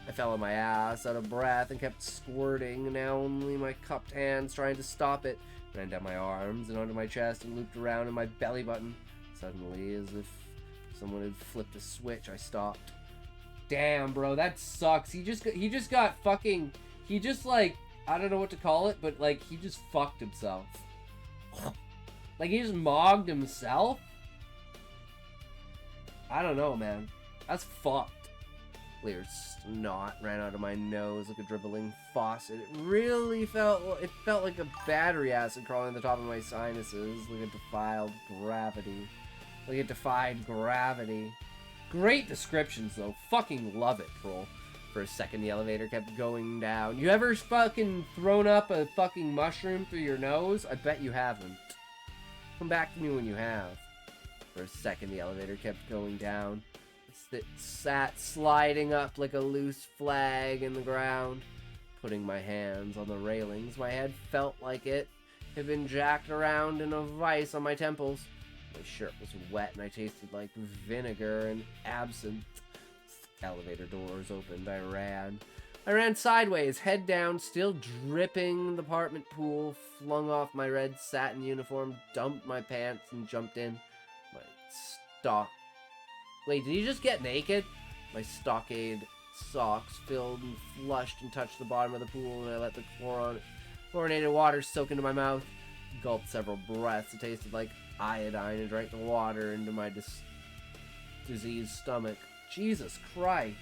I fell on my ass, out of breath, and kept squirting, now only my cupped hands trying to stop it. Ran down my arms and onto my chest and looped around in my belly button. Suddenly, as if someone had flipped a switch, I stopped. Damn, bro, that sucks. He just got fucking... He just, like... I don't know what to call it, but, like, he just fucked himself. Like, he just mogged himself? I don't know, man. That's fucked. Clear snot ran out of my nose like a dribbling faucet. It really felt like a battery acid crawling to the top of my sinuses, like it defied gravity. Great descriptions, though. Fucking love it, troll. For a second, the elevator kept going down. You ever fucking thrown up a fucking mushroom through your nose? I bet you haven't. Come back to me when you have. For a second, the elevator kept going down. It sat sliding up like a loose flag in the ground. Putting my hands on the railings, my head felt like it had been jacked around in a vice on my temples. My shirt was wet and I tasted like vinegar and absinthe. Elevator doors opened. I ran sideways, head down, still dripping the apartment pool, flung off my red satin uniform, dumped my pants, and jumped in. Wait, did he just get naked? My stockade socks filled and flushed and touched the bottom of the pool, and I let the chlorinated water soak into my mouth. Gulped several breaths. It tasted like iodine and drank the water into my diseased stomach. Jesus Christ.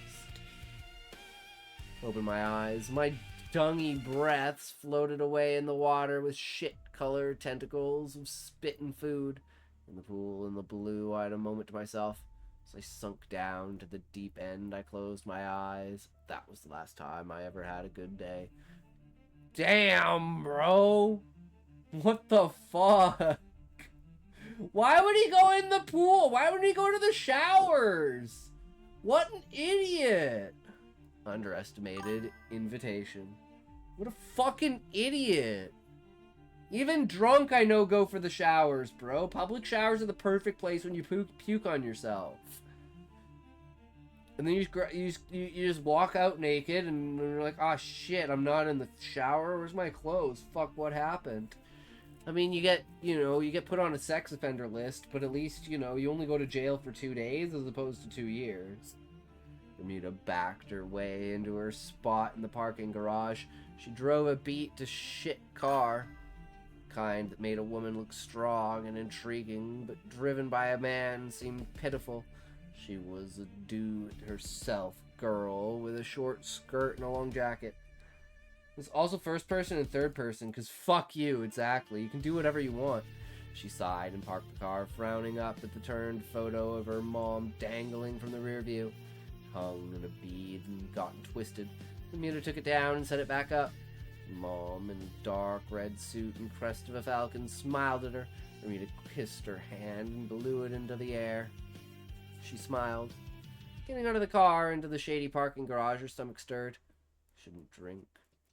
Opened my eyes. My dungy breaths floated away in the water with shit-colored tentacles of spit and food. In the pool, in the blue, I had a moment to myself. As I sunk down to the deep end, I closed my eyes. That was the last time I ever had a good day. Damn, bro! What the fuck? Why would he go in the pool? Why would he go to the showers? What an idiot! Underestimated invitation. What a fucking idiot! Even drunk, I know, go for the showers, bro. Public showers are the perfect place when you puke on yourself. And then you just walk out naked, and you're like, oh shit, I'm not in the shower. Where's my clothes? Fuck, what happened? I mean, you get put on a sex offender list, but at least, you only go to jail for 2 days as opposed to 2 years. Bermuda backed her way into her spot in the parking garage. She drove a beat to shit car. Kind that made a woman look strong and intriguing, but driven by a man seemed pitiful. She was a dude herself, girl, with a short skirt and a long jacket. It's also first person and third person, because fuck you, exactly. You can do whatever you want. She sighed and parked the car, frowning up at the turned photo of her mom dangling from the rear view. Hung in a bead and gotten twisted. Bermuda took it down and set it back up. Mom, in a dark red suit and crest of a falcon, smiled at her. Bermuda kissed her hand and blew it into the air. She smiled. Getting out of the car into the shady parking garage, her stomach stirred. Shouldn't drink.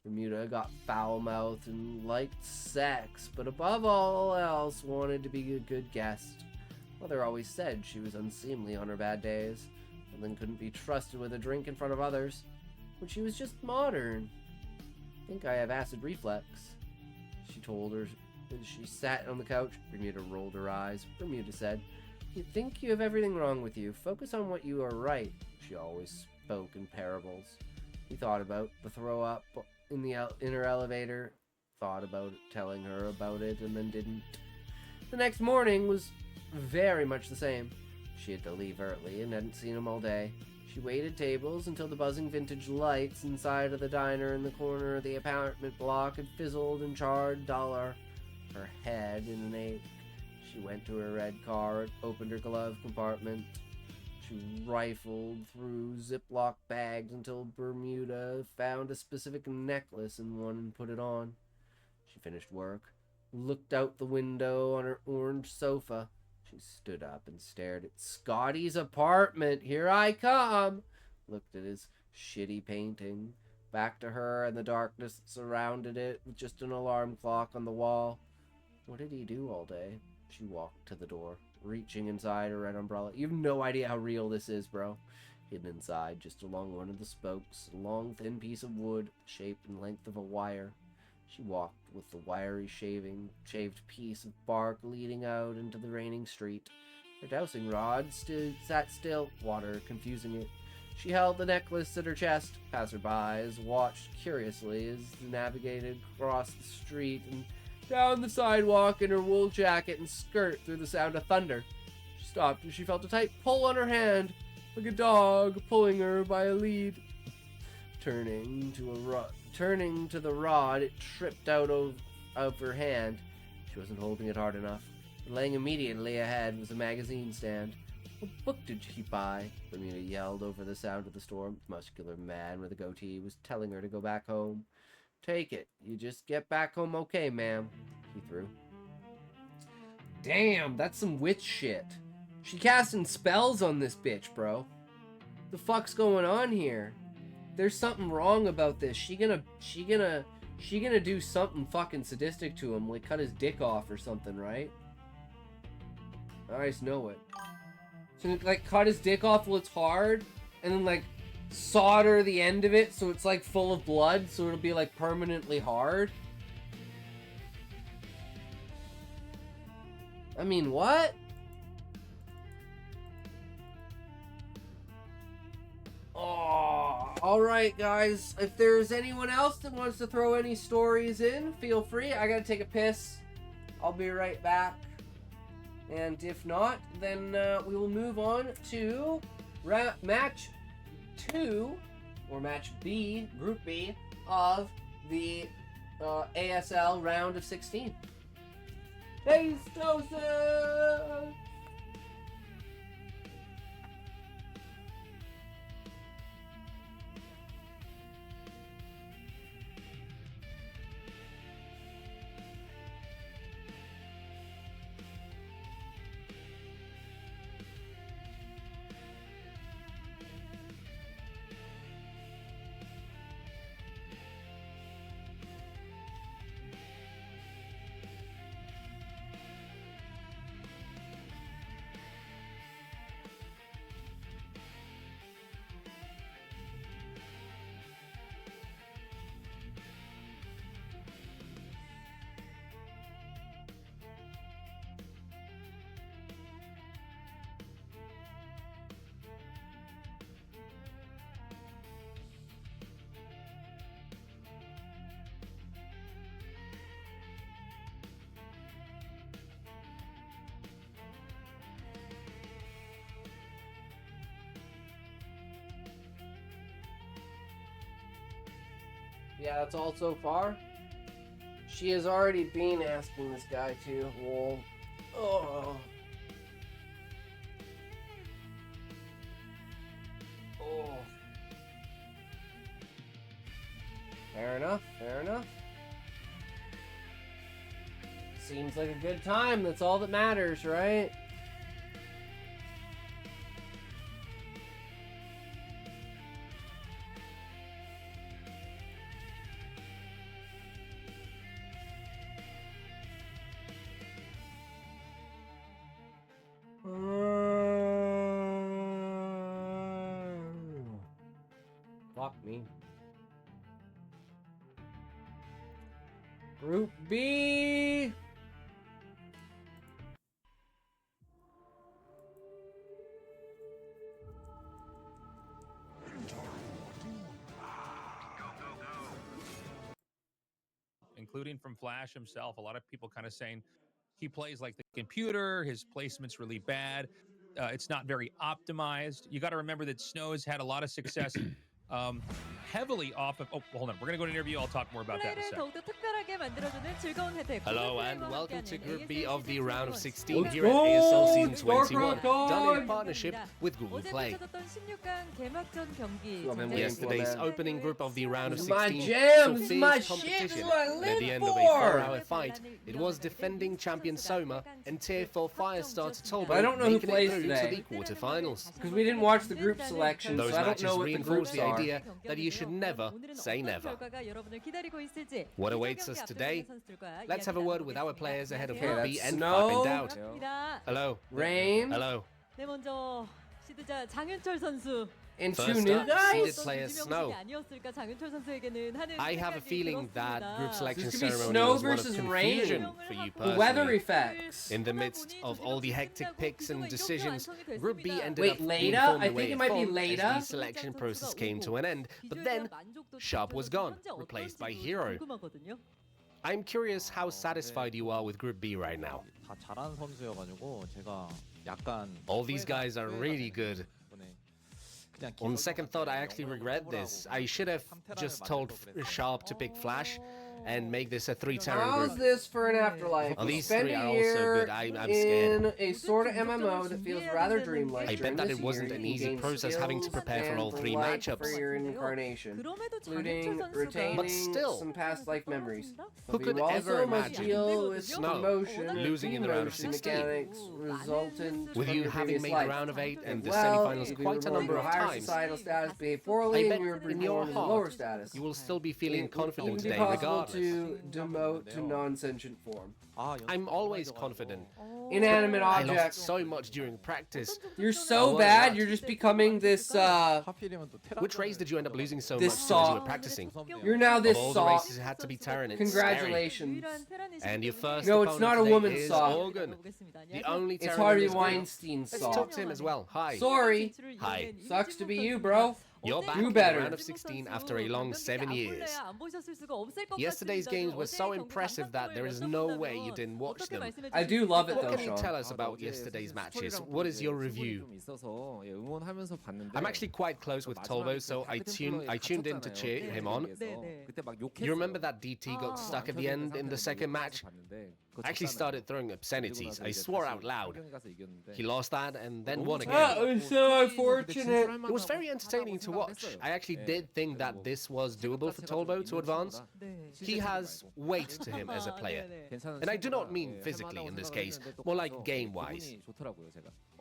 Bermuda got foul-mouthed and liked sex, but above all else wanted to be a good guest. Mother always said she was unseemly on her bad days, and then couldn't be trusted with a drink in front of others. But she was just modern. I think I have acid reflux, she told her as she sat on the couch. Bermuda rolled her eyes. Bermuda said, "You think you have everything wrong with you. Focus on what you are right." She always spoke in parables. He thought about the throw-up in the inner elevator, thought about telling her about it, and then didn't. The next morning was very much the same. She had to leave early and hadn't seen him all day. She waited tables until the buzzing vintage lights inside of the diner in the corner of the apartment block had fizzled and charred duller. Her head in an ache. She went to her red car, opened her glove compartment. She rifled through Ziploc bags until Bermuda found a specific necklace in one and put it on. She finished work, looked out the window on her orange sofa. She stood up and stared at Scotty's apartment. Here I come! Looked at his shitty painting. Back to her and the darkness that surrounded it with just an alarm clock on the wall. What did he do all day? She walked to the door, reaching inside her red umbrella. You have no idea how real this is, bro. Hidden inside, just along one of the spokes, a long, thin piece of wood, shape and length of a wire. She walked with the wiry shaved piece of bark leading out into the raining street. Her dowsing rod sat still, water confusing it. She held the necklace at her chest. Passerbys watched curiously as they navigated across the street and down the sidewalk in her wool jacket and skirt through the sound of thunder. She stopped as she felt a tight pull on her hand, like a dog pulling her by a lead. Turning to the rod, it tripped out of her hand. She wasn't holding it hard enough. Laying immediately ahead was a magazine stand. What book did she buy? Bermuda yelled over the sound of the storm. The muscular man with a goatee was telling her to go back home. Take it. You just get back home okay, ma'am. He threw. Damn, that's some witch shit. She casting spells on this bitch, bro. The fuck's going on here? There's something wrong about this. She gonna do something fucking sadistic to him, like cut his dick off or something, right? I just know it. So like cut his dick off while it's hard, and then like solder the end of it so it's like full of blood, so it'll be like permanently hard. I mean, what? Oh, alright guys, if there's anyone else that wants to throw any stories in, feel free. I gotta take a piss. I'll be right back. And if not, then we will move on to match 2, or match B, Group B, of the ASL round of 16. Hey, Stosa! Yeah, that's all so far. She has already been asking this guy to. Well, oh. Oh. Fair enough, fair enough. Seems like a good time. That's all that matters, right? Fuck me. Group B. Including from Flash himself. A lot of people kind of saying he plays like the computer, his placement's really bad, it's not very optimized. You got to remember that Snow's had a lot of success heavily off of... Oh, hold on. We're going to go to an interview. I'll talk more about that in a second. Hello and welcome to Group B of the round of 16 here at ASL Season 21, done in partnership with Google Play. Yesterday's opening group of the round of 16 saw fierce competition. At the end of a 4-hour fight, it was defending champion Soma and Tier 4 Firestarter Tolbo I don't know who making plays it through today. to the quarterfinals. Because we didn't watch the group selection, Those so I don't matches know what the reinforce groups the are. idea that you should never say never. What awaits us today? Let's have a word with our players ahead of Group B and Snow. find out. Hello. Rain. Hello. 네, 먼저 시드자 장윤철 선수. And two First new up, guys. seeded player Snow. 아니었을까 장윤철 선수에게는 하는 I have a feeling that group selection This could be ceremony Snow was one of versus confusion Rain. for you The personally. weather effects. In the midst of all the hectic picks and decisions, Group B ended Wait, up being Leda? formed I the way think it might be formed as Leda. the selection process came to an end, but then Sharp was gone, replaced by Hero. I'm curious how satisfied you are with Group B right now. 다 잘하는 선수여가지고 제가 약간 All these guys are really good. On second thought, I actually regret this. I should have just told Sharp to pick Flash and make this a 3-Terran How's group. this for an afterlife? Oh, We these spend three a are also year good. I'm in scared. a sort of MMO that feels rather dreamlike. I bet During that this it wasn't year, an you easy gain process having to skills prepare for all and 3 light matchups. for your incarnation, including retaining But still, some past life memories. who could you also ever must imagine deal with Snow emotion and losing in the round of demotion 16? mechanics resultant With from you your having previous made life. the round of 8 and the Well, semifinals if you quite a were number to of higher times, societal status behave I poorly, bet and you were in your reborn in lower heart status. you will still be feeling confident It would be today possible regardless. to demote to non-sentient form. I'm always confident. Inanimate I lost object. so much during practice. You're so bad, you're just becoming this, Which race did you end up losing so this much as saw. you were practicing? You're now this Of all the saw. races, it had to be Terran. It's Congratulations. scary. And your first No, it's not a opponent woman today is saw. Organ. The only It's Terran Harvey in this group. Weinstein Let's saw. talk to him as well. Hi. Sorry. Hi. Sucks to be you, bro. You're back Do in better. the round of 16 after a long 7 years. Yesterday's games were so impressive that there is no way you didn't watch them. I do love it What though, can you Sean. tell us about yesterday's matches? What is your review? I'm actually quite close with Tolbo, so I tuned in to cheer him on. You remember that DT got stuck at the end in the second match? I actually started throwing obscenities. I swore out loud. He lost that and then won again. That was so unfortunate. It was very entertaining to watch. I actually did think that this was doable for Tolbo to advance. He has weight to him as a player. And I do not mean physically in this case, more like game-wise.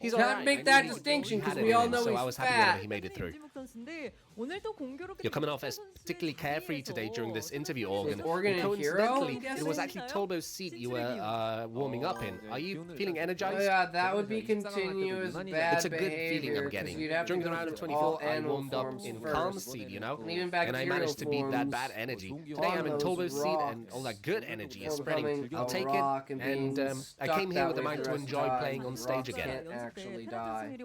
He's Can't alright. make that distinction because we all know so he's I was happy fat. that he made it through. You're coming off as particularly carefree today during this interview, Organ. Organ And and Hero, coincidentally, I'm it was guessing? actually Tolbo's seat you were warming up in. Are you feeling energized? Oh, yeah, that would be continuous bad It's a good feeling I'm behavior, 'cause getting. you'd have to During the go round of through 24, all I animal warmed up forms in first. calm seed, you know? And even And I bacterial managed to beat that forms bad energy. Today on I'm in those Tolbo's seat and rocks all that good energy is before spreading. becoming I'll a take rock it, and and being I stuck came here that with the way mind for to the rest of enjoy time. playing on stage Rocks again. can't actually die.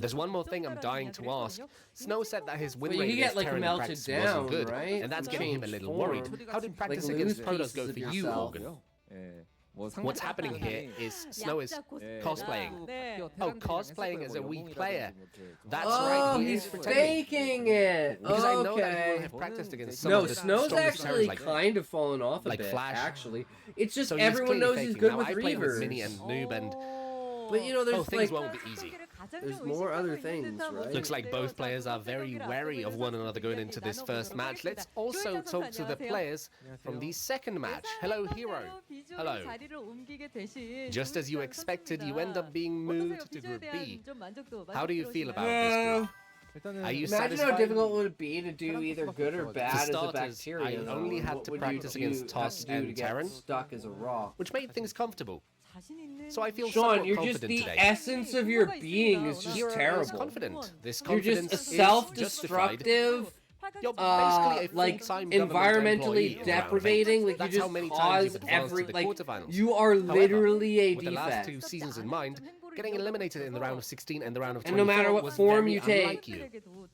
There's one more thing I'm dying to ask. Snow said that his win Well, you rate could get, against like, Terran in melted practice down, wasn't good, right? and that's From getting him a changed little form. worried. How did practice Like, against lose Protoss pieces go for of you, yourself. Organ? What's happening here is Snow is cosplaying. Oh, cosplaying as a weak player. That's right, Oh, he he's is pretending. faking it. Because I know that he Okay. will have practiced against some No, of the Snow's strongest actually Terrans, kind of fallen off a like bit, Flash. actually. It's just So he's everyone clearly knows he's faking. good Now, with I play with Reavers. Mini and Noob and But you know, there's things like won't be easy. There's more other things, right? Looks like both players are very wary of one another going into this first match. Let's also talk to the players from the second match. Hello, Hero. Hello. Just as you expected, you end up being moved to Group B. How do you feel about this group? Are you Imagine satisfied? how difficult it would be to do either good or bad as a starters, bacteria. I only had to practice against Toss and Terran, stuck as a rock, which made things comfortable. So I feel Sean, somewhat you're confident just the today. essence of your being is just Hero terrible. is confident. This You're confidence just a is self-destructive, You're basically a like full-time government environmentally employee deprivating. Like you That's just how many times cause you've advanced every to the like quarterfinals. you are literally a with the last defect. 2 seasons in mind, getting eliminated in the round of 16 and the round of 24 And no matter what was form very you take, unlike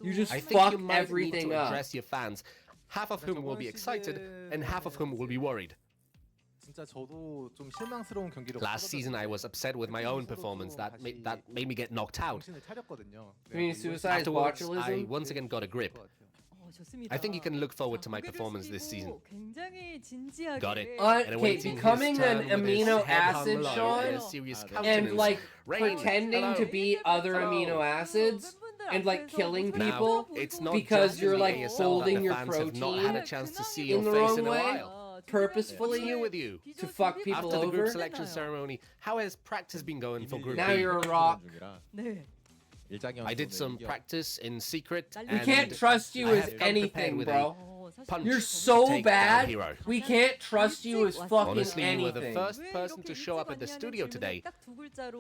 you just I think fuck you might everything need to up. address your fans, half of whom will be excited and half of whom will be worried. Last season I was upset with my own performance that made me get knocked out. I mean, suicide Afterwards, botulism? I once again got a grip. I think you can look forward to my performance this season. Got it. Okay, awaiting becoming his an turn with his amino head hung acid, low Sean, and a serious and countenance. like Rain, pretending hello. to be other amino acids and like killing Now, people it's not because just you're in the like ASL holding that your the fans have not had a protein chance to see in your the face wrong in a way, while. purposefully What's new with you? to fuck people After the over. group selection ceremony, how has practice been going for Group Now B? you're a rock. I did some practice in secret. We and can't trust you I as have come prepared anything, with bro. a punch You're so takedown bad. hero. We can't trust you as fucking Honestly, you were the anything. first person to show up at the studio today.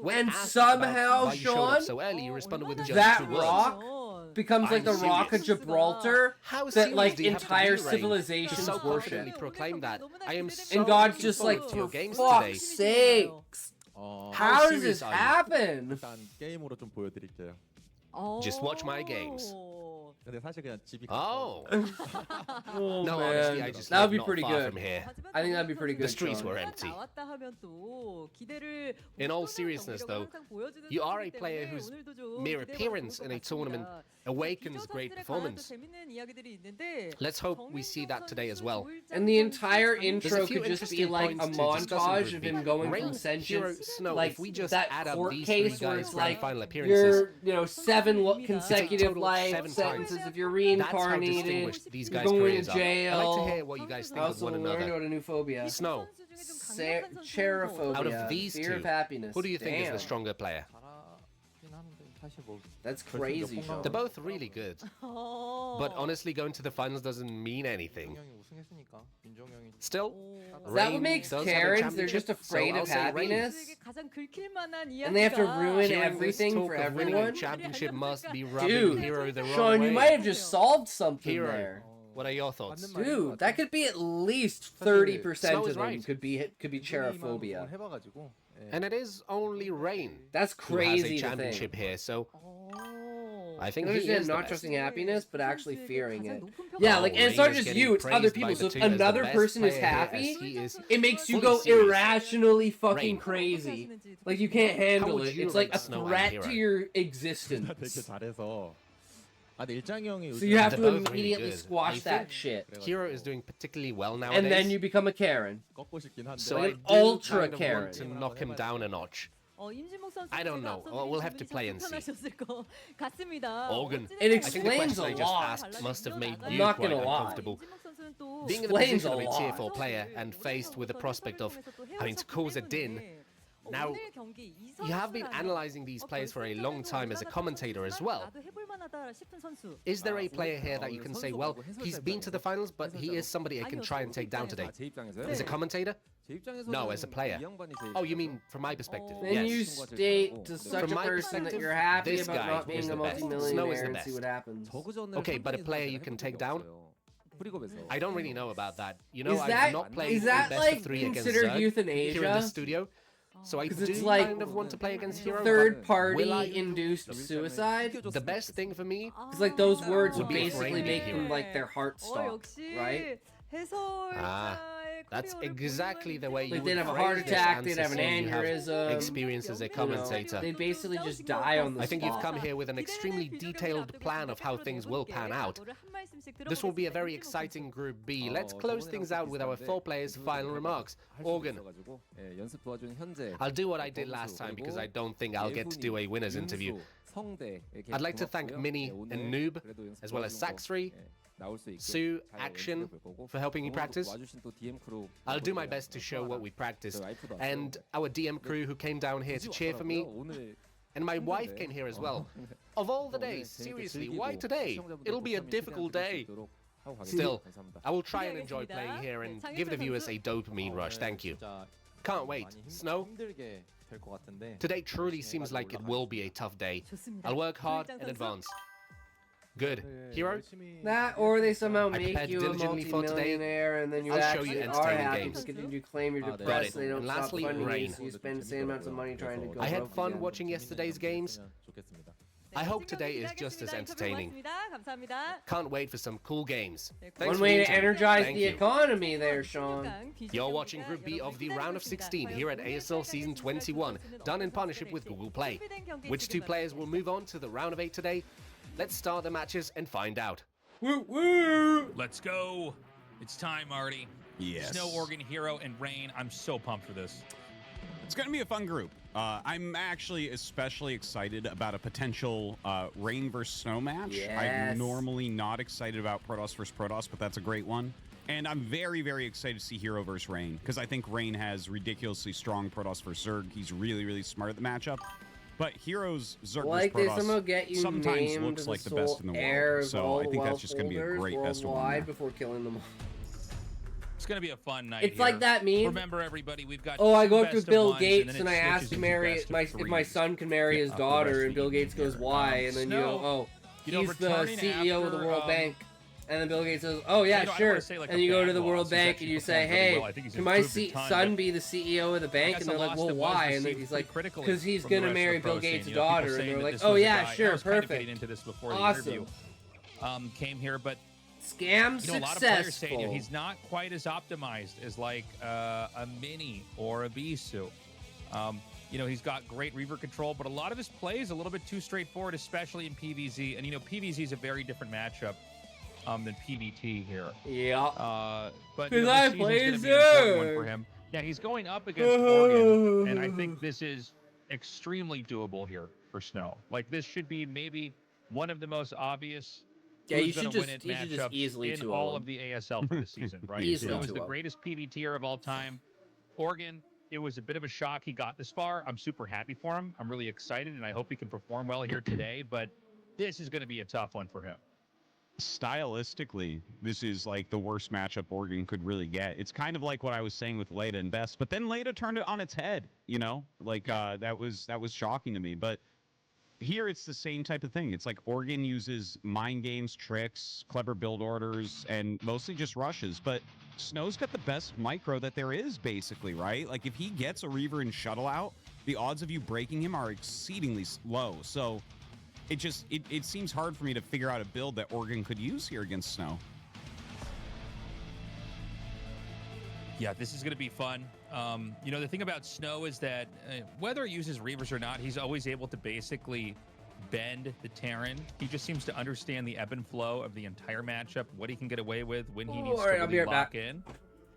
When And asked somehow, about why you showed up Sean, so early, you responded with just that 2 words. rock becomes like I'm the Rock of serious. Gibraltar How that serious like do you have to entire be, Ray, civilizations to so worship. confidently proclaim that? I am so And God's looking just like, forward to your for games fuck's today. sakes, how does this serious are you? happen? 게임으로 좀 보여드릴게요. Just watch my games. 근데 사실 그냥 집이 Oh. Oh, No, man. honestly, I just That would live be not pretty far good. from here. I think that'd be pretty good. The streets Sean. were empty. In all seriousness, though, you are a player whose mere appearance in a tournament awakens great performance. Let's hope we see that today as well. And the entire There's intro a few could just be interesting like a points to discuss in montage Group of B. him going Rain, from Hero, sentience, Snow, like if we just that add up court these case three where guys' it's grand like final appearances, you're 7 consecutive total of life 7 sentences times. if you're That's how reincarnated. distinguished these You're guys' going careers to are. jail. I'd like to hear what you guys think of also one learned another. about a new phobia. Snow, Cherophobia. out of these fear two, of happiness. who do you think is Damn. the stronger player? That's crazy, Sean. They're both really good. But honestly, going to the finals doesn't mean anything. Still, That Rain what makes does have a Karens? They're just championship, so afraid I'll of say Rain. happiness, and they have to ruin Hearing this everything talk for of winning a everyone. championship must be rubbing Dude, Hero the wrong Sean, way. you might have just solved something Hero, there. what are your thoughts? Dude, that could be at least 30% Snow of is them right. could be cherophobia. And it is only Rain That's who has crazy a to championship think. here, so I I think he understand is the not best. trusting happiness, but actually fearing it. Yeah, like, and it's Rain not is just getting you, it's other praised people. by So if the two as the another best person is player here, happy, as he is it makes you fully go serious. irrationally fucking Rain. crazy. Like, you can't handle would it. you It's like rate a Snow and threat Hero? to your existence. 되게 잘해서. 아, 근데 일장이 형이 So you have They're to both really immediately good. squash I that think shit. Hero is doing particularly well nowadays. And then you become a Karen. 꺾고 싶긴 한데. so like I an do ultra kind of Karen. want to knock him down a notch. I don't know. We'll have to play and see. Organ. It I think the explains question a I just lot. asked must have made I'm you not quite gonna lie. uncomfortable. Being in the Explains position a of a tier lot. 4 player and faced with the prospect of having to cause a din. Now, you have been analyzing these players for a long time as a commentator as well. Is there a player here that you can say, well, he's been to the finals, but he is somebody I can try and take down today? As a commentator? No, as a player. Oh, you mean from my perspective? Then Yes. you state to such From a my person that perspective, you're happy this about guy not being is a the best. Snow is multimillionaire the and see best. what happens. Okay, but a player you can take down? I don't really know about that. You know, Is I've that- not played is that, the best like, of 3 against considered Zerg euthanasia? here in the studio. So I 'Cause do it's like kind of want to play against Hero. but Third party will I? induced suicide. The best thing for me Because like those words would would be basically Rain make Hero. them like their heart stop, right? Ah. That's exactly the way you Like would they'd have a phrase heart this attack, answer they'd have an saying you have aneurysm. experience as a commentator. They basically just die on the I think spot. you've come here with an extremely detailed plan of how things will pan out. This will be a very exciting Group B. Let's close things out with our 4 players' final remarks. Organ. I'll do what I did last time because I don't think I'll get to do a winner's interview. I'd like to thank Minnie and Noob, as well as Saxry, Sue, Action, for helping me practice. I'll do my best to show what we practiced. And our DM crew who came down here to cheer for me. And my wife came here as well. Of all the days, seriously, why today? It'll be a difficult day. Still, I will try and enjoy playing here and give the viewers a dopamine rush. Thank you. Can't wait. Snow? Today truly seems like it will be a tough day. I'll work hard and advance. Good. Hero? That, or they somehow I make prepared you a diligently for today. multi-millionaire, and then you I'll show actually you are entertaining happy games. because you claim you're Got depressed, it. they don't And stop lastly, funding you, Rain. so you spend the same amounts of money trying to go I had broke fun again. watching yesterday's games. I hope today is just as entertaining. Can't wait for some cool games. Thanks One for way the to interview. energize Thank the you. economy there, Sean. You're watching Group B of the round of 16 here at ASL Season 21, done in partnership with Google Play. Which 2 players will move on to the round of 8 today? Let's start the matches and find out. Woo woo! Let's go. It's time, Marty. Yes. Snow, Organ, Hero, and Rain. I'm so pumped for this. It's going to be a fun group. I'm actually especially excited about a potential Rain versus Snow match. Yes. I'm normally not excited about Protoss versus Protoss, but that's a great one. And I'm very, very excited to see Hero versus Rain, because I think Rain has ridiculously strong Protoss versus Zerg. He's really, really smart at the matchup. But Hero's Zerg Like versus they somehow get Protoss you sometimes named looks like the sole best in the heir world. of So all I the think wealth that's just going to be a holders great best of one worldwide there. before killing them all. It's going to be a fun night. It's like here. that meme. Remember, everybody, we've got. Oh, I two go up to best of Bill ones, Gates then and it I ask switches to into marry best of if my threes. son can marry his for the daughter, rest and of Bill the Gates goes, evening "Why?" here. And then Snow, you go, "Oh, you know, he's the returning CEO of the after, World Bank." And then Bill Gates says, "Oh yeah, I don't sure." wanna say, like, And a you go to bad the loss. World He's Bank actually and you say, performed really "Hey, well. I think he's can my improved a ton, son but be the CEO of the bank?" I guess And they're the like, loss "Well, that was why?" And then received he's like, pretty critically "Because he's from the gonna rest of marry the pro Bill scene. Gates' You know, people daughter." And saying they're that like, this "Oh was the yeah, guy- sure, I was kind of perfect." getting into this before the Awesome. interview came here, but Scam you know, a lot of players saying successful. he's not quite as optimized as like a Mini or a Bisu. You know, he's got great Reaver control, but a lot of his plays a little bit too straightforward, especially in PvZ. And you know, PvZ is a very different matchup than PvT here. Yeah. But Because you know, I this season's play gonna be an important one Zerg. for him. Yeah, he's going up against Oregon, and I think this is extremely doable here for Snow. Like, this should be maybe one of the most obvious. Yeah, who's you should gonna win just- it you should just matchups easily in 2-0 all him. of the ASL for the season, right? Easily Snow is the 2-0. greatest PvTer of all time. Oregon, it was a bit of a shock he got this far. I'm super happy for him. I'm really excited, and I hope he can perform well here today. But this is going to be a tough one for him. Stylistically, this is like the worst matchup Oregon could really get. It's kind of like what I was saying with Leda and Best, but then Leda turned it on its head, you know? Like that was shocking to me. But here it's the same type of thing. It's like Oregon uses mind games, tricks, clever build orders, and mostly just rushes. But Snow's got the best micro that there is, basically, right? Like, if he gets a Reaver and Shuttle out, the odds of you breaking him are exceedingly low. So it seems hard for me to figure out a build that Oregon could use here against Snow. Yeah, this is going to be fun. You know, the thing about Snow is that whether he uses Reavers or not, he's always able to basically bend the Terran. He just seems to understand the ebb and flow of the entire matchup, what he can get away with, when he needs to Alright, I'll be really right lock back. in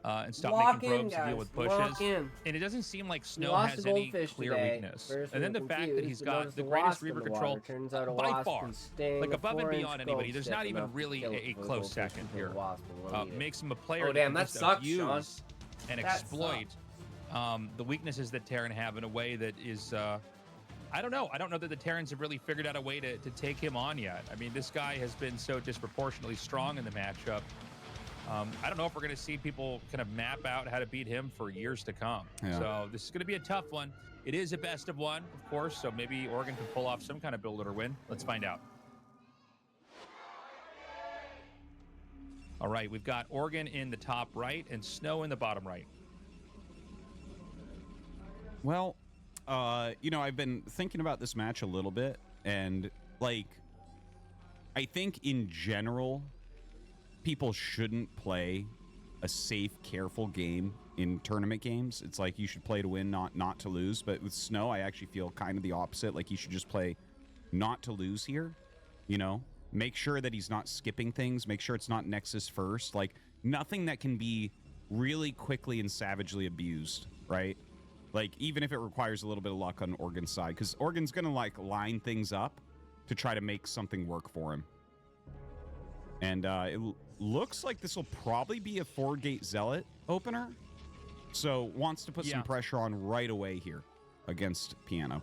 and stop Lock making in, probes to deal guys. with Lock pushes. in. And it doesn't seem like Snow Lost has a any goldfish clear today. weakness. First And then we the were fact that confused, he's but got noticed the the greatest wasp in Reaver the control water. Turns out a by wasp far, can sting like a above and 4-inch beyond anybody. There's not goldstick even enough really to kill a the close goldfish second until here. the wasp will eat it. Makes him a player Oh, damn, that that can sucks, just Sean. abuse and That exploit the weaknesses that Terran have in a way that is I don't know. I don't know that the Terrans have really figured out a way to take him on yet. I mean, this guy has been so disproportionately strong in the matchup. I don't know if we're going to see people kind of map out how to beat him for years to come. Yeah. So this is going to be a tough one. It is a best of one, of course, so maybe Oregon can pull off some kind of build or win. Let's find out. All right, we've got Oregon in the top right and Snow in the bottom right. Well, you know, I've been thinking about this match a little bit, and like, I think in general, people shouldn't play a safe, careful game in tournament games. It's like you should play to win, not to lose. But with Snow, I actually feel kind of the opposite. Like you should just play not to lose here, you know? Make sure that he's not skipping things. Make sure it's not Nexus first. Like, nothing that can be really quickly and savagely abused, right? Like, even if it requires a little bit of luck on Organ's side. Because Organ's going to, like, line things up to try to make something work for him. And it looks like this will probably be a 4-gate Zealot opener. So, wants to put some pressure on right away here against Piano.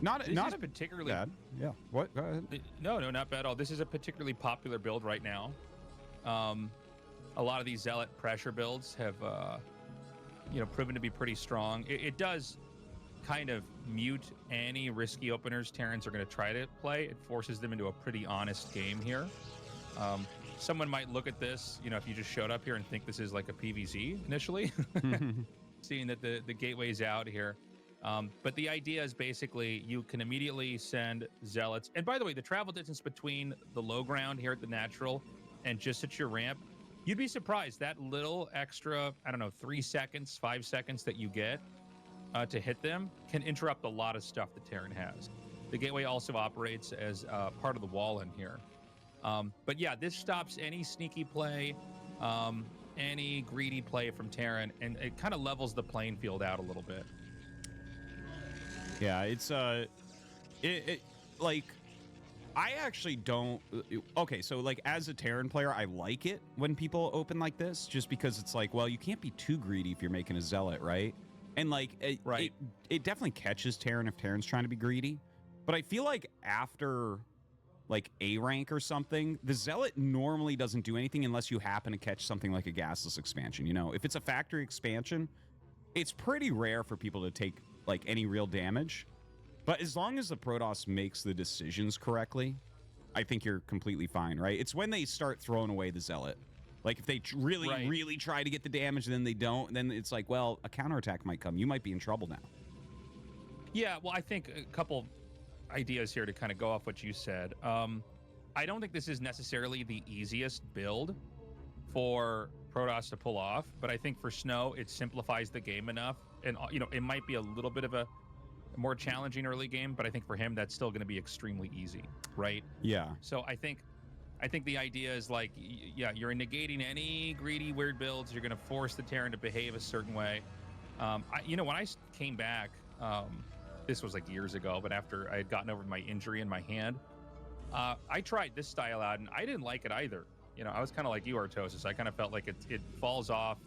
Not particularly bad. Yeah. What? Go ahead. No, not bad at all. This is a particularly popular build right now. A lot of these Zealot pressure builds have, proven to be pretty strong. It does kind of mute any risky openers Terrans are going to try to play. It forces them into a pretty honest game here. Someone might look at this, if you just showed up here and think this is like a PVZ initially, seeing that the gateway's out here. But the idea is basically you can immediately send Zealots. And by the way, the travel distance between the low ground here at the natural and just at your ramp, you'd be surprised that little extra, 3 seconds, 5 seconds that you get to hit them can interrupt a lot of stuff the Terran has. The gateway also operates as part of the wall in here. But yeah, this stops any sneaky play, any greedy play from Terran, and it kind of levels the playing field out a little bit. Yeah, it's like, I actually don't. Okay, so like as a Terran player, I like it when people open like this, just because it's like, well, you can't be too greedy if you're making a Zealot, right? And like, it definitely catches Terran if Terran's trying to be greedy. But I feel like after like A rank or something, the Zealot normally doesn't do anything unless you happen to catch something like a gasless expansion. If it's a factory expansion, it's pretty rare for people to take like any real damage. But as long as the Protoss makes the decisions correctly, I think you're completely fine, right? It's when they start throwing away the Zealot. Like if they really try to get the damage and then they don't, then it's like, well, a counterattack might come. You might be in trouble now. Yeah, well, I think a couple ideas here to kind of go off what you said. I don't think this is necessarily the easiest build for Protoss to pull off, but I think for Snow, it simplifies the game enough. And, it might be a little bit of a more challenging early game, but I think for him, that's still going to be extremely easy, right? Yeah. So I think the idea is like, yeah, you're negating any greedy, weird builds. You're going to force the Terran to behave a certain way. When I came back, this was like years ago, but after I had gotten over my injury in my hand, I tried this style out, and I didn't like it either. I was kind of like you, Artosis. I kind of felt like it falls off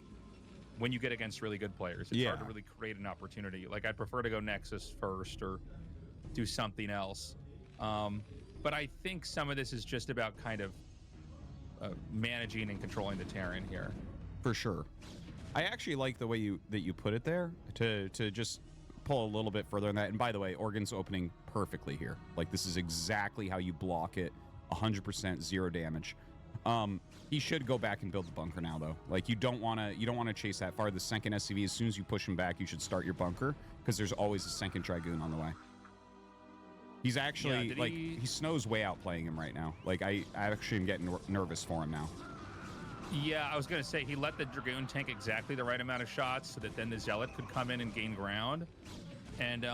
when you get against really good players. It's hard to really create an opportunity. Like, I'd prefer to go Nexus first or do something else. But I think some of this is just about kind of managing and controlling the Terran here. For sure. I actually like the way you put it there, to just pull a little bit further on that. And by the way, Organ's opening perfectly here. Like, this is exactly how you block it. 100% zero damage. He should go back and build the bunker now, though. Like, you don't want to chase that far. The second SCV, as soon as you push him back, you should start your bunker, because there's always a second Dragoon on the way. He's actually he Snow's way outplaying him right now. Like, I actually am getting nervous for him now. Yeah, I was gonna say he let the Dragoon tank exactly the right amount of shots so that then the Zealot could come in and gain ground. And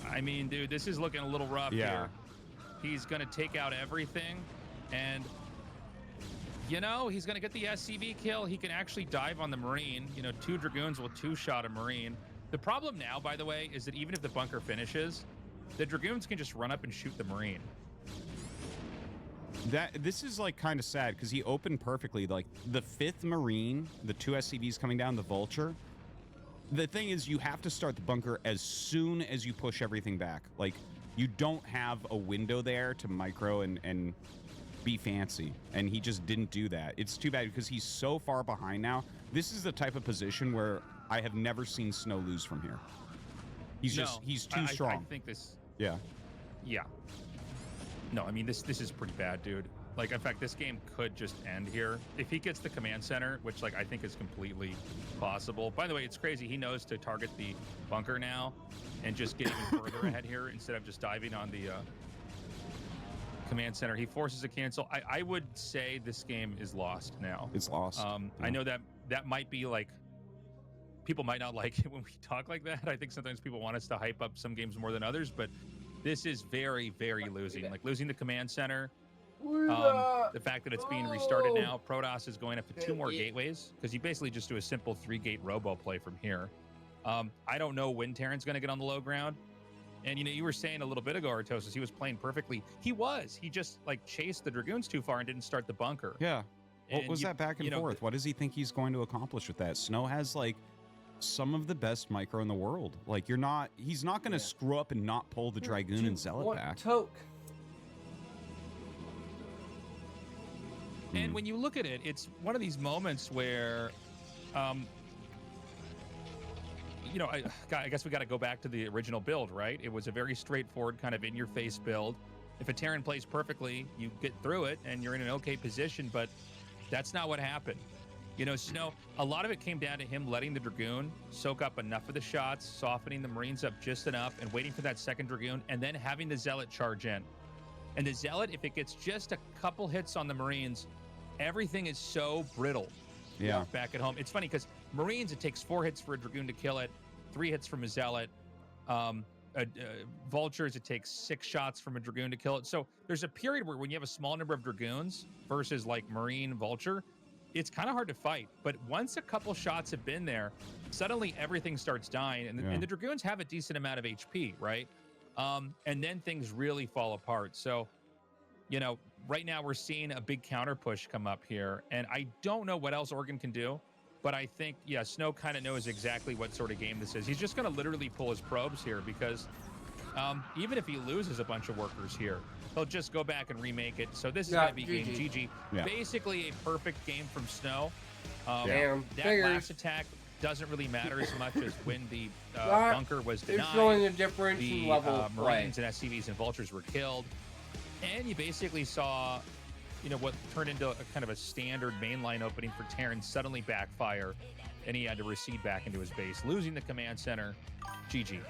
I mean, dude, this is looking a little rough here. He's gonna take out everything. And, he's going to get the SCV kill. He can actually dive on the Marine. 2 Dragoons will 2-shot a Marine. The problem now, by the way, is that even if the bunker finishes, the Dragoons can just run up and shoot the Marine. This is, like, kind of sad, because he opened perfectly. Like, the 5th Marine, the 2 SCVs coming down, the Vulture. The thing is, you have to start the bunker as soon as you push everything back. Like, you don't have a window there to micro and be fancy, and he just didn't do that. It's too bad, because he's so far behind now. This is the type of position where I have never seen Snow lose from here. He's too strong. I think this... Yeah. No, I mean, this is pretty bad, dude. Like, in fact, this game could just end here. If he gets the command center, which, like, I think is completely possible. By the way, it's crazy. He knows to target the bunker now and just get even further ahead here instead of just diving on the command center. He forces a cancel. I would say this game is lost now. It's lost. I know that might be like, people might not like it when we talk like that. I think sometimes people want us to hype up some games more than others, but this is very, very losing. Like losing the command center. The fact that it's being restarted now. Protoss is going up to 2 more gateways because you basically just do a simple 3-gate robo play from here. I don't know when Terran's going to get on the low ground. And, you know, you were saying a little bit ago, Artosis, he was playing perfectly. He was. He just, like, chased the Dragoons too far and didn't start the bunker. Yeah. What was that back and forth? What does he think he's going to accomplish with that? Snow has, like, some of the best micro in the world. Like, he's not going to screw up and not pull the Dragoon and Zealot back. Toke. And when you look at it, it's one of these moments where, you know, I guess we got to go back to the original build, right? It was a very straightforward kind of in-your-face build. If a Terran plays perfectly, you get through it and you're in an okay position, but that's not what happened. You know, Snow, a lot of it came down to him letting the Dragoon soak up enough of the shots, softening the Marines up just enough, and waiting for that second Dragoon, and then having the Zealot charge in. And the Zealot, if it gets just a couple hits on the Marines, everything is so brittle. Yeah. Back at home. It's funny because Marines, it takes 4 hits for a Dragoon to kill it, 3 hits from a Zealot. Vultures, it takes 6 shots from a Dragoon to kill it. So there's a period where when you have a small number of Dragoons versus like Marine Vulture, it's kind of hard to fight. But once a couple shots have been there, suddenly everything starts dying. And the Dragoons have a decent amount of HP, right? And then things really fall apart. So, you know, right now we're seeing a big counter push come up here. And I don't know what else Oregon can do. But I think, yeah, Snow kind of knows exactly what sort of game this is. He's just going to literally pull his probes here because even if he loses a bunch of workers here, he'll just go back and remake it. So this is going to be game GG. Yeah. Basically a perfect game from Snow. Damn. That last attack doesn't really matter as much as when the bunker was denied. It's showing a difference in level of play. Marines and SCVs and Vultures were killed. And you basically saw, you know, what turned into a kind of a standard mainline opening for Terran suddenly backfire, and he had to recede back into his base, losing the command center. GG.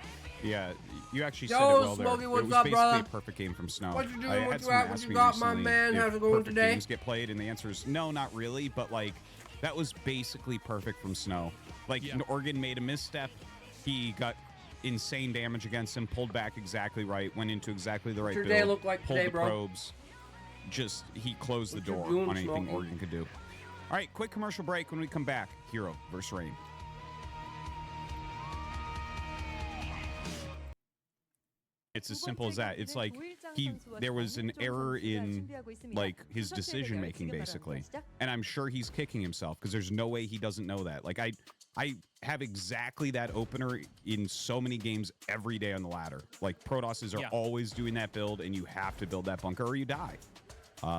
Yeah, you actually said it well there. Smokey, It what's was up, basically brother? a perfect game from Snow. What you doing? I had What you someone at? What ask you me got, my recently man? if How's it going perfect today? games get played, and the answer is no, not really. But like, that was basically perfect from Snow. Like, Oregon made a misstep. He got insane damage against him, pulled back exactly right, went into exactly the right What's build. your day look like pulled today, the bro? probes. Just, he closed the What you door doing, on anything Smokey? Oregon could do. All right, quick commercial break. When we come back, Hero versus Rain. It's as simple as that. It's like there was an error in like his decision making basically, and I'm sure he's kicking himself because there's no way he doesn't know that. Like I have exactly that opener in so many games every day on the ladder. Like Protosses are always doing that build, and you have to build that bunker or you die.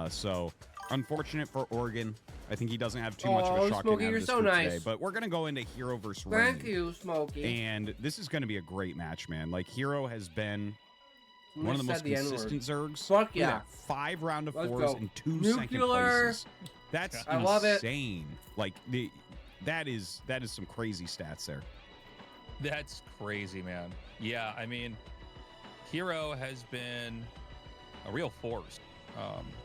So unfortunate for Oregon. I think he doesn't have too much of a shock Smokey, in you're this so group nice. today. But we're gonna go into Hero versus Rain. Thank you, Smokey. And this is going to be a great match, man. Like, Hero has been You one of the said most the N-word. consistent Zergs. Fuck Look at yeah. that, 5 round of Let's 4s go. and 2 Nuclear. second places. That's I love it. insane. Like, that is some crazy stats there. That's crazy, man. Yeah, I mean, Hero has been a real force.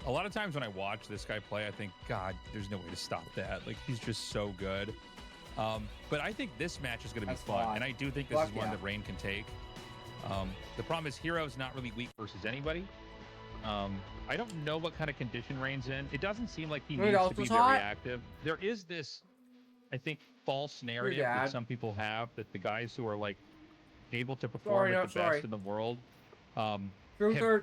A lot of times when I watch this guy play, I think, God, there's no way to stop that. Like, he's just so good. But I think this match is going to be fun, and I do think this is one that Rain can take. The problem is Hero's not really weak versus anybody. I don't know what kind of condition Rain's in. It doesn't seem like he needs to be very active. There is this, I think, false narrative that some people have that the guys who are like able to perform at the best in the world have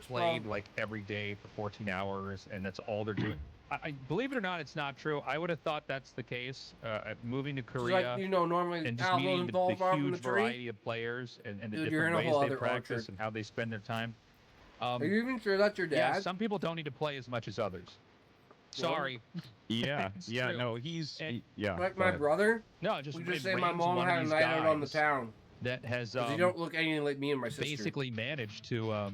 played like every day for 14 hours, and that's all they're doing. I believe it or not, it's not true. I would have thought that's the case. Moving to Korea, like, you know, normally and just Al meeting doesn't fall the far from huge the tree. variety of players and the Dude, you're in different a whole ways they other practice orchard. and how they spend their time. Are you even sure that's your dad? Yeah, some people don't need to play as much as others. Sorry. Yeah, It's yeah, true. no, yeah. Like my brother? No, just we just Rain's say my mom one of had a these night out on the guys town. that has They don't look anything like me and my sister. basically managed to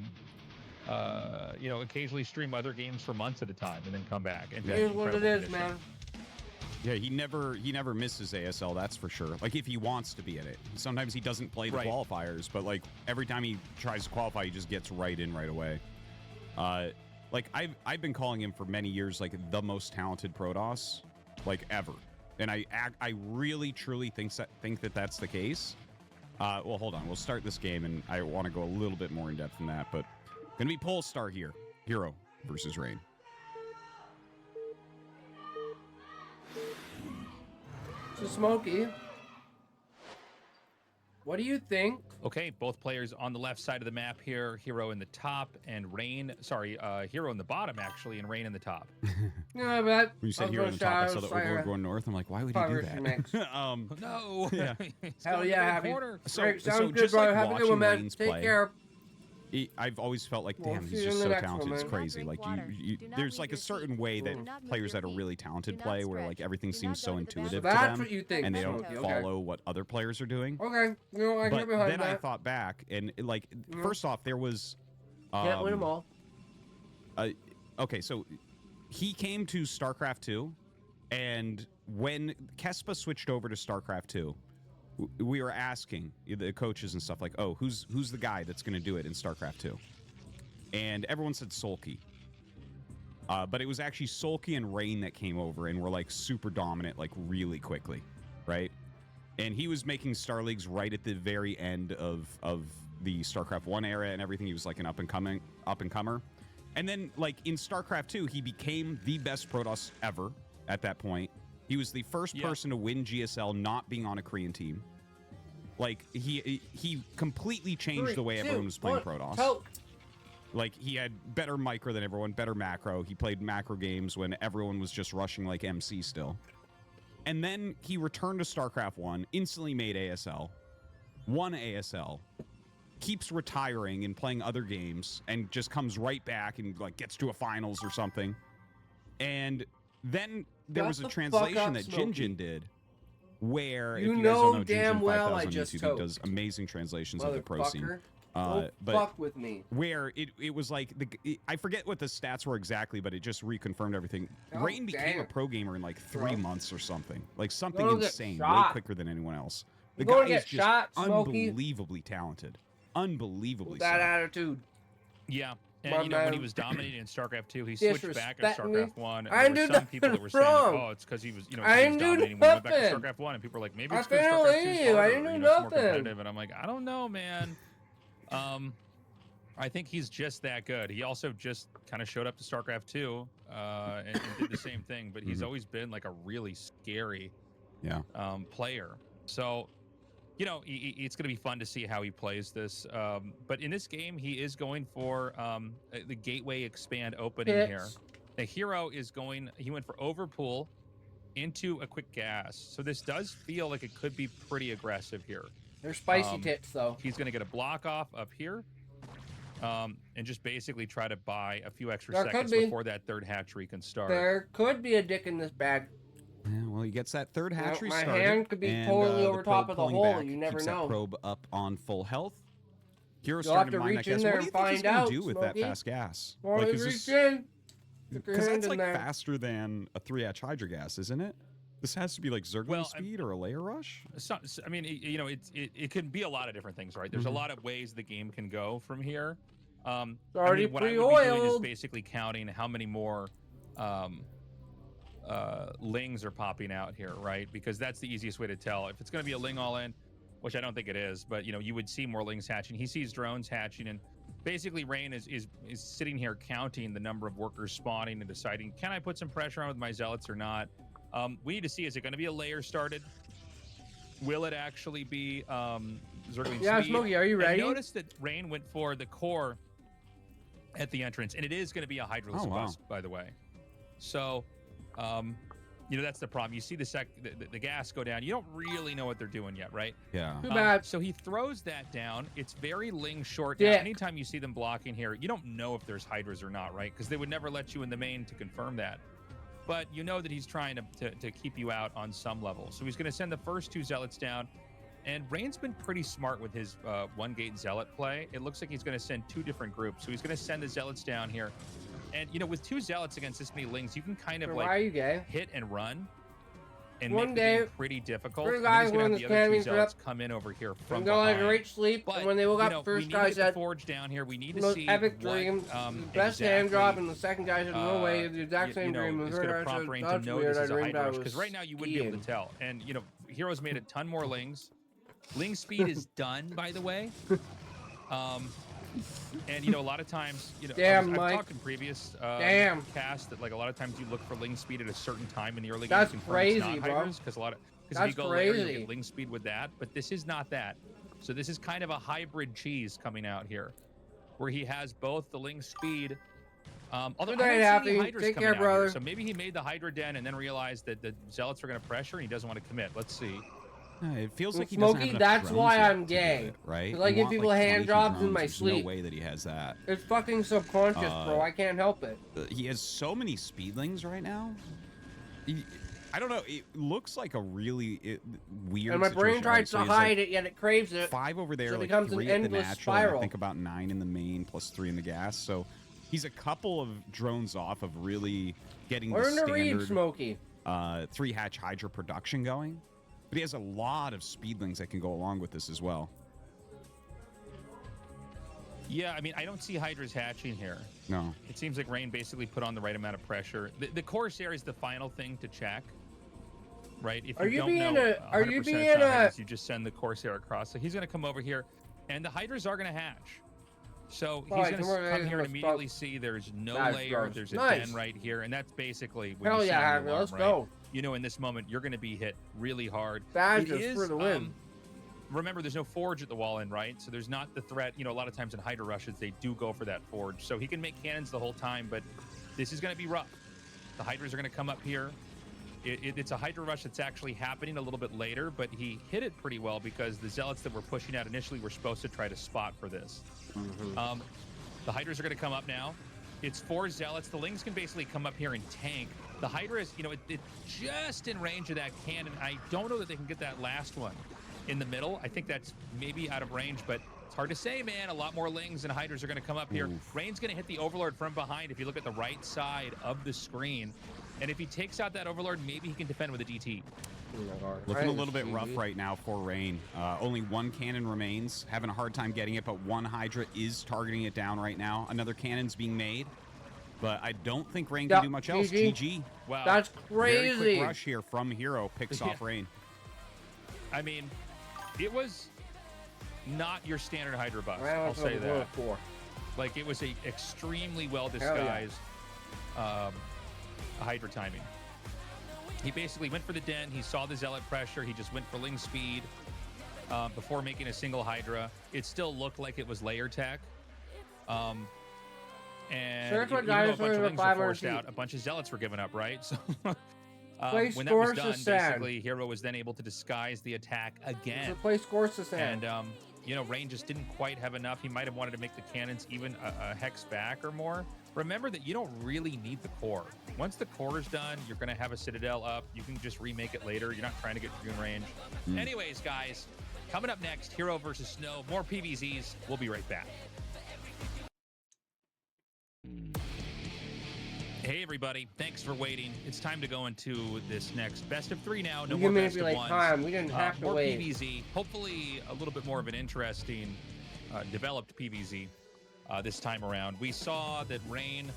you know, occasionally stream other games for months at a time and then come back. And It is what it is, man. Yeah, he never misses ASL, that's for sure. Like, if he wants to be in it. Sometimes he doesn't play the qualifiers, but like every time he tries to qualify, he just gets right in right away. Like, I've been calling him for many years, like, the most talented Protoss, like, ever. And I really, truly think that that's the case. Well, hold on. We'll start this game, and I want to go a little bit more in depth than that, but gonna be Polestar here. Hero versus Rain. So, Smokey, what do you think? Okay, both players on the left side of the map here. Hero in the top and Rain. Sorry, Hero in the bottom, actually, and Rain in the top. Yeah, but When you said Hero in the top, I saw the Overlord going north. I'm like, why would he do that? No. Yeah. Hell yeah, happy. So Sounds good, just bro. like Have a good watching one, man. Rain's Take play, care. I've always felt like, We'll damn, see he's you in just the so next talented. one, It's man. crazy. Like, there's like a certain way that players that are really talented play, where like everything seems so intuitive to That's them, what you think, and they don't Smokey, okay. follow what other players are doing. Okay, you know, I But get behind then that. I thought back, and like, first off, there was Can't win them all. Okay, so he came to StarCraft 2, and when Kespa switched over to StarCraft 2, we were asking the coaches and stuff like, oh, who's the guy that's going to do it in StarCraft 2? And everyone said Sulky. But it was actually Sulky and Rain that came over and were like super dominant, like really quickly, right? And he was making Star Leagues right at the very end of the StarCraft 1 era and everything. He was like an up and comer. And then like in StarCraft 2, he became the best Protoss ever at that point. He was the first person to win GSL not being on a Korean team. Like he completely changed the way everyone was playing Protoss. Like, he had better micro than everyone, better macro. He played macro games when everyone was just rushing like MC still. And then he returned to StarCraft 1, instantly made ASL, won ASL, keeps retiring and playing other games, and just comes right back and like gets to a finals or something. And then there was a translation that Jinjin did, where, if you guys don't know Jinjin 5000 on YouTube, he does amazing translations of the pro scene. Don't but fuck with me. Where it was like I forget what the stats were exactly, but it just reconfirmed everything. Oh, Rain became damn. a pro gamer in like 3 months or something, like something Go get insane, way shot. quicker than anyone else. The You gonna guy is get just shot, Smokey? unbelievably talented, unbelievably. With that so. attitude. Yeah. My And, you know, when man. he was dominating in StarCraft 2, he switched back in Disrespecting me. StarCraft 1. And I there were didn't some do people that nothing were saying, like, wrong. oh, it's because he was, you know, I he didn't was do dominating when he went back to nothing. StarCraft 1. And people were like, maybe I it's because finna StarCraft 2 is leave. I harder, didn't do you know, it's more nothing. competitive. And I'm like, I don't know, man. I think he's just that good. He also just kind of showed up to StarCraft 2 and did the same thing. But he's always been like a really scary player. So, you know, it's going to be fun to see how he plays this. But in this game, he is going for the Gateway Expand opening here. The Hero is going, he went for Overpool into a quick gas. So this does feel like it could be pretty aggressive here. They're spicy tits, though. He's going to get a block off up here. And just basically try to buy a few extra seconds before that third hatchery can start. There could be a dick in this bag. Yeah, well, he gets that third hatchery my started. hand could be and, totally the over probe top of the pulling hole, back you never keeps know. That probe up on full health. Hero You'll have started to mine, I reach in guess. there What do you and think he's find going out, to do with Smokey. that fast gas? Well, Like, reach is this... in. Because that's like faster than a 3-hatch Hydra gas, isn't it? This has to be like Zergling speed or a layer rush? I mean, you know, it can be a lot of different things, right? There's a lot of ways the game can go from here. I mean, what I would be doing is basically counting how many more lings are popping out here, right? Because that's the easiest way to tell. If it's going to be a ling all-in, which I don't think it is, but, you know, you would see more lings hatching. He sees drones hatching, and basically Rain is sitting here counting the number of workers spawning and deciding, can I put some pressure on with my zealots or not? We need to see, is it going to be a layer started? Will it actually be Zergling Yeah, speed? Smokey, are you ready? I noticed that Rain went for the core at the entrance, and it is going to be a Hydraless bust, by the way. So, you know, that's the problem. You see the gas go down. You don't really know what they're doing yet, right? Yeah. So he throws that down. It's very ling short. Yeah. Now, anytime you see them blocking here, you don't know if there's Hydras or not, right? Because they would never let you in the main to confirm that. But you know that he's trying to keep you out on some level. So he's going to send the first 2 Zealots down. And Rain's been pretty smart with his 1-gate Zealot play. It looks like he's going to send 2 different groups. So he's going to send the Zealots down here. And, you know, with 2 Zealots against this many Lings, you can kind of, like, hit and run. and one make day, the game pretty difficult. three And then guys he's gonna won have this the other two camping zealots trip. come in over here from And go like a behind. great sleep, But, and when they woke you up, know, first we guy need to get said, the forge down here. We need to most see epic what, dream, best hand job, and the second guy said, no way, the exact same dream. is going to prompt Rain to That's know weird, this is I a dreamed Hydra I rush, because was right now you wouldn't be able to skiing. tell. And you know, Hero's made a ton more lings. Ling speed is done, by the way. And you know, a lot of times, you know, Damn, I've Mike. talked in previous Damn. casts that like a lot of times you look for ling speed at a certain time in the early game. That's to confirm it's crazy, not bro. Hydras, because if That's you go later, you'll crazy. get ling speed with that. But this is not that. So this is kind of a hybrid cheese coming out here, where he has both the ling speed. Although Good I night, don't see Happy. any Hydras Take coming care, out brother. here. So maybe he made the Hydra den and then realized that the zealots are going to pressure and he doesn't want to commit. Let's see. It feels Well, like he doesn't Smokey, have enough that's drones why yet I'm to do gay. it, right? 'Cause I You give want, people like, hand 22 jobs in drones. my There's sleep. no way that he has that. It's fucking subconscious, bro. I can't help it. He has so many speedlings right now. I don't know. It looks like a really weird. And my brain situation. tries to hide it, yet it craves it. 5 over there, so it like becomes 3 an at the endless natural, and I spiral. think about 9 in the main plus 3 in the gas. So he's a couple of drones off of really getting Learn the to read, standard Smokey. 3-hatch Hydra production going. But he has a lot of speedlings that can go along with this as well. Yeah, I mean, I don't see Hydras hatching here. No. It seems like Rain basically put on the right amount of pressure. The Corsair is the final thing to check, right? If Are you don't being know a- are 100% you it's being not a- Hydras, you just send the Corsair across. So he's going to come over here, and the Hydras are going to hatch. So he's Alright, going so we're to gonna come here and start- immediately see there's no Nice, layer, bros. there's a Nice. den right here, and that's basically when Hell you yeah, sound Happy, the alarm, let's right? go. You know, in this moment, you're going to be hit really hard. Badgers for the win. Remember, there's no forge at the wall end, right? So there's not the threat. You know, a lot of times in Hydra rushes, they do go for that forge. So he can make cannons the whole time, but this is going to be rough. The Hydras are going to come up here. It's a Hydra rush that's actually happening a little bit later, but he hit it pretty well because the Zealots that were pushing out initially were supposed to try to spot for this. The Hydras are going to come up now. It's 4 Zealots. The Lings can basically come up here and tank. The Hydra is, you know, it's just in range of that cannon. I don't know that they can get that last one in the middle. I think that's maybe out of range, but it's hard to say, man. A lot more Lings and Hydras are going to come up here. Rain's going to hit the Overlord from behind if you look at the right side of the screen. And if he takes out that Overlord, maybe he can defend with a DT. Looking a little bit rough right now for Rain. Only 1 cannon remains. Having a hard time getting it, but 1 Hydra is targeting it down right now. Another cannon's being made. But I don't think Rain can do much else. GG. Wow. That's Very crazy. quick rush here from Hero. Picks off Rain. I mean, it was not your standard Hydra bust. Right, I'll say that. 4. Like, it was a extremely well disguised Hydra timing. He basically went for the den. He saw the Zealot pressure. He just went for Ling speed before making a single Hydra. It still looked like it was layer tech. And Search what even though a bunch dinosaurs of are Lings were 500 forced feet. out, a bunch of Zealots were given up, right? So Play when that was scores done, to sand. basically, Hero was then able to disguise the attack again. So play scores to sand. And, you know, Rain just didn't quite have enough. He might have wanted to make the cannons even a hex back or more. Remember that you don't really need the core. Once the core is done, you're going to have a Citadel up. You can just remake it later. You're not trying to get Dragoon range. Anyways, guys, coming up next, Hero versus Snow. More PvZs. We'll be right back. Hey, everybody. Thanks for waiting. It's time to go into this next best of 3 now. No You more can best of manipulate 1s. time. We didn't have to more wait. PvZ. Hopefully, a little bit more of an interesting, developed PvZ this time around. We saw that Rain,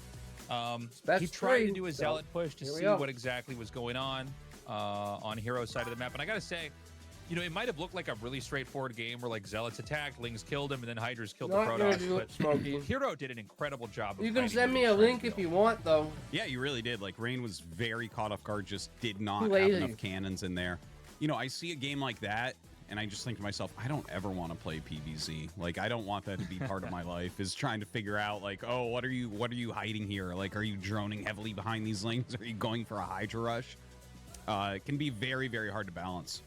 he tried to do a Zealot push to see what exactly was going on Hero's side of the map. And I got to say, you know, it might have looked like a really straightforward game where, like, Zealots attacked, Lings killed him, and then Hydras killed Not the gonna Protoss. do it, But Smokey. Hero did an incredible job of You can hiding send what me he a was trying link to if do. you want, though. Yeah, you really did. Like, Rain was very caught off guard, just did not have Lazy. enough cannons in there. You know, I see a game like that, and I just think to myself, I don't ever want to play PvZ. Like, I don't want that to be part of my life, is trying to figure out, like, oh, what are you hiding here? Like, are you droning heavily behind these lanes? Are you going for a Hydra rush? It can be very, very hard to balance.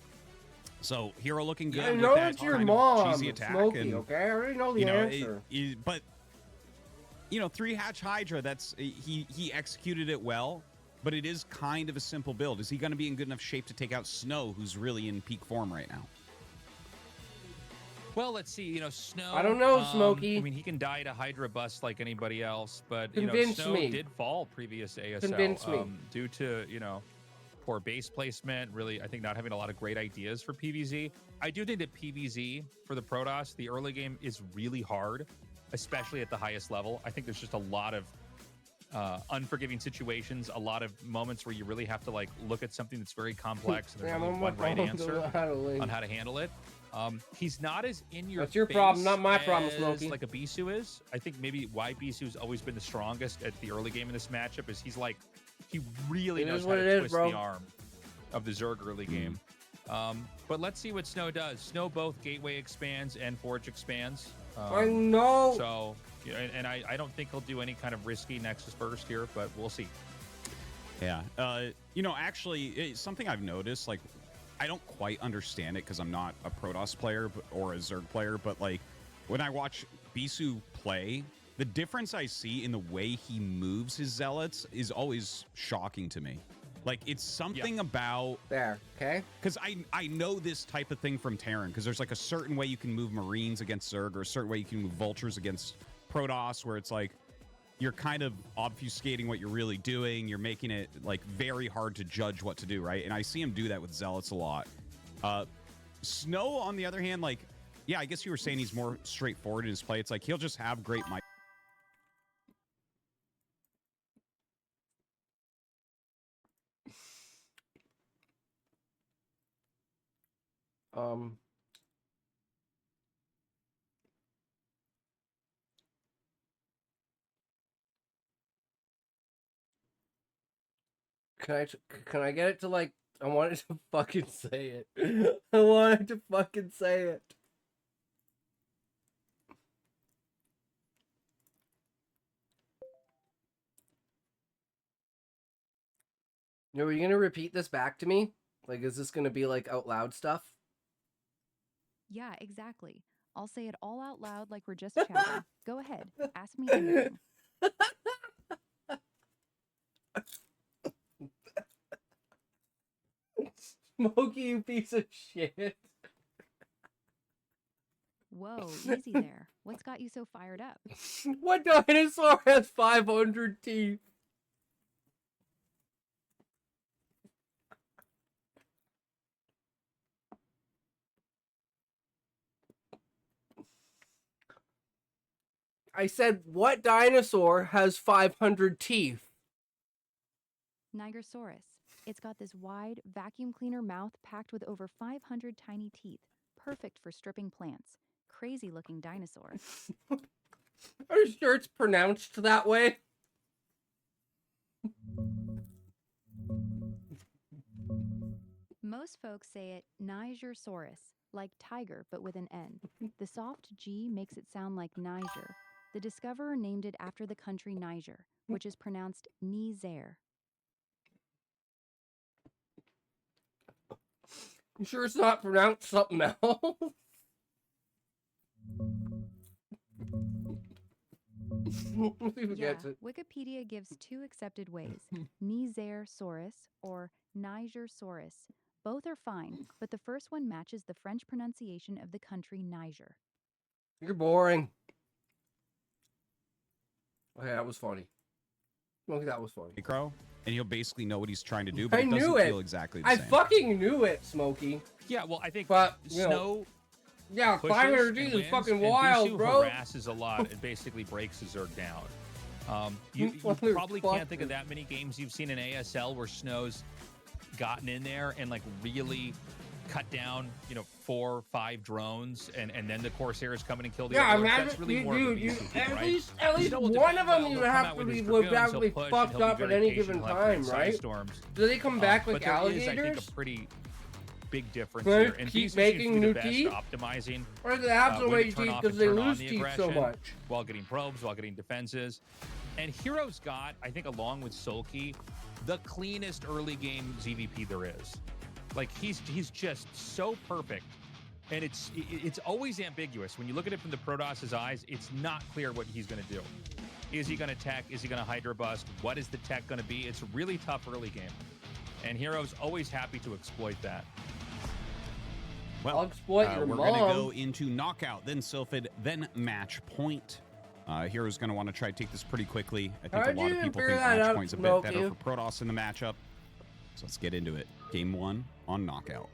So, Hero looking good. I with know that it's your kind of mom, cheesy attack, Smokey, and, okay? I already know the you know, answer. But, you know, 3-hatch Hydra, he executed it well, but it is kind of a simple build. Is he going to be in good enough shape to take out Snow, who's really in peak form right now? Well, let's see. You know, Snow. I don't know, Smokey. I mean, he can die to Hydra bust like anybody else, but Convince you know, Snow me. did fall previous ASL Convince me. due to poor base placement, really, I think not having a lot of great ideas for PvZ. I do think that PvZ for the Protoss, the early game is really hard, especially at the highest level. I think there's just a lot of unforgiving situations, a lot of moments where you really have to like look at something that's very complex and there's only one right answer on how to handle it. He's not as in your That's your problem, not my problem, as, Smokey. like a Bisu is. I think maybe why Bisu's always been the strongest at the early game in this matchup is he's like, he really knows how to twist the arm of the Zerg early game. But let's see what Snow does. Snow both Gateway expands and Forge expands. I know. So, and I don't think he'll do any kind of risky Nexus burst here, but we'll see. Yeah. You know, actually, it's something I've noticed, like, I don't quite understand it because I'm not a Protoss player or a Zerg player, but like when I watch Bisu play, the difference I see in the way he moves his zealots is always shocking to me. Like it's something about there, okay? Because I know this type of thing from Terran, because there's like a certain way you can move Marines against Zerg, or a certain way you can move Vultures against Protoss, where it's like you're kind of obfuscating what you're really doing. You're making it like very hard to judge what to do, right? And I see him do that with Zealots a lot. Snow, on the other hand, like, yeah, I guess you were saying he's more straightforward in his play. It's like he'll just have great mic. Can I get it to like, I wanted to fucking say it. I wanted to fucking say it. Are you gonna repeat this back to me? Like, is this gonna be like out loud stuff? Yeah, exactly. I'll say it all out loud like we're just chatting. Go ahead. Ask me anything. Smokey, you piece of shit. Whoa, easy there. What's got you so fired up? What dinosaur has 500 teeth? I said, what dinosaur has 500 teeth? Nigersaurus. It's got this wide, vacuum cleaner mouth packed with over 500 tiny teeth. Perfect for stripping plants. Crazy looking dinosaur. Are you sure it's pronounced that way? Most folks say it Nigersaurus, like tiger but with an N. The soft G makes it sound like Niger. The discoverer named it after the country Niger, which is pronounced Nizer. You sure it's not pronounced something else? Yeah, Wikipedia gives two accepted ways, Nigersaurus or Nigersaurus. Both are fine, but the first one matches the French pronunciation of the country Niger. You're boring. Okay, that was funny. Look, that was funny. Crow, and he'll basically know what he's trying to do, but I it doesn't knew it. feel exactly the I same. fucking knew it, Smokey. Yeah, well, I think but, Snow. Yeah, pushes 500 and teeth is wins, fucking and wild, Bisu bro. harasses a lot and basically breaks the Zerg down. You probably can't think of that many games you've seen in ASL where Snow's gotten in there and like really cut down, 4 or 5 drones, and then the Corsairs come in and kill the Yeah, other. imagine That's really more you, of a you, Bisu thing, at right? least Snow will one defend of them well, you he'll come have out to with be his would dragoons, probably he'll push, and fucked he'll be up at very any patient, given he'll have great time, side right? storms. Do they come back like but there is, alligators? I think, a pretty big difference They here. And keep Bisu seems to making be the new best teeth? optimizing Or do they have so when many to turn teeth off because and they turn on lose the teeth so aggression much? while getting probes, while getting defenses. And Hero's got, I think, along with Sulky, the cleanest early game ZVP there is. Like he's just so perfect, and it's always ambiguous when you look at it from the Protoss's eyes. It's not clear what he's going to do. Is he going to tech? Is he going to Hydra bust? What is the tech going to be? It's a really tough early game, and Hero's always happy to exploit that. Well, I'll exploit your we're mom. going to go into knockout, then Sylphid, then match point. Hero's going to want to try to take this pretty quickly. I think How'd a lot you of people figure think that match out, point's a bit Smokey? better for Protoss in the matchup. So let's get into it. Game 1 on Knockout.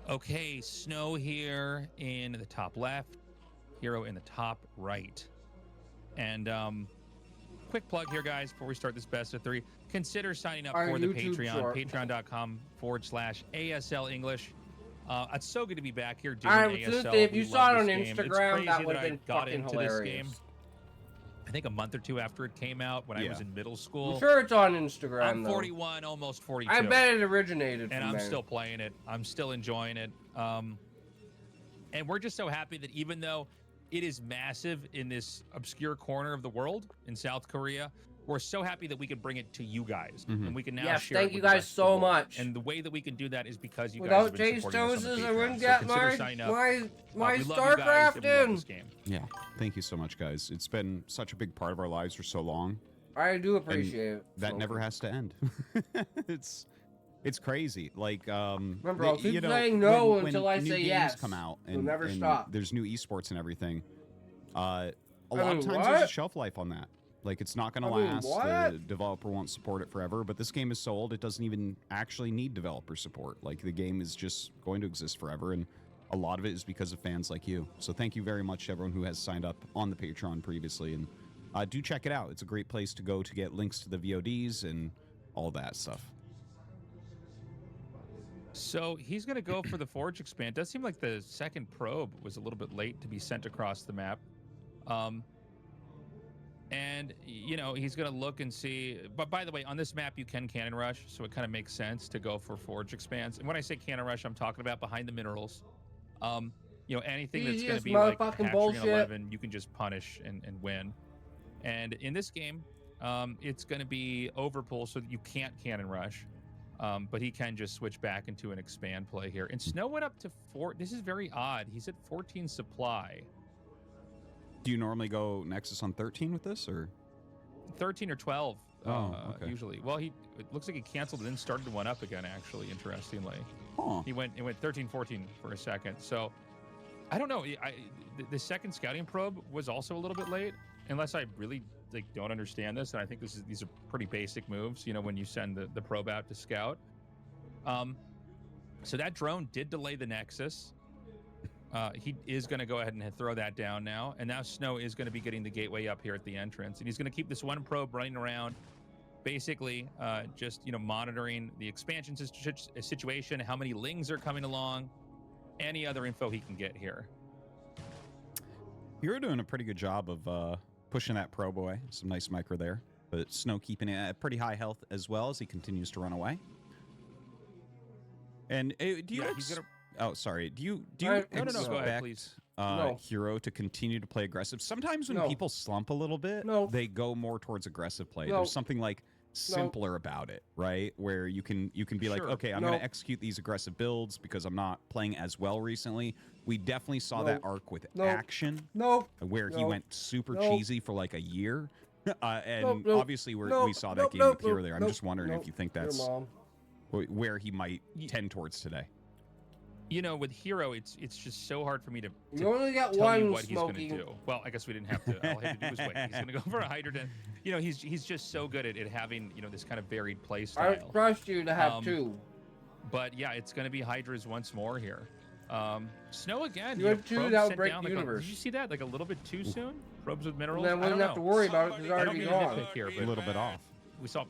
Okay, Snow here in the top left, Hero in the top right. And quick plug here, guys, before we start this best of 3. Consider signing up for the Patreon, patreon.com/ASL English. It's so good to be back here doing ASL. If you saw it on Instagram, Instagram, that would have been fucking hilarious. I think a month or 2 after it came out when I was in middle school. I'm sure it's on Instagram, I'm 41, almost 42. I bet it originated from and I'm there. still playing it. I'm still enjoying it. And we're just so happy that even though it is massive in this obscure corner of the world in South Korea, we're so happy that we can bring it to you guys. And we can now share thank it you with the guys rest of the so world. much. And the way that we can do that is because you Without guys have been Jay's supporting us on the Toes, I Patreon. wouldn't So get consider signing up. my We love you guys, StarCraft and we love in. this game. Yeah, thank you so much, guys. It's been such a big part of our lives for so long. I do appreciate it. That never has to end. it's crazy. Like, remember, I'll keep you know, saying no when until I new say games yes. come out We'll and, never and stop. there's new esports and everything. A I lot mean, of times there's a what? shelf life on that. Like, it's not going to I mean, last. what? The developer won't support it forever. But this game is so old, it doesn't even actually need developer support. Like, the game is just going to exist forever, and a lot of it is because of fans like you. So thank you very much to everyone who has signed up on the Patreon previously, and do check it out. It's a great place to go to get links to the VODs and all that stuff. So he's going to go for the Forge expand. It does seem like the second probe was a little bit late to be sent across the map. And, you know, he's going to look and see. But by the way, on this map, you can cannon rush. So it kind of makes sense to go for Forge expands. And when I say cannon rush, I'm talking about behind the minerals. You know, anything that's going to be like Hatchery and 11, you can just punish and win. And in this game, it's going to be overpull so that you can't cannon rush. But he can just switch back into an expand play here. And Snow went up to 4. This is very odd. He's at 14 supply. Do you normally go Nexus on 13 with this, or 13 or 12? Okay. Usually. Well, it looks like he canceled and then started one up again. Actually, interestingly, it went 13, 14 for a second. So I don't know. The second scouting probe was also a little bit late, unless I really don't understand this. And I think these are pretty basic moves. You know, when you send the probe out to scout. So that drone did delay the Nexus. He is going to go ahead and throw that down now. And now Snow is going to be getting the gateway up here at the entrance. And he's going to keep this one probe running around, basically just, you know, monitoring the expansion situation, how many lings are coming along, any other info he can get here. You're doing a pretty good job of pushing that probe away. Some nice micro there. But Snow keeping it at pretty high health as well as he continues to run away. And do you... Oh, sorry. Do you expect Go ahead, please. Hero to continue to play aggressive? Sometimes when people slump a little bit, they go more towards aggressive play. There's something like simpler about it, right? Where you can be like, okay, I'm going to execute these aggressive builds because I'm not playing as well recently. We definitely saw that arc with Action, where he went super cheesy for like a year. And obviously we saw that game with Hero there. I'm just wondering if you think that's where he might tend towards today. You know, with Hero, it's just so hard for me to You only got tell you one what smoking. he's going to do. Well, I guess we didn't have to. All I had to do was wait. He's going to go for a Hydrogen. You know, he's just so good at having, you know, this kind of varied play style. I trust you to have two. But yeah, it's going to be Hydras once more here. Snow again. You had two, that would break the like universe. Did you see that? Like a little bit too soon? Probes with minerals? Then we wouldn't have to worry about it because it's already gone. Here, A little bit off. We saw...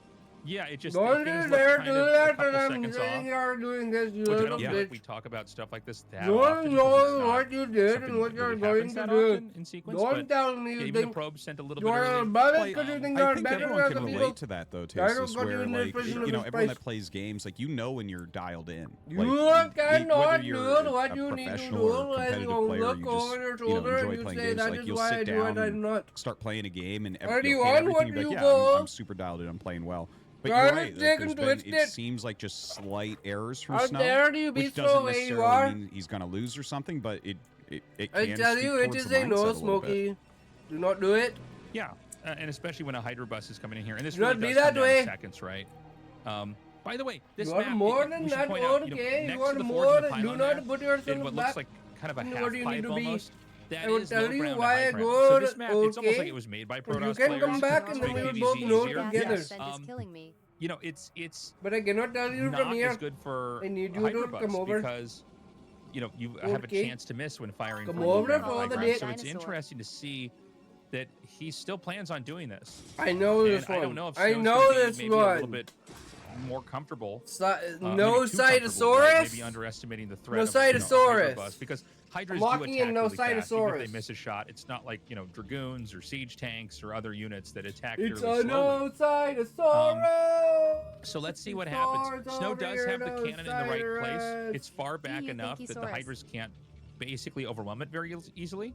Yeah, it just Don't things do look that, kind do of that, a couple and I'm seconds saying off. you are doing this, you Which I little don't feel bitch. like we talk about stuff like this that Don't often, know because it's what you did and something what you're really going happens to that do. often in sequence, Don't but tell me you even think the probe sent a little you bit are early. above it because you think I you're think better everyone than can the relate people. to that, though, I Tasteless, don't got where, you in like, this you know, business everyone space. that plays games, like, you know when you're dialed in. You Like, cannot whether you're do what a you need to professional or do, and competitive you player, look you over your just, you know, shoulder enjoy and you playing say games. that Like, is you'll why I sit do down it, I'm and not. start playing a game, and Anyone, you'll hit everything what and be you like, yeah, go? I'm super dialed in, I'm playing well. But Try you're to right, stick like, and there's been, twist it it. seems like just slight errors from How Snow, dare you be which so doesn't way you necessarily are. mean he's going to lose or something, but it I can tell speak you, it towards is the a mindset no, a little bit. Smokey. Do not do it. Yeah, and especially when a Hydra bus is coming in here, and this Do really not be does that come down way. in seconds, right? By the way, this You are map, more we than should that point out, okay. next You are to the more forge and the than. Do pylon not there, put yourself in what back. looks like kind of a What half do you pipe need to be? almost. That I will is tell low you ground to why high I ground. go. So this map, it's almost like Okay. it was made by You Protoss can players. come back and to then make we will PvZ both know easier. together. Yes. Is killing me. You know, it's But I cannot tell you from not here. as good for I need you to hyperbust come over. because you know you have a Okay. chance to miss when firing Come from low over ground to for high the ground. dick. So it's Dinosaur. interesting to see that he still plans on doing this. I know this And one. I don't know if I Snow's know gonna be this maybe a little one. bit more comfortable. No maybe too comfortable, right? Cytosaurus? Maybe underestimating the threat No of, you know, Cytosaurus. hyperbust, because Hydras I'm do locking attack in no really fast. Even if Cytosaurus. they miss a shot, it's not like, you know, dragoons or siege tanks or other units that attack It's fairly a slowly. no Cytosaurus. So let's see what happens. Snow does have the cannon in the right place. It's far back you enough think that the Saurus? Hydras can't basically overwhelm it very easily.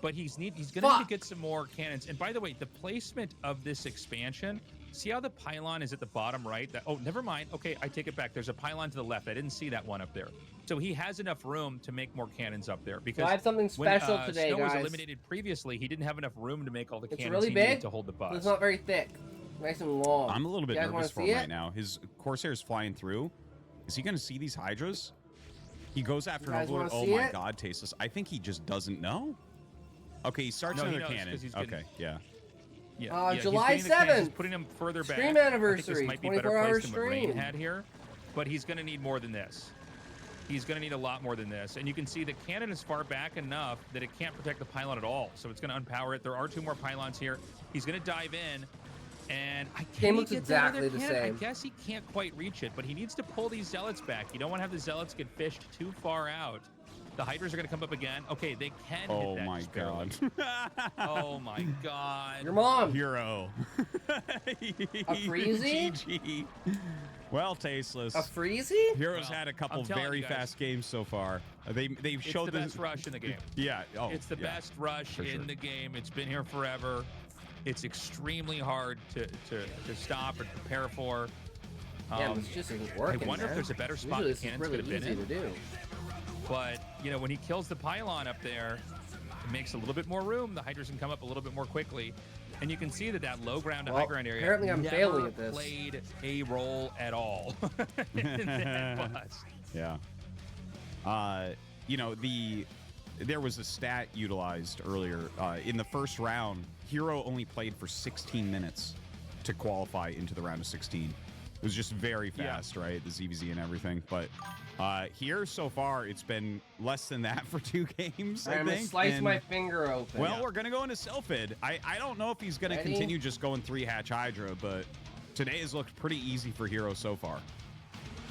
But he's going to need to Fuck. get some more cannons. And by the way, the placement of this expansion, see how the pylon is at the bottom right? Oh, never mind. Okay, I take it back. There's a pylon to the left. I didn't see that one up there. So he has enough room to make more cannons up there. Because I have something special when, today, Snow was guys. eliminated previously, he didn't have enough room to make all the It's cannons really he needed big. to hold the bus. It's not very thick. Nice and long. I'm a little bit You guys wanna nervous for see him it? right now. His Corsair's flying through. Is he going to see these Hydras? He goes after You an guys Overlord. wanna Oh see my it? God, Tasteless. I think he just doesn't know. Okay, he starts No, he another knows, cannon. 'cause he's getting- Okay, yeah. Yeah, he's July getting the cannons, he's 7th. putting them further back. Stream I think anniversary, this might be better 24-hour placed than what Rain stream. had here, but he's going to need more than this. He's going to need a lot more than this. And you can see the cannon is far back enough that it can't protect the pylon at all. So it's going to unpower it. There are 2 more pylons here. He's going to dive in. And I Game can't looks get that other exactly the cannon. same. I guess he can't quite reach it, but he needs to pull these zealots back. You don't want to have the zealots get fished too far out. The Hydras are going to come up again. Okay, they can Oh hit that my just barely. God. Oh my God. Your mom. Hero. A freezy? GG. Well, Tasteless. A freezy? Heroes Well, had a couple I'm telling very you guys. fast games so far. They've It's showed the best rush in the game. Yeah. Oh, It's the yeah, best rush for in sure. the game. It's been here forever. It's extremely hard to stop and prepare for. Yeah, this just isn't working. I wonder if man. there's a better spot Usually the this is cannons really could have been easy in. to do. But, you know, when he kills the pylon up there, it makes a little bit more room. The Hydras can come up a little bit more quickly. And you can see that low ground to high Well, ground area apparently I'm never failing at this. played a role at all in that bus. Yeah. You know, there was a stat utilized earlier. In the first round, Hero only played for 16 minutes to qualify into the round of 16. It was just very fast, right? The ZVZ and everything. But here so far, it's been less than that for 2 games. I'm gonna slice my finger open. Well, we're gonna go into Sylphid. I don't know if he's gonna Ready? continue just going 3-hatch Hydra, but today has looked pretty easy for Hero so far.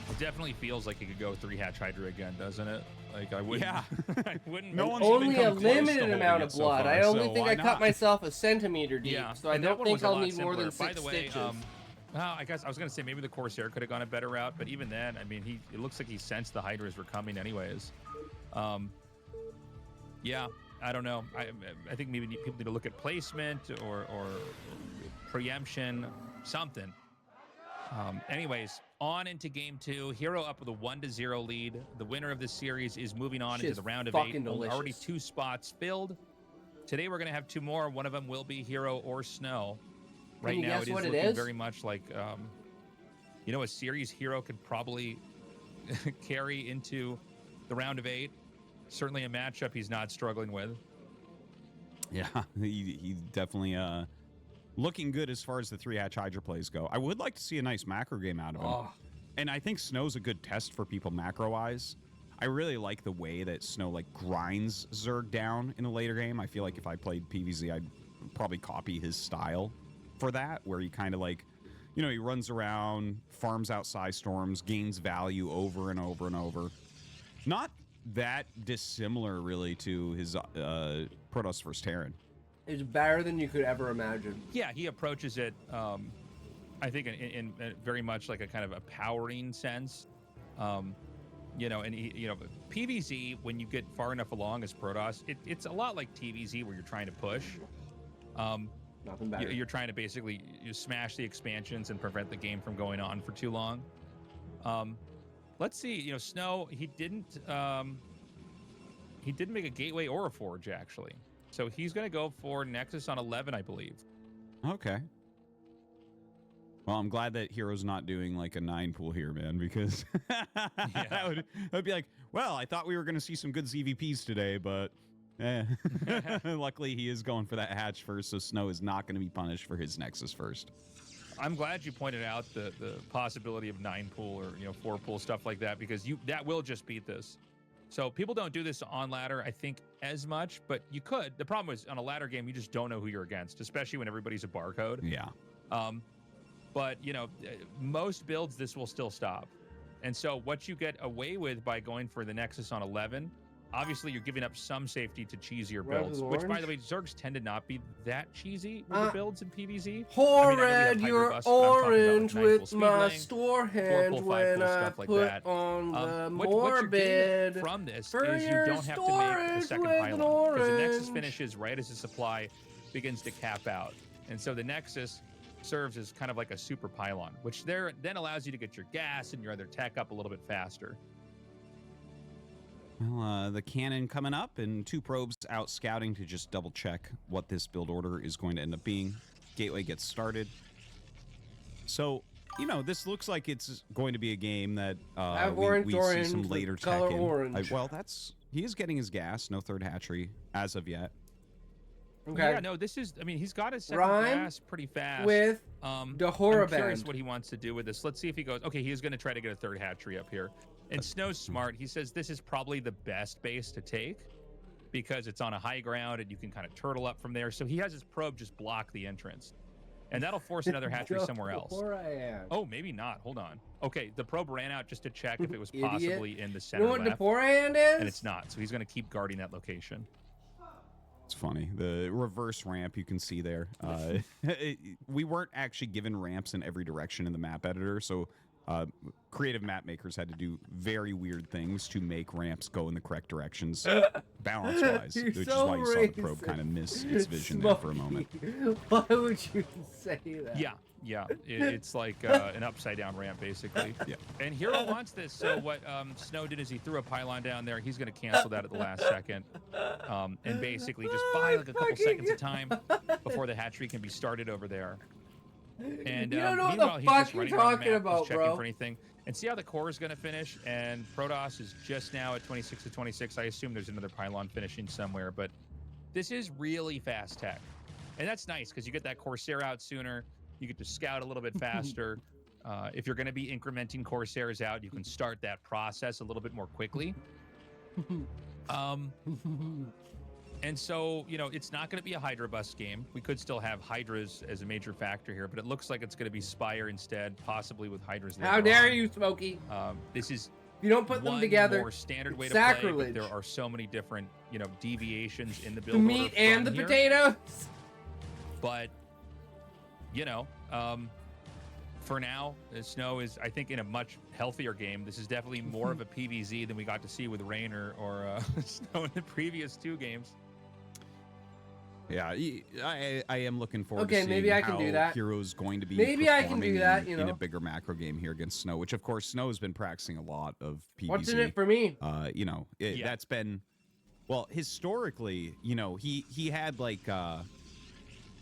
It definitely feels like he could go 3-hatch Hydra again, doesn't it? Like, I wouldn't. Yeah. I wouldn't. No one's Only even a come close to limited holding amount it of so blood. far, I only so think why I cut not? myself a centimeter deep, Yeah, so I and that don't one was think a I'll lot need more than simpler. By 6 the way, stitches. well, I guess I was going to say maybe the Corsair could have gone a better route, but even then, I mean, it looks like he sensed the Hydras were coming anyways. Yeah, I don't know. I think maybe people need to look at placement or preemption, something. Anyways, on into game 2. Hero up with a 1-0 lead. The winner of this series is moving on into Shit's the round of fucking 8. delicious. Already 2 spots filled. Today we're going to have 2 more. One of them will be Hero or Snow. Right you now guess it is what it looking is? very much like, you know, a series Hero could probably carry into the round of 8. Certainly a matchup he's not struggling with. Yeah, he's definitely looking good as far as the 3-hatch Hydra plays go. I would like to see a nice macro game out of him. Oh. And I think Snow's a good test for people macro-wise. I really like the way that Snow like grinds Zerg down in a later game. I feel like if I played PvZ, I'd probably copy his style for that, where he kind of like, you know, he runs around, farms out Psy Storms, gains value over and over and over. Not that dissimilar, really, to his Protoss vs. Terran. It's better than you could ever imagine. Yeah, he approaches it, I think, in very much like a kind of a powering sense. You know, and he, you know, PvZ, when you get far enough along as Protoss, it's a lot like TvZ where you're trying to push. Nothing better. You're trying to basically smash the expansions and prevent the game from going on for too long. Let's see, you know, Snow, he didn't make a gateway or a forge, actually. So he's going to go for Nexus on 11, I believe. Okay. Well, I'm glad that Hero's not doing like a 9 pool here, man, because that would be like, Well, I thought we were going to see some good ZVPs today, but luckily he is going for that hatch first, so Snow is not going to be punished for his Nexus first. I'm glad you pointed out the possibility of 9 pool or 4 pool stuff like that, because that will just beat this. So people don't do this on ladder, I think, as much, but you could. The problem is on a ladder game, you just don't know who you're against, especially when everybody's a barcode. Yeah. But most builds this will still stop. And so what you get away with by going for the Nexus on 11, obviously you're giving up some safety to cheesier builds, which, by the way, Zergs tend to not be that cheesy with the builds in PvZ. Horrid, you're orange with my store hand when I put on the morbid. From this is you don't have to make the second pylon, because the Nexus finishes right as the supply begins to cap out. And so the Nexus serves as kind of like a super pylon, which then allows you to get your gas and your other tech up a little bit faster. Well, the cannon coming up and 2 probes out scouting to just double check what this build order is going to end up being. Gateway gets started. So, this looks like it's going to be a game that we see some later tech in. Well, he is getting his gas, no third hatchery as of yet. Okay. Yeah, no, this is, he's got his second gas pretty fast. With the horror I'm curious what he wants to do with this. Let's see if he goes, okay, he is going to try to get a third hatchery up here. And Snow's smart. He says this is probably the best base to take because it's on a high ground and you can kind of turtle up from there. So he has his probe just block the entrance. And that'll force another hatchery somewhere else. Oh, maybe not. Hold on. Okay, the probe ran out just to check if it was possibly in the center left. You know what Deporand is? And it's not. So he's going to keep guarding that location. It's funny. The reverse ramp you can see there. We weren't actually given ramps in every direction in the map editor, so creative map makers had to do very weird things to make ramps go in the correct directions, balance-wise, which is why you saw the probe kind of miss its vision there for a moment. Why would you say that? Yeah. It's like an upside-down ramp, basically. Yeah. And Hero wants this, so what Snow did is he threw a pylon down there. He's going to cancel that at the last second and basically just buy like a couple seconds of time before the hatchery can be started over there. And you don't know meanwhile, what the he's fuck just you're running around the talking map, about, just checking bro. for anything. And see how the core is going to finish, and Protoss is just now at 26 to 26. I assume there's another pylon finishing somewhere, but this is really fast tech. And that's nice because you get that Corsair out sooner. You get to scout a little bit faster. If you're going to be incrementing Corsairs out, you can start that process a little bit more quickly. And so, it's not going to be a Hydra bust game. We could still have Hydras as a major factor here, but it looks like it's going to be Spire instead, possibly with Hydras later How dare on. you, Smokey? This is you don't put them together. More standard way to sacrilege. play, but there are so many different, deviations in the build. The meat and the potatoes. But, for now, Snow is, I think, in a much healthier game. This is definitely more of a PvZ than we got to see with Raynor or Snow in the previous 2 games. Yeah, I am looking forward to seeing maybe I can how do that. Hero's going to be maybe I can do that, in a bigger macro game here against Snow, which of course Snow has been practicing a lot of PvZ. What's in it for me? That's been, well, historically, he had like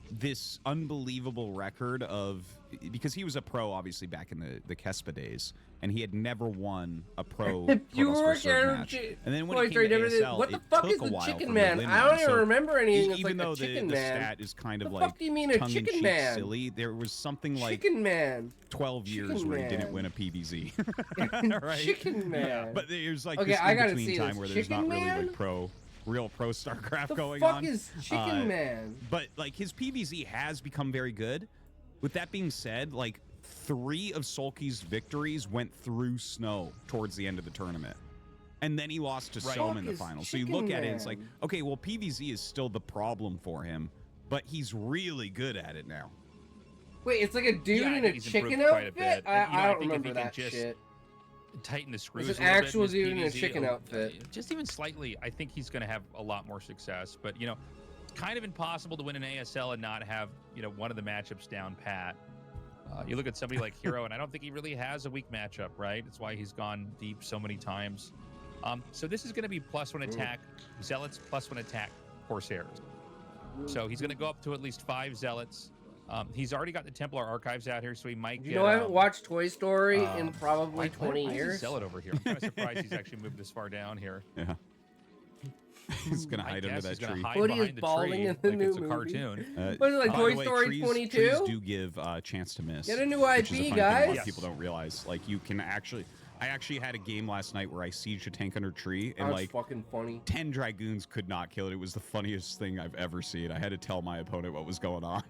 this unbelievable record of, because he was a pro obviously back in the Kespa days, and he had never won a pro match. And then when he came to ASL, what the fuck is the Chicken Man? I don't even remember anything. Even though the stat is kind of like tongue-in-cheek silly, there was something like Chicken Man 12 years where he didn't win a PvZ. Right? Chicken Man. Yeah. But there's like this in-between time where there's not really like real pro StarCraft going on. The fuck is Chicken Man? But like his PvZ has become very good. With that being said, like 3 of Sulky's victories went through Snow towards the end of the tournament. And then he lost to Sohm in the final. So you look at it, it's like, okay, well, PvZ is still the problem for him, but he's really good at it now. Wait, it's like a dude in a chicken outfit? I don't remember that shit. Tighten the screws. It's an actual dude in a chicken outfit. Just even slightly, I think he's going to have a lot more success. But, it's kind of impossible to win an ASL and not have, one of the matchups down pat. You look at somebody like Hero, and I don't think he really has a weak matchup, right? It's why he's gone deep so many times. So this is going to be +1 attack Zealots, +1 attack Corsairs. So he's going to go up to at least 5 Zealots. He's already got the Templar archives out here, so he might get... You know, I haven't watched Toy Story in probably why 20 does he years. sell it over here? I'm kind of surprised he's actually moved this far down here. Yeah. He's gonna hide under that tree. Woody is balding in the new it's a movie. Cartoon. What is it, like by Toy the way, Story 22? Trees do give chance to miss. Get a new which is IP, a funny thing guys. a lot of people don't realize. Like, you can actually... I actually had a game last night where I sieged a tank under a tree, and That's like fucking funny. 10 Dragoons could not kill it. It was the funniest thing I've ever seen. I had to tell my opponent what was going on.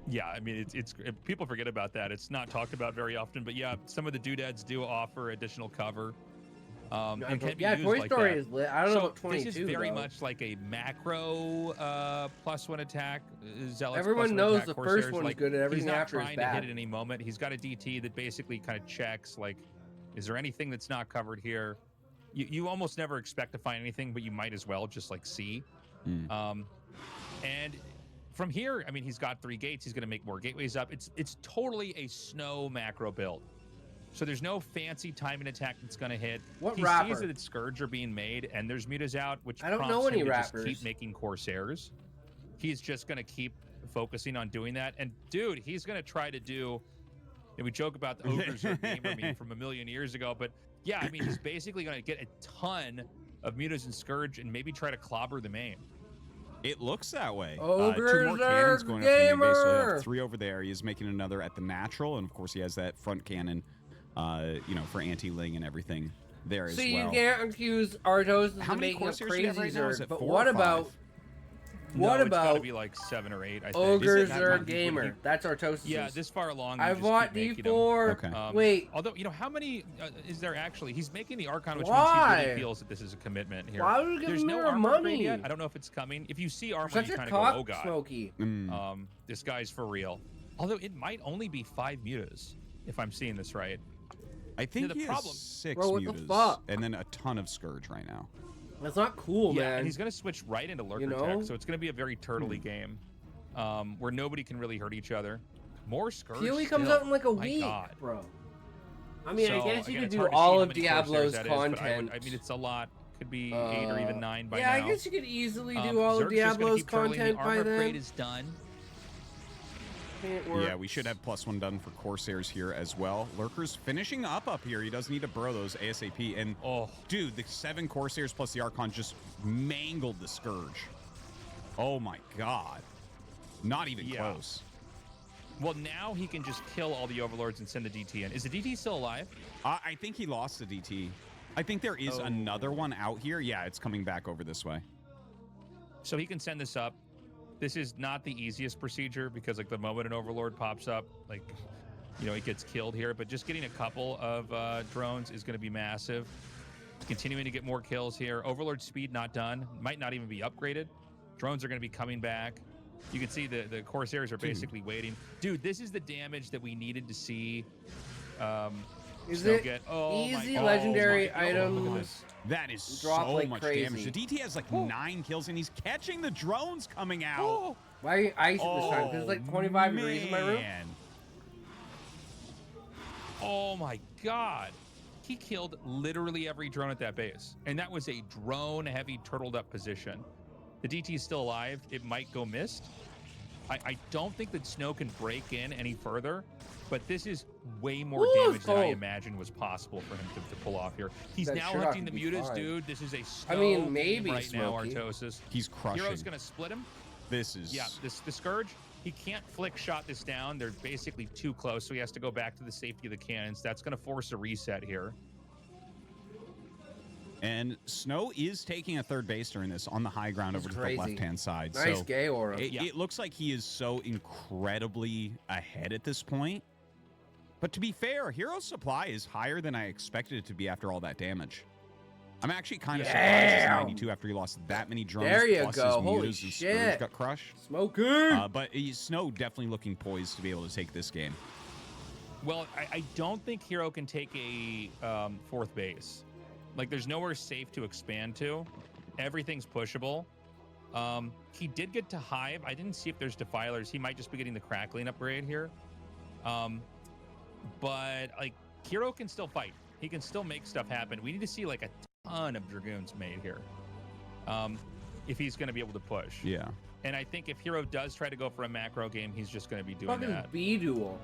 Yeah, I mean, it's people forget about that. It's not talked about very often, but yeah, some of the doodads do offer additional cover. And can be used Toy like Story that. is lit. I don't know about This 22, is very though. much like a macro +1 attack. Zealots Everyone +1 knows attack, the Corsairs. first one's Like, good and everything he's not after is trying to bad. hit at any moment. He's got a DT that basically kind of checks, like, is there anything that's not covered here? You almost never expect to find anything, but you might as well just, like, see. And from here, I mean, he's got 3 gates. He's going to make more gateways up. It's totally a Snow macro build. So there's no fancy timing attack that's going to hit. He sees that its Scourge are being made, and there's mutas out, which I don't prompts know any him to just rappers. keep making Corsairs. He's just going to keep focusing on doing that. And, dude, he's going to try to do... And we joke about the ogres are gamer meme from a million years ago, but yeah, I mean, he's basically going to get a ton of mutas and Scourge and maybe try to clobber the main. It looks that way. 2 Ogres more are cannons going up the main base. So we gamer. have 3 over there. He is making another at the natural, and of course he has that front cannon, you know, for anti-ling and everything there as So well. you can't accuse Artos How of many making a Corsairs do you have crazy right now? Is Zerg, it but 4 what or about 5? It's got to be like 7 or 8, I think. Ogres That are might be- gamer? That's Artos'. Yeah, this far along. you I just bought keep making them. D4. Wait. Although, you know, how many is there actually? He's making the Archon, which means Why? he really feels that this is a commitment here. Why would you give There's him no more armor upgrade money? yet. I don't know if it's coming. If you see armor, Such you a kind of go, oh god. smoky. This guy's for real. Although it might only be 5 mutas, if I'm seeing this right. I think the he problem, has 6 Bro, what the mutas, fuck? and then a ton of Scourge right now. That's not cool, yeah, man. and he's going to switch right into Lurker know? Tech, so it's going to be a very turtley game, where nobody can really hurt each other. More Scourge. PoE comes still. out in like a My week, God. bro. I mean, So, I guess you again, could it's do hard to see all how of many Diablo's Corsairs that is, but content. I mean, it's a lot. Could be 8 or even 9 by yeah, now. I guess you could easily do all Zerg's of just gonna Diablo's keep turtling. content The by armor then. upgrade is done. Yeah, we should have +1 done for Corsairs here as well. Lurker's finishing up here. He does need to bro those ASAP. And, dude, the 7 Corsairs plus the Archon just mangled the Scourge. Oh, my God. Not even close. Well, now he can just kill all the Overlords and send the DT in. Is the DT still alive? I think he lost the DT. I think there is another one out here. Yeah, it's coming back over this way. So he can send this up. This is not the easiest procedure because, like, the moment an Overlord pops up, like, you know, it gets killed here. But just getting a couple of drones is going to be massive. Continuing to get more kills here. Overlord speed not done. Might not even be upgraded. Drones are going to be coming back. You can see the Corsairs are basically waiting. Dude, this is the damage that we needed to see. Is Snow it get, easy legendary look at items? this. That is Drop so like much crazy. damage. The DT has like 9 kills, and he's catching the drones coming out. Why are you icy this time? Because it's like 25 degrees in my room. Oh my God. He killed literally every drone at that base. And that was a drone-heavy, turtled-up position. The DT is still alive. It might go missed. I don't think that Snow can break in any further, but this is way more damage than I imagined was possible for him to pull off here. He's That now sure hunting the could be mutas, fine. dude. This is a Snow I mean, game maybe right Smokey. now, Artosis. He's crushing. Hero's going to split him. This is... Yeah, the Scourge, he can't flick shot this down. They're basically too close, so he has to go back to the safety of the cannons. That's going to force a reset here. And Snow is taking a third base during this on the high ground over to the left-hand side. Nice so gay aura. It looks like he is so incredibly ahead at this point. But to be fair, Hero Supply is higher than I expected it to be after all that damage. I'm actually kind of surprised it's 92 after he lost that many drones. There you plus go. His Holy mutas and shit. Scourge got crushed. Smoking. But Snow definitely looking poised to be able to take this game. Well, I don't think Hero can take a fourth base. Like, there's nowhere safe to expand to. Everything's pushable. He did get to Hive. I didn't see if there's Defilers. He might just be getting the Crackling upgrade here. But, like, Hero can still fight. He can still make stuff happen. We need to see, like, a ton of Dragoons made here. if he's going to be able to push. Yeah. And I think if Hero does try to go for a macro game, he's just going to be doing Fucking that. B-duel.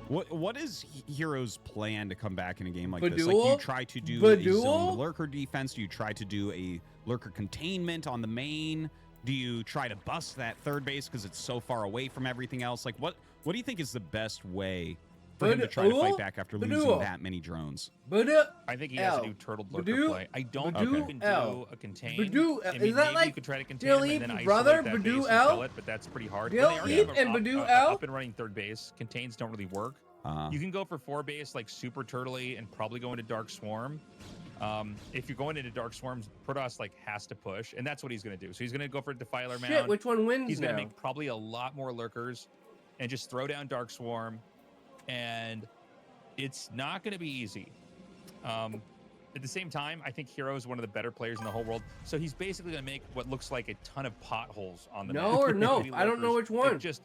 What is Hero's plan to come back in a game like this? Like, do Ba-duel? you try to do a Ba-duel? zoned lurker defense? Do you try to do a lurker containment on the main? Do you try to bust that third base because it's so far away from everything else? Like, what do you think is the best way for him to try to fight back after losing that many drones? I think he has to do turtle lurker play. I don't think you can do a contain. I mean, is that maybe like you could try to contain him and then isolate brother? that Badu base and L? kill it, but that's pretty hard. Bill When they already Eat have and Badu L? up and running third base, contains don't really work. You can go for 4 base like super turtley and probably go into Dark Swarm. If you're going into Dark Swarms, Protoss like has to push, and that's what he's going to do. So he's going to go for Defiler Mound. Shit, which one wins He's now? going to make probably a lot more lurkers and just throw down Dark Swarm, and it's not going to be easy. At the same time, I think Hero is one of the better players in the whole world. So he's basically going to make what looks like a ton of potholes on the map. No or no? Maybe I don't know lurkers. which one. They're just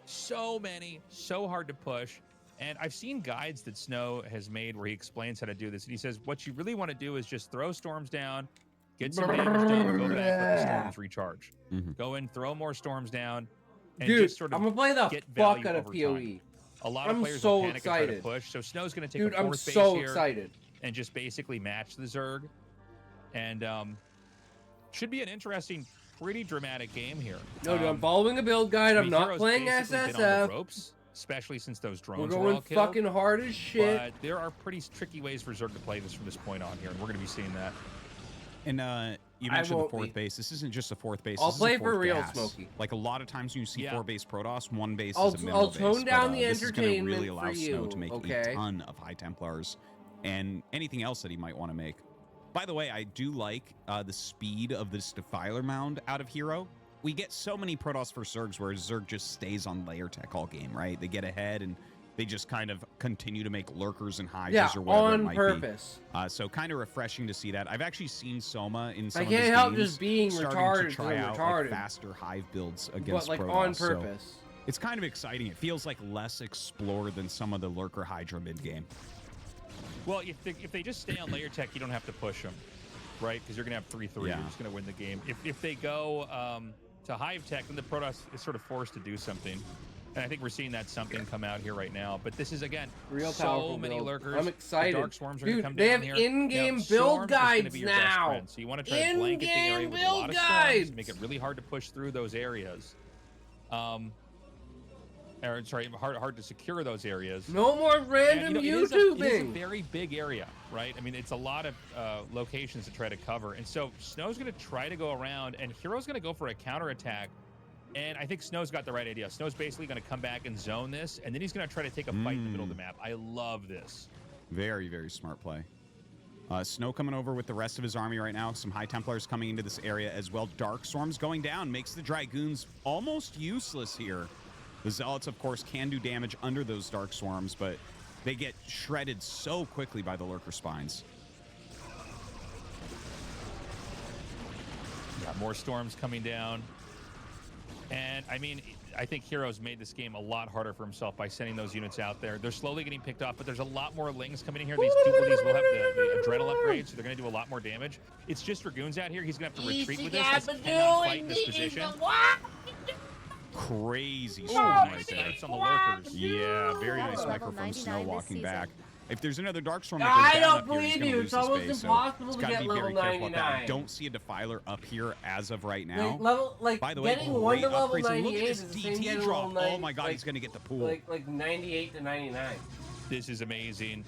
so many, so hard to push. And I've seen guides that Snow has made where he explains how to do this. And he says, what you really want to do is just throw storms down, get some damage done, go back, let the storms recharge. Go in, throw more storms down, and Dude, just sort of I'm gonna play the get fuck value out of over PoE. time. A lot of I'm players so will panic and try to excited. push. So Snow's going to take Dude, a I'm fourth base so here excited. and just basically match the Zerg. And should be an interesting, pretty dramatic game here. No, dude, I'm following a build guide. I'm not Hero's playing basically been on the SSF. ropes, especially since those drones We're were going all killed. fucking hard as shit. But there are pretty tricky ways for Zerg to play this from this point on here, and we're going to be seeing that. And you mentioned the fourth base. This isn't just a fourth base. I'll this is play a for fourth real, gas. Smokey. Like a lot of times when you see 4-base Protoss, 1 base I'll- is a minimal I'll tone base, down but, the this is gonna really entertainment allow for Snow you, to make okay? a ton of High Templars and anything else that he might want to make. By the way, I do like the speed of this Defiler Mound out of Hero. We get so many Protoss for Zergs where Zerg just stays on layer tech all game, right? They get ahead and they just kind of continue to make lurkers and Hydras or whatever it on might purpose. be. So kind of refreshing to see that. I've actually seen Soma in some I of his can't help games just being starting retarded to try 'cause I'm out retarded. like faster hive builds against But like Protoss. on So purpose. it's kind of exciting. It feels like less explored than some of the lurker Hydra mid game. Well, if they just stay on layer tech, you don't have to push them, right? Because you're going to have 3-3. Yeah. You're just going to win the game. If they go to hive tech, then the Protoss is sort of forced to do something. And I think we're seeing that something come out here right now. But this is, again, Real so powerful many build. lurkers. I'm excited. The Dark Swarms are Dude, going to come they down have here. in-game Now, build Storms is gonna guides be your best now. friend. So you want to try to blanket the area In-game with a lot build of guides. storms, make it really hard to push through those areas. Or sorry, hard to secure those areas. No more random And, it is a YouTubing. very big area, right? I mean, it's a lot of locations to try to cover. And so Snow's going to try to go around, and Hero's going to go for a counterattack. And I think Snow's got the right idea. Snow's basically going to come back and zone this, and then he's going to try to take a fight in the middle of the map. I love this. Very, very smart play. Snow coming over with the rest of his army right now. Some High Templars coming into this area as well. Dark Storms going down. Makes the Dragoons almost useless here. The Zealots, of course, can do damage under those Dark Swarms, but they get shredded so quickly by the Lurker Spines. Got more storms coming down. And, I mean, I think Heroes made this game a lot harder for himself by sending those units out there. They're slowly getting picked off, but there's a lot more Lings coming in here. These will have the Adrenal upgrades, so they're going to do a lot more damage. It's just Dragoons out here. He's going to have to retreat with this. He cannot fight in this position. Crazy Ooh, sniping nice right there. snipes on the lurkers. Yeah, very nice Level micro from 99 Snow this walking season. back. If there's another Dark Storm I that goes down don't up here, he's believe gonna you. lose It's the almost space, impossible so to gotta get be level very careful about that. I 99. don't see a Defiler up here as of right now. Like By the way, getting one great to level upgrades. And look 98 at is this the same DT getting drop. level 90, Oh my god, he's gonna get the pool. like 98 to 99. This is amazing.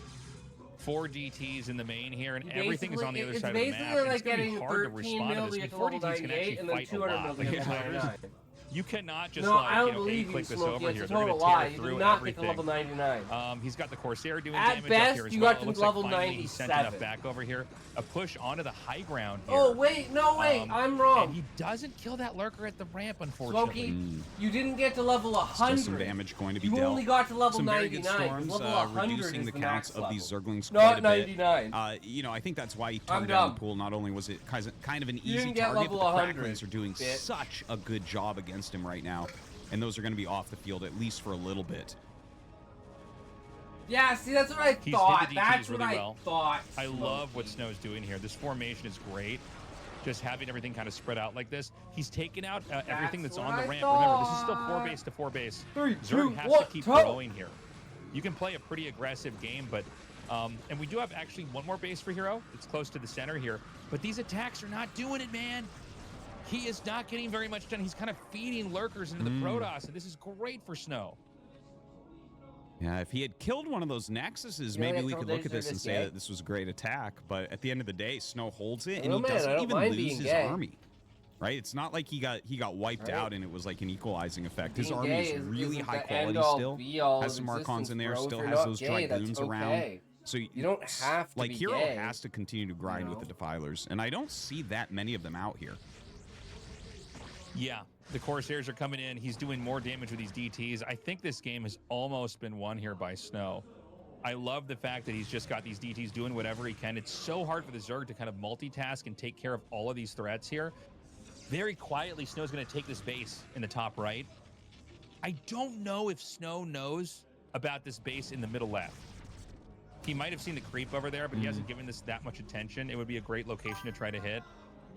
4 DTs in the main here, and You everything is on the other it's side of the map. basically And like it's going to be getting hard to 13 respond to mil this. to get to Before level DTs can 98 actually and then fight a 200 lot. mil to Like, get to Hydras, 99. you cannot just No, I don't like, believe you, click this Smokey. over It's here. a They're going total to tear lie. You through do not get everything. to level 99. He's got the Corsair doing At damage best, up here as you well. got to It looks level like finally he sent 97. enough back over here. A push onto the high ground here. Oh, wait, no, wait, I'm wrong. And he doesn't kill that lurker at the ramp, unfortunately. Smokey, you didn't get to level 100. Still some damage going to be you dealt. only got to level some 99. very good 'cause storms, level 100 reducing is the the counts max of level. these Zerglings Not quite a 99. bit. You know, I think that's why he I'm turned down dumb. the pool. Not only was it kind of an You easy didn't get target, level but the 100, Cracklings are doing bitch. such a good job against him right now. And those are going to be off the field at least for a little bit. Yeah, see, that's what I He's thought. hit the DTs That's really what well. I thought. I love what Snow's doing here. This formation is great. just having everything kind of spread out like this. He's taken out everything that's on the ramp. thought. Remember, this is still 4 base to 4 base. 3, Zerg 2, has 1, to keep go. growing here. You can play a pretty aggressive game, but and we do have actually one more base for Hero. It's close to the center here, but these attacks are not doing it, man. He is not getting very much done. He's kind of feeding lurkers into the Protoss, and this is great for Snow. Yeah, if he had killed one of those Nexuses, Yeah, maybe I we told could look Laser at this and this say gay. that this was a great attack. But at the end of the day, Snow holds it, and No, he man, I doesn't don't even mind lose being his gay. army. Right? It's not like he got wiped Right. out and it was like an equalizing effect. His Being army gay is really isn't high the quality end-all, still. be-all Has some of Archons in there, existence, bro. still If has you're those not gay, that's Dragoons around. okay. So You don't have to like be Hero gay. has to continue to grind with the Defilers, and I don't see that many of them out here. Yeah, the Corsairs are coming in. He's doing more damage with these DTs. I think this game has almost been won here by Snow. I love the fact that he's just got these DTs doing whatever he can. It's so hard for the Zerg to kind of multitask and take care of all of these threats here. Very quietly, Snow's going to take this base in the top right. I don't know if Snow knows about this base in the middle left. He might have seen the creep over there, but he hasn't given this that much attention. It would be a great location to try to hit.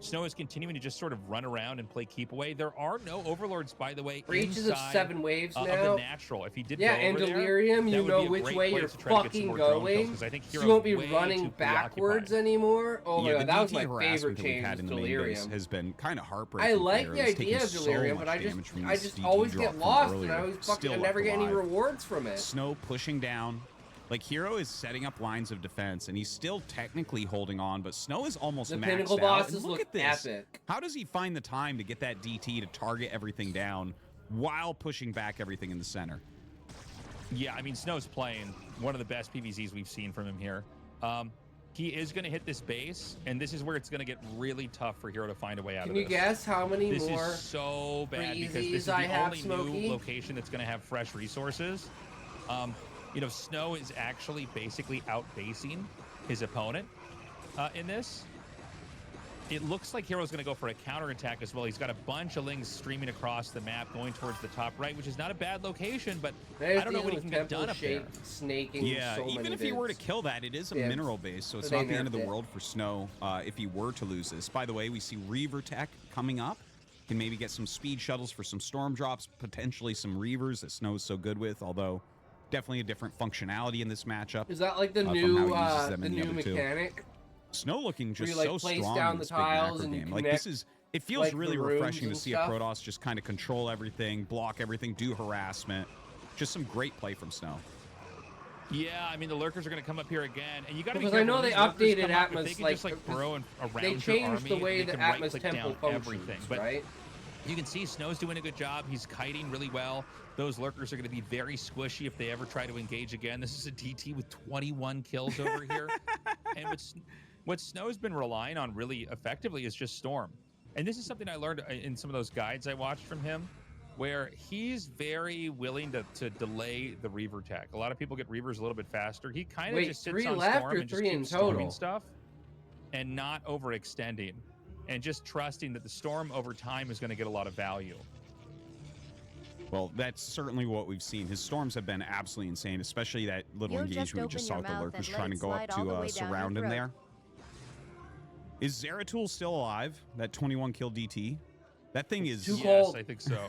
Snow is continuing to just sort of run around and play keep away. There are no overlords, by the way, Breaches inside of 7 waves of now. the natural. If he did Yeah, go and over there, Delirium, that you would know be a which great way place you're to try to get some fucking more drone kills, going. 'cause I think So Hero's you won't be way running too backwards preoccupied. anymore. Oh my Yeah, god, the that was DT my favorite harassment that we've change had in with the main base Delirium. has been kind of heartbreaking. I like for the Hero. He's idea taken of Delirium, so but I much damage from this just DT always drop get from lost, earlier. and I always Still I never left get any alive. rewards from it. Snow pushing down. Like, Hero is setting up lines of defense, and he's still technically holding on, but Snow is almost The maxed pinnacle out. bosses And look look at this. epic. How does he find the time to get that DT to target everything down while pushing back everything in the center? Yeah, I mean, Snow's playing one of the best PVZs we've seen from him here. He is going to hit this base, and this is where it's going to get really tough for Hero to find a way out Can of you this. guess how many This more is so bad because this freezies is the I have, only Smokey? new location that's going to have fresh resources. You know, Snow is actually basically outbasing his opponent in this. It looks like Hero's going to go for a counterattack as well. He's got a bunch of lings streaming across the map going towards the top right, which is not a bad location, but I don't know what he can get done up there. Snaking Yeah, so even many if he were to bits. kill that, it is a Yeah. mineral base, so it's They not the end of nerfed the it. world for Snow if he were to lose this. By the way, we see Reaver Tech coming up. Can maybe get some speed shuttles for some storm drops, potentially some Reavers that Snow is so good with, although definitely a different functionality in this matchup. Is that like the from new how he uses them the in the new other two. mechanic? Snow looking Where just you, like, so place strong down in the this big tiles macro and you game. Like, connect, this is, it feels like, really the rooms refreshing to and see stuff. a Protoss just kind of control everything, block everything, do harassment. Just some great play from Snow. Yeah, I mean, the lurkers are going to come up here again, and you got to be Because I careful. know when they these lurkers updated come up, if Atmos, they can like, just like burrow around they your changed army, the way they the can Atmos right-click temple down functions, everything. But right? you can see Snow's doing a good job. He's kiting really well. Those lurkers are going to be very squishy if they ever try to engage again. This is a DT with 21 kills over here. And what Snow's been relying on really effectively is just Storm. And this is something I learned in some of those guides I watched from him, where he's very willing to delay the Reaver tech. A lot of people get Reavers a little bit faster. He kind of Wait, just sits 3 on left Storm or and just 3 in keeps storming total? stuff and not overextending and just trusting that the Storm over time is going to get a lot of value. Well, that's certainly what we've seen. His storms have been absolutely insane, especially that little You'll engagement we just just saw open with the your mouth lurkers and trying to let go it up slide all the way to down your surround him throat. there. Is Zeratul still alive? That 21 kill DT? That thing is... Too cold. Yes, I think so.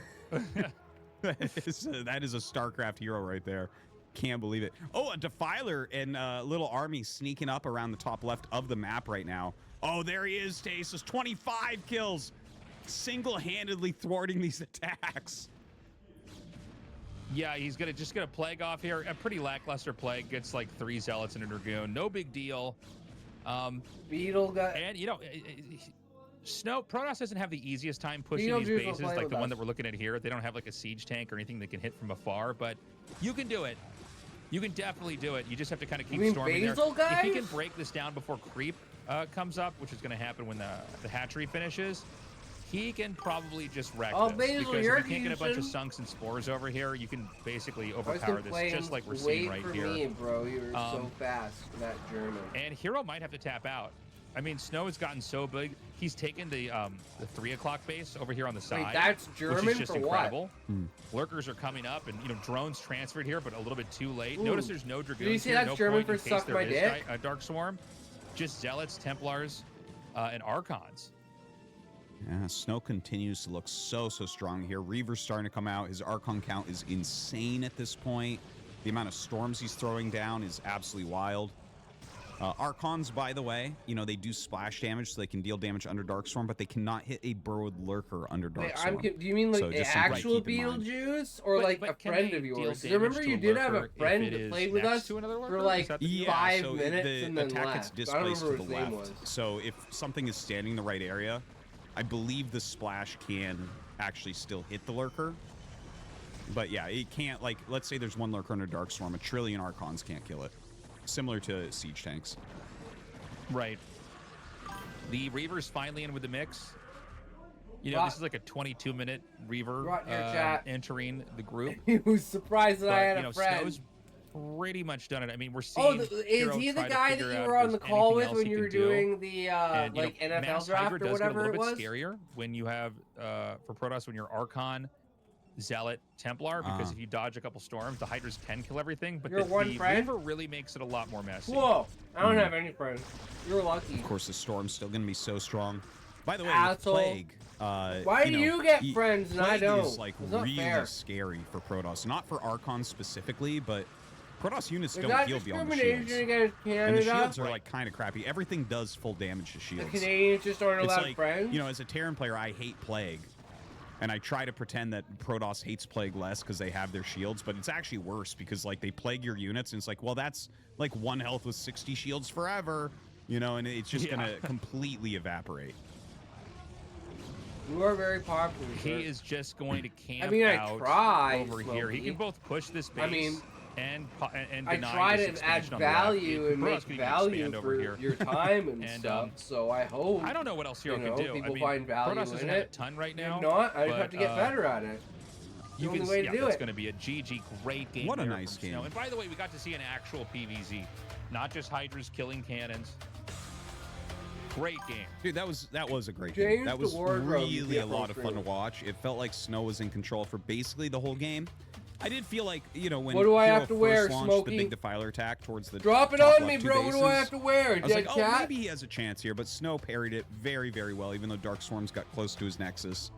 that is a StarCraft hero right there. Can't believe it. Oh, a Defiler and a little army sneaking up around the top left of the map right now. Oh, there he is, Stasis. 25 kills. Single-handedly thwarting these attacks. Yeah, he's just gonna plague off here. A pretty lackluster plague. Gets like 3 zealots and a dragoon. No big deal. Beetle got... And, you know, Snow Protoss doesn't have the easiest time pushing Beetlejuice these will bases play like with the one us. that we're looking at here. They don't have like a siege tank or anything that can hit from afar, but you can do it. You can definitely do it. You just have to kind of keep mean storming Basil, there. If he guys? can break this down before creep comes up, which is going to happen when the hatchery finishes, he can probably just wreck Oh, this. Basil, Because you're if you can't get a bunch of using- sunks and spores over here, you can basically I was overpower this, complaining, just like we're seeing right wait for here. me, bro. You're so Um, fast for that German. And Hero might have to tap out. I mean, Snow has gotten so big. He's taken the 3 o'clock base over here on the side. that's which German is just for what? incredible. Lurkers are coming up, and drones transferred here, but a little bit too late. Ooh. Notice there's no dragoons Did you say here. that's No German point for in case suck there my is dick? a Dark Swarm. Just zealots, Templars, and Archons. Yeah, Snow continues to look so strong here. Reaver's starting to come out. His Archon count is insane at this point. The amount of storms he's throwing down is absolutely wild. Archons, by the way, you know, they do splash damage, so they can deal damage under Darkstorm, but they cannot hit a burrowed lurker under Darkstorm. Do you mean like So an just something to actual keep in mind. Beetlejuice or like a can friend they of deal yours? 'Cause damage remember to you a did have a lurker if friend it that is played with next us to another for lurker? like Is that the- Yeah, 5 so minutes the and then attack left. gets I don't displaced remember to what the his name left. was. So if something is standing in the right area, I believe the splash can actually still hit the lurker. But yeah, it can't, like, let's say there's one lurker under Darkstorm, a trillion Archons can't kill it. Similar to siege tanks. Right. The Reaver's finally in with the mix. You know, this is like a 22-minute Reaver entering the group. He was surprised that I had a friend. Snow's pretty much done it. I mean, we're seeing. Is he the guy that you were on the call with when you were doing the like NFL Mass draft Hydra or does get a whatever it little was? bit scarier when you have for Protoss when you're Archon, Zealot, Templar, because if you dodge a couple storms, the Hydras can kill everything. But Your one the friend? Reaver really makes it a lot more messy. Whoa! I don't have any friends. You're lucky. Of course, the Storm's still going to be so strong. By the way, Asshole. with Plague, Why do you get friends and I Plague don't? is like It's not really fair. scary for Protoss. Not for Archons specifically, but Protoss units Is don't that heal beyond the discrimination shields. against Canada? And the shields are like kind of crappy. Everything does full damage to shields. The Canadians just aren't It's allowed like, friends? you know, as a Terran player, I hate Plague. And I try to pretend that Protoss hates Plague less because they have their shields, but it's actually worse because, like, they plague your units, and it's like, well, that's, like, 1 health with 60 shields forever, you know, and it's just going to completely evaporate. You are very popular. He is just going to camp I mean, I out try, over here. He Smokey. can both push this base I mean, and I deny try this to expansion add on the left. value and Protoss make can value expand over for here. your time and, And, stuff. So I hope I don't know what else Hero you can know, do. people I mean, find value Protoss doesn't in have a it. ton right If now. not, I just but, have to get better at it. You The can only way to yeah, do it's it. going to be a GG great game. What a there nice from Snow. game. And by the way, we got to see an actual PVZ, not just Hydras killing cannons. Great game. Dude, that was a great James game. That the was Wardrobe is really the a lot of fun to appropriate. watch. It felt like Snow was in control for basically the whole game. I did feel like, you know, when What do I Hero have to first wear, launched Smokey? the big defiler attack towards the Drop it top on left me, two bro. What do I bases, have to wear? I was Dead like, cat? oh, maybe he has a chance here, but Snow parried it very, very well, even though Dark Swarms got close to his Nexus.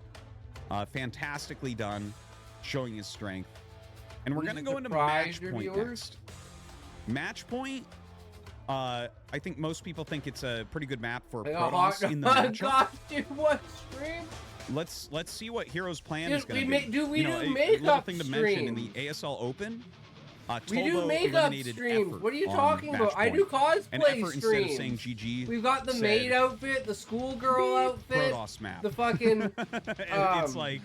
Fantastically done, showing his strength. And we're Will going to you go into surprise match your point viewers? next. Match point. I think most people think it's a pretty good map for Like a Protoss hot in the matchup. costume, what stream? Let's see what Hero's plan Dude, is going we to make- be. do we you know, do a makeup little thing to mention in the streams? ASL Open. We do Tolbo makeup eliminated streams. effort What are you on talking match about? I do point. And cosplay effort, streams. instead of saying GG, We've got the said maid outfit, the schoolgirl outfit, Protoss map. the fucking. And it's like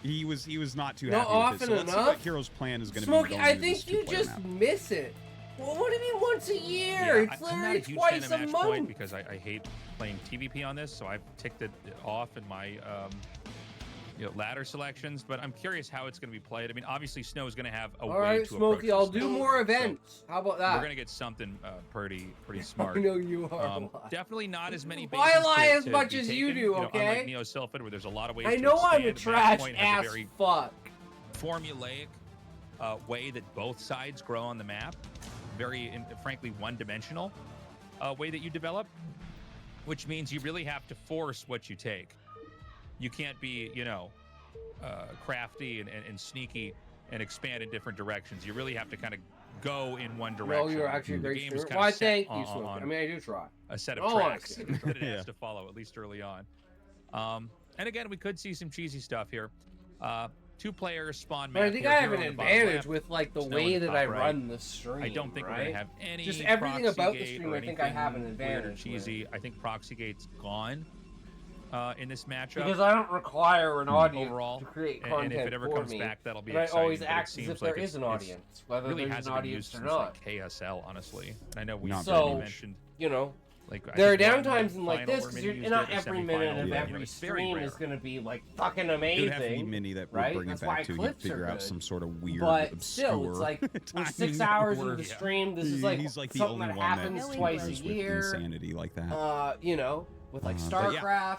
he was not too Not happy with it. often So let's see what enough. Hero's plan is going to be. Smokey, going I into this think you two-player just map. miss it. Well, what do you mean once a year? Yeah, It's I'm not literally a huge twice fan a of match month. point because I hate playing TVP on this, so I've ticked it off in my ladder selections. But I'm curious how it's going to be played. I mean, obviously, Snow is going to have a All way right, to Smokey, I'll approach this do game. more events. How about that? We're going to get something pretty smart. I know you are. Definitely not as many bases I lie to- as to much be as you taken, do, Unlike okay? Neo Sylphid, where there's a lot of ways I to know I'm a expand. Match trash point has ass a very fuck. formulaic way that both sides grow on the map. Very, frankly, one-dimensional way that you develop, which means you really have to force what you take. You can't be, crafty and sneaky and expand in different directions. You really have to kind of go in one direction. No, you're actually a The great game is streamer. kinda Why, set thank you, on- Smokey. on I mean, I do try. a set of Oh, tracks honestly. that it has to follow, at least early on. And again, we could see some cheesy stuff here. Two players spawn But I map think here, I have Hero an on the bottom advantage left, with like the Snow way in the that top I right. run the stream. I don't think we're right? going to have any Just everything about the Proxygate stream. or I think I have an anything weird or advantage. cheesy. I think Proxygate's gone in this matchup. Because I don't require an audience overall, to create and content if it ever for comes me. back, that'll be but exciting. I always but it act as seems if there like is an it's audience, whether really there's hasn't an been audience used or since, not. like, KSL, honestly. And I know we So, mentioned, you know, like, I there are think one downtimes in like final this where because Mini used not it, or every semifinal, minute of but, every it's very stream rare. is going to be like fucking It would have to be amazing. Mini that would right? bring That's it why back to. He'd clips figure are out good. some sort of weird, But obscure still, it's like we're 6 timing hours where into the stream. This is like he's like the something only that one happens that twice a deals with year. insanity like that. You know, with like But yeah. StarCraft.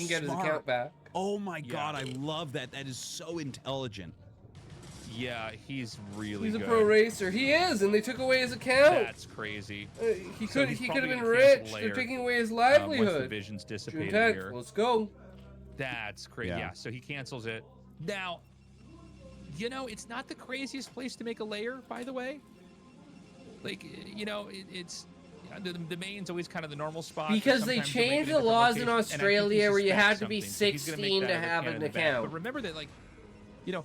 can get his smart. account back. Oh my god, I love that. That is so intelligent. Yeah, he's really He's a good. pro racer. He is, and they took away his account. That's crazy. He So could he's have probably been gonna cancel rich. later, They're taking away his once the livelihood. vision's June dissipated 10th. here. Let's go. That's crazy. Yeah, so he cancels it. Now, you know, it's not the craziest place to make a layer, by the way. Like, you know, it's the main's always kind of the normal spot. Because they Sometimes they'll make it changed a the different laws in location, and I think he Australia where you suspects had to be something, so he's gonna make 16 that to other have can in an the back. account. But remember that, like, you know,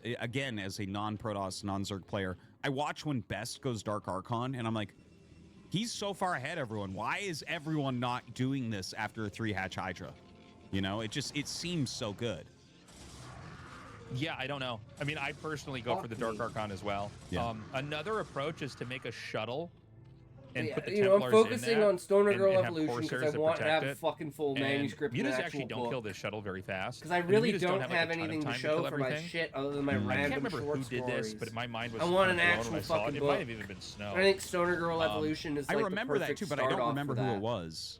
again, as a non-Protoss, non-Zerg player, I watch when Best goes Dark Archon, and I'm like, he's so far ahead, everyone. Why is everyone not doing this after a 3-hatch Hydra? You know, it seems so good. Yeah, I don't know. I mean, I personally go for the Dark Archon as well. Yeah. Another approach is to make a shuttle and Yeah, put the you know, I'm Templars focusing in that on Stoner Girl and have Evolution because I Corsairs that want to protect have it. fucking full And manuscript in mutas the actually actual don't book. kill this shuttle very fast. Because I And the really mutas don't like, have a ton of anything to time show kill for my everything. shit other than my I can't random remember short who did stories. this, but my mind was I want an blown actual when I saw fucking it. It book. might have even been Snow. I think Stoner Girl Evolution is like I remember the that perfect too, but I start don't off remember for who that. it was.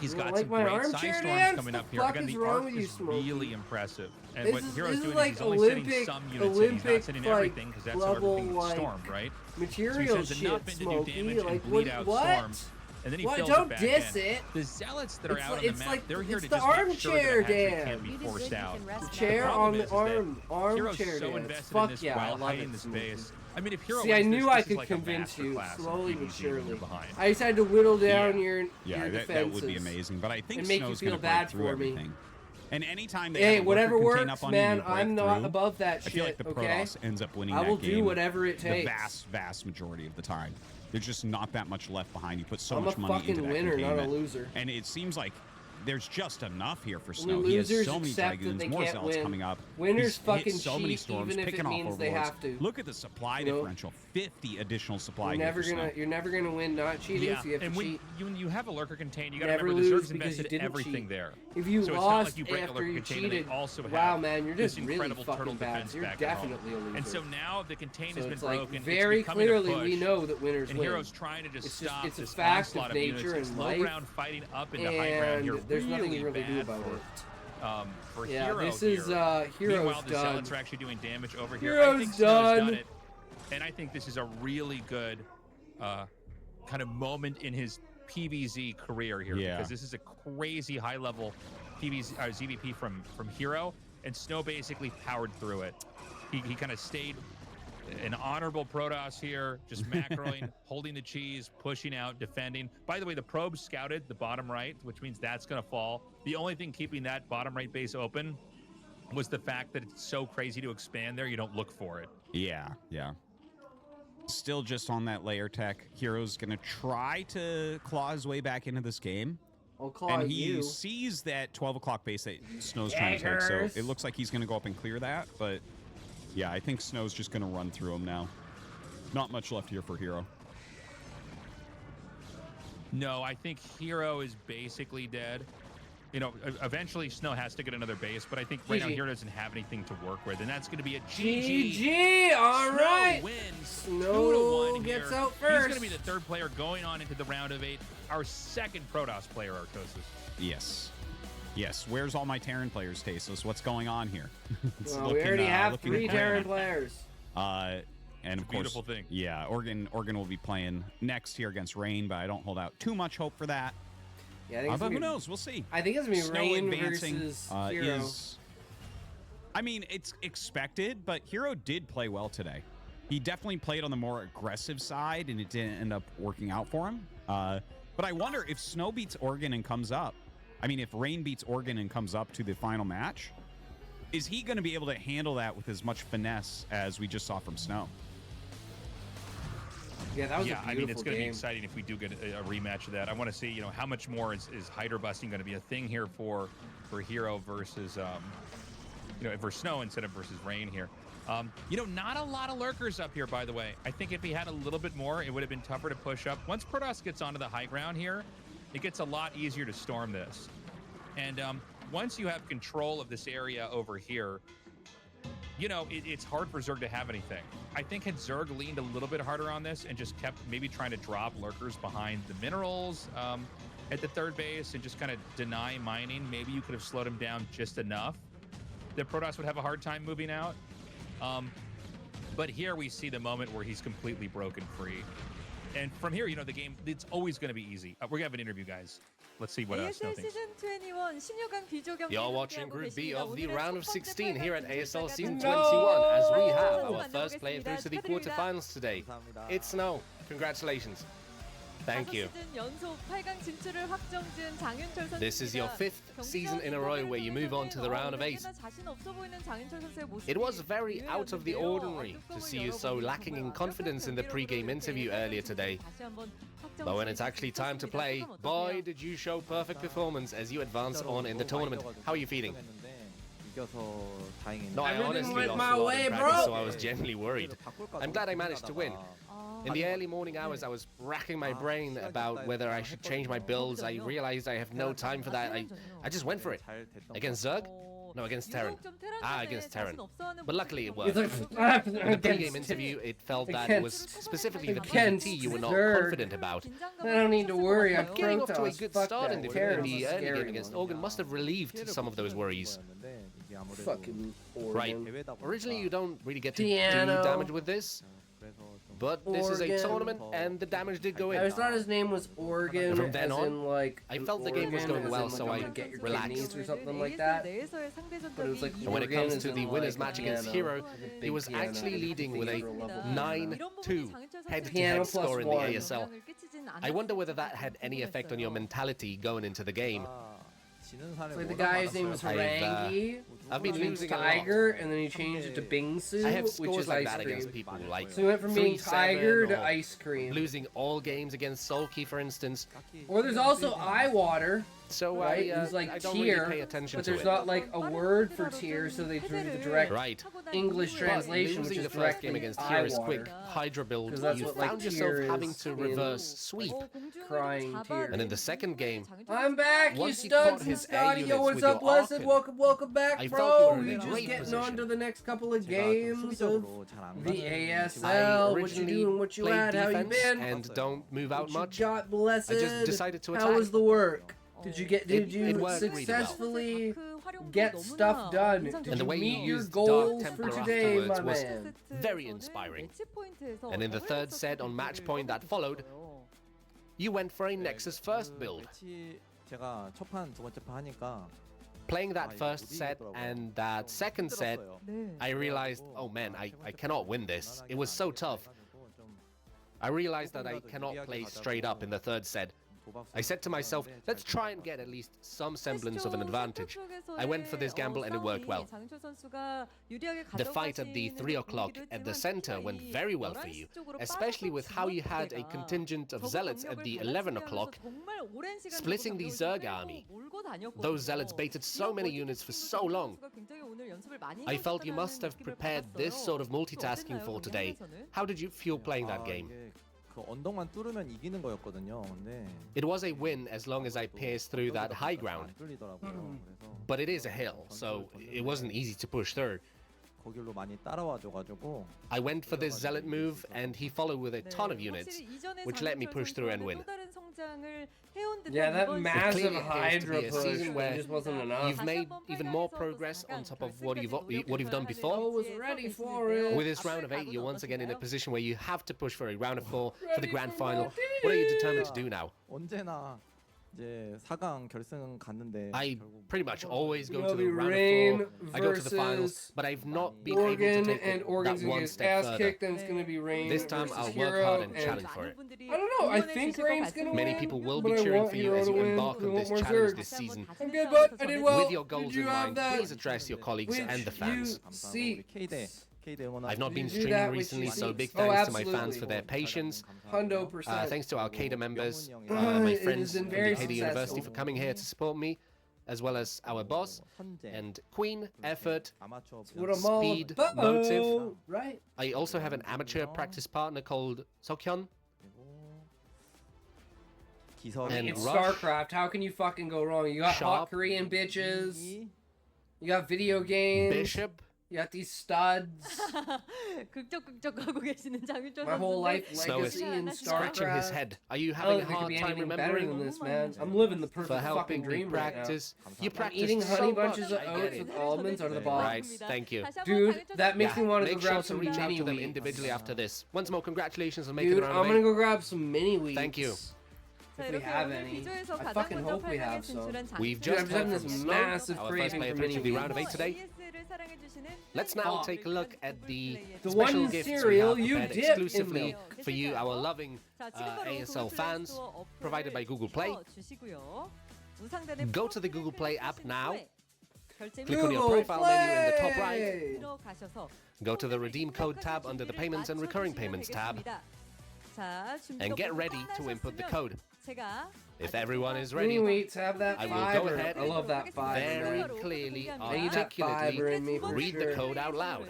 He's You got like some my great armchair side storms dance? coming The up here. fuck Again, is the wrong arc with you, is Smokey? really impressive. And This what is- Hero's this is doing like is he's only sending Olympic- some units in. He's not Olympic, sending like, everything because that's how level, everything gets like, stormed, right? material so he sends shit, enough in to do Smokey. damage Like, and bleed what- out what? storms. and then he What? fills Don't it back diss in. it. The zealots that are It's out like- on the it's map, like- they're here it's to the just make sure that armchair it actually Dan. can't be forced out. The chair problem on the is that armchair Hero's so dance. invested Fuck in this yeah, I while love hiding it, this Smokey. base. I mean, if Hero See, I wins knew this, I this is could like a convince you masterclass of slowly but PvZ when surely. you're behind. I just had to whittle down Yeah. your Yeah, that defenses would be amazing. But I think and make you Snow's feel gonna bad break through for me. everything. And anytime they Hey, have a whatever lurker contain works, up on man. you, and you break I'm not through, above that I feel like shit, the okay? Protoss ends up winning I will that do game whatever it the takes. vast majority of the time. There's just not that much left behind. You put so I'm much a money fucking into that winner, not a containment. loser. And it seems like there's just enough here for Only Snow. He has losers so many accept that Dragoons, they more can't Zealots win. coming up. Winners He's hit fucking so many cheat, storms, even if picking it off means they overlords. have to. Look at the supply You know? differential. 50 additional supply You're here for Snow. you're never gonna win not cheating Yeah, if you have and to cheat. when you have a lurker contained, you got to Never remember the lose Zerg's because you invested didn't everything cheat. there. If you so it's not lost like you break a after lurker you container, cheated, they also wow, have man, you're this just really incredible fucking turtle bad. defense You're back at home. definitely a loser. And so now the contain So has been it's like broken. very it's becoming a clearly we push. know that winners and win. Hero's trying to just It's stop it's a this fact onslaught of of units. nature It's and low life, ground fighting up into high ground here. and there's nothing you really do bad about it. For Yeah, Hero this is, here. Hero's Meanwhile, the done. Zealots are actually doing damage over here. Hero's I think Snow's done. it. And I think this is a really good kind of moment in his PvZ career here. Yeah. Because this is a crazy high-level ZVP from Hero, and Snow basically powered through it. He kind of stayed an honorable Protoss here, just macroing, holding the cheese, pushing out, defending. By the way, the probe scouted the bottom right, which means that's going to fall. The only thing keeping that bottom right base open was the fact that it's so crazy to expand there, you don't look for it. Yeah. Still just on that layer tech. Hero's going to try to claw his way back into this game. I'll claw And he you. sees that 12 o'clock base that Snow's trying to take, so Jaggers. it looks like he's going to go up and clear that, but yeah, I think Snow's just going to run through him now. Not much left here for Hero. No, I think Hero is basically dead. You know, eventually Snow has to get another base, but I think right now GG. Hero doesn't have anything to work with, and that's going to be a GG. GG, all Snow right. wins. Snow 2-1 gets here. out He's first. going to be the third player going on into the round of 8. Our second Protoss player, Artosis. Yes, where's all my Terran players, Tasos? What's going on here? It's Well, we already have looking 3 bland. Terran players. And of course, beautiful thing. Yeah, Oregon will be playing next here against Rain, but I don't hold out too much hope for that. Yeah, I think it's But gonna who be- knows? We'll see. I think it's gonna be Snow Rain advancing, versus Hero. I mean, it's expected, but Hero did play well today. He definitely played on the more aggressive side, and it didn't end up working out for him. But I wonder if Snow beats Oregon and comes up. I mean, if Rain beats Oregon and comes up to the final match, is he going to be able to handle that with as much finesse as we just saw from Snow? Yeah, that was a I beautiful mean, it's going to be game. exciting if we do get a rematch of that. I want to see, how much more is Hyder busting going to be a thing here for Hero versus, versus Snow instead of versus Rain here. Not a lot of lurkers up here, by the way. I think if he had a little bit more, it would have been tougher to push up. Once Protoss gets onto the high ground here, it gets a lot easier to storm this. And once you have control of this area over here, it's hard for Zerg to have anything. I think had Zerg leaned a little bit harder on this and just kept maybe trying to drop lurkers behind the minerals at the third base and just kind of deny mining, maybe you could have slowed him down just enough that Protoss would have a hard time moving out. But here we see the moment where he's completely broken free. And from here, the game, it's always going to be easy. We're going to have an interview, guys. Let's see what else. ASL 시즌 21 16강 비조 경기 You're watching Group B of the round of 16 here at ASL Season 21 No! as we have our first player through to the quarterfinals today. It's Snow. Congratulations. Thank you. This is your 5th season in a row where you move on to the round of 8. It was very out of the ordinary to see you so lacking in confidence in the pre-game interview earlier today. But when it's actually time to play, boy, did you show perfect performance as you advance on in the tournament. How are you feeling? No, I honestly went lost my a lot way, in practice, bro. so I was genuinely worried. I'm glad I managed to win. In the early morning hours, I was racking my brain about whether I should change my builds. I realized I have no time for that. I just went for it. Against Zerg? No, against Terran. Against Terran. But luckily it worked. In the pre-game interview, it felt that it was specifically the PvT you were not confident about. I don't need to worry. I'm Getting off to a Protoss. good Fuck start that. in the Terran's early scary, game against man. Oregon must have relieved some of those worries. Fucking Right. Oregon. Originally, you don't really get to do Deano. damage with this. But this is a Oregon. tournament, and the damage did go in. I always thought his name was Oregon, From then as on, in like I felt the game was Oregon, going as well, in, like, so I'm I gonna get your relaxed. kidneys or something like that. But it was like And when it Oregon comes as to in, the winner's like, match against piano, Hero, like a he was big piano, actually like a leading with a cathedral level piano. 9-2 Piano head-to-head plus score in the one. ASL. I wonder whether that had any effect on your mentality going into the game. It's like the guy's name was Harangi, I've been which means losing a lot. Tiger, and then he changed it to Bingsu, I have which scores is like ice that cream. against people like So he went from being 3-7 Tiger to or ice cream. losing all games against Sulky, for instance. Or there's also eye water. So right? I It's like don't tear, really pay attention but to there's it. not like a word for tear, so they do the direct Right. English translation, which Losing is the first game directly against eye Hero's water. quick Hydra build, 'Cause that's you what, like, found yourself tear having is to in reverse sweep. Crying tear. And in the second game, I'm back, you once he caught studs and his A Scotty. Yo, units what's with up, your blessed? Arcan, Welcome back, I bro. felt you were in We a just great getting on position. to the next couple of games of the I ASL. What you originally doing? What you played at? How you defense been? and don't move out What you much. got, blessed? I just decided to How attack. was the work? Did you It you worked really well. successfully get stuff done? Did And the way you you meet your used goals Dark for Templar today, my afterwards was man? very inspiring. And in the third set on match point that followed, you went for a Nexus first build. 제가 첫 판, 두 번째 판 하니까 Playing that first set and that second set, I realized, oh man, I cannot win this. It was so tough. I realized that I cannot play straight up in the third set. I said to myself, let's try and get at least some semblance of an advantage. I went for this gamble and it worked well. The fight at the 3 o'clock at the center went very well for you, especially with how you had a contingent of zealots at the 11 o'clock, splitting the Zerg army. Those zealots baited so many units for so long. I felt you must have prepared this sort of multitasking for today. How did you feel playing that game? 그 언덕만 뚫으면 이기는 거였거든요. 근데 It was a win as long as I pierced through that high ground. But it is a hill, so it wasn't easy to push through. 거길로 많이 따라와 줘가지고 I went for this zealot move, and he followed with a ton of units, which let me push through and win. Yeah, that massive Clearly appears to Hydra be a push season where just wasn't enough. you've made even more progress on top of what you've done before. I was ready for it. With this round of 8, you're once again in a position where you have to push for a round of 4 for the grand final. What are you determined to do now? 언제나 이제 4강 결승 갔는데 I pretty much always go It'll to the be round Rain of 4. I go to the finals, versus but I've not been Oregon, able to take and Oregon's that gonna one get his step ass further. kicked, then it's gonna be Rain. This time versus I'll work Hero, hard and challenge for it. I don't know. I think Rain's gonna Many win. people will but be I cheering want for you Hero as to you win. embark I on want this more challenge Zerg. this season. I'm good, bud. I did well. With your goals Did you in have mind, that? please address your colleagues Which and the fans. see. I've not been Did you do streaming that, which recently, you so see? big Oh, thanks to my fans absolutely. for their patience. 100%. Thanks to Al-Qaeda members, It my has friends been from very Al-Qaeda University successful. for coming here to support me, as well as our boss and Queen, Effort, What I'm all Speed, about, Motive. right? I also have an amateur practice partner called Sokhyun. And It's Rush. StarCraft. How can you fucking go wrong? You got hot Sharp. Korean bitches. You got video games. Bishop. You got these studs. 극적극적 하고 계시는 장윤철 My whole life Snow is legacy in scratching his StarCraft. head. Are you I having don't a think it could hard be time anything better remembering? than this, man. I'm living the For perfect fucking helping me dream right now. practice. You I'm practice eating so honey much. bunches of I get oats it. with almonds out of the box. Right, thank you. Dude, that makes me want to go Make sure grab to some reach out mini to them wheats. individually after this. Once more, congratulations on making Dude, the round I'm of gonna 8. go grab some mini wheats. Thank you. If we have any. I fucking hope we have some. We've Dude, just I'm having heard this from Snow, massive our first craving player for to mini reach the round of 8 wheats. today. Let's now take a look at the The special one gifts cereal we you have prepared dip in exclusively milk. for you, our loving ASL fans, provided by Google Play. Go to the Google Play app now. Click on your profile menu in the top right. Go to the Redeem Code tab under the Payments and Recurring Payments tab. And get ready to input the code. If everyone is ready, Mini wheats have that I will fiber. go ahead I love that fiber. very man. clearly, I need that fiber in me for articulately read sure. the code out loud.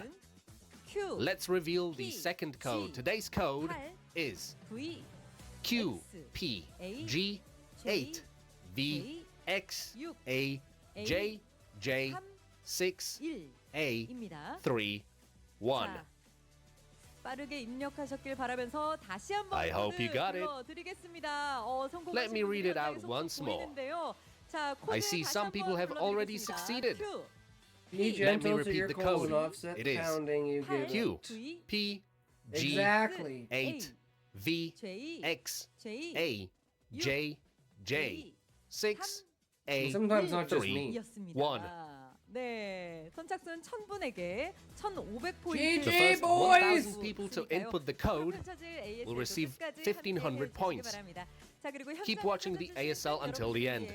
Let's reveal the second code. Today's code is QPG8VXAJ6A31. 빠르게 입력하셨길 바라면서 다시 한번 I hope you got it. 드리겠습니다. Let me read it out once more. 자, I see some people have already succeeded. Be Let me gentle to your repeat the colon code. offset It is pounding you give Q it. P G, Exactly. 8, V, J, X, J, A, J, J, 6, A, Sometimes not just 3, me. 이었습니다. 1. 네, 선착순 1,000분에게 1,500포인트. The first 1,000 people to input the code will receive 1,500 points. Keep watching the ASL until the end.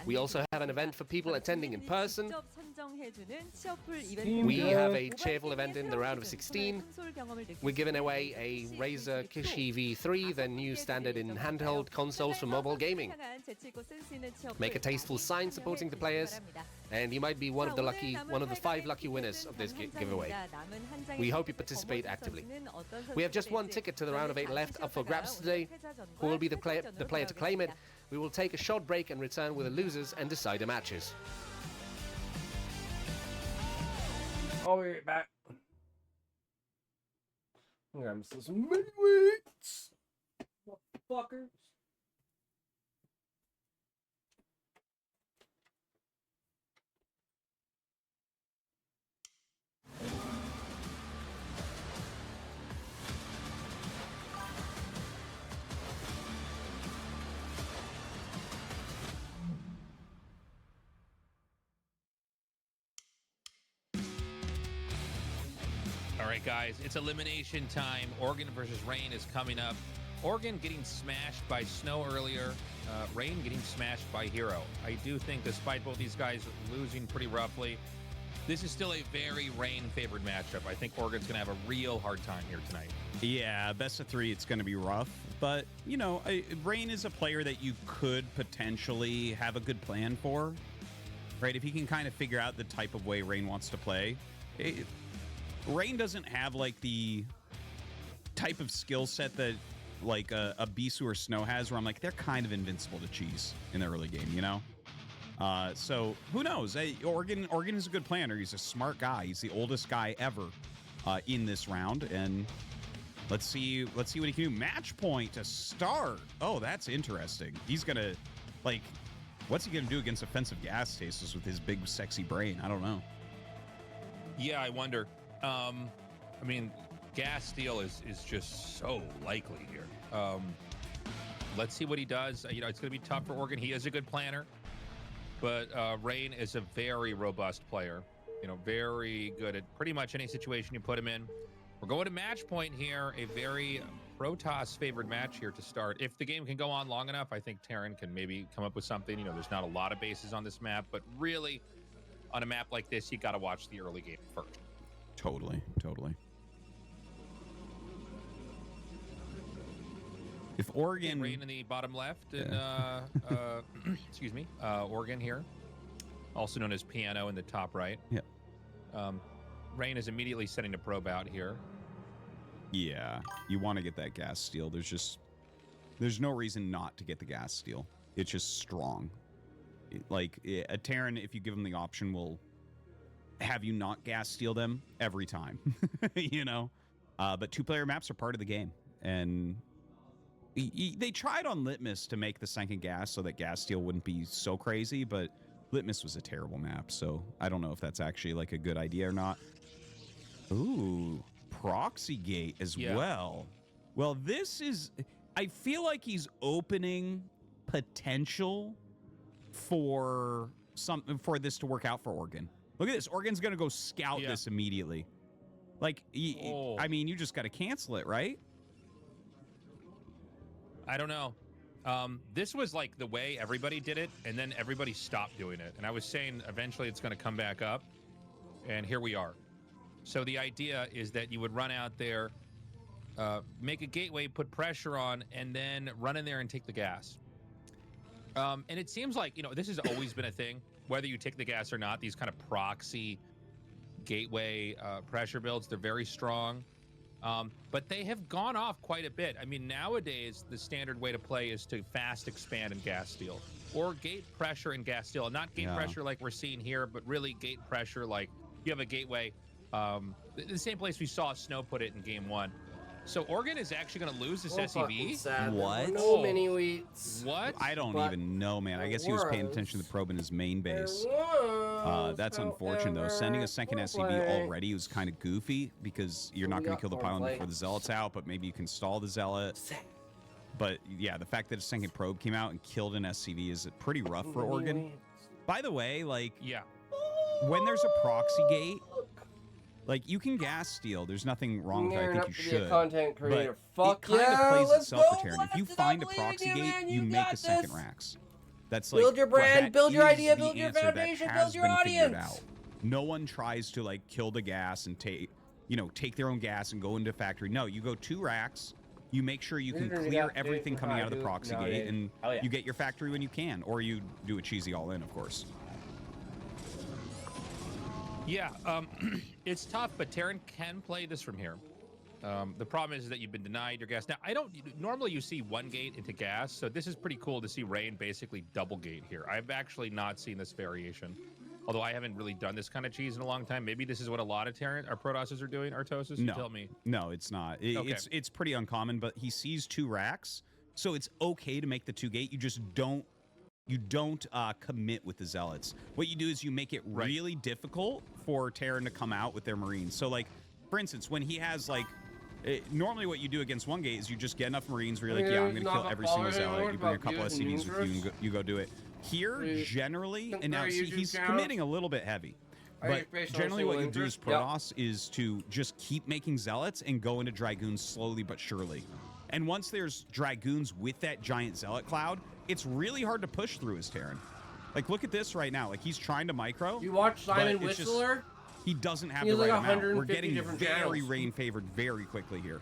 We also have an event for people attending in person. We have a cheerful event in the round of 16. We're giving away a Razer Kishi V3, the new standard in handheld consoles for mobile gaming. Make a tasteful sign supporting the players, and you might be one of the 5 lucky winners of this giveaway. We hope you participate actively. We have just one ticket to the round of 8 left up for grabs today. Who will be the player to claim it? We will take a short break and return with the losers and decide the matches. I'll be right back. I'm still some mini weights. Fuckers. All right, guys, it's elimination time. Oregon versus Rain is coming up. Oregon getting smashed by Snow earlier. Rain getting smashed by Hero. I do think, despite both these guys losing pretty roughly, this is still a very Rain-favored matchup. I think Oregon's going to have a real hard time here tonight. Yeah, best of 3, it's going to be rough. But, you know, Rain is a player that you could potentially have a good plan for, right? If he can kind of figure out the type of way Rain wants to play. Rain doesn't have, like, the type of skill set that, like, a Bisu or Snow has, where I'm like, they're kind of invincible to cheese in the early game, you know? So, who knows? Oregon is a good planner. He's a smart guy. He's the oldest guy ever in this round, and let's see what he can do. Match point to start. Oh, that's interesting. He's going to, like, what's he going to do against offensive gas tastes with his big, sexy brain? I don't know. Yeah, I wonder. I mean, gas steal is just so likely here. Let's see what he does. You know, it's going to be tough for Oregon. He is a good planner, but Rain is a very robust player. You know, very good at pretty much any situation you put him in. We're going to match point here. A very Protoss favored match here to start. If the game can go on long enough, I think Terran can maybe come up with something. You know, there's not a lot of bases on this map, but really, on a map like this, you got to watch the early game first. Totally. If Oregon... Rain in the bottom left, and, excuse me, Oregon here, also known as Piano in the top right. Yeah. Rain is immediately setting a probe out here. Yeah, you want to get that gas steal. There's no reason not to get the gas steal. It's just strong. A Terran, if you give him the option, will have you not gas steal them every time, you know? But 2-player maps are part of the game. And they tried on Litmus to make the second gas so that gas steal wouldn't be so crazy, but Litmus was a terrible map, so I don't know if that's actually like a good idea or not. Ooh, proxy gate as well. Well, this is... I feel like he's opening potential for this to work out for Oregon. Look at this. Oregon's going to go scout this immediately. Like, I mean, you just got to cancel it, right? I don't know. This was like the way everybody did it, and then everybody stopped doing it. And I was saying eventually it's going to come back up, and here we are. So the idea is that you would run out there, make a gateway, put pressure on, and then run in there and take the gas. And it seems like, you know, this has always been a thing, whether you take the gas or not. These kind of proxy gateway pressure builds, they're very strong. But they have gone off quite a bit. I mean, nowadays, the standard way to play is to fast expand and gas steal, or gate pressure and gas steal. Not gate pressure like we're seeing here, but really gate pressure like you have a gateway. The same place we saw Snow put it in game 1. So Oregon is actually going to lose this So fucking SCV? sad. What? No mini wheats. What? I don't even know, man. I guess he was paying attention to the probe in his main base. That's unfortunate, though. Sending a second SCV already was kind of goofy because you're not going to kill the pylon before the Zealot's out, but maybe you can stall the Zealot. But yeah, the fact that a second probe came out and killed an SCV is pretty rough for Oregon. By the way, like, when there's a proxy gate, like, you can gas steal. There's nothing wrong with it. I think you should. Content creator. But Fuck it kind of plays let's itself go, for Terran. If you Blitz, find a I believe in proxy you, gate, man, you you make got a second this. Rax. That's like Build your brand, that build your is idea, the build your answer that foundation, has build your been figured audience. out. No one tries to like kill the gas and take their own gas and go into factory. No, you go 2 racks. You make sure you can clear everything coming out of the proxy gate, and you get your factory when you can, or you do a cheesy all in, of course. Yeah, it's tough, but Terran can play this from here. The problem is that you've been denied your gas. Now, normally you see 1 gate into gas, so this is pretty cool to see Rain basically double gate here. I've actually not seen this variation, although I haven't really done this kind of cheese in a long time. Maybe this is what a lot of Terran or Protosses are doing, Artosis, you tell me. No, it's not. It's pretty uncommon, but he sees 2 racks, so it's okay to make the 2 gate. You just don't commit with the Zealots. What you do is you make it really difficult for Terran to come out with their Marines. So, like, for instance, when he has, like, normally what you do against 1 gate is you just get enough Marines where you're like, yeah, I'm going to kill every single Zealot. You bring a couple SCVs with you and you go do it. Here, generally, and now see, he's committing a little bit heavy. But generally what you do as Protoss is to just keep making Zealots and go into Dragoons slowly but surely. And once there's Dragoons with that giant Zealot cloud, it's really hard to push through his Terran. Like, look at this right now. Like, he's trying to micro. You watch Simon Whistler? He doesn't have the the right like amount. We're getting very channels. rain-favored very quickly here.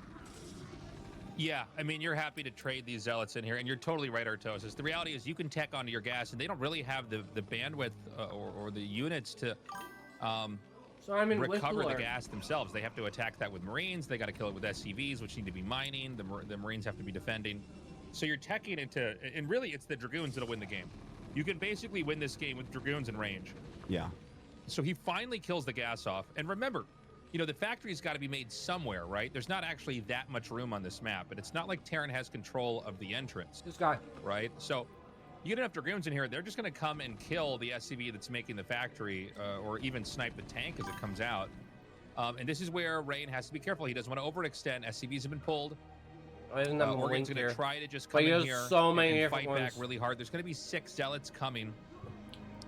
Yeah, I mean, you're happy to trade these Zealots in here, and you're totally right, Artosis. The reality is you can tech onto your gas, and they don't really have the bandwidth or the units to recover the gas themselves. They have to attack that with Marines. They got to kill it with SCVs, which need to be mining. The Marines have to be defending. So you're teching into, and really it's the Dragoons that'll win the game. You can basically win this game with Dragoons in range. Yeah. So he finally kills the gas off. And remember, you know, the factory's got to be made somewhere, right? There's not actually that much room on this map, but it's not like Terran has control of the entrance. This guy. Right? So you get enough Dragoons in here, they're just going to come and kill the SCV that's making the factory, or even snipe the tank as it comes out. And this is where Rain has to be careful. He doesn't want to overextend. SCVs have been pulled. Oregon's going to try to just come in here and fight back really hard. There's going to be 6 Zealots coming.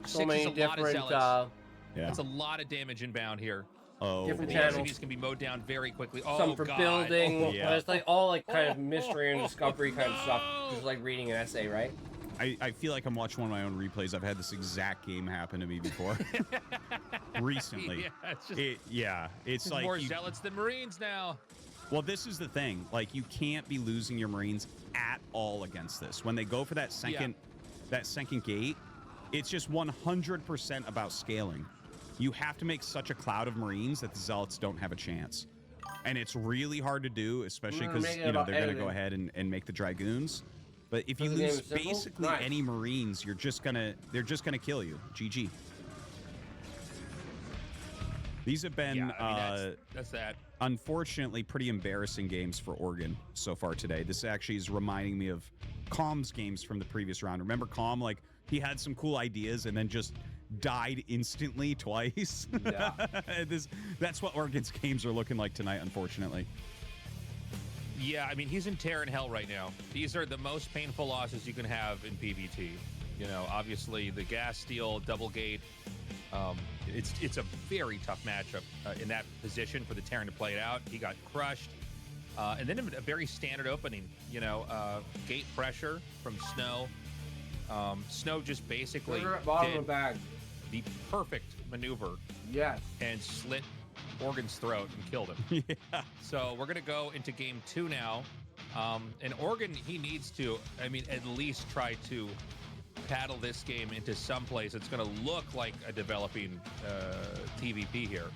So 6 many is a lot of different, Zealots. That's a lot of damage inbound here. Different the channels. SCVs can be mowed down very quickly. Oh, Some for God. building. Oh, It's like all like kind of mystery and discovery kind of stuff. Just like reading an essay, right? I feel like I'm watching one of my own replays. I've had this exact game happen to me before. Recently. It's like more Zealots than Marines now. Well, this is the thing. Like, you can't be losing your Marines at all against this. When they go for that second gate, it's just 100% about scaling. You have to make such a cloud of Marines that the Zealots don't have a chance. And it's really hard to do, especially because, you know, they're going to go ahead and make the Dragoons. But if you lose basically any Marines, they're just gonna kill you. GG. These have been that's that. Unfortunately, pretty embarrassing games for Oregon so far today. This actually is reminding me of Calm's games from the previous round. Remember Calm? Like, he had some cool ideas and then just died instantly twice. Yeah. That's what Oregon's games are looking like tonight, unfortunately. Yeah, I mean, he's in Terran hell right now. These are the most painful losses you can have in PvT. You know, obviously the gas steal, double gate. It's a very tough matchup in that position for the Terran to play it out. He got crushed. And then a very standard opening, you know, gate pressure from Snow. Snow just basically did the perfect maneuver. Yes. And slit Oregon's throat and killed him. Yeah. So we're going to go into game 2 now. And Oregon, he needs to, I mean, at least try to paddle this game into some place that's going to look like a developing TVP here.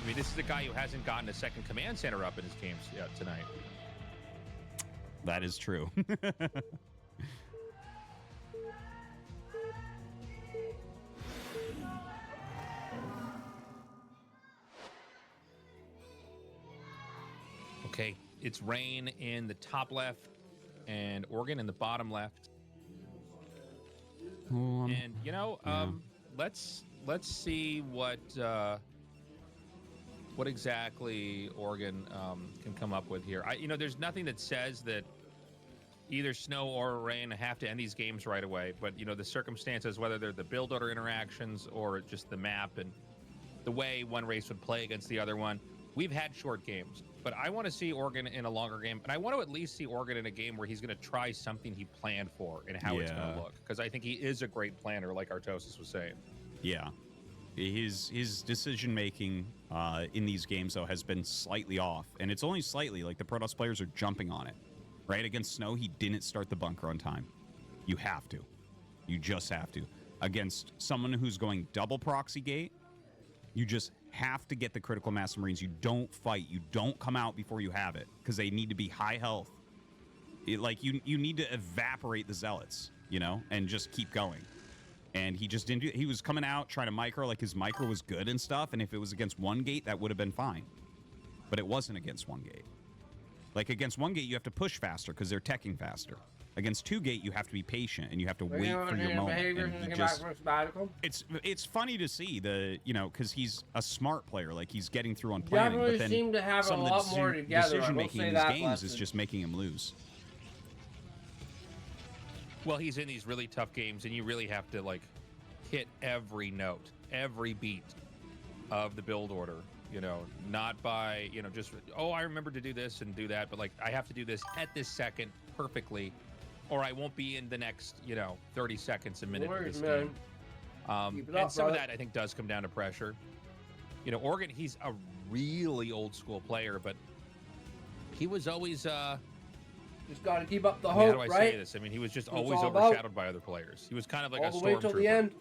I mean, this is a guy who hasn't gotten a second command center up in his games yet tonight. That is true. Okay, it's Rain in the top left and Oregon in the bottom left. And you know, let's see what exactly Oregon can come up with here. There's nothing that says that either Snow or Rain have to end these games right away, but the circumstances, whether they're the build order interactions or just the map and the way one race would play against the other one. We've had short games, but I want to see Oregon in a longer game, and I want to at least see Oregon in a game where he's going to try something he planned for and how it's going to look, because I think he is a great planner, like Artosis was saying. Yeah. His decision making in these games though has been slightly off, and it's only slightly. Like the Protoss players are jumping on it. Right against Snow, he didn't start the bunker on time. You have to. You just have to. Against someone who's going double proxy gate, you just have to get the critical mass Marines. You don't fight. You don't come out before you have it, because they need to be high health. You need to evaporate the Zealots, and just keep going. And he just didn't do it. He was coming out trying to micro, like his micro was good and stuff, and if it was against one gate, that would have been fine. But it wasn't against one gate. Like against one gate, you have to push faster because they're teching faster. Against two gate, you have to be patient and you have to wait for your moment. And he just, it's funny to see because he's a smart player. Like he's getting through on planning, but then seem to have some a of lot the more together. decision making in his games is just making him lose. Well, he's in these really tough games, and you really have to hit every note, every beat of the build order. Not by, just, I remember to do this and do that, but I have to do this at this second perfectly, or I won't be in the next, 30 seconds, a minute of this game. And some of that, I think, does come down to pressure. Oregon, he's a really old school player, but he was always, just got to keep up the how hope, do I right? say this? I mean, he was just always overshadowed by other players. He was kind of like all a the way till the end.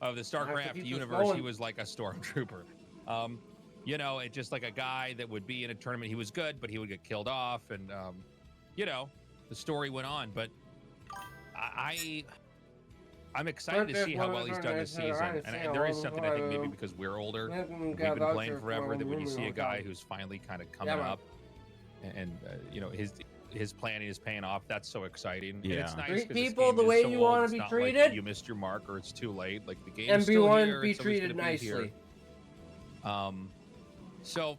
Of the StarCraft universe, he was like a stormtrooper. It's just like a guy that would be in a tournament. He was good, but he would get killed off, and the story went on. But I'm excited to see how well he's done this season. And there is something, I think, maybe because we're older, we've been playing forever, that when you see a guy who's finally kind of coming up, and his planning is paying off, that's so exciting. Yeah. And it's nice treat 'cause this people game the is way so you old, want it's to be not treated. like you missed your mark or it's too late. Like the game's And still be here, be it's always treated gonna be here. nicely. So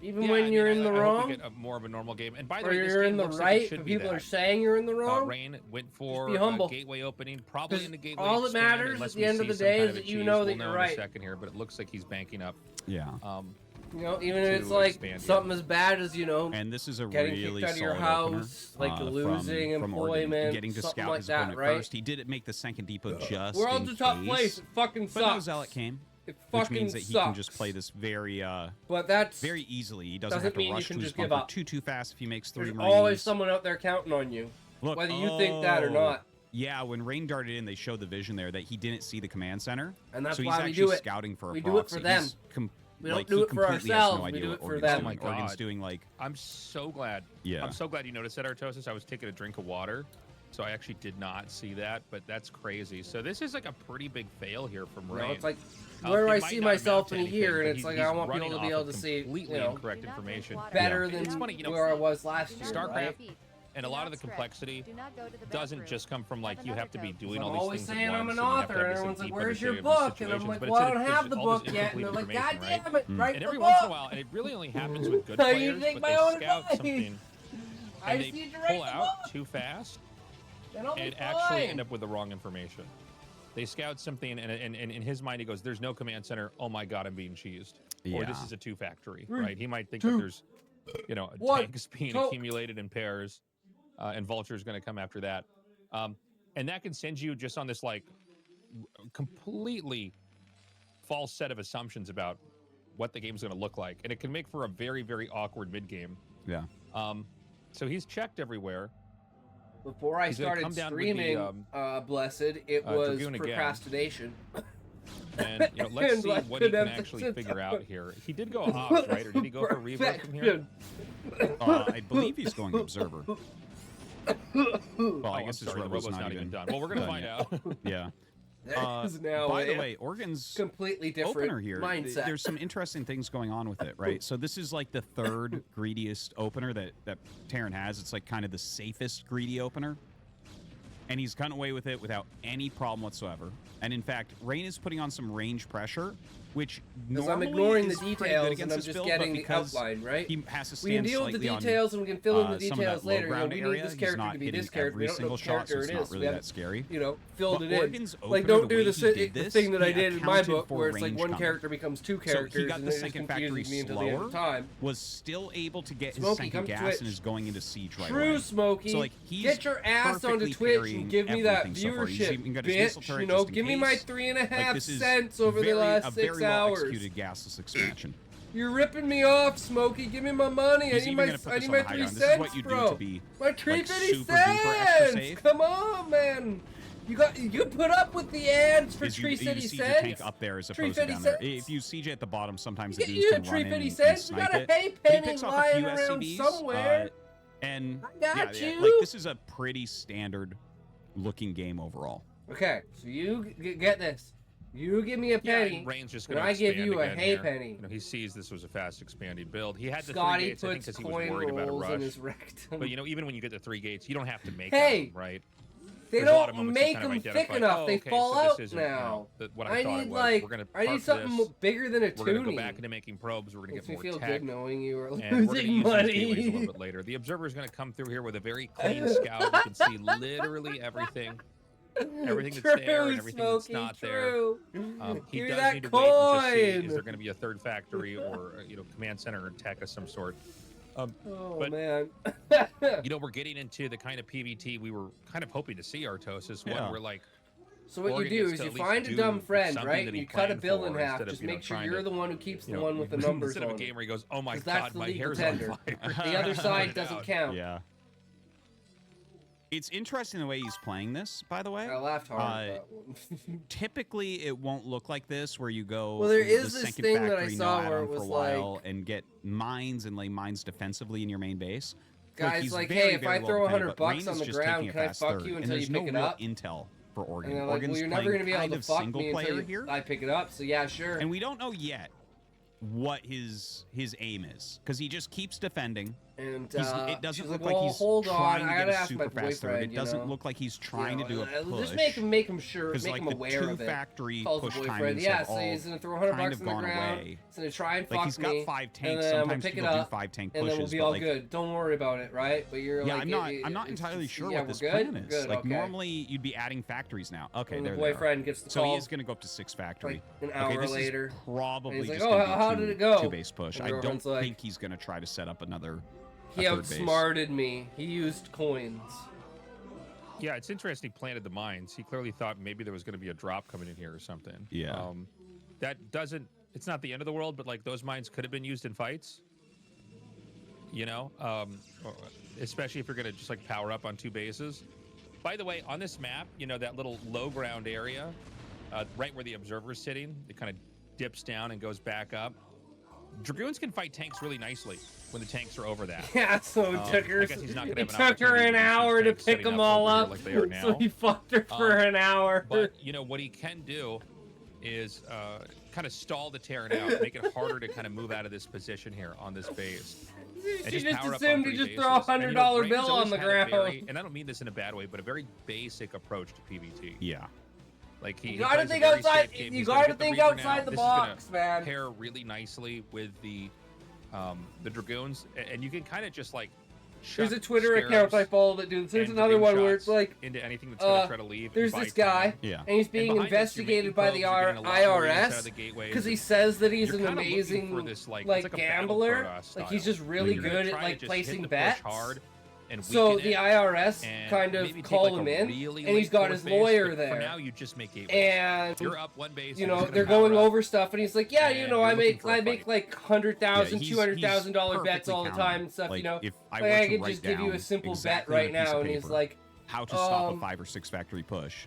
even when you're in the I hope wrong, we get more of a normal game. And by the or way, this you're game in the looks like right, it should but be people that. are saying you're in the wrong. Rain went Just for be humble. a gateway opening, probably in the gateway. all that expand, matters unless at the we end of see the some day kind is of a that you cheese. know We'll that know you're in right. a second here, but it looks like he's banking up. Yeah. Even if it's like expand something as bad as and this is a getting really kicked out of your solid house, opener, losing from Oregon, employment, getting to something scout like his that, opponent right? first. He didn't make the second depot just We're all in to top case, place. It fucking but no sucks. Zealot came. It Which fucking means that he sucks. can just play this very, but that's very easily. He doesn't have doesn't to mean you rush can to his just give bunker up. too fast if he makes 3 There's Marines. always someone out there counting on you, Look, whether you think that or not. Yeah, when Rain darted in, they showed the vision there that he didn't see the command center, And that's so he's why we actually do it. scouting for a We proxy. do it for them. He's We don't like, do he it for completely has ourselves. no We idea do what it for Oregon's them. doing. Oh my God. Oregon's doing like I'm so glad. Yeah. I'm so glad you noticed that, Artosis. I was taking a drink of water, so I actually did not see that, but that's crazy. So this is like a pretty big fail here from Rain. It's like, where do I it might see not myself amount in to a year? anything, And but it's like, he's I want running people to be off able to of see, completely incorrect information. better And than it's funny, where I was last year. StarCraft right? and a lot of the complexity doesn't just come from like you have to be doing all I'm these always things saying at I'm once, an and you have to author, have and this, everyone's like, deep where's your understanding of book? And I'm situations, like, but well, I it's- don't have it's the all this book yet. And they're incomplete like, God information, damn it, write And the every book. once in a while, and it really only happens with good I players, need to take but my they own scout advice. something I and just they need to write pull the out book. too fast Then I'll be and actually fine. end up with the wrong information. They scout something, and in his mind, he goes, "There's no command center. Oh my God, I'm being cheesed." Or this Yeah. is a 2 factory, 3, right? He might think 2, that there's, 1, tanks being Coke. accumulated in pairs, and Vulture's going to come after that. And that can send you just on this like completely false set of assumptions about what the game's going to look like, and it can make for a very, very awkward mid game. Yeah. So he's checked everywhere. Before I He's gonna started come down with streaming, the, Blessed, it was Dragoon again. procrastination. And let's And see like what he good can actually figure out here. He did go ops, right? Or did he go for reverb from here? I believe he's going observer. Well, I I'm guess his sorry, the robo's robo's not even even done. Well, we're gonna find yet. out. Yeah. There's now by the way, Oregon's completely different opener here. mindset. There's some interesting things going on with it, right? So this is like the third greediest opener that Terran has. It's like kind of the safest greedy opener. And he's gotten away with it without any problem whatsoever. And in fact, Rain is putting on some range pressure, which normally I'm ignoring is the pretty good details against and I'm this just build, getting but the because outline, right? he has to We can stand deal with the slightly details on, and we can fill in the some of details that later. low-ground we area. need this He's character not to be hitting this character. every We don't know single what shot, so character it's it not is. really We that haven't, scary. you know, filled But it Oregon's in. Like, opener, don't the do way the he did this, thing that I he did in my accounted book for where it's like range one coming. character becomes two So characters he got and the it just second factory confuses me until the end slower, of time. was still able to get his Smokey, second come to gas Twitch. and is going into siege right True, away. Smokey. So like he's get your ass onto perfectly Twitch parrying and give me that everything so far. He's viewership, even got his missile bitch. turret You know, just in give me my case. 3.5 Like, this is cents over the last a 6 very well hours. executed gasless expansion. You're ripping me off, Smokey. Give me my money. He's I need even my gonna put I this need on my the high 3 ground. This is cents, what you do bro. to be, My 3.50 super duper extra cents. safe. Come on, man. You put up with the ads for Is Tree you City siege cents. a tank up there as opposed to down there. If you siege it at the bottom, sometimes the Get goons you can Tree run in 50 and cents. We snipe got a it. hay But he penny picks off a lying few around SCVs, somewhere. and got yeah, you. like this is a pretty standard looking game overall. Okay, so you get this. You give me a penny, Rain's just and gonna I give expand you a again hay here. penny. You know, he sees this was a fast expanding build. He had the Scotty 3 gates, I think, puts because he was coin worried about a rolls in rush. his rectum. But you know, even when you get the 3 gates, you don't have to make Hey, them, right? They There's a lot of don't moments you make kind of them thick identify, enough. oh, They okay, fall so this out isn't, you know, now. what I thought need it was. like We're gonna I need park something this. bigger than a We're gonna toonie. go back into making probes. We're gonna Makes get me more feel tech. good knowing you are And we're gonna losing use money. these gateways a little bit later. The observer's gonna come through here with a very clean scout. You can see literally everything. Everything that's there and everything that's not true. there. He Give me does that need to wait and just see, coin. is there going to be a third factory or you know, command center or tech of some sort. Oh but, man. You know, we're getting into the kind of PvT we were kind of hoping to see, Artos, one where like So what Oregon you do gets is to you at least find a do dumb friend, something right? that And he you cut a planned bill in for half. instead of, Just you know, make sure trying you're to, the one who keeps you the know, one with the numbers instead of a on game it. where he goes, oh my 'Cause that's god, the my legal hair's tender. on fire. The other side Put it doesn't out. count. Yeah. It's interesting the way he's playing this, by the way. I laughed hard at that one. Typically, it won't look like this, where you go Well, there the is this second thing that I factory, saw no where add-on it for a was while like- and get mines and lay mines defensively in your main base. Guys, he's like, very, hey, if very I well throw defended, 100 but bucks Rain on is the just ground, taking a can I fast fuck third, you and until there's you no pick it real up? intel for Oregon. And they're like, Oregon's well, you're never playing gonna be able kind to of fuck single me until player you, here. I pick it up. So yeah, sure. And we don't know yet what his aim is, because he just keeps defending. And it doesn't she's look like, like well, he's hold on, trying I to gotta get a ask my super fast third. boyfriend, It doesn't you know? look like he's trying to do a push. Just make him sure, make like him the aware two of it. factory Calls the push boyfriend. timings Yeah, have so all he's gonna throw 100 kind bucks of on the gone ground. away. He's gonna try and Like, fuck he's got me, 5 tanks. and then I'm gonna Sometimes pick it people do up, 5 tank and pushes, then we'll be but all like, good. Don't worry about it, right? But you're yeah, like, I'm not entirely sure yeah, what we're this good? plan is. Good, Like okay. normally you'd be adding factories now. Okay, And the there they are. boyfriend gets the So he call, is going to go up to 6 factory. like, an Okay, hour this later. is probably And he's like, just "Oh, gonna be how did it go?" two base push. And I don't girlfriend's like, think he's going to try to set up another. He a third base. outsmarted me. He used coins. Yeah, it's interesting he planted the mines. He clearly thought maybe there was going to be a drop coming in here or something. Yeah. That doesn't, it's not the end of the world, but like those mines could have been used in fights. You know, especially if you're going to just like power up on 2 bases. By the way, on this map, you know, that little low ground area, right where the observer's sitting, it kind of dips down and goes back up. Dragoons can fight tanks really nicely when the tanks are over that. Yeah, so it took her. I guess he's not gonna It have an took her opportunity an to use hour to tanks pick setting them up all over here up. like they are now. So he fucked her for an hour. But you know what he can do is kind of stall the Terran out, make it harder to kind of move out of this position here on this base. And She just power up assumed on to 3 just throw a bases. And, you $100 Rain's bill always on the had a ground. very, and I don't mean this in a bad way, but a very basic approach to PvT. Yeah. Like You gotta think outside. You gotta think outside the box, man. Pair really nicely with the Dragoons, and you can kind of just like. There's a Twitter account I follow that do. There's another one where it's like into anything that's gonna try to leave. There's this guy, and he's being investigated by the IRS because he says that he's an amazing like gambler. Like he's just really good at like placing bets. So the IRS kind of call him in, and he's got his lawyer there. For now, you just make and you're up 1 base. You know, they're going over stuff, and he's like, "Yeah, you know, I make like $100,000, $200,000 bets all the time and stuff. Like, you know, if I like, were I to could just give you a down simple bet exactly right on a piece now." of And he's paper like, how to stop a 5 or 6 factory push.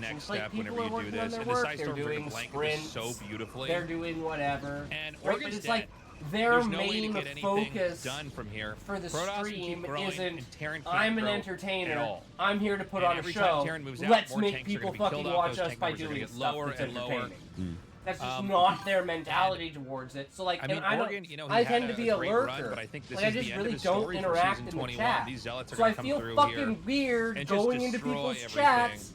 sections. next Like, step people whenever are you do working on this. their And the work. side They're storm freaking doing blanket sprints. is so beautifully. They're doing whatever. And right, Oregon's but it's dead. like their There's no way to main get anything focus done from here. for the Protoss can keep stream growing, isn't and Terran can't I'm an grow entertainer. at all. I'm here to put And on a every time show. Terran moves out, Let's more make tanks are people gonna be fucking killed off. watch Those us tank by numbers are gonna doing get stuff lower that's and lower. entertaining. That's just not their mentality towards it. So like, I mean, and I don't, Oregon, you know, he I had tend to be a great lurker. run, but I think this like, I is just the end really of his don't story for interact season in the 21. chat. These zealots are So I gonna come feel through fucking here weird and just going into destroy people's everything. chats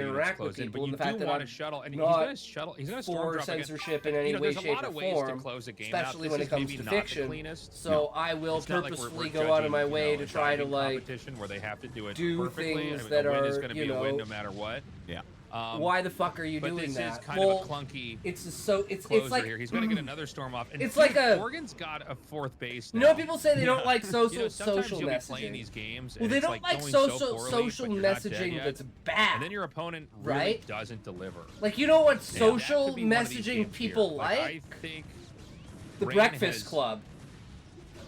and units interact close with in, people. but And you the fact do that want I'm to shuttle, and he's not going to shuttle. He's going to storm for drop again. censorship in any way, there's a shape, lot or of ways form, to close a game out. especially This when it is comes maybe to not the fiction. cleanest. So I will It's not like purposefully we're go out of judging, my way you know, to a try to diving like competition where they have to do it do perfectly. things I mean, that a win are, is going to you be a win know, no matter what. Yeah. why the fuck are you but doing this that? is kind well, of a clunky. It's so it's closer like here. He's going to get another storm off. And it's like a Oregon's got a fourth base. You Now. know, people say they don't like social you know, sometimes social you'll messaging. Be playing these games, well, and they it's don't like like going social so poorly, social but you're not dead messaging yet. that's bad. And then your opponent really right? doesn't deliver. Like, you know what Yeah, social that could be one of these messaging games people here. like? I think The Rain Breakfast has Club,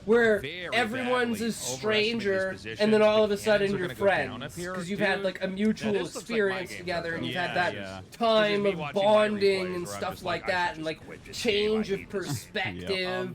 where very everyone's badly a stranger, overestimated his and then all of a positions. The sudden cannons are you're gonna go down friends up here. because you've Dude, had like a mutual now this looks like my experience game together, and right you've now. had that Yeah. time me of watching my bonding replays and where I'm stuff just like like, I that, should and just like quit this change game. I of hate this. perspective.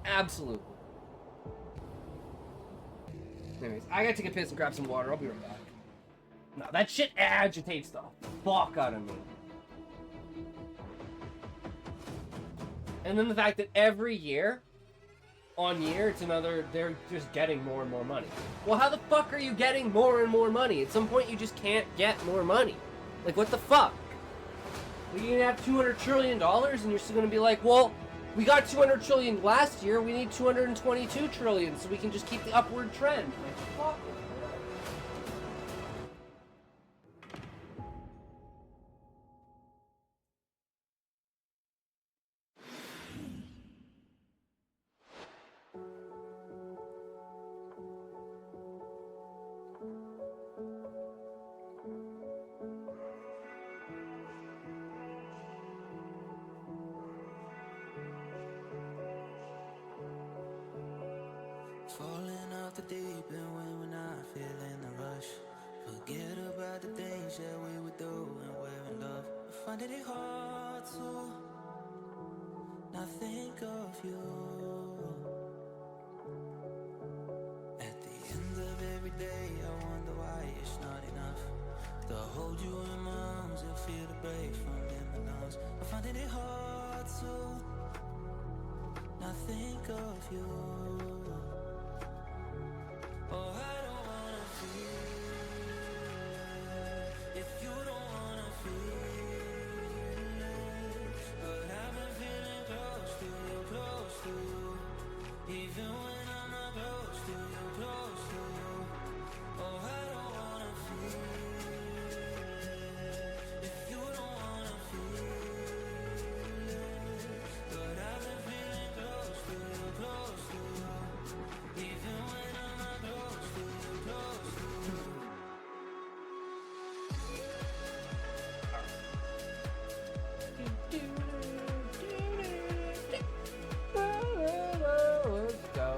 Absolutely. Anyways, I gotta take a piss and grab some water. I'll be right back. No, that shit agitates the fuck out of me. And then the fact that every year, on year, it's another, they're just getting more and more money. Well, how the fuck are you getting more and more money? At some point, you just can't get more money. Like, what the fuck? You're gonna have $200 trillion and you're still gonna be like, well, We got 200 trillion last year. We need 222 trillion so we can just keep the upward trend. Fuck. Falling off the deep end when we're not feeling the rush. Forget about the things that we would do and we're in love. I find it hard to not think of you. At the end of every day, I wonder why it's not enough to hold you in my arms and feel the break from in my lungs. I find it hard to not think of you. Oh, I don't wanna feel it if you don't wanna feel it. But I've been feeling close to you, even when I'm not close to you, close to you. Oh, I don't wanna feel it if you don't wanna feel it. But I've been feeling close to you, even when I'm not close to you, close to you. Let's go.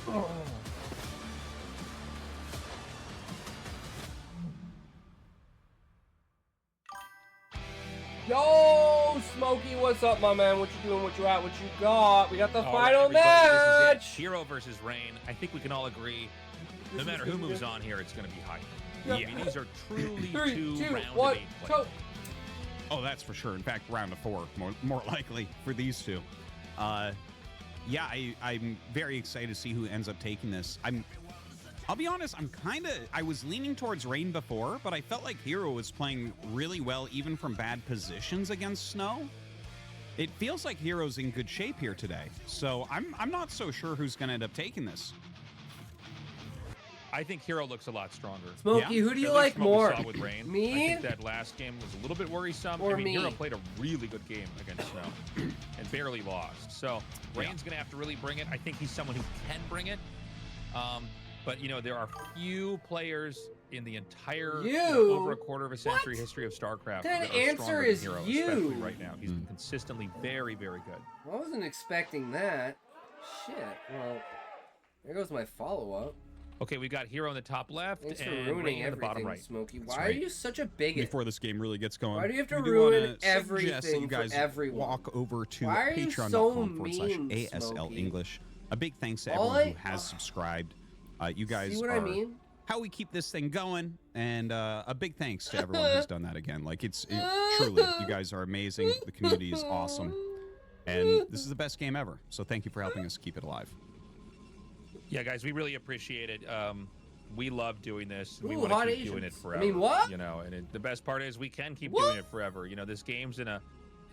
Oh. Yo, Smokey, what's up, my man? What you doing? What you at? What you got? We got the All final right, everybody, match. this is it. Hero versus Rain. I think we can all agree, no matter who moves on here, it's going to be hype. Yep. I mean, these are truly 3, two 2, round 1, of 8 players. go. Oh, that's for sure. In fact, round of 4, more likely for these two. Yeah, I'm very excited to see who ends up taking this. I'll be honest, I was leaning towards Rain before, but I felt like Hero was playing really well even from bad positions against Snow. It feels like Hero's in good shape here today, so I'm not so sure who's going to end up taking this. I think Hero looks a lot stronger. Smokey, who do you At least like from what we more? saw with Rain. Me? I think that last game was a little bit worrisome. Or I mean, me? Hero played a really good game against Snow and barely lost. So Rain's going to have to really bring it. I think he's someone who can bring it. But, you know, there are few players in the entire over a quarter of a century history of StarCraft That that are answer stronger is than Hero, you. especially right now. He's been consistently very, very good. I wasn't expecting that. Shit. Well, there goes my follow-up. Okay, we got Hero in the top left Thanks for and ruining Rain in the bottom everything, right. Smokey. That's Why right. are you such a bigot? Before this game really gets going, Why do you have to we do ruin wanna suggest that everything you guys for everyone? walk over to Why are you so patreon.com/ASL Smokey? English. A big thanks to All everyone who has subscribed. You guys See what are I mean? how we keep this thing going, and a big thanks to everyone who's done that again. Like truly, you guys are amazing. The community is awesome, and this is the best game ever. So thank you for helping us keep it alive. Yeah, guys, we really appreciate it. We love doing this. We Ooh, want hot to keep doing it Asians. forever. I mean, what? You know, and the best part is we can keep What? doing it forever. You know, this game's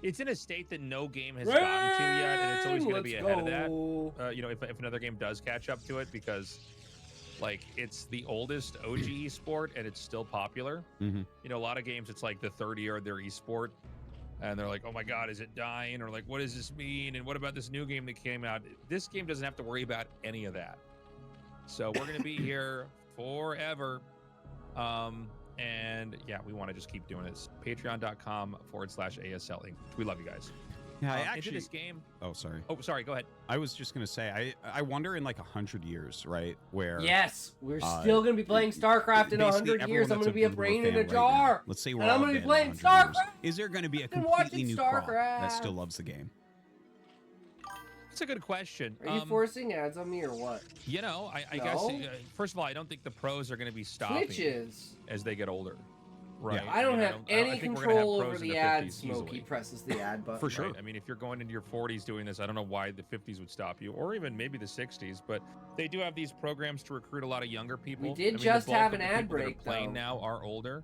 it's in a state that no game has gotten to yet, and it's always going to be ahead of that. You know, if another game does catch up to it, because like it's the oldest OG esport and it's still popular. Mm-hmm. You know, a lot of games it's like the third year of their esport, and they're like, oh my god, is it dying? Or like, what does this mean? And what about this new game that came out? This game doesn't have to worry about any of that. So we're gonna be here forever. And yeah, we want to just keep doing this. Patreon.com/ASL English. We love you guys. Yeah, I into actually. this game. Oh, sorry. Oh, sorry. Go ahead. I was just gonna say, I wonder in like 100 years, right? Where Yes, we're still gonna be playing StarCraft in 100 years. I'm gonna be a brain in a jar. Let's say we're and I'm all gonna be dead in playing 100 years. StarCraft. Is there gonna be a Been completely watching new crop that StarCraft. still loves the game? That's a good question. Are you forcing ads on me or what? You know, I No? guess first of all, I don't think the pros are going to be stopping Twitch is. as they get older. Right. I don't have any think we're gonna have control pros over in the the ad. 50s Smokey easily. presses the ad button. For sure. Right? I mean, if you're going into your 40s doing this, I don't know why the 50s would stop you, or even maybe the 60s. But they do have these programs to recruit a lot of younger people. We did I mean, just the bulk have of an the ad people that are break, playing though. now are older.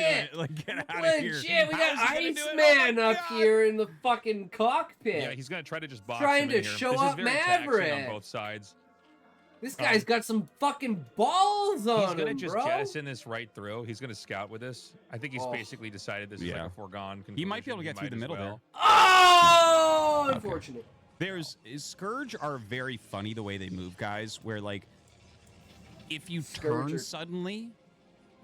shit. Like, get out of Playing here. shit. We got How is he gonna do it? Iceman Oh my up God. here in the fucking cockpit. Yeah, he's gonna try to just box Trying him to in here. show This up is very taxing Maverick. on both sides. This guy's got some fucking balls on him, He's gonna just bro. jettison this right through. He's gonna scout with this. I think he's basically decided this is like a foregone conclusion. He might be able to get through the middle there. Oh, unfortunate. There's Scourge are very funny the way they move, guys. Where like, if you turn suddenly,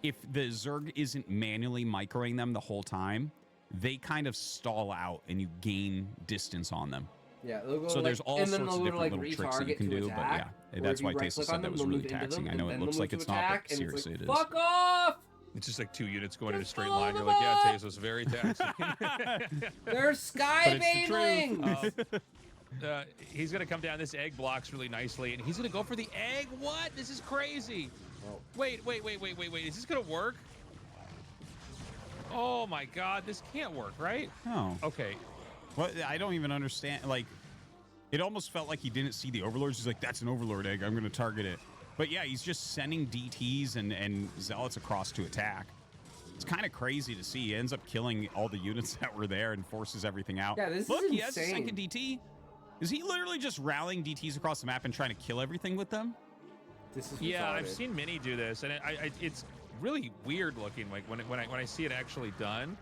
if the Zerg isn't manually microing them the whole time, they kind of stall out and you gain distance on them. Yeah, they'll go so there's all sorts of different like, little tricks that you can do, but yeah, that's why Tesa said that was really taxing. I know it looks like it's not, but seriously it is. Fuck off! It's just like 2 units going in a straight line. You're like, yeah, Tesa's very taxing. They're sky banelings! He's going to come down. This egg blocks really nicely, and he's going to go for the egg. What? This is crazy. Oh. Wait. Is this going to work? Oh, my God. This can't work, right? Oh. Okay. Well, I don't even understand. Like, it almost felt like he didn't see the overlords. He's like, that's an overlord egg. I'm going to target it. But yeah, he's just sending DTs and zealots across to attack. It's kind of crazy to see. He ends up killing all the units that were there and forces everything out. Yeah, this Look, is he has a insane. second DT. Is he literally just rallying DTs across the map and trying to kill everything with them? This is yeah, retarded. I've seen Mini do this, and it's really weird looking. Like when I see it actually done.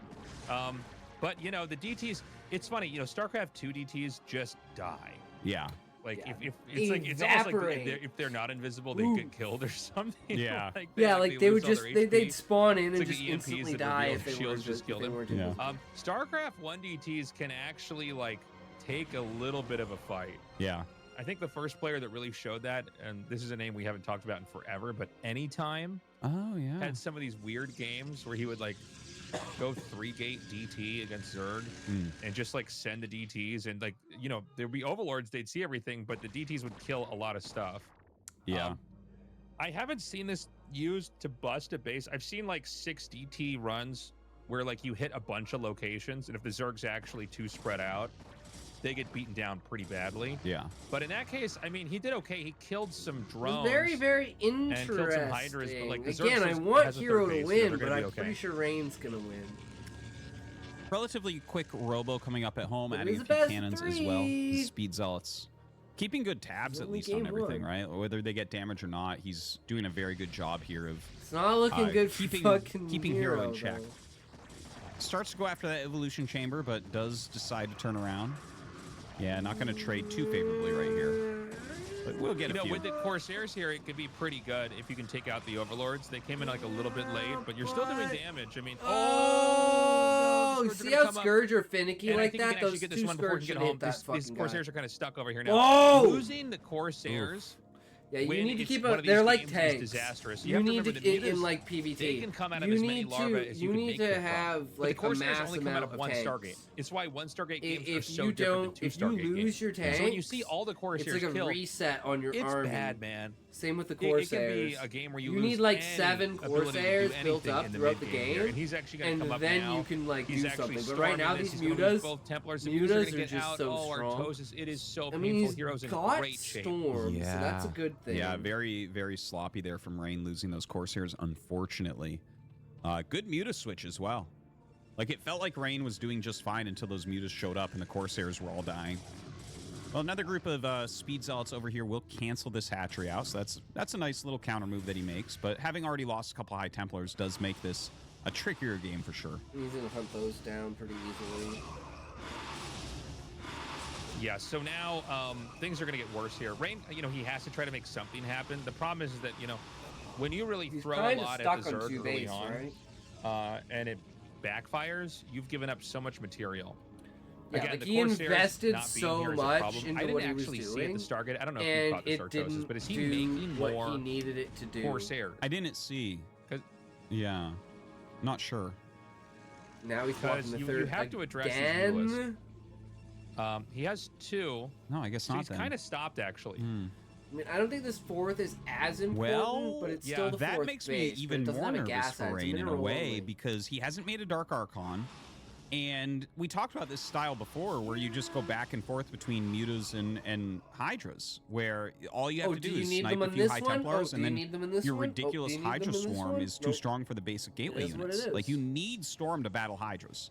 But you know, the DTs. It's funny, you know, StarCraft 2 DTs just die. Yeah. Like if it's like it's almost like if they're not invisible, they get killed or something. Yeah. like they would lose just all their they'd HP. spawn in It's and like just the EMPs instantly that die reveal if they shields weren't just killed weren't him. invisible. StarCraft 1 DTs can actually like take a little bit of a fight. Yeah. I think the first player that really showed that, and this is a name we haven't talked about in forever, but Anytime had some of these weird games where he would like go 3-gate DT against Zerg and just like send the DTs, and like, you know, there'd be overlords, they'd see everything, but the DTs would kill a lot of stuff. Yeah. I haven't seen this used to bust a base. I've seen like 6 DT runs where like you hit a bunch of locations, and if the Zerg's actually too spread out, they get beaten down pretty badly. Yeah. But in that case, I mean, he did okay. He killed some drones. Very, very interesting. And killed some Hydras, but like the Again, Zerg I has want a third Hero to base, so win, they're but gonna I'm be okay. pretty sure Rain's gonna win. Relatively quick robo coming up at home, But adding it's a a few best cannons as well. The speed zealots. Keeping good tabs at only least on game everything, one. right? Whether they get damage or not, he's doing a very good job here of It's not looking good for keeping Hero in check. though. Starts to go after that evolution chamber, but does decide to turn around. Yeah, not going to trade too favorably right here. But we'll get a few. With the Corsairs here, it could be pretty good if you can take out the Overlords. They came in like a little bit late, but you're still doing damage. I mean, Oh, Scourge are see gonna how come up. Scourge are finicky And I like think you that? can actually Those get two this one before Scourge you should get home. hit that These fucking Corsairs guy. are kind of stuck over here now. Oh! Losing the Corsairs. Yeah, you when need to it's keep one up. of They're these like games tanks. is disastrous. You have to need remember to the in mutas, like PvT. They can come out of you as many need larvae to as you can need make to them from. have But the like a Corsairs mass only come out amount of of one tanks. Stargate. It's why one Stargate games are If so you different don't, than two if you Stargate lose your games. tanks, So when you see all the Corsairs it's like a killed, reset on your it's army. bad, man. Same with the It Corsairs. can be a game where you lose need like any 7 ability to do Corsairs built anything up in the throughout the mid-game game, here. And he's actually going to come up then now. you can like He's do actually something. But right now storming these this. He's gonna lose mutas, both Templars. The mutas are mutas going to are get just out. so Oh, strong. Artosis. It is so I mean, painful. he's Heroes in got great shape. Storm, so that's a good thing. Yeah, very, very sloppy there from Rain losing those Corsairs, unfortunately. Good Muta switch as well. Like, it felt like Rain was doing just fine until those Mutas showed up and the Corsairs were all dying. Well, another group of Speed Zealots over here will cancel this hatchery out, so that's a nice little counter move that he makes. But having already lost a couple High Templars does make this a trickier game for sure. He's going to hunt those down pretty easily. Yeah, so now things are going to get worse here. Rain, you know, he has to try to make something happen. The problem is that, you know, when you really throw a lot at the Zerg early on, right? And it backfires, you've given up so much material. Yeah, Again, like the he Corsairs invested not being so here is a much problem. into I didn't what he was actually see doing, it at the Stargate. I don't know if you and caught the it Sartosis, didn't but is he do making what more he needed it to do. Corsairs? I didn't see. Yeah, not sure. Now he's walking the third you have to address his again. Lewis. He has 2. No, I guess so not he's then. kind of stopped, actually. I mean, I don't think this 4th is as important, Well, but it's yeah, still the 4th that makes me base, even but it doesn't more have a nervous gas for ad, it's Rain in a mineral way only. because he hasn't made a Dark Archon. And we talked about this style before where you just go back and forth between Mutas and Hydras, where all you have to do is snipe a few High Templars, and then your ridiculous Hydra Swarm is too strong for the basic Gateway units. Like, you need Storm to battle Hydras.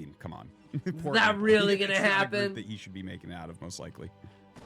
mean, come on. Is Poor that people. really It's gonna not a group happen? that he should be making it out of, most likely.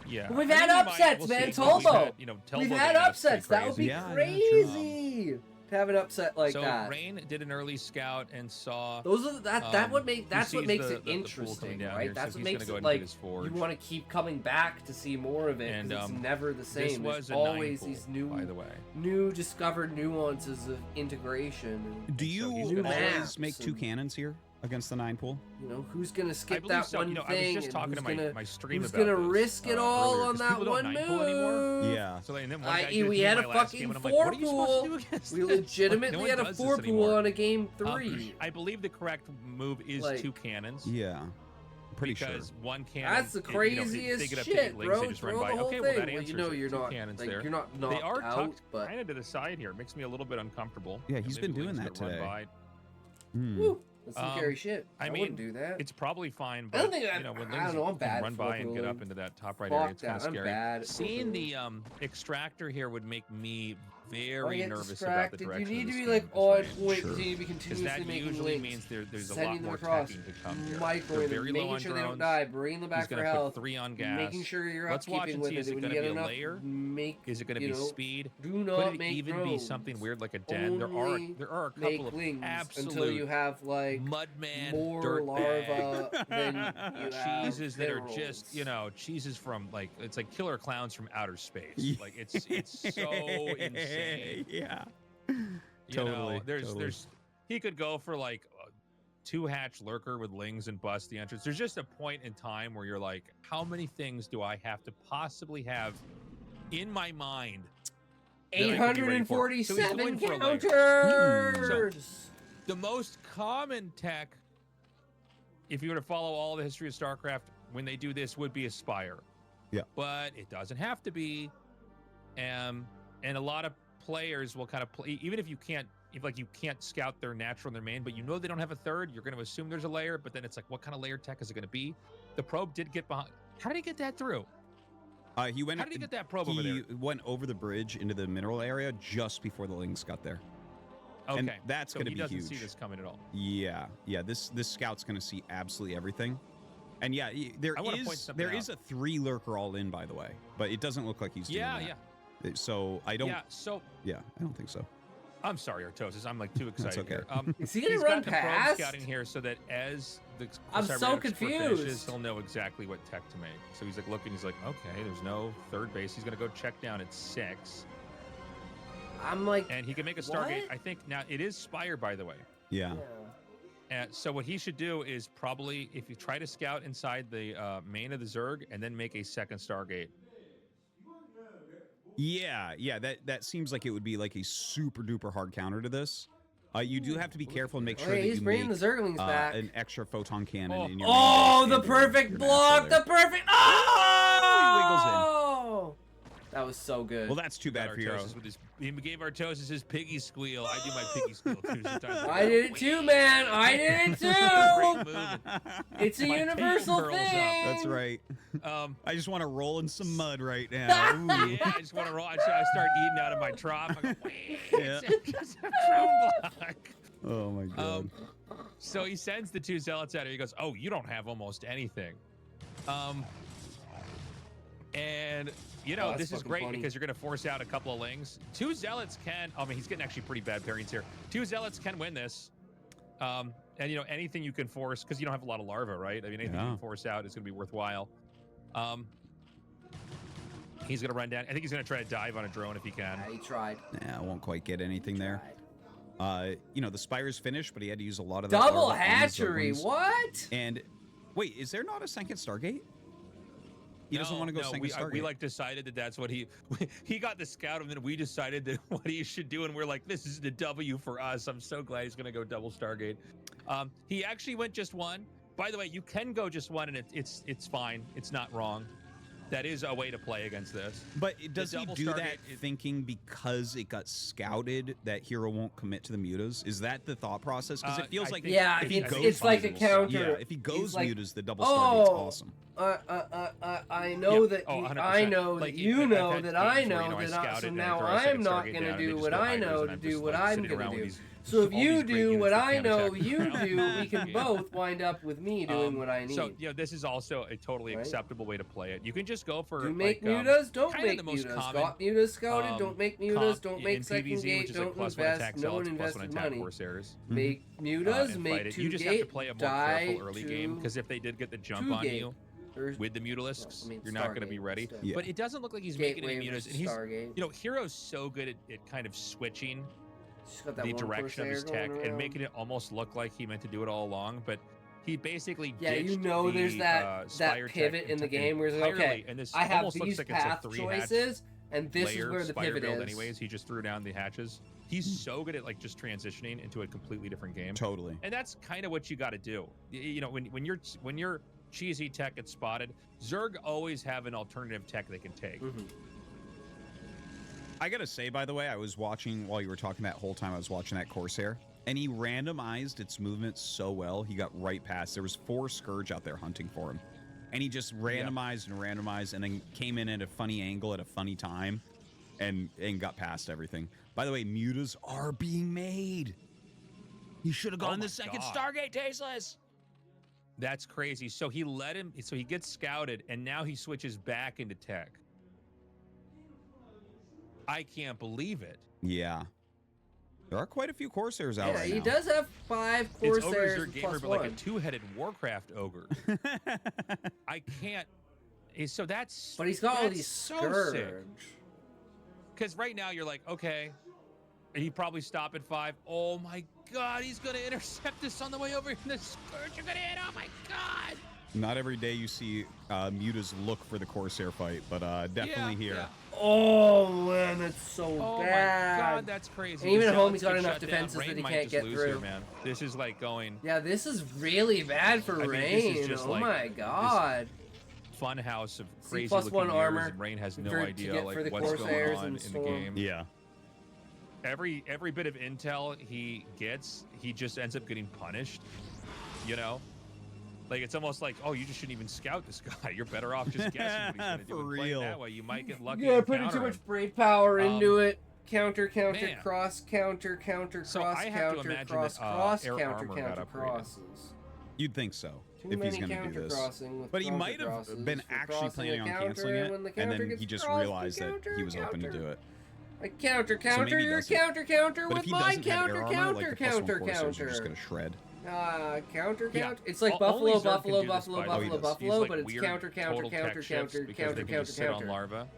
Yeah. But we've I had think he might- upsets, we'll man. see. Well, Tolbo. Tolbo We've being had that's pretty upsets. That would be crazy. crazy to have an upset like so that. Rain did an early scout and saw. Those are that's what makes it the pool coming interesting, down right? here, That's so what he's makes gonna go it ahead and get like his forge. you want to keep coming back to see more of it. 'Cause And, it's never the this same. was There's a 9 always pool, these new, by the way. new discovered nuances of integration. Do you new always maps make 2 and, cannons here against the 9 pool? You know, who's gonna I skip believe that so. one You know, thing? I was just and talking who's to gonna, my stream who's about gonna this, risk it all earlier, on 'cause that people don't one 9 pool anymore. move? Yeah. So, and then one guy I.e., we did had a my last fucking game, and I'm like, 4 what are you supposed pool. to do against We this? legitimately Like, had no a one does 4 this pool anymore. on a game 3. I believe the correct move is Like- 2 cannons. Yeah. Pretty sure. Because one cannon. That's the you know, craziest they get up to shit, 8 links, bro. they just run Throw by. the whole Okay, thing. well that Well, answers you know it. you're 2 not cannons like there. you're not They knocked are out, tucked but kind of to the side here. It makes me a little bit uncomfortable. Yeah, You know, he's maybe been doing Link's that gonna today. run by. Woo, that's some scary shit. I mean, wouldn't do that. It's probably fine, I but don't think you know, when I don't know. I'm Lings bad can run at by and get four-wheeling. up into that top right Fuck area, it's kind of that, I'm scary. bad at Seeing the four-wheeling. extractor here would make me When very you get nervous about the distracted, direction you need of to this be like game on at this point, rate. so you be Because continuously that making usually links, means there's a sending lot them more across, teching to come here. microing They're them, very low making on sure they don't drones. die, bringing them back He's for gonna health, put 3 on gas. making sure you're Let's watch upkeeping and with see. it. Is it When going you to get be a enough, layer? make Is it going to you be know, speed? Do not Could it make even be drones. something weird like a den? There are Only a couple make of lings absolute until you have like mudman more larva than you have cheeses that are minerals. just cheeses from like it's like killer clowns from outer space. Yeah. Like it's so insane. Yeah. You know, Totally, there's totally. he could go for like a 2-hatch lurker with lings and bust the entrance. There's just a point in time where you're like, how many things do I have to possibly have in my mind? that I could be ready for? So he's 847 going for a layer. counters. So, the most common tech, if you were to follow all the history of StarCraft, when they do this, would be Aspire. Yeah. But it doesn't have to be. And a lot of players will kind of play, even if you can't, you can't scout their natural and their main, but you know they don't have a third, you're going to assume there's a layer, but then it's like, what kind of layer tech is it going to be? The probe did get behind. How did he get that through? He went. How did he get that probe over there? He went over the bridge into the mineral area just before the Lings got there. Okay. And that's so going to he be doesn't huge. see this coming at all. Yeah, yeah. This scout's going to see absolutely everything. And yeah, there I wanna point is something there is out. a 3 lurker all in, by the way, but it doesn't look like he's doing Yeah, that. So I don't. Yeah, so Yeah, I don't think so. I'm sorry, Artosis. I'm like too excited okay. here. Is he gonna he's run got the probe past? scouting here so that as the I'm so cybernetics confused. finishes, he'll know exactly what tech to make. So he's like looking. He's like, okay, there's no third base. He's gonna go check down at 6. I'm like, and he can make a Stargate. what? I think now it is Spire, by the way. Yeah. So what he should do is probably, if you try to scout inside the main of the Zerg and then make a second Stargate. Yeah, yeah. That seems like it would be like a super duper hard counter to this. You do have to be careful and make sure that he's you bringing make the Zerglings back. an extra photon cannon in your. Oh, main the base and your perfect block! natural The perfect. Oh! wiggles That was so good. Well, that's too bad for Hero. He gave Artosis his piggy squeal. I do my piggy squeal too. Sometimes I did it too, man. I did it too. It's a My universal pig curls up. thing. That's right. I just want to roll in some mud right now. Ooh. Yeah, I just want to roll. I start eating out of my trough. I go, Yeah. it's a crown block. Oh my god. So he sends the 2 zealots out here. He goes, "Oh, you don't have almost anything." And you know, that's this is fucking great funny. because you're going to force out a couple of lings. 2 zealots can. I mean, he's getting actually pretty bad pairings here. 2 zealots can win this. And you know, anything you can force, because you don't have a lot of larvae, right? I mean, anything you can force out is going to be worthwhile. He's going to run down. I think he's going to try to dive on a drone if he can. Yeah, he tried. Yeah, I won't quite get anything there. You know, the Spire's finished, but he had to use a lot of that Double larva on the hatchery. Zerglings. What? And wait, is there not a second Stargate? He doesn't want to go second Stargate. We like decided that that's what he got the scout, and then we decided that what he should do, and we're like, this is the W for us. I'm so glad he's gonna go double Stargate. He actually went just 1. By the way, you can go just 1, and it's fine. It's not wrong. That is a way to play against this. But does he double do Stargate that thinking because it got scouted that Hero won't commit to the mutas? Is that the thought process? Because it feels like yeah, if he it's, goes it's like a mutas- counter. Yeah, if he He's goes like, mutas, the double Stargate's awesome. I know that Oh, you, 100%. I know Like, that you I've know had that games I where, know you know, I that scouted so and I now throw a second I'm not Stargate gonna down, and they do just what go I hikers, know and to I'm do just, what like, I'm sitting gonna around with do. these So if all you these great do units what that I can't know attack you ground. do, we can Yeah. both wind up with me doing what I need. So, this is also a totally acceptable way to play it. You can just go for Do make like, mutas, don't kinda make the most mutas. common, Got mutas scouted, don't make mutas, comp don't in make second PvZ, gate, which is like don't +1 invest, attack no cell, one it's +1 invested attack money. Corsairs. Make mutas, And make fight it. two You just gate, have to play a more die careful early game, to because if they did get the jump two on gate. you with the mutalisks, you're not going to be Stargate, ready. still. Yeah. But it doesn't look like he's making any Gateway mutas. versus And he's, Stargate. Hero's so good at kind of switching got that the one direction of his Corsair tech going and around. making it almost look like he meant to do it all along. But he basically Yeah, you ditched know there's the, that Spire pivot tech in the game where it's like, entirely, okay, and this I have almost these looks like it's path a 3-hatch choices, and this is layer where the Spire pivot build is. anyways. He just threw down the hatches. He's so good at like just transitioning into a completely different game. Totally. And that's kind of what you got to do. When your cheesy tech gets spotted, Zerg always have an alternative tech they can take. I gotta say, by the way, I was watching while you were talking that whole time. I was watching that Corsair, and he randomized its movement so well. He got right past. There was 4 Scourge out there hunting for him, and he just randomized and randomized, and then came in at a funny angle at a funny time, and got past everything. By the way, mutas are being made. He should have gone the second Stargate, tasteless. That's crazy. So he let him. So he gets scouted, and now he switches back into tech. I can't believe it. Yeah. There are quite a few Corsairs out right he now. does have 5 It's Corsairs Ogre's with gamer, plus but like a 1. 2-headed Warcraft ogre. I can't. So that's. But he's got all that's these so Scourge. sick. Because right now you're like, okay, he probably stop at 5. Oh my God, he's gonna intercept this on the way over in the Scourge. You're gonna hit. Oh my God. Not every day you see mutas look for the Corsair fight, but definitely here. Yeah. Oh man, that's so Oh bad. my God, that's crazy. And even The at home, he's zealots got get enough shut down. defenses Rain that he might can't just get lose through. here, man. This is like going. Yeah, this is really bad for I mean, Rain. this is just Oh like my God. Fun house of See, crazy plus looking 1 mirrors, armor and Rain has no to idea get like for the what's going Corsairs on and in the Storm. game. Yeah. Every bit of intel he gets, he just ends up getting punished. You know, like it's almost like, oh, you just shouldn't even scout this guy. You're better off just guessing what he's going to do. For And playing real. that way, you might get lucky. Yeah, and putting counter too much him. braid power into it. Counter, Man. cross, counter, counter, So cross, I have to counter, imagine cross, that, cross, air counter, armor got counter, upgraded. crosses. You'd think so, Too if he's many going to do counter this. crossing with But he counter might have crosses been for actually crossing planning a on counter, canceling and it, when the and counter then gets he just crossed, the realized that counter, he was open to counter. do it. Like counter, So maybe counter, he doesn't. counter But with if he my doesn't have counter, air armor, counter, like the plus counter, 1 Corsairs are just counter. going to shred. Counter, Yeah. counter. It's like Only Buffalo, Zerg can Buffalo, do this, Buffalo, by the way. Buffalo, He's Buffalo, like but it's weird counter, counter, total counter, tech shifts counter, because counter, they can counter, just sit on counter. larva,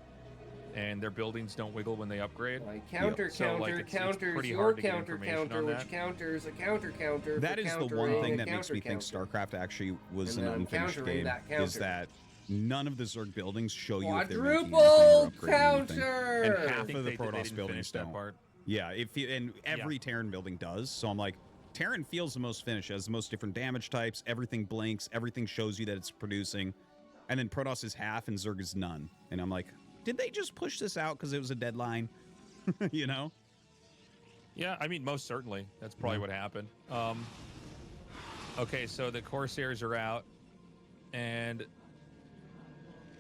and their buildings don't wiggle when they upgrade. Counter, So, like, counter, it's counters pretty your hard to get counter, information counter, on which that. counters a counter, counter. That for is the one countering thing a that makes me think counter. StarCraft actually was And an then unfinished countering game, that is counter. that none of the Zerg buildings show you if they're making Quadruple anything or upgrading anything. counter! And I half think of the they Protoss didn't buildings finish that don't. part. Yeah, and every Terran building does. So I'm like, Terran feels the most finished, has the most different damage types, everything blinks, everything shows you that it's producing. And then Protoss is half and Zerg is none. And I'm like, did they just push this out because it was a deadline? You know? Yeah, I mean, most certainly. That's probably what happened. Okay, so the Corsairs are out, and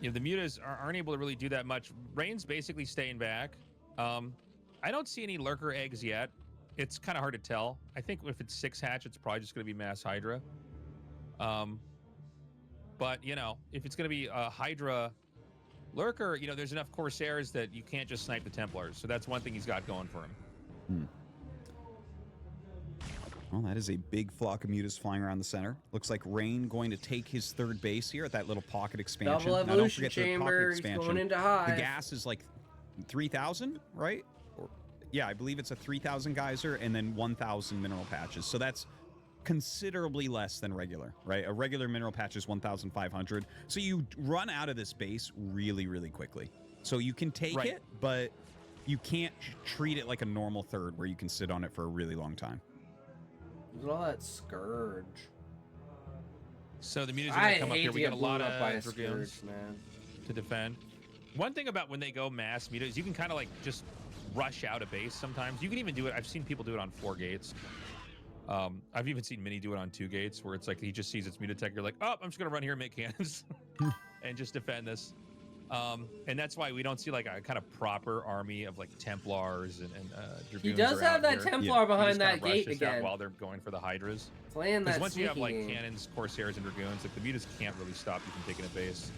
the mutas aren't able to really do that much. Rain's basically staying back. I don't see any lurker eggs yet. It's kind of hard to tell. I think if it's 6 hatch, it's probably just going to be mass Hydra. But, if it's going to be a Hydra lurker, there's enough Corsairs that you can't just snipe the Templars. So that's one thing he's got going for him. Well, that is a big flock of mutas flying around the center. Looks like Rain going to take his 3rd base here at that little pocket expansion. Double Now, don't evolution forget the chamber. pocket He's expansion. going into hive. The gas is like 3,000, right? Yeah, I believe it's a 3,000 geyser and then 1,000 mineral patches. So that's considerably less than regular, right? A regular mineral patch is 1,500. So you run out of this base really, really quickly. So you can take it, but you can't treat it like a normal 3rd where you can sit on it for a really long time. Look at all that Scourge. So the mutas are going to come up here. We got a lot up by a of Scourge, dragoons man. to defend. One thing about when they go mass mutas, you can kind of like just rush out a base sometimes. You can even do it. I've seen people do it on 4 gates. I've even seen Mini do it on 2 gates where it's like he just sees its mutatech. You're like, oh, I'm just going to run here and make cannons and just defend this. And that's why we don't see like a kind of proper army of like Templars and Dragoons. He does have that Templar behind that gate again while they're going for the Hydras. Playing that once you have like game. cannons, Corsairs, and Dragoons, like the mutas can't really stop you from taking a base.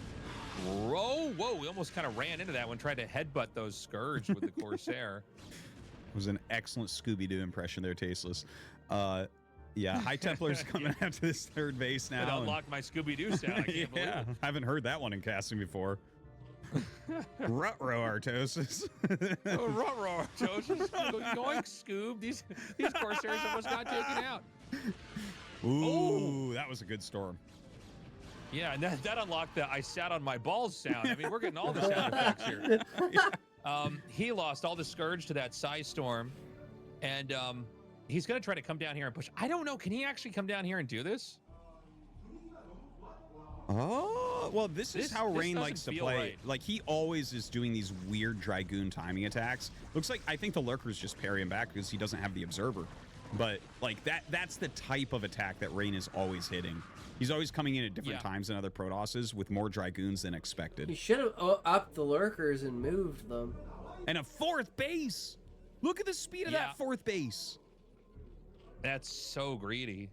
Whoa, we almost kind of ran into that one, tried to headbutt those Scourge with the Corsair. It was an excellent Scooby-Doo impression there, Tasteless. Yeah, High Templar's coming after this third base now. It unlocked my Scooby-Doo sound. I can't believe it. I haven't heard that one in casting before. Ruh-roh, Artosis. Oh, ruh-roh, Artosis. Yoink, Scoob. These Corsairs almost got taken out. Ooh, that was a good storm. Yeah, and that unlocked the I sat on my balls sound. I mean, we're getting all the sound effects here. He lost all the Scourge to that Size Storm, and he's going to try to come down here and push. I don't know. Can he actually come down here and do this? Oh, well, this is how Rain likes to play. Right. Like, he always is doing these weird Dragoon timing attacks. Looks like, I think the Lurkers just parry him back because he doesn't have the Observer. But, like, that's the type of attack that Rain is always hitting. He's always coming in at different times than other Protosses with more Dragoons than expected. He should have upped the Lurkers and moved them. And a fourth base! Look at the speed of that fourth base! That's so greedy.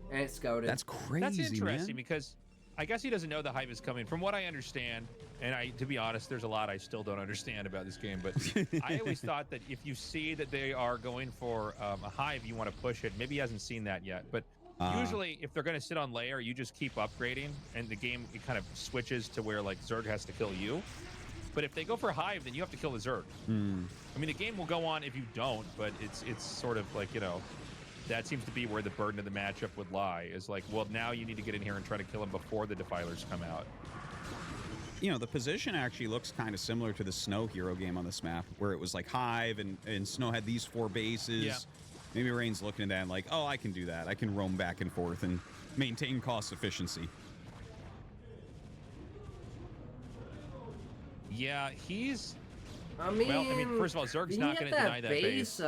And it's scouted. That's crazy, That's interesting man. Because I guess he doesn't know the Hive is coming. From what I understand, and to be honest, there's a lot I still don't understand about this game, but I always thought that if you see that they are going for a Hive, you want to push it. Maybe he hasn't seen that yet, but usually if they're going to sit on layer, you just keep upgrading, and the game, it kind of switches to where like Zerg has to kill you. But if they go for Hive, then you have to kill the Zerg. I mean, the game will go on if you don't, but it's sort of like, you know, that seems to be where the burden of the matchup would lie, is like, well, now you need to get in here and try to kill him before the Defilers come out. You know, the position actually looks kind of similar to the Snow hero game on this map, where it was like Hive and Snow had these 4 bases. Yeah. Maybe Rain's looking at that and like, oh, I can do that. I can roam back and forth and maintain cost efficiency. Yeah, he's... I mean, first of all, Zerg's not going to deny that base.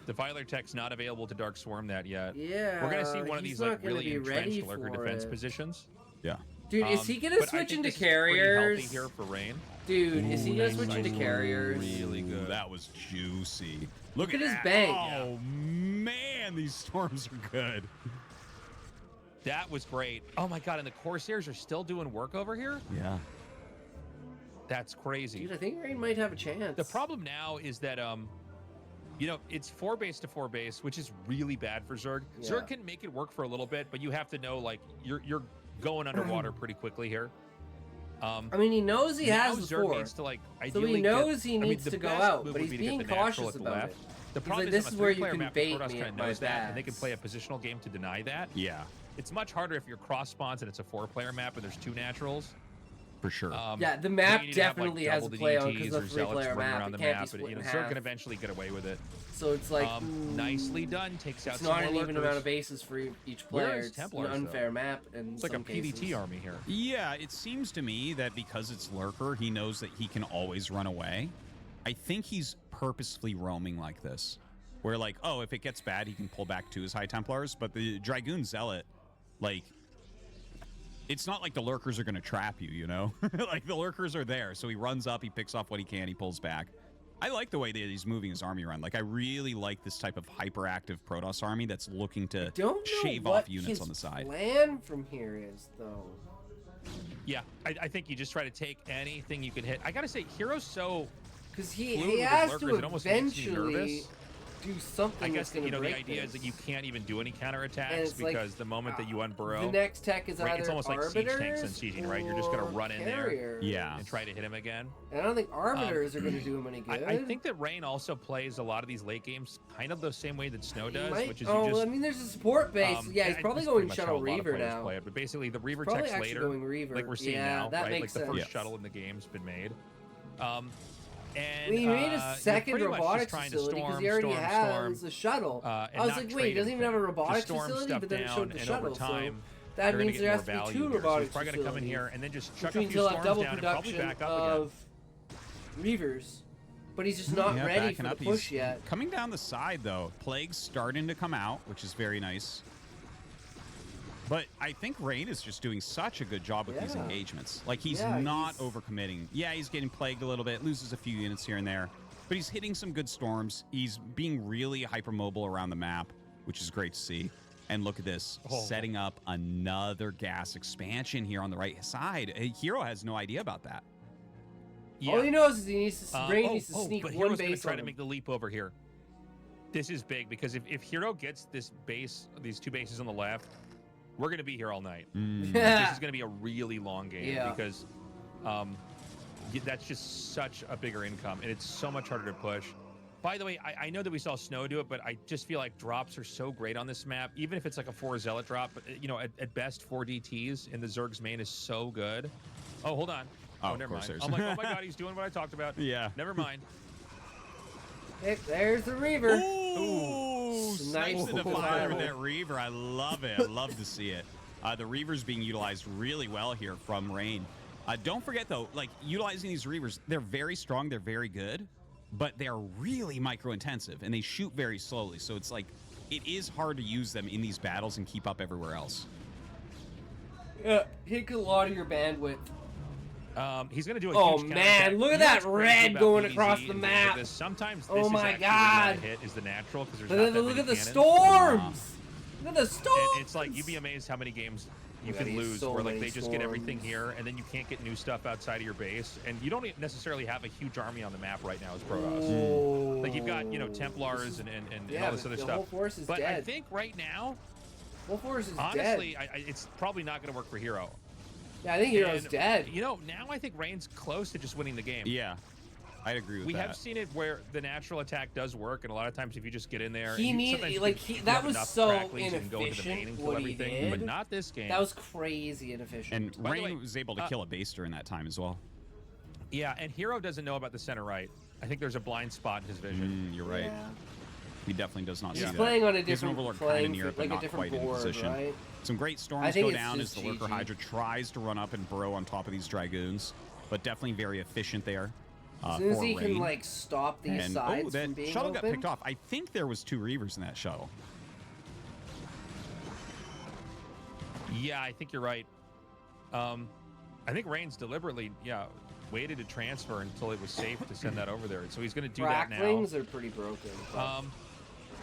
Defiler Tech's not available to Dark Swarm that yet. Yeah, we're going to see one of these like really entrenched lurker lurker defense positions. Yeah. Dude, is he going to switch into carriers? Healthy here for Rain. Dude, is he going to switch into carriers? Really good. That was juicy. Look at his bank. Oh, man, these storms are good. That was great. Oh, my God, and the Corsairs are still doing work over here? Yeah. That's crazy. Dude, I think Rain might have a chance. The problem now is that, you know, it's 4 base to 4 base, which is really bad for Zerg. Yeah. Zerg can make it work for a little bit, but you have to know, like, you're going underwater pretty quickly here. I mean, he knows he has the Zerg 4. needs to, like, So he knows he needs the to go best out, move but would he's be to get being the natural cautious at the about left. it. The He's problem like, is this on is a where you 3-player can map, bait Protoss me kind of at my knows that, and they can best. play a positional game to deny that. Yeah. It's much harder if you're cross spawns and it's a 4-player map and there's 2 naturals. For sure. Yeah, the map you need to have, definitely like, has double a the play on DTs because or it's a zealots 3-player running map. around It the can't be map, split but, in Zerg half. can eventually get away with it. So it's like, nicely done. Takes out it's some not more an even lurkers. amount of bases for each Where player. is It's Templars, an unfair map. In It's like some a PvT cases. army here. Yeah, it seems to me that because it's Lurker, he knows that he can always run away. I think he's purposefully roaming like this. Where like, oh, if it gets bad, he can pull back to his High Templars. But the Dragoon Zealot, like, it's not like the Lurkers are going to trap you, you know? Like, the Lurkers are there. So he runs up, he picks off what he can, he pulls back. I like the way that he's moving his army around. Like, I really like this type of hyperactive Protoss army that's looking to shave off units on the side. Plan from here is, though. Yeah, I think you just try to take anything you can hit. I gotta say, Hero's so because fluid he with has his to lurkers, it almost makes me eventually nervous. do something. I guess that's you know the break idea this. is that you can't even do any And counterattacks it's like, because the moment that you unburrow, the next tech is right, either it's almost like siege tanks and Arbiters sieging, right? You're just gonna or run in Carriers. there, Yeah, and try to hit him again. And I don't think Arbiters are going to do him any good. I think that Rain also plays a lot of these late games kind of the same way that Snow does, Might- which is oh, you just. I mean, there's a support base. Yeah, he's and probably that's going pretty much Shuttle how a lot of Reaver players now. play it, but basically the Reaver Probably tech's actually later, going Reaver. like we're seeing Yeah, now, that right? Like makes the first sense. shuttle in the game's been made. And We made you're a second pretty much just robotics trying to facility because storm, he already storm, has storm, a shuttle. and I was not like, wait, he trade doesn't even have a anything. robotics Just storm facility, stuff but then it showed down, the and over shuttle. time, So that you're gonna means get there more has to be value 2 here. So he's robotics probably gonna come in facilities. here and then just Which chuck a means few he'll have storms double down and probably production back up again. of Reavers. But he's just not Yeah, ready backing for up. the push He's yet. coming down the side, though. Plague's starting to come out, which is very nice. But I think Rain is just doing such a good job with these engagements. Like, he's not overcommitting. Yeah, he's getting plagued a little bit, loses a few units here and there, but he's hitting some good storms. He's being really hypermobile around the map, which is great to see. And look at this, setting up another gas expansion here on the right side. Hero has no idea about that. Yeah. All he knows is he needs to, Rain needs to sneak but one Hero's base gonna try on to him. make the leap over here. This is big because if Hero gets this base, these 2 bases on the left, we're gonna be here all night. This is gonna be a really long game because that's just such a bigger income and it's so much harder to push. By the way, I know that we saw Snow do it, but I just feel like drops are so great on this map. Even if it's like a 4 Zealot drop, but you know, at best 4 DTs in the Zerg's main is so good. Oh, hold on. Oh, never mind. I'm like, oh my god, he's doing what I talked about. Yeah. Never mind. Hey, there's the Reaver. Ooh, snipes into fire with that Reaver. I love it. I love to see it. The Reaver's being utilized really well here from Rain. Don't forget, though, like, utilizing these Reavers, they're very strong, they're very good, but they're really micro-intensive, and they shoot very slowly. So it's like, it is hard to use them in these battles and keep up everywhere else. Yeah, take a lot of your bandwidth. He's going to do a oh huge man, look at that red going across the map. Sometimes this oh my god, hit is the natural because there's look at the storms. Look at the storms. It's like you'd be amazed how many games you can lose where like they just get everything here and then you can't get new stuff outside of your base and you don't necessarily have a huge army on the map right now as Protoss. Like you've got, you know, Templars and all this other stuff. Whole force is but dead. I think right now, whole force is honestly, dead. it's probably not going to work for Hero. Yeah, I think Hero's dead. You know, now I think Rain's close to just winning the game. Yeah, I'd agree with that. We have seen it where the natural attack does work, and a lot of times if you just get in there, that was so inefficient what he did. But not this game. That was crazy inefficient. And Rain was able to kill a base during that time as well. Yeah, and Hero doesn't know about the center right. I think there's a blind spot in his vision. You're right. Yeah. He definitely does not see that. He's playing on a different He's an Overlord kind of near it, but not quite in position. Right? Some great storms go down as the Lurker Hydra tries to run up and burrow on top of these Dragoons, but definitely very efficient there. As soon as he can like stop these sides that from being shuttle opened. got picked off. I think there was 2 Reavers in that shuttle. Yeah, I think you're right. I think Rain's deliberately, waited to transfer until it was safe to send that over there. So he's going to do that now. Cracklings are pretty broken.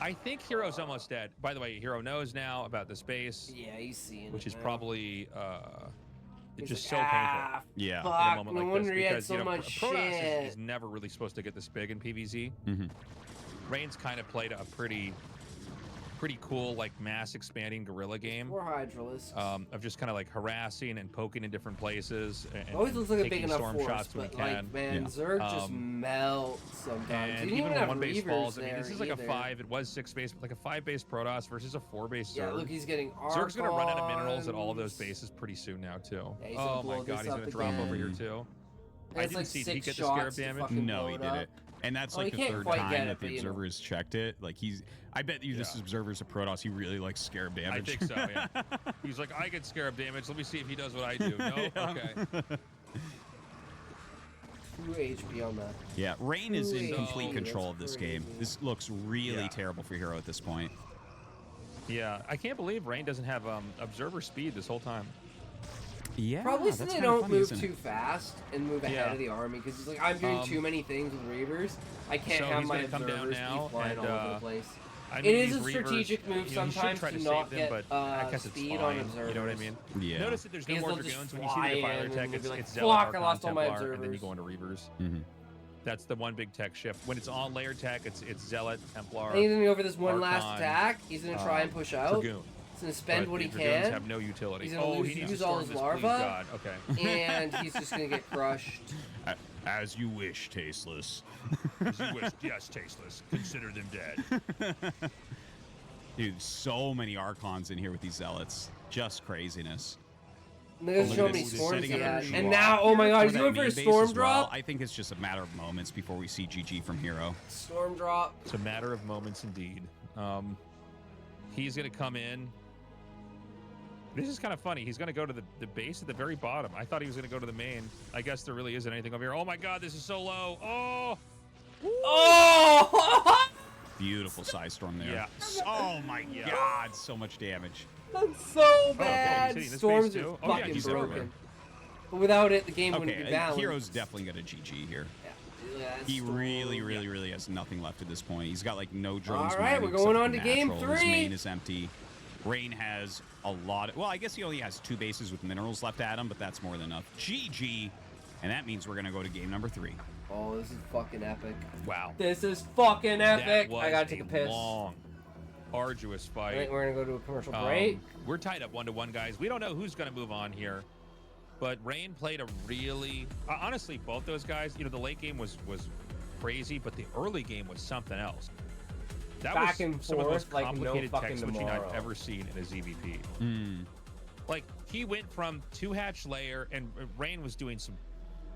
I think Hero's almost dead. By the way, Hero knows now about the space. Yeah, he's seeing which it is now. Probably it's just like, so painful. Yeah. In a moment like this, he had because so much Protoss is never really supposed to get this big in PvZ. Rain's kind of played a pretty cool, like, mass expanding guerrilla game. More Hydralisks. Of just kind of like harassing and poking in different places. And always looks like a big enough storm force, shots when but we can. like, man, Zerg just melts sometimes. And even when one base falls, I mean, this is like a 5. It was 6 base, but like a 5 base Protoss versus a 4 base Zerg. Yeah, look, he's getting Zerg's gonna run out of minerals at all of those bases pretty soon now too. Yeah, oh my god, he's gonna drop over here too. I didn't see. Did he get the scarab damage? No, he didn't. And that's like the 3rd time that the observers checked it. Like I bet you this observer's a Protoss. He really likes scarab damage. I think so. Yeah. He's like, I get scarab damage. Let me see if he does what I do. No, okay. 2 HP on that. Yeah, Rain is in complete control of this game. This looks really terrible for Hero at this point. Yeah, I can't believe Rain doesn't have observer speed this whole time. Yeah, probably so they don't move too fast and move ahead of the army because he's like, I'm doing too many things with Reavers. I can't have my observers be flying all over the place. It is a strategic move sometimes to not get speed on observers. You know what I mean? Yeah. Notice that there's no more Dragoons. When you see the Defiler tech, it's fuck, Zealot, I lost all my Templar, observers. and then you go into Reavers. That's the one big tech shift. When it's on layer tech, it's Zealot, Templar. And he's gonna go for this one last attack. He's gonna try and push out. Dragoon. He's gonna spend what he Dragoons can. Have no utility. He's gonna use all his larvae. God. Okay. And he's just gonna get crushed. As you wish, Tasteless. As you wish, yes, Tasteless. Consider them dead. Dude, so many Archons in here with these Zealots. Just craziness. Look how many storms he had. And now, oh my god, he's going for a storm drop? I think it's just a matter of moments before we see GG from Hero. Storm drop. It's a matter of moments indeed. He's going to come in. This is kind of funny. He's going to go to the base at the very bottom. I thought he was going to go to the main. I guess there really isn't anything over here. Oh my god, this is so low. Oh! Oh! Beautiful side storm there. Yeah. Oh my god, so much damage. That's so he's bad. hitting this Storms base are too? Oh, yeah, fucking he's broken. everywhere. But without it, the game wouldn't be Okay, balanced. Hero's definitely got a GG here. Yeah, He really has nothing left at this point. He's got like no drones. All right, we're except going for on to game natural. His 3. main is empty. Rain has a lot of, well, I guess he only has 2 bases with minerals left at him, but that's more than enough. GG, and that means we're gonna go to game number 3. Oh, this is fucking epic. Wow. This is fucking epic. That was I gotta take a piss. Long, arduous fight. I think we're gonna go to a commercial break. We're tied up 1-1, guys. We don't know who's gonna move on here, but Rain played a really, honestly, both those guys. You know, the late game was crazy, but the early game was something else. That Back was and some of the most forth like no complicated fucking text switching tomorrow. I've ever seen in a ZVP. Like, he went from 2-hatch layer, and Rain was doing some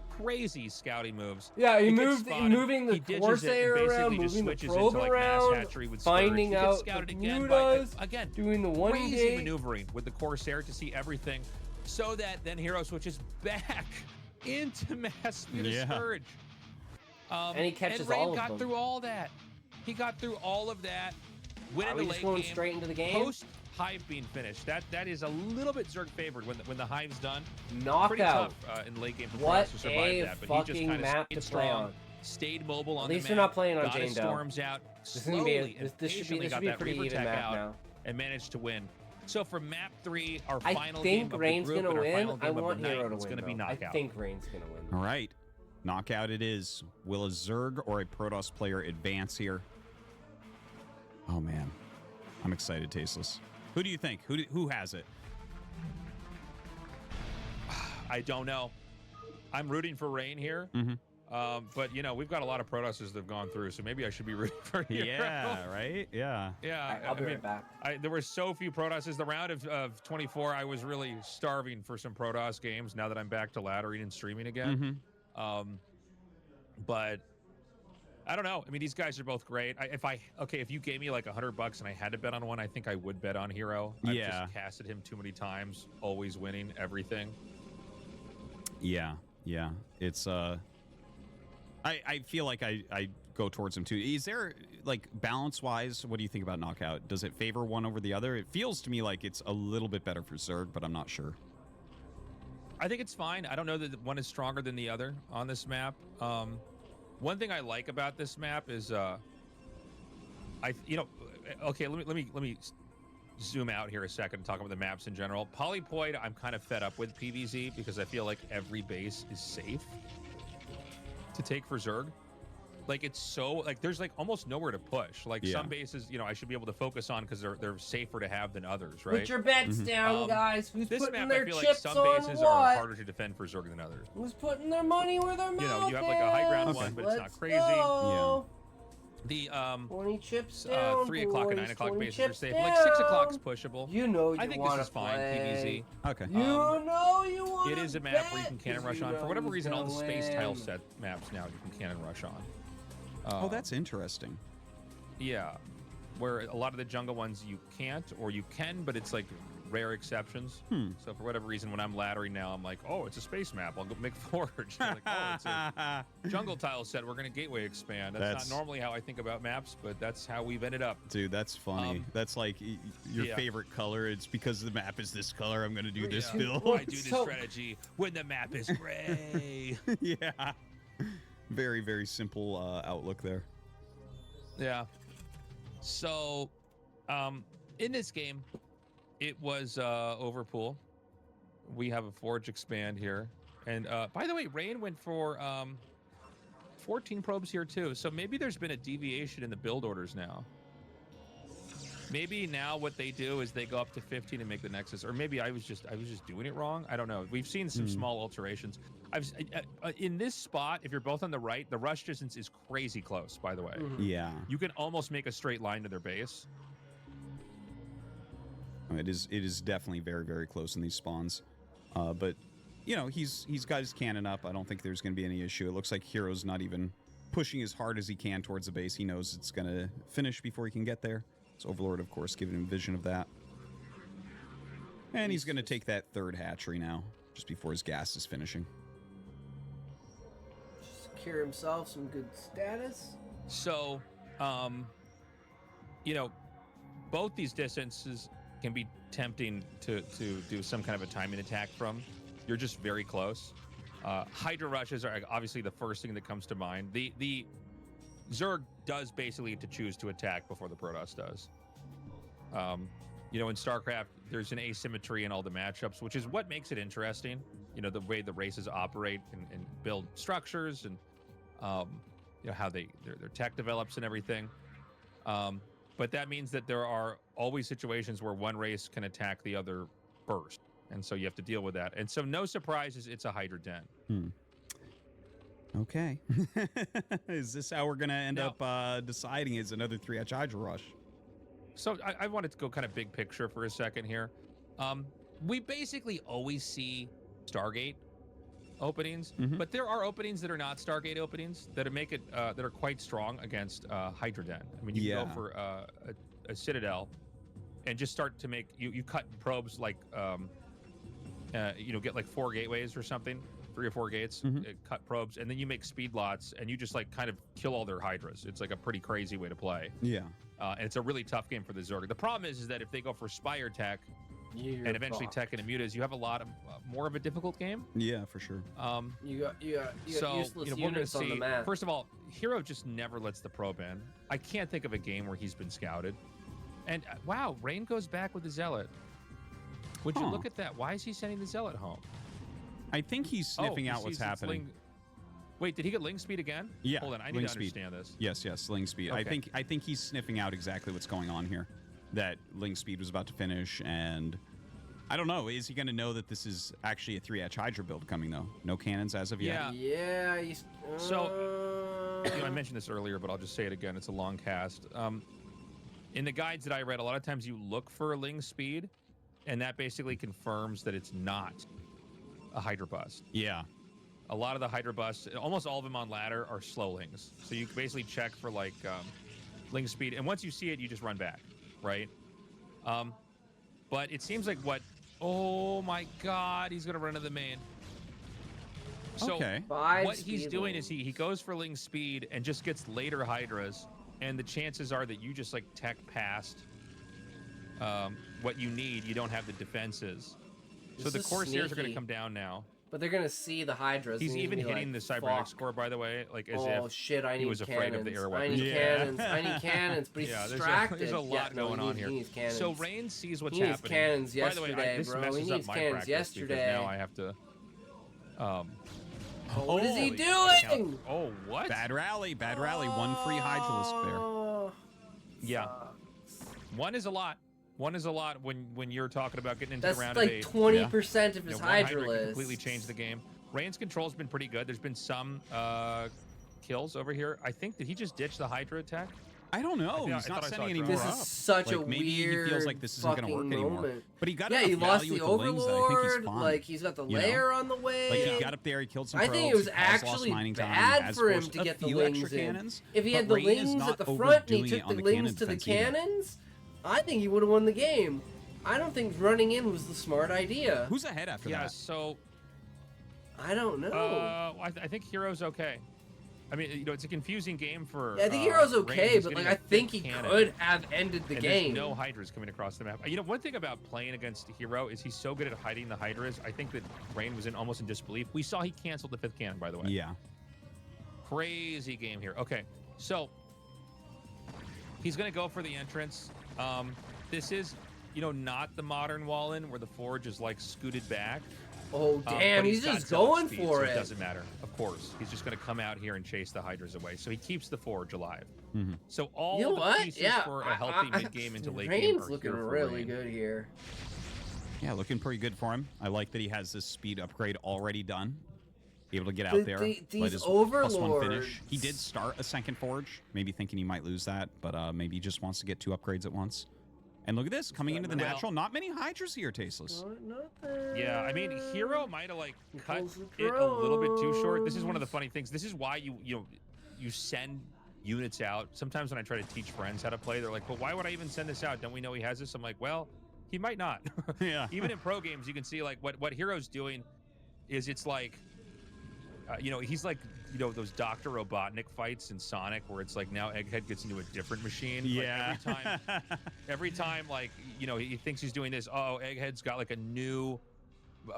crazy scouting moves. Yeah, he gets moving spotted, the he ditches Corsair it and around, basically just moving the switches probe into, like, around, mass hatchery with finding Scourge. He out gets scouted the again mutas, by, again, doing the one crazy gate. maneuvering with the Corsair to see everything, so that then Hero switches back into mass speed of Scourge. And he catches and Rain all of got them. through all that. He got through all of that. Went Are into we just late going game, straight into the game? Post Hive being finished. That is a little bit Zerg favored when the Hive's done. Knockout. Pretty tough in late game for What Frost to survive a that, but he just fucking kind of map stayed to strong, play on. stayed mobile on At least the they're map. not playing on got Jane his Doe. storms out This is gonna be slowly and this should be patiently a got pretty that Reaver even tech map out now. and managed to win. So for map 3, our I final think game of Rain's the group gonna and our win. final I game of want the night, Hero to it's win. going to be though. knockout. I think Rain's gonna win. All right, knockout it is. Will a Zerg or a Protoss player advance here? Oh man, I'm excited, Tasteless. Who do you think? Who has it? I don't know. I'm rooting for Rain here. But, you know, we've got a lot of Protosses that have gone through, so maybe I should be rooting for Hero. Yeah, right? Yeah. Yeah. I'll be right back. There were so few Protosses. The round of 24, I was really starving for some Protoss games now that I'm back to laddering and streaming again. But I don't know. I mean, these guys are both great. If you gave me like $100 and I had to bet on one, I think I would bet on Hero. I've just casted him too many times, always winning everything. Yeah. It's I feel like I go towards him too. Is there, like, balance wise, what do you think about knockout? Does it favor one over the other? It feels to me like it's a little bit better for Zerg, but I'm not sure. I think it's fine. I don't know that one is stronger than the other on this map. One thing I like about this map is, let me zoom out here a second and talk about the maps in general. Polypoid, I'm kind of fed up with PvZ because I feel like every base is safe to take for Zerg. Like, it's so, like, there's like almost nowhere to push. Like, some bases, I should be able to focus on because they're safer to have than others, right? Put your bets down, guys. Who's this putting map, their I feel chips like some on bases what? are harder to defend for Zerg than others. Who's putting their money where their mouth You have like a high ground is? one, but it's not Let's crazy. go. The 20 chips down, 3 o'clock and boys, 9 o'clock 20 bases are chips safe. Like 6 o'clock's down. pushable. You know you I think wanna this is fine. play. PvZ. Okay. You know you want. It is a map where you can cannon rush on. For whatever reason, all the space tile set maps now you can cannon rush on. Oh, that's interesting. Yeah, where a lot of the jungle ones you can't, or you can, but it's like rare exceptions. So for whatever reason, when I'm laddering now, I'm like, oh, it's a space map. I'll go make Forge. Like, oh, it's a jungle tile set. We're gonna gateway expand. That's not normally how I think about maps, but that's how we've ended up. Dude, that's funny. That's like your favorite color. It's because the map is this color. I'm gonna do this build. I do this strategy when the map is gray. Yeah. Very, very simple outlook there. Yeah. So, in this game, it was Overpool. We have a Forge expand here. And by the way, Rain went for 14 probes here too. So maybe there's been a deviation in the build orders now. Maybe now what they do is they go up to 15 and make the Nexus, or maybe I was just doing it wrong. I don't know. We've seen some small alterations. In this spot, if you're both on the right, the rush distance is crazy close. By the way, Yeah. you can almost make a straight line to their base. It is definitely very, very close in these spawns. But he's got his cannon up. I don't think there's going to be any issue. It looks like Hero's not even pushing as hard as he can towards the base. He knows it's going to finish before he can get there. So Overlord, of course, giving him vision of that. And he's going to take that third hatchery now, just before his gas is finishing. Secure himself some good status. So, both these distances can be tempting to do some kind of a timing attack from. You're just very close. Hydra rushes are obviously the first thing that comes to mind. The Zerg does basically get to choose to attack before the Protoss does. You know, in StarCraft, there's an asymmetry in all the matchups, which is what makes it interesting. You know, the way the races operate and build structures, and you know how their tech develops and everything. But that means that there are always situations where one race can attack the other first, and so you have to deal with that. And so, no surprises, it's a Hydra Den. Okay. Is this how we're gonna end up deciding? Is another 3H Hydra rush? So I wanted to go kind of big picture for a second here. We basically always see Stargate openings, but there are openings that are not Stargate openings that make it that are quite strong against Hydra Den. I mean, you can go for a Citadel and just start to make you cut probes like you know, get like 4 gateways or something, 3 or 4 gates, cut probes, and then you make speed lots and you just like kind of kill all their Hydras. It's like a pretty crazy way to play. Yeah. And it's a really tough game for the Zerg. The problem is that if they go for Spire Tech and eventually Tech and Immutas, you have a lot of more of a difficult game. Yeah, for sure. You got So, useless you know, we're gonna units on the see. map. First of all, Hero just never lets the probe in. I can't think of a game where he's been scouted. And wow, Rain goes back with the Zealot. Would you look at that? Why is he sending the Zealot home? I think he's sniffing out what's happening. Wait, did he get Ling Speed again? Yeah. Hold on, I need to understand this. Yes, Ling Speed. Okay. I think he's sniffing out exactly what's going on here. That Ling Speed was about to finish, and I don't know. Is he going to know that this is actually a 3H Hydra build coming though? No cannons as of yet. Yeah. So, you know, I mentioned this earlier, but I'll just say it again. It's a long cast. In the guides that I read, a lot of times you look for Ling Speed, and that basically confirms that it's not a Hydra bust. Yeah. A lot of the Hydra busts, almost all of them on ladder, are slow Lings. So you basically check for like Ling Speed, and once you see it, you just run back, right? But it seems like oh my God, he's gonna run to the main. So what he's doing is he goes for Ling Speed and just gets later Hydras, and the chances are that you just like tech past what you need. You don't have the defenses. So the Corsairs are going to come down now. But they're gonna see the Hydras. He's even hitting the cybernetic fuck. score, by the way, like as Oh if shit! I need he was afraid of the air I weapons. need cannons. I need cannons. But he's distracted. There's a lot going on here. He needs cannons. So Rain sees what's he needs happening. Cannons By the way, this bro. messes He up needs my cannons practice yesterday. because now I have to. What is he doing? Oh, what? Bad rally. One free Hydralisk there. Yeah. One is a lot. One is a lot when you're talking about getting into That's the round like of 8. 20% of his one Hydra can Hydralisk. completely change the game. Rain's control's been pretty good. There's been some kills over here. I think, did he just ditch the Hydra attack? I don't know. He's not sending any more This up. is such a maybe weird he feels like this isn't going to work fucking anymore. moment. But he got he enough lost value the with the Lings that I think he's Overlord. fine. Like he's got the You know? layer on the way. Like he got up there, he killed some I probes, think it was he caused lost actually mining time, bad has for him forced to a get the few Lings extra in. cannons, If he but had the Rain is Lings not at the front and he overdoing it took on the the Lings cannon to the defense either. cannons, I think he would have won the game. I don't think running in was the smart idea. Who's ahead after that? So I don't know. I think Hero's okay. I mean, you know, it's a confusing game for. Yeah, I think Hero's Rain. okay, He's but getting like a I think thick he cannon. could have ended the And game. There's no Hydras coming across the map. You know, one thing about playing against Hero is he's so good at hiding the Hydras. I think that Rain was almost in disbelief. We saw he canceled the 5th cannon, by the way. Yeah. Crazy game here. Okay, so he's going to go for the entrance. This is, you know, not the modern Wallen where the Forge is like scooted back. Oh damn, but he's got just zealot going speed, for so it. It doesn't matter. Of course, he's just going to come out here and chase the Hydras away. So he keeps the Forge alive. So all You know the what? pieces Yeah, for a healthy mid game into late game Rain's are looking here for really Rain. good here. Yeah, looking pretty good for him. I like that he has this speed upgrade already done. Be able to get out there, let these his +1 Overlords. finish. He did start a 2nd Forge, maybe thinking he might lose that, but maybe he just wants to get 2 upgrades at once. And look at this, coming into the natural. Not many Hydras here, Tasteless. Yeah, I mean, Hero might have like cut it a little bit too short. This is one of the funny things. This is why you send units out. Sometimes when I try to teach friends how to play, they're like, "But why would I even send this out? Don't we know he has this?" I'm like, "Well, he might not." Yeah. Even in pro games, you can see like what Hero's doing is it's like, you know, he's like you know, those Dr. Robotnik fights in Sonic where it's like now Egghead gets into a different machine. Yeah. Like every time, like, you know, he thinks he's doing this. Oh, Egghead's got like a new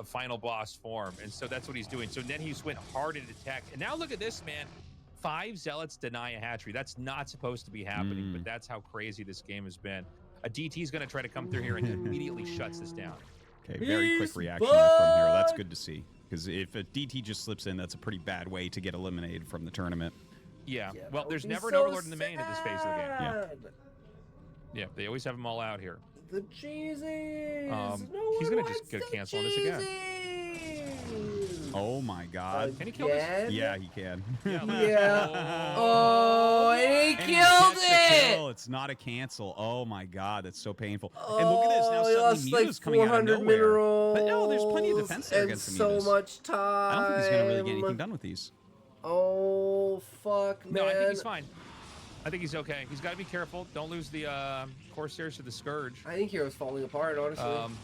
final boss form. And so that's what he's doing. So then he's went hard at attack. And now look at this, man. 5 Zealots deny a hatchery. That's not supposed to be happening, but that's how crazy this game has been. A DT is going to try to come through here and immediately shuts this down. Okay, very quick reaction there from Hero. That's good to see. Because if a DT just slips in, that's a pretty bad way to get eliminated from the tournament. Yeah. Well, there's never an Overlord in the main at this phase of the game. Yeah. Yeah, they always have them all out here. The cheesies. He's going to just cancel on this again. Oh my God! Can he kill this? Yeah, he can. Yeah. Oh, and he killed it! It's not a cancel. Oh my God, that's so painful. And look at this. Now suddenly like Mewtwo's coming out of nowhere. minerals. But no, there's plenty of defense there against the so Mewtwo's. much time. I don't think he's gonna really get anything done with these. Oh fuck, man. No, I think he's fine. I think he's okay. He's got to be careful. Don't lose the Corsairs to the Scourge. I think Hero's falling apart, honestly.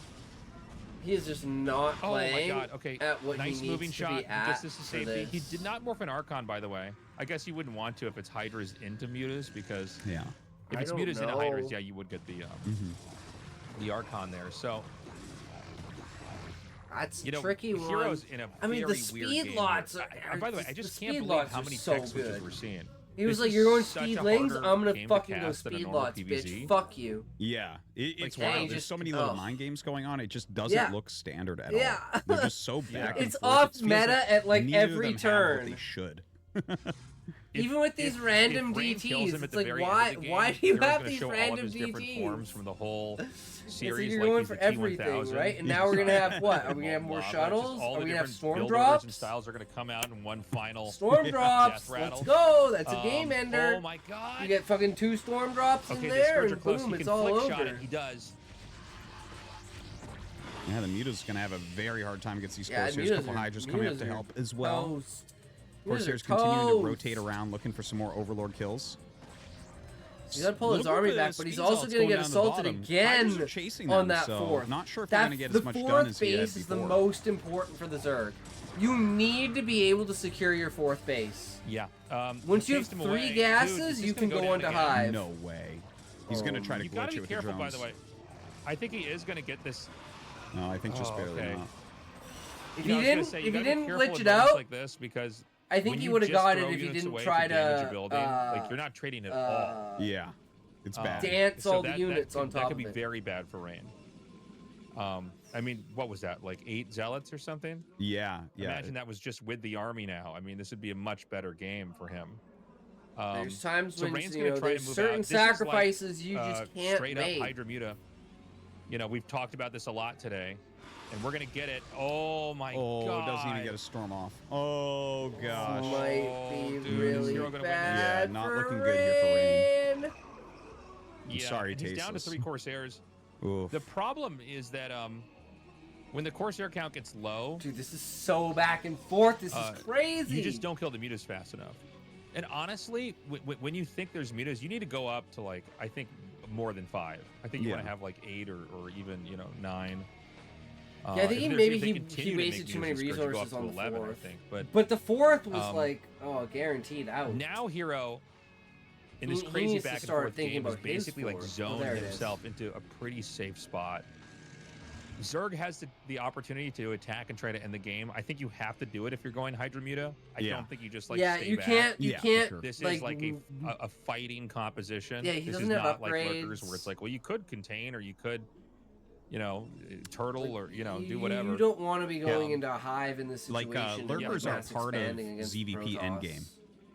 He is just not playing oh my God. Okay. at what Nice he moving needs shot. to be at Gets this to for safety. this. He did not morph an Archon, by the way. I guess he wouldn't want to if it's Hydra's into Mutas, because if it's Mutas into Hydra's, yeah, you would get the Archon there. So that's you know, tricky one. Hero's in a I mean, very the weird speed game lots here. are, by the way, I the just speed can't believe lots how are many so tech switches good. we're seeing. He was This like, is "You're going such speed a lanes. harder I'm gonna game to fucking go cast than a speed normal lots, PvZ. bitch. Fuck you." Yeah, it's Like, wild. hey, There's just- so many little mind games going on. It just doesn't Yeah. look standard at Yeah. all. They're just so back and It's forth. off It feels meta at like neither of every them have what turn. they should. Even with these random if Rain kills DTs, him at it's the like, very end why? of the game, Why do you Hero's have gonna these show all of random his different DTs? forms from the whole It's series? like you're like going he's for a everything, T1000. right? And now we're gonna have what? Are we gonna have more Lava, shuttles? just all Are the we gonna have different storm build drops? orders and styles are going to come out in one final Storm drops. death rattle. Let's go. That's a game ender. Oh my God! You get fucking 2 storm drops Okay, in the there, Scourge are and close. boom, He it's can all flick over. shot it. He does. Yeah, the Mewtwo's gonna have a very hard time against these Yeah, Corsairs. A couple Mewtwo's are- Hydras coming up to Mewtwo's are help as well. toast. Corsairs Mewtwo's are continuing to toast. rotate around, looking for some more Overlord kills. He's gonna pull his Little bit army of back, but he's speed also salt's gonna going get down the assaulted bottom. again Hydras are chasing on them, that so fourth. not sure if they're gonna get as much done The as he had fourth base is the before. most important for the Zerg. You need to be able to secure your 4th base. Yeah. Once you have chased him 3 away. gases, Dude, you he's can gonna go down onto again. Hive. No way. He's gonna try to You gotta glitch be it with careful, the by drones. the way. I think he is going to get this. No, I think just Oh, barely okay. not. If You know, he I was gonna say, you didn't gotta be glitch careful it with moments out, like this, because I think when he you would have just got it throw if he units didn't away try to damage to a building. Like you're not trading at all. Yeah, it's bad. dance So all the that units on that top could of be it. very bad for Rain. I mean, what was that? Like 8 zealots or something? Yeah. Imagine that was just with the army now. I mean, this would be a much better game for him. There's times so when Rain's you gonna know, try there's to move certain out. This is like, sacrifices you just can't straight make. up Hydra Muta. You know, we've talked about this a lot today, and we're gonna get it. Oh my god! Doesn't even get a storm off. Oh gosh. Might be dude, is really Hero gonna win this? bad. Yeah, not for looking good here for Rain. I'm Yeah, sorry, and he's down to Tasteless. 3 Corsairs. Oof. The problem is that when the Corsair count gets low, dude, this is so back and forth. This is crazy. You just don't kill the mutas fast enough. And honestly, when you think there's mutas, you need to go up to like, I think more than 5. I think you want to have like 8 or even 9. Yeah, I think if maybe they he continue to wasted make too many mutas, it's gonna go up resources to on the 11, 4th. I think. But the 4th was like, guaranteed out. Now Hero in this He crazy needs to back and start forth thinking game has about his basically like 4th. Oh, zoned there it is. himself into a pretty safe spot. Zerg has the opportunity to attack and try to end the game. I think you have to do it if you're going Hydra Muta. I don't think you just like stay you back. can't. You can't. Sure. This like, is like a fighting composition. Yeah, he this doesn't is have not like upgrades. Lurkers where it's like, well, you could contain or you could, turtle or do whatever. You don't want to be going into a hive in this situation. Like Lurkers are part of ZVP Protoss. endgame.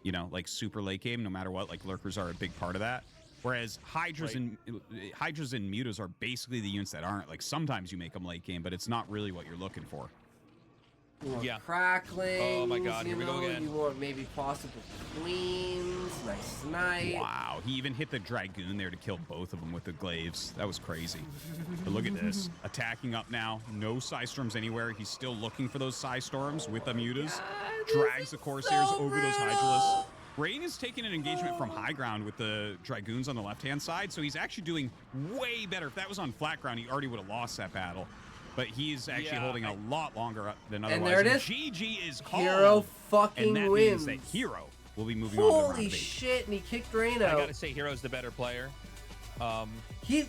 You know, like super late game, no matter what. Like Lurkers are a big part of that. Whereas Hydras and Mutas are basically the units that aren't. Like sometimes you make them late game, but it's not really what you're looking for. Yeah. Crackling. Oh my god, here we go again. You want maybe possible queens. Nice snipe. Wow, he even hit the Dragoon there to kill both of them with the glaives. That was crazy. But look at this. Attacking up now. No Psystorms anywhere. He's still looking for those Psystorms with the Mutas. Drags the Corsairs over those Hydralisks. Rain is taking an engagement from high ground with the Dragoons on the left-hand side, so he's actually doing way better. If that was on flat ground, he already would have lost that battle. but he's actually Yeah, holding a lot longer than otherwise. And there it is. GG is called. Hero fucking and that wins. means that Hero will be moving on to round Holy 8. shit! And he kicked Rain I out. gotta say, Hero's the better player. Rain, he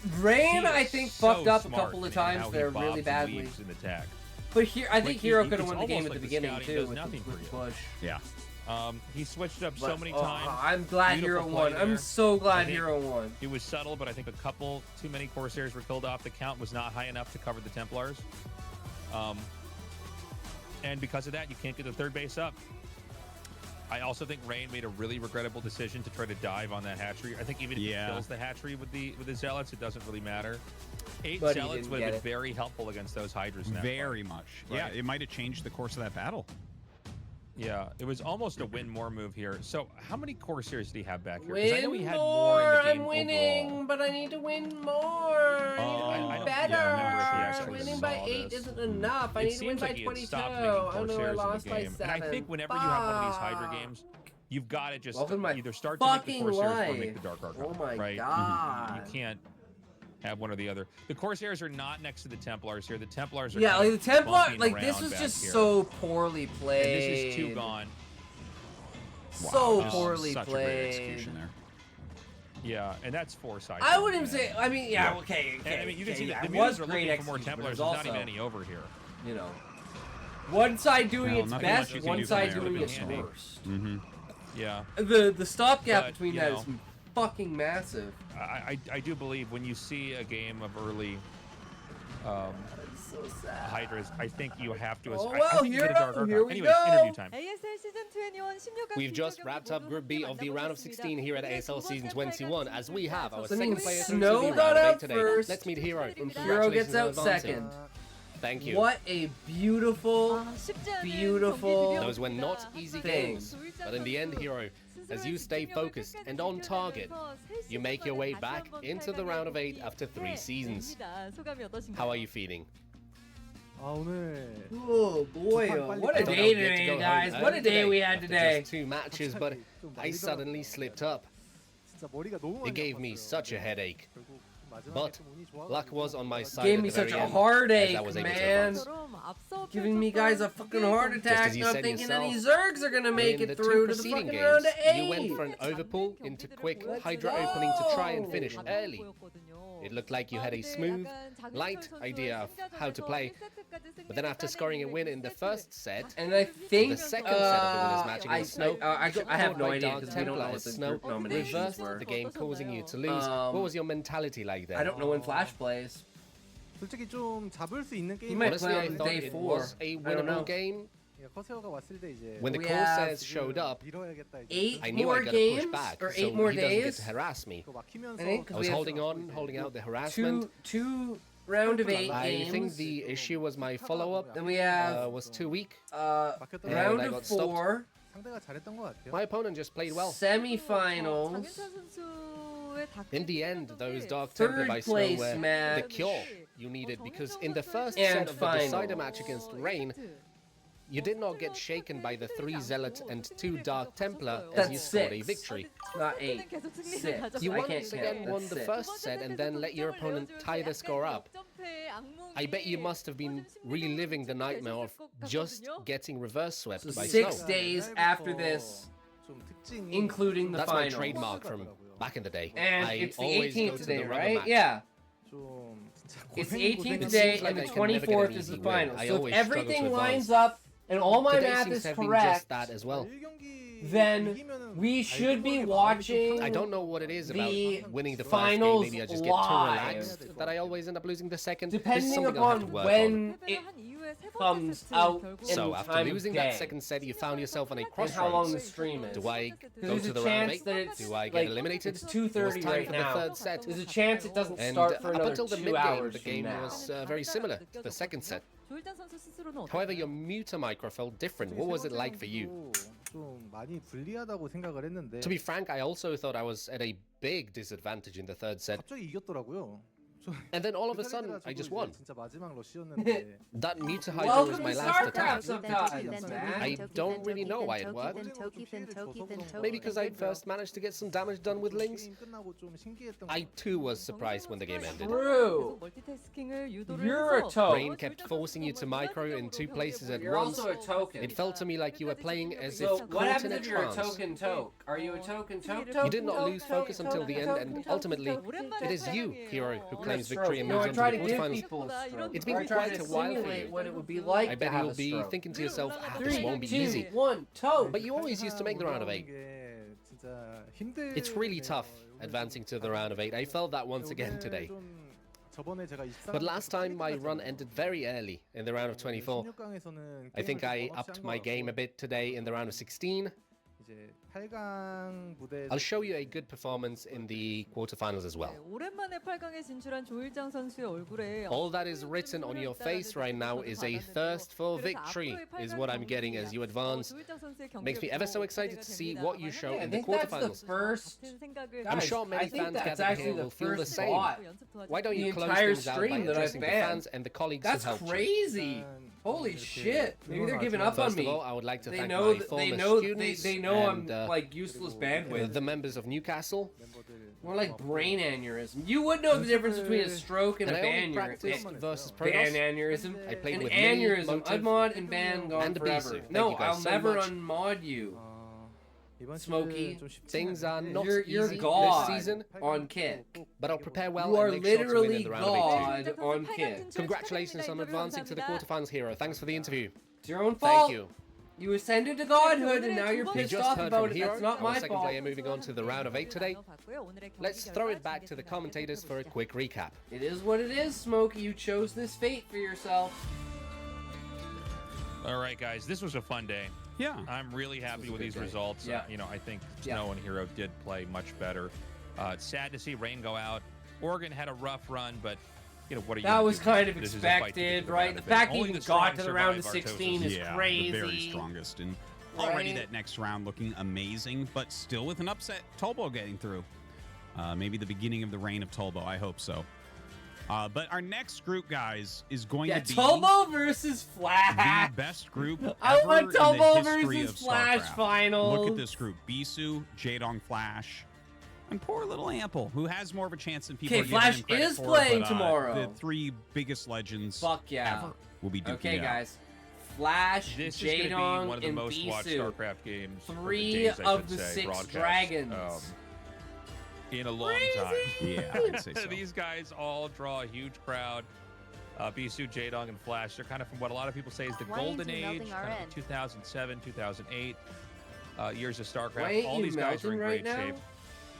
I is think, so fucked up a smart couple of in how times he there bobs really and badly. weaves in attack. But here, I think Like, Hero could have it's won the game almost at the like the beginning scouting too does with nothing the for you. push. Yeah. He switched up so But, many oh, times. I'm glad Beautiful Hero play won. I'm there. so glad I think Hero won. It was subtle, but I think a couple too many Corsairs were killed off. The count was not high enough to cover the Templars. And because of that, you can't get the third base up. I also think Rain made a really regrettable decision to try to dive on that hatchery. I think even if he kills the hatchery with the Zealots, it doesn't really matter. 8 But he Zealots didn't would have get been it. very helpful against those Hydras. In that Very fight. much. Right? Yeah, it might have changed the course of that battle. Yeah, it was almost a win more move here. So how many Corsairs did he have back here? 'Cause Win I know he had more. more in the game I'm winning, overall. but I need to win more. I need to I win don't- better. yeah, I remember if he actually Winning by saw 8 this. isn't enough. I It need to win seems by like he had 22. stopped making Oh no, I Corsairs lost in by the game. 7. And I think whenever you have one of these Hydra games, you've got to just Welcome to my either start to make the fucking Corsairs or make life. the Dark Archon. Oh my right? god. You can't have one or the other. The Corsairs are not next to the Templars here. The Templars are Yeah, kind like of the Templar, bumping like this around was back just here. so poorly played. And this is 2 gone. So Just poorly such a played. great execution there. Yeah, and that's 4 sides. I wouldn't say. I mean, yeah, Yeah. okay. And, I mean, you can see yeah, that the it was mutants are great looking for more execution, but Templars. it was There's not even also, any over here. You know, one side doing Well, its nothing much best, you can one do from side there. doing Would've its been handy. worst. Mm-hmm. Yeah. The stopgap But, between you that know, is fucking massive. I do believe when you see a game of early so sad. Hydras, I think you have to. Oh, I well, think you get a Dark Archon. here we Anyways, go. interview time. ASL 시즌 21 16강 We've just wrapped up Group B of the round of 16 here at ASL Season 21, as we have our So, I mean, second player through Snow to the got round of 8 out today. first, Let's meet Hero. and Hero gets out Congratulations on advancing. second. Thank you. What a beautiful, beautiful Those were not easy thing. games, but in the end, Hero, as you stay focused and on target, you make your way back into the round of 8 after 3 seasons. How are you feeling? Oh boy, what a I thought I day would get to today, go guys. home What a early day we today had after today. just 2 matches, but I suddenly slipped up. It gave me such a headache. But luck was on my side. Gave at me the such very a end, heartache, as I was able to man. advance. Giving me guys a fucking heart Just attack, as you not said thinking any yourself, Zergs are gonna make in it the through two to the preceding fucking games, round of 8. you went for an overpull into quick Hydra opening to try and finish early. It looked like you had a smooth, light idea of how to play, but then after scoring a win in the first set, and I think the second set of the winners match against Snow, I have no by idea Dark because we don't Templar know what as the Snow group nominations reversed were. the game, causing you to lose. What was your mentality like then? I don't know when Flash plays. 솔직히 좀 잡을 수 있는 He 게임. might Honestly, play I on thought day it 4. was a I don't know. winnable game. 커세어가 왔을 때 이제 When the We Corsairs have showed up, 밀어야겠다. 8 I knew more I gotta games push back, or so 8 more he doesn't get days. to harass me. I think I was holding on, holding out the harassment. two round of 8 I games. think the issue was my follow-up Then we have was too weak. round I of got stopped. 4. 상대가 잘했던 것 같아요. My opponent just played well. Semi-finals. In the end, those Dark Third Templar by Snow place were the match. cure you needed, because in the first And set of the final. decider match against Rain, you did not get shaken by the 3 Zealot and 2 Dark Templar as you That's scored a 6. victory. Not 8. 6. You I can't once again count. won That's the 6. first set and then let your opponent tie the score up. I bet you must have been reliving the nightmare of just getting reverse swept So by 6 Snow. days after this, including the That's finals. my trademark from back in the day. And I it's the always go 18th to today, the rubber right? match. Yeah. 좀 It's the 고생- 18th 고생은 today, seems like and the I can never get an 24th is easy the win. final. I So if always struggle to everything advance. lines up and all my Today math seems is to have been correct, just that as well. then we should be watching I don't know what it is about the winning the first finals game. Maybe I just get too live. relaxed that I always end up losing the second. This is Depending something I'll have to upon work when on. it comes out in So the after time of losing day. that second set, you found yourself on a And crossroads. how long the stream is. Do I go There's to a the round of chance 8? that it's Do I get like, eliminated? It's 2:30 It was time right for now. the third set. There's a chance it doesn't And start for up another until the 2 mid-game, hours the from game now. was very similar to the second set. However, your muter micro felt different. What was it like for you? 좀 많이 불리하다고 생각을 했는데 To be frank, I also thought I was at a big disadvantage in the third set. 갑자기 이겼더라고요. And then all of a sudden, I just won. 진짜 마지막 러시였는데 That Muta Hydra was Welcome my to last attack. StarCraft sometimes, man. I don't really know why it worked. Maybe because I first managed to get some damage done with Lynx. I too was surprised when the game ended. True. You're a token. Brain kept forcing you to micro in two places at You're once. also a token. It felt to me like you were playing as So if what caught in happens a if you're a trance. token toke? Are you a token toke? You did not lose focus until the end, and ultimately, it is you, hero, who claims victory and No, moves I on try to to the give quarterfinals. people a stroke. It's I been try quite to a while for simulate you. what it would be like I to bet have you'll a be stroke. thinking to yourself, this 3, won't be 2, easy. 1, toke. But you always used to make the round of 8. It's really tough advancing to the round of 8. I felt that once again today. But last time my run ended very early in the round of 24. I think I upped my game a bit today in the round of 16. I'll show you a good performance in the quarterfinals as well. 오랜만에 8강에 진출한 조일장 선수의 얼굴에 All that is written on your face right now is a thirst for victory, is what I'm getting as you advance. Makes me ever so excited to see what you show in the quarterfinals. I'm sure many fans gathered here will feel the same. Why don't you close things out by addressing the fans and the colleagues who That's helped you? crazy. Holy shit. Maybe they're giving up on First me. of all, I would like to They thank know my that- former they know- students they know I'm, and, like, useless bandwidth. the members of Newcastle. More like brain aneurysm. You would know the difference between a stroke and, And a I only ban practiced versus ban Protoss. aneurysm. I played An with Mini, aneurysm. Motive, Unmod and ban gone and forever. Abisu. Thank No, you guys I'll so never much. unmod you. Smokey. Things are not You're easy God this season, on kick. but I'll prepare well You are and make sure to win literally in the round of 8 God on kick. too. Congratulations on advancing to the quarterfinals, hero. Thanks for the interview. It's your own fault. Thank you. You ascended to godhood and now you're You pissed just off heard about from it. Hero, That's not our my second fault. player moving on to the round of 8 today. Let's throw it back to the commentators for a quick recap. It is what it is, Smokey. You chose this fate for yourself. All right, guys, this was a fun day. Yeah. I'm really happy with good these day. results. Yeah. You know, I think Yeah. Snow and Hero did play much better. It's sad to see Rain go out. Oregon had a rough run, but you know what are you? That gonna was do? kind of This is a fight to get to expected, the right? round The of eight. fact he Only even the got strong to the round of survive, 16 is Yeah, crazy. the very strongest. And already Right? that next round looking amazing, but still with an upset. Tolbo getting through. Maybe the beginning of the reign of Tolbo. I hope so. But our next group, guys, is going to be Tolbo versus Flash. the best group I ever want in the Tolbo history versus of Flash StarCraft. finals. Look at this group: Bisu, Jaedong, Flash, and poor little Ample, who has more of a chance than people. Okay, are giving Flash him credit is for, playing but, tomorrow. The 3 biggest legends Fuck yeah. ever will be duking Okay, it out. guys. Flash, This is going to be Jaedong, one of the and most watched Bisu. StarCraft games. or the 3 days, I of should the say, 6 broadcast, dragons. in a long time. Yeah, I'd say so. These guys all draw a huge crowd. Bisu, Jaedong, and Flash. They're kind of from what a lot of people say is the Why ain't golden you age, melting our kind of end? 2007, 2008 years of StarCraft. Why ain't all you these guys are in melting great right shape. now?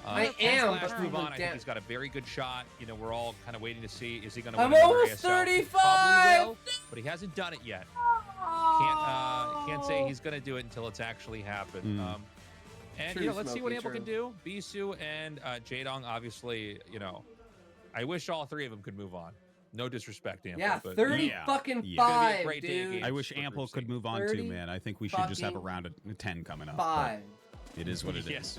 I Can am, Flash but move on. I damn. think he's got a very good shot. You know, we're all kind of waiting to see, is he going to I'm win another almost ASL? He 35! Probably will, but he hasn't done it yet. Can't say he's going to do it until it's actually happened. And True, you know, let's see what Smokey, Ample can true. do. Bisu and Jaedong, obviously, you know, I wish all 3 of them could move on. No disrespect, Ample. Yeah, but 30 Yeah. fucking Yeah. Gonna be a 5, great day of dude. games I wish for Ample Group could C. move on too, 30 man. I think we should just have a fucking round of 10 coming up. 5. but It is what it is. Yes.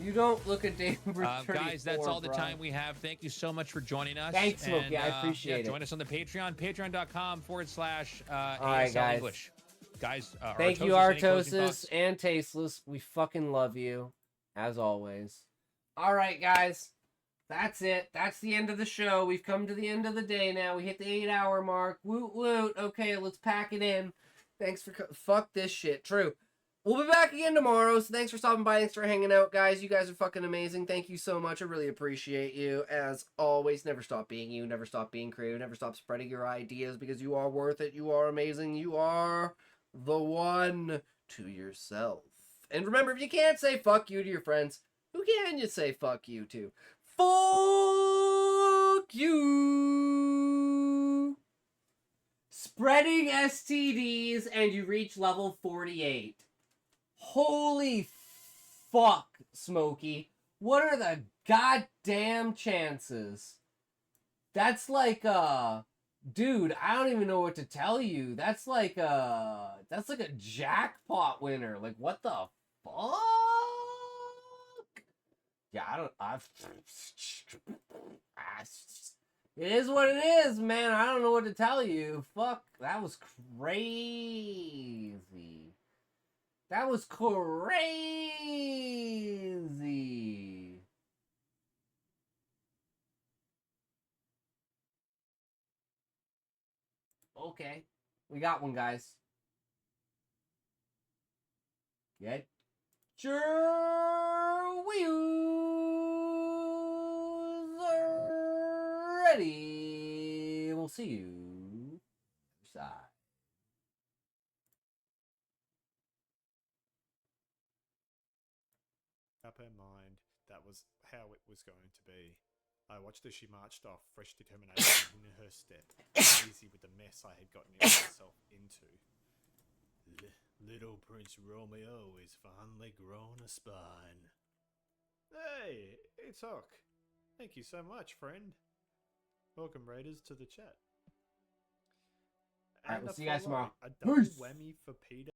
You don't look a day over 34, Guys, that's all the bro. time we have. Thank you so much for joining us. Thanks, Smokey. And, I appreciate it. Join us on the Patreon, patreon.com/ASL right, guys. English. Guys, Thank you, Artosis, any closing Artosis thoughts? and Tasteless. We fucking love you, as always. All right, guys. That's it. That's the end of the show. We've come to the end of the day now. We hit the 8-hour mark. Woot woot. Okay, let's pack it in. Thanks for... Fuck this shit. True. We'll be back again tomorrow, so thanks for stopping by. Thanks for hanging out, guys. You guys are fucking amazing. Thank you so much. I really appreciate you. As always, never stop being you. Never stop being creative. Never stop spreading your ideas because you are worth it. You are amazing. You are the one to yourself. And remember, if you can't say fuck you to your friends, who can you say fuck you to? Fuck you! Spreading STDs and you reach level 48. Holy fuck, Smokey. What are the goddamn chances? That's like, dude, I don't even know what to tell you. That's like a jackpot winner. Like, what the fuck? Yeah, It is what it is, man. I don't know what to tell you. Fuck, that was crazy. That was crazy. Okay. We got one, guys. Get your wheels ready. We'll see you side. Up her mind, that was how it was going to be. I watched as she marched off, fresh determination in her step, easy with the mess I had gotten myself into. Little Prince Romeo is finally grown a spine. Hey, it's Hawk. Thank you so much, friend. Welcome, Raiders, to the chat. Alright, we'll see you guys tomorrow. A double whammy for Peter.